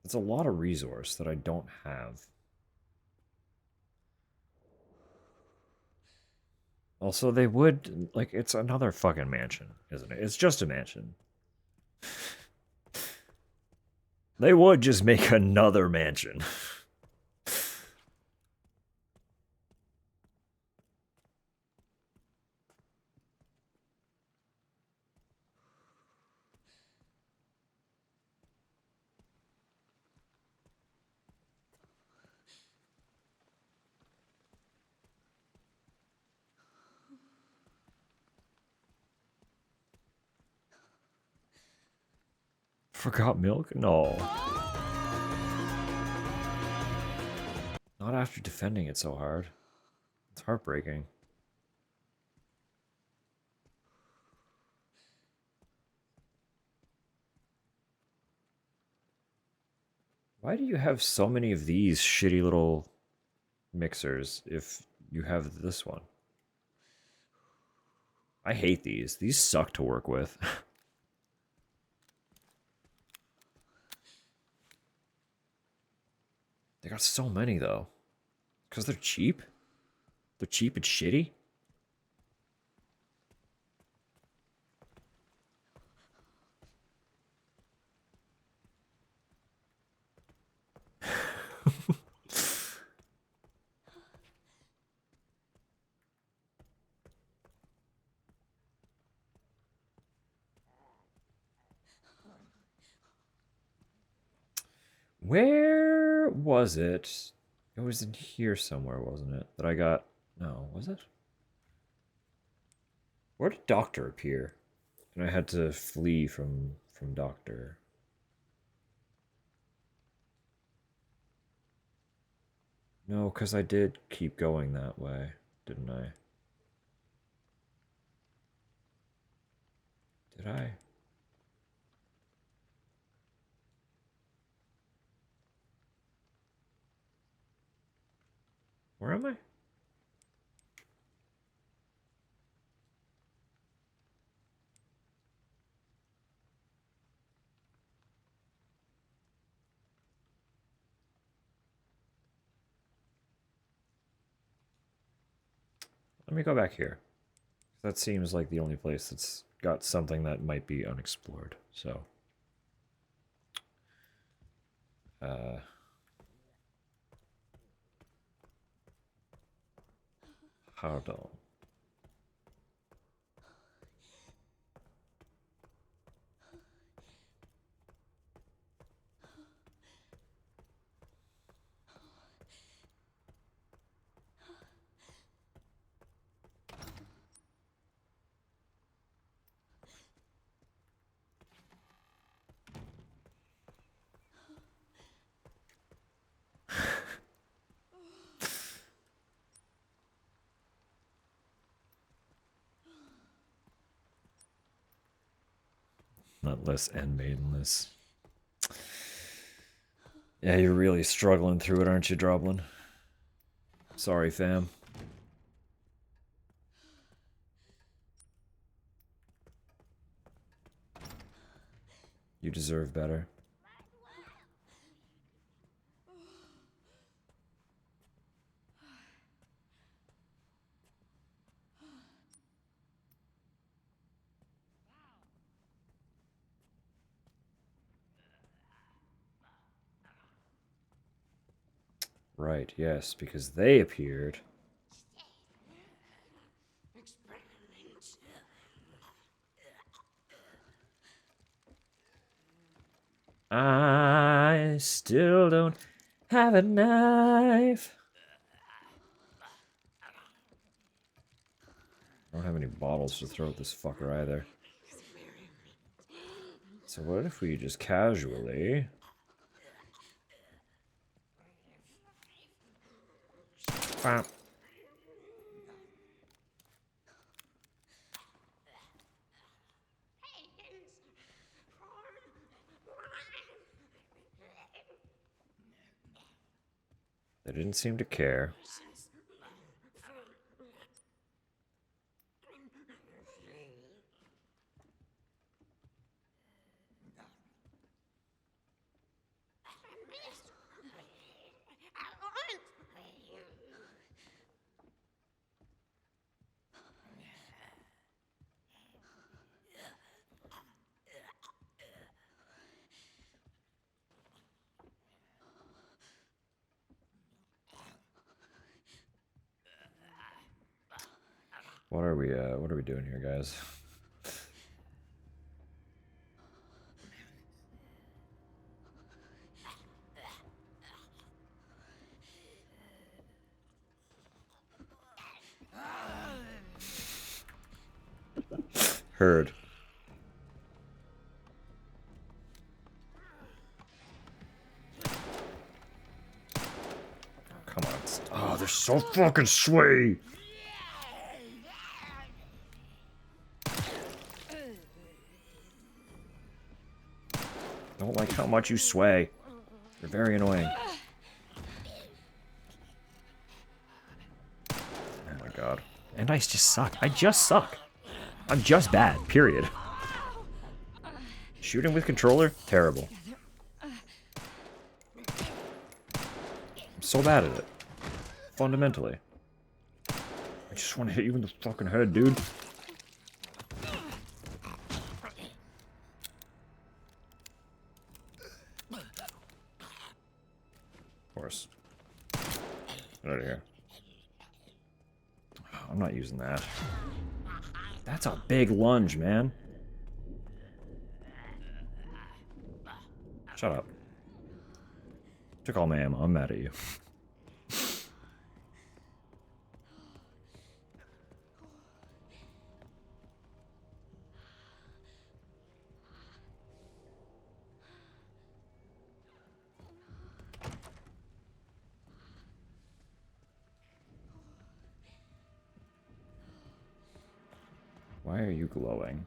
It's a lot of resource that I don't have. Also, they would, like, it's another fucking mansion, isn't it? It's just a mansion. They would just make another mansion. Forgot milk? No. Not after defending it so hard. It's heartbreaking. Why do you have so many of these shitty little mixers if you have this one? I hate these. These suck to work with. They got so many though. Because they're cheap? They're cheap and shitty? Where was it? It was in here somewhere, wasn't it? That I got... No, was it? Where did Doctor appear? And I had to flee from Doctor. No, because I did keep going that way, didn't I? Did I? Where am I? Let me go back here. That seems like the only place that's got something that might be unexplored, so... Hold on. Nutless and maidenless. Yeah, you're really struggling through it, aren't you, Droblin? Sorry, fam. You deserve better. Right, yes, because they appeared. I still don't have a knife. I don't have any bottles to throw at this fucker either. So what if we just casually... Bam. They didn't seem to care. What are we doing here, guys? Heard. So fucking sweet. Don't like how much you sway. You're very annoying. Oh my god. And I just suck. I just suck. I'm just bad, period. Shooting with controller? Terrible. I'm so bad at it. Fundamentally. I just want to hit you in the fucking head, dude. Of course. Get out of here. I'm not using that. That's a big lunge, man. Shut up. Took all my ammo. I'm mad at you. Why are you glowing?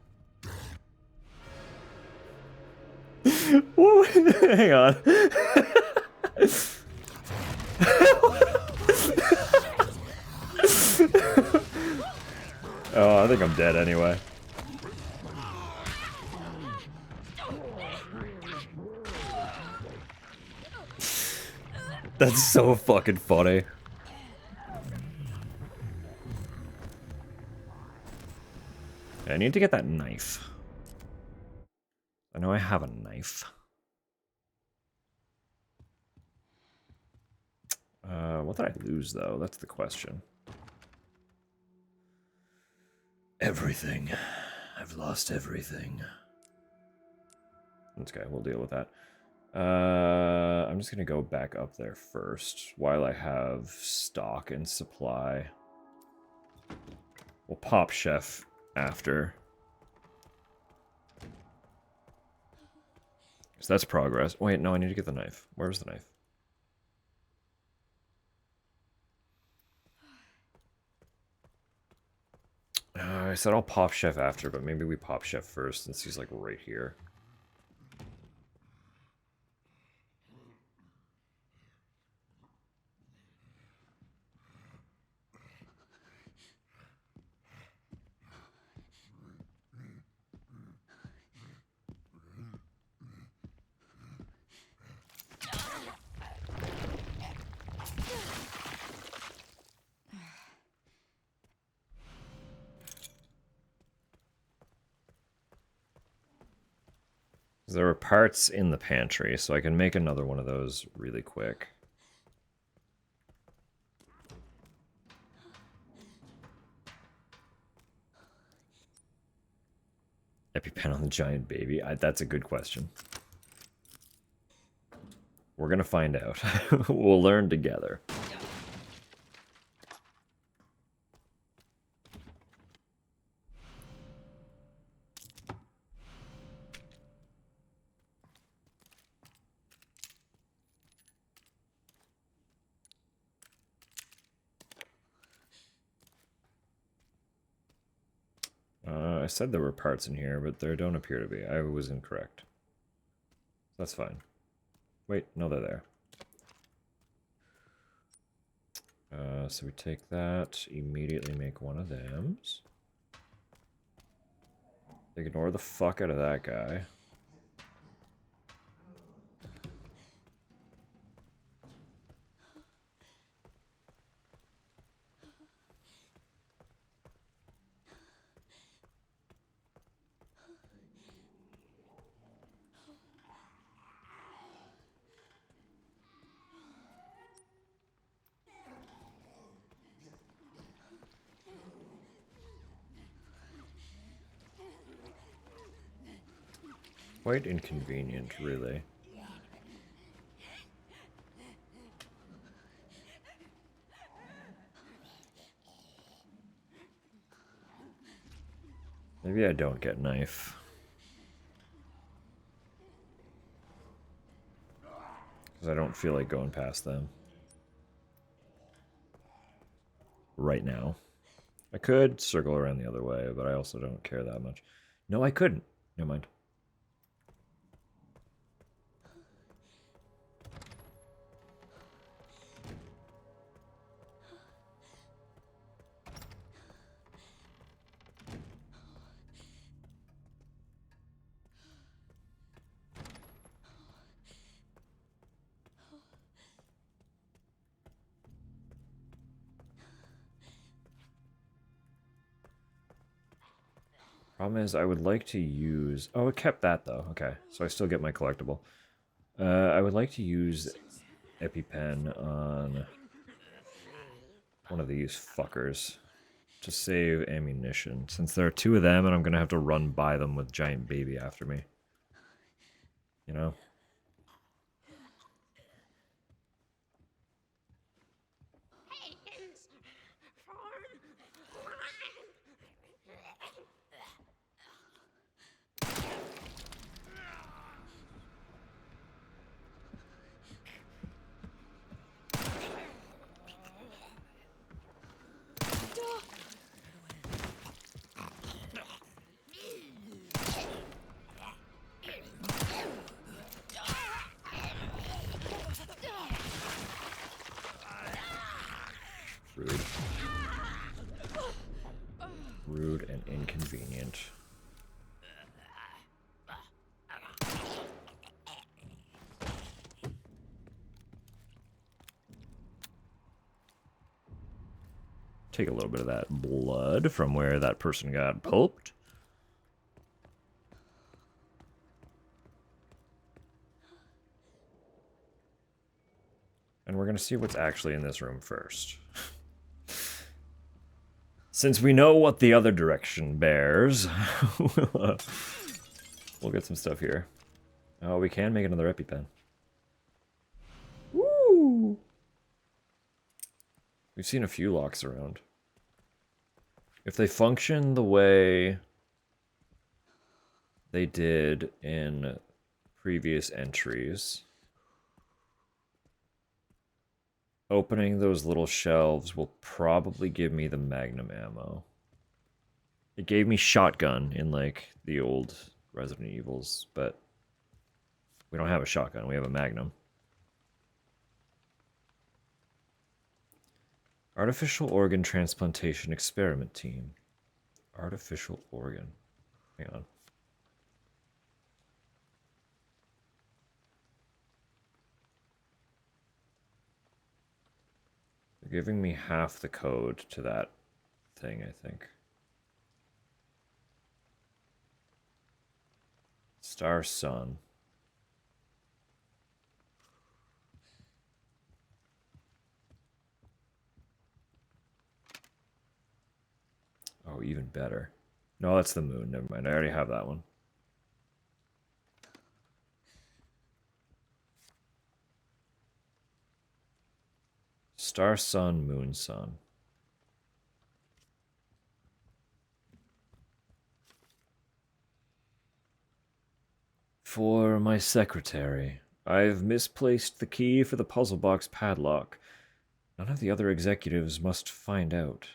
Whoa, hang on. Oh, I think I'm dead anyway. That's so fucking funny. I need to get that knife. I know I have a knife. What did I lose, though? That's the question. Everything. I've lost everything. That's okay, we'll deal with that. I'm just gonna go back up there first, while I have stock and supply. We'll pop Chef after. So that's progress. Wait, no, I need to get the knife. Where's the knife? I said I'll pop Chef after, but maybe we pop Chef first since he's like right here. There were parts in the pantry, so I can make another one of those really quick. EpiPen on the giant baby? That's a good question. We're gonna find out. We'll learn together. I said there were parts in here, but there don't appear to be. I was incorrect. That's fine. Wait, no, they're there. So we take that, immediately make one of them. Ignore the fuck out of that guy. Quite inconvenient, really. Maybe I don't get knife. Because I don't feel like going past them. right now. I could circle around the other way, but I also don't care that much. No, I couldn't. Never mind. Problem is, I would like to use... Oh, it kept that, though. Okay, so I still get my collectible. I would like to use EpiPen on one of these fuckers to save ammunition, since there are two of them and I'm going to have to run by them with giant baby after me. You know? Rude. Rude and inconvenient. Take a little bit of that blood from where that person got pulped. And we're going to see what's actually in this room first. Since we know what the other direction bears, we'll get some stuff here. Oh, we can make another EpiPen. Woo! We've seen a few locks around. If they function the way they did in previous entries, opening those little shelves will probably give me the magnum ammo. It gave me shotgun in, like, the old Resident Evils, but we don't have a shotgun, we have a magnum. Artificial organ transplantation experiment team. Artificial organ. Hang on. They're giving me half the code to that thing, I think. Star Sun. Oh, even better. No, that's the moon. Never mind. I already have that one. Star Sun, Moon Sun. For my secretary, I've misplaced the key for the puzzle box padlock. None of the other executives must find out.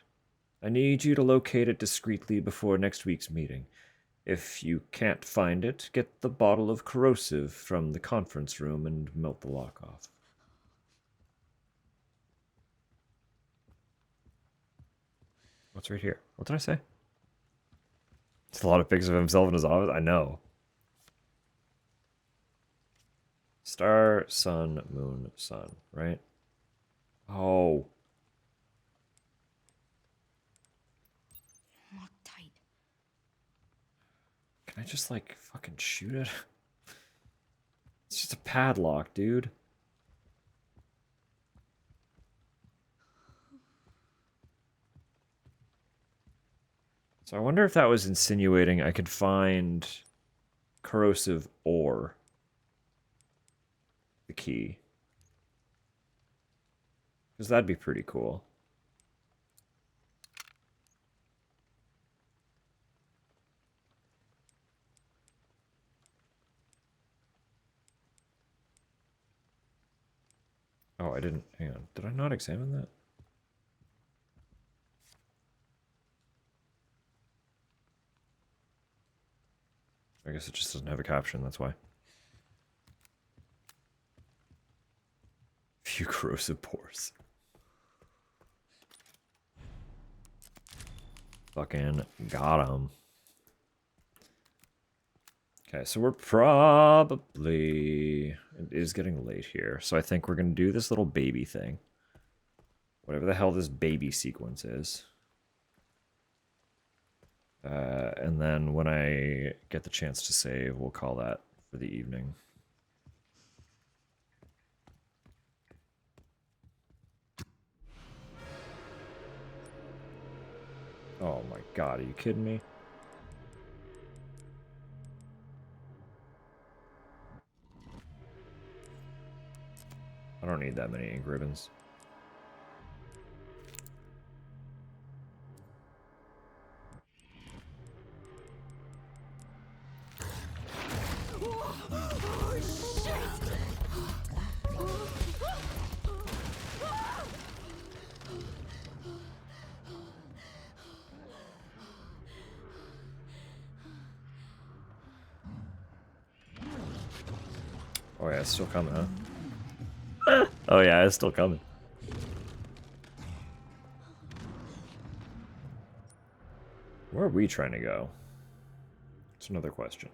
I need you to locate it discreetly before next week's meeting. If you can't find it, get the bottle of corrosive from the conference room and melt the lock off. What's right here? What did I say? It's a lot of pictures of himself in his office. I know. Star, sun, moon, sun, right? Oh. Lock tight. Can I just, like, fucking shoot it? It's just a padlock, dude. So I wonder if that was insinuating I could find corrosive or the key. Because that'd be pretty cool. Oh, I didn't. Hang on. Did I not examine that? I guess it just doesn't have a caption, that's why. Few corrosive pores. Fucking got him. Okay, so we're probably... It is getting late here, so I think we're going to do this little baby thing. Whatever the hell this baby sequence is. And then when I get the chance to save, we'll call that for the evening. Oh my god, are you kidding me? I don't need that many ink ribbons. Oh, shit! Oh yeah, it's still coming, huh? Oh yeah, it's still coming. Where are we trying to go? It's another question.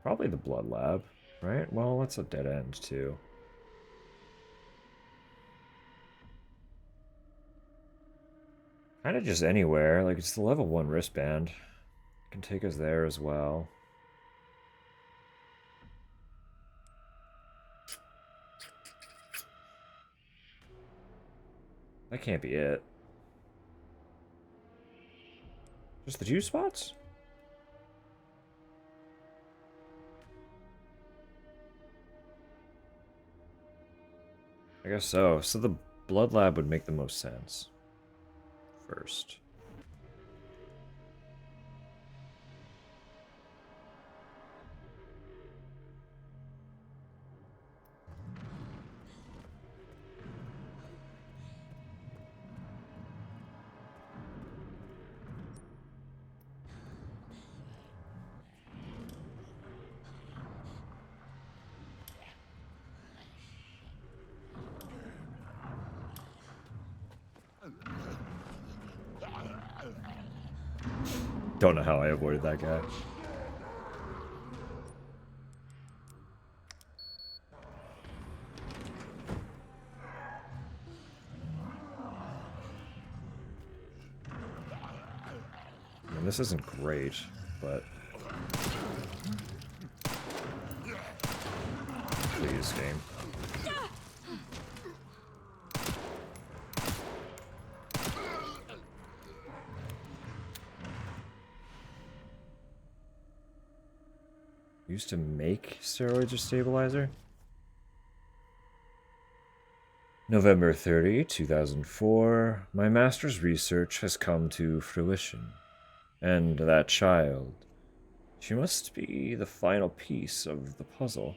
Probably the blood lab, right? Well, that's a dead end too. Kind of just anywhere. Like, it's the level 1 wristband. It can take us there as well. That can't be it. Just the 2 spots? I guess so. So the blood lab would make the most sense. First. Don't know how I avoided that guy. I mean, this isn't great, but... Please, game. Used to make steroids or stabilizer? November 30, 2004. My master's research has come to fruition. And that child. She must be the final piece of the puzzle.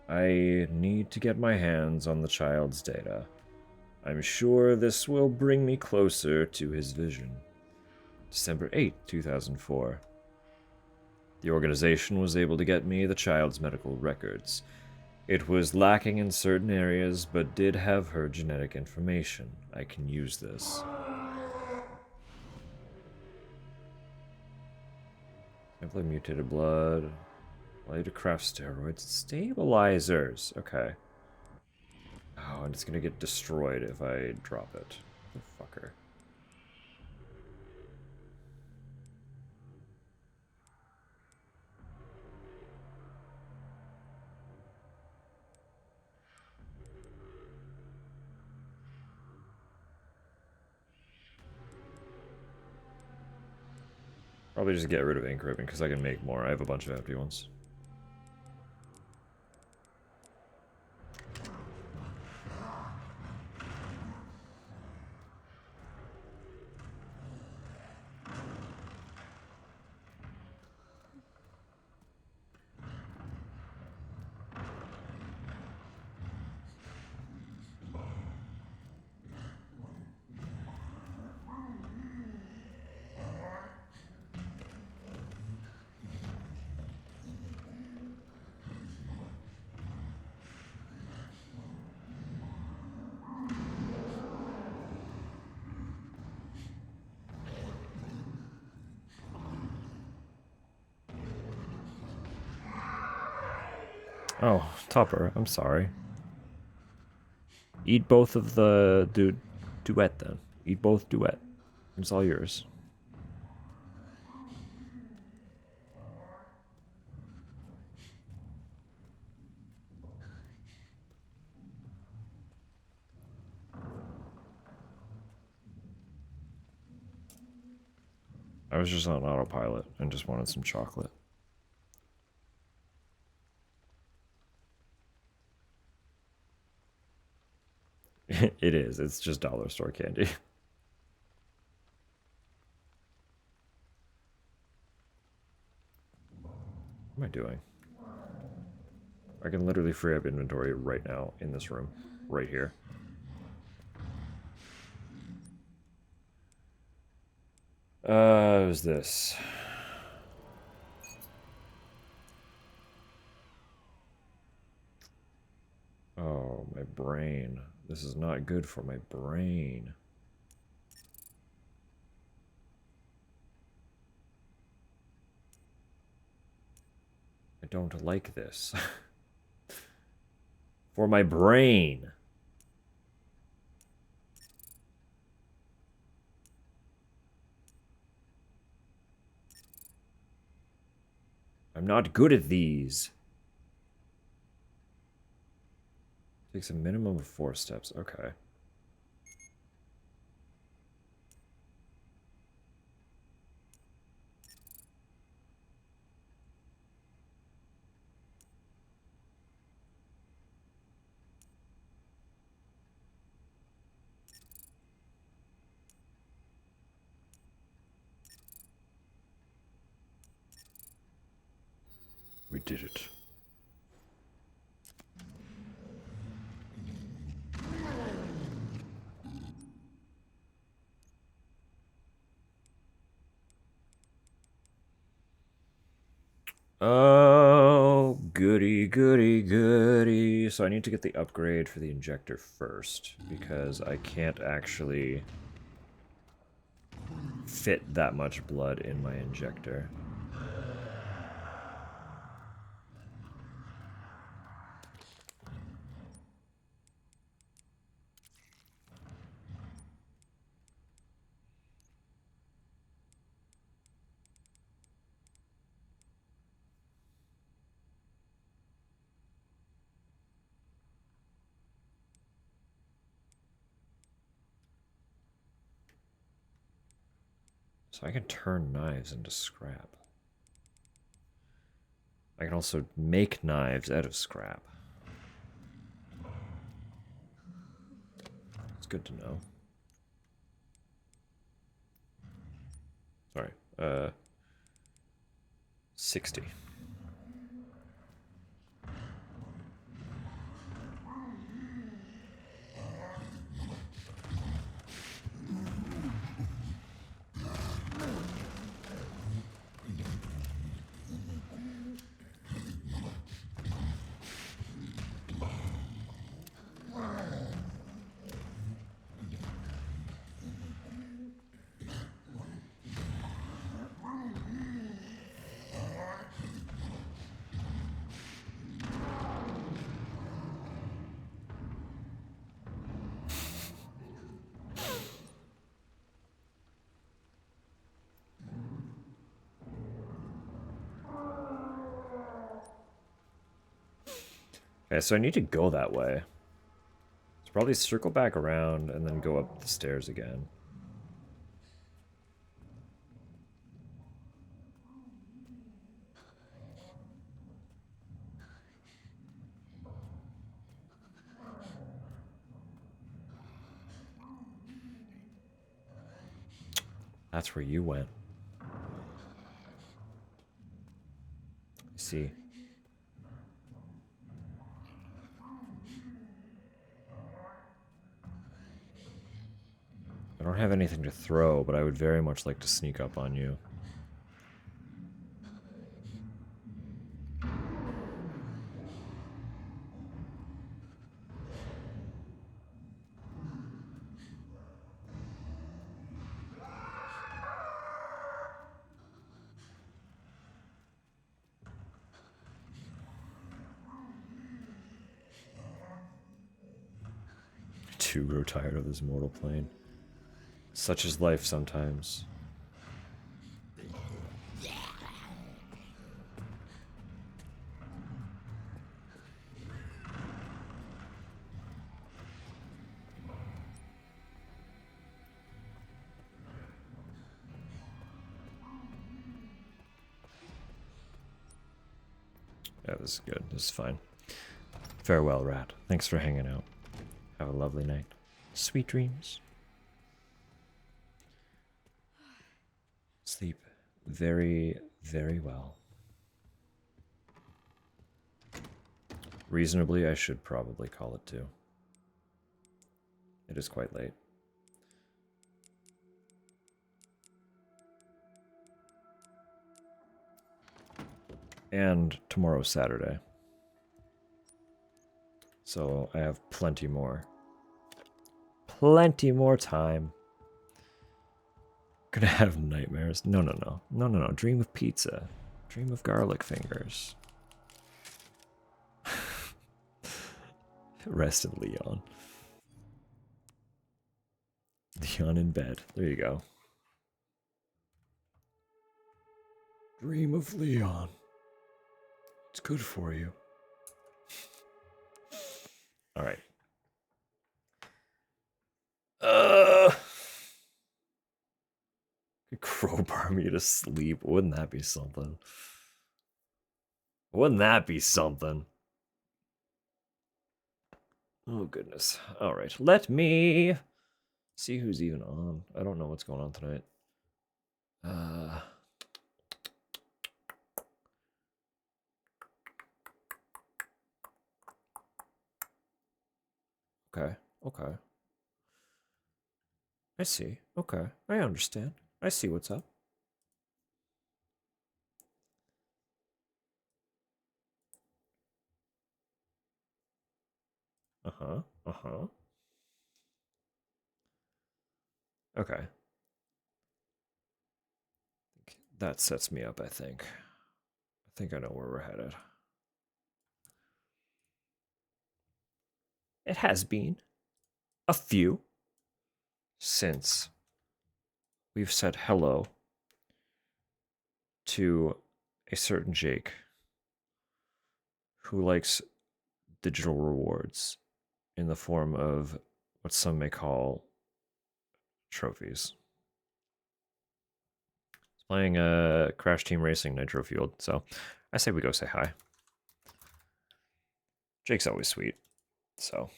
I need to get my hands on the child's data. I'm sure this will bring me closer to his vision. December 8, 2004. The organization was able to get me the child's medical records. It was lacking in certain areas, but did have her genetic information. I can use this. Sample of mutated blood. Allow you to craft steroids. Stabilizers. Okay. Oh, and it's gonna get destroyed if I drop it. The fucker. Probably just get rid of ink ribbon because I can make more. I have a bunch of empty ones. Oh, Topper, I'm sorry. Eat both of the duet then. Eat both duet. It's all yours. I was just on autopilot and just wanted some chocolate. It is. It's just dollar store candy. What am I doing? I can literally free up inventory right now in this room. Right here. It was this. Oh, my brain. This is not good for my brain. I don't like this. For my brain. I'm not good at these. Takes a minimum of 4 steps. Okay. We did it. Oh, goody, goody, goody. So I need to get the upgrade for the injector first, because I can't actually fit that much blood in my injector. So I can turn knives into scrap. I can also make knives out of scrap. It's good to know. Sorry, 60. Okay, so I need to go that way. So probably circle back around and then go up the stairs again. That's where you went. I see. I don't have anything to throw, but I would very much like to sneak up on you. too grow tired of this mortal plane. Such is life sometimes. Yeah, this is good. This is fine. Farewell, Rat. Thanks for hanging out. Have a lovely night. Sweet dreams. Sleep very, very well. Reasonably, I should probably call it too. It is quite late. And tomorrow's Saturday. So I have plenty more. Plenty more time. Gonna have nightmares. No. Dream of pizza. Dream of garlic fingers. Rest in Leon. Leon in bed. There you go. Dream of Leon. It's good for you. All right. Crowbar me to sleep. Wouldn't that be something? Wouldn't that be something? Oh, goodness. All right. Let me see who's even on. I don't know what's going on tonight. Okay. I see. Okay. I understand. I see what's up. Okay. That sets me up, I think. I think I know where we're headed. It has been a few since we've said hello to a certain Jake who likes digital rewards in the form of what some may call trophies. He's playing Crash Team Racing Nitro Fueled, so I say we go say hi. Jake's always sweet, so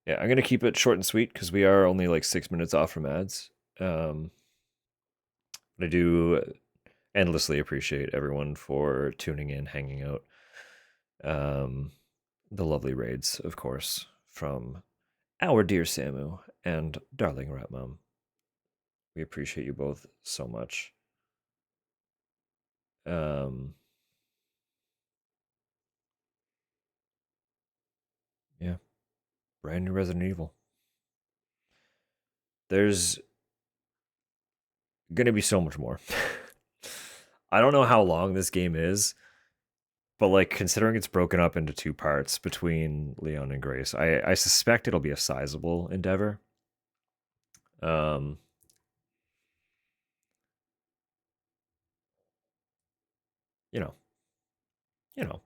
yeah, I'm gonna keep it short and sweet because we are only like 6 minutes off from ads. But I do endlessly appreciate everyone for tuning in, hanging out. The lovely raids, of course, from our dear Samu and darling Rat Mom. We appreciate you both so much. Yeah. Brand new Resident Evil. There's gonna be so much more. I don't know how long this game is, but like considering it's broken up into 2 parts between Leon and Grace, I suspect it'll be a sizable endeavor. You know,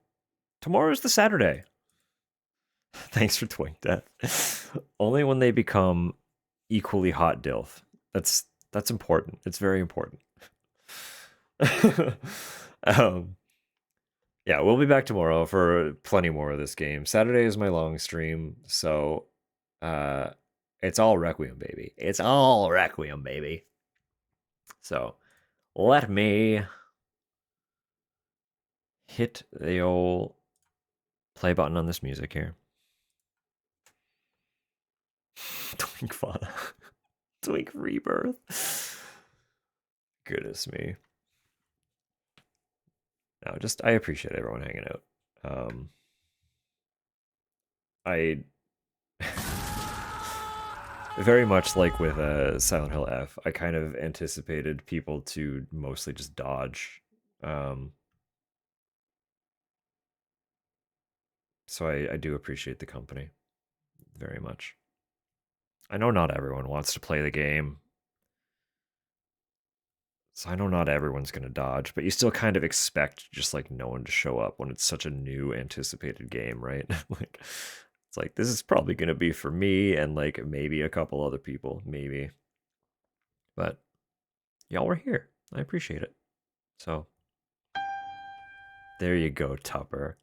tomorrow's the Saturday. Thanks for Twink Death. Only when they become equally hot DILF. That's important. It's very important. Yeah, we'll be back tomorrow for plenty more of this game. Saturday is my long stream, so it's all Requiem, baby. It's all Requiem, baby. So let me hit the old play button on this music here. Twink Fauna. Twink Rebirth. Goodness me. No, just I appreciate everyone hanging out. I very much like with Silent Hill F, I kind of anticipated people to mostly just dodge So I do appreciate the company very much. I know not everyone wants to play the game. So I know not everyone's going to dodge, but you still kind of expect just like no one to show up when it's such a new anticipated game, right? Like it's like this is probably going to be for me and like maybe a couple other people, maybe. But y'all were here. I appreciate it. So there you go, Tupper.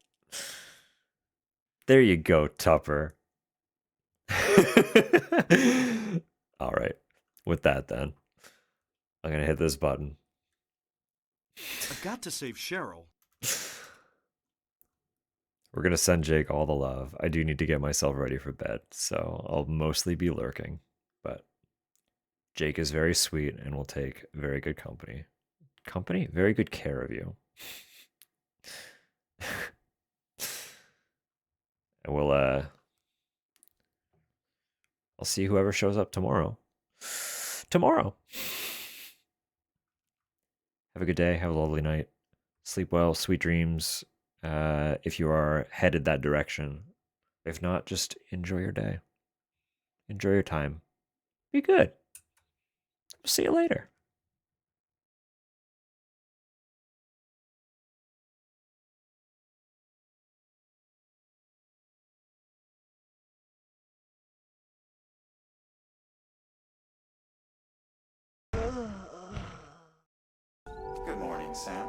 There you go, Tupper. All right. With that then, I'm going to hit this button. I've got to save Cheryl. We're going to send Jake all the love. I do need to get myself ready for bed, so I'll mostly be lurking. But Jake is very sweet and will take very good company. Company? Very good care of you. And we'll, I'll see whoever shows up tomorrow. Tomorrow. Have a good day. Have a lovely night. Sleep well. Sweet dreams. If you are headed that direction. If not, just enjoy your day. Enjoy your time. Be good. See you later. Good morning, Sam.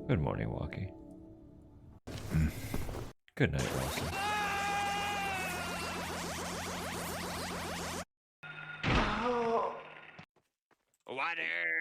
Good morning, Walkie. Good night, Wilson. Water!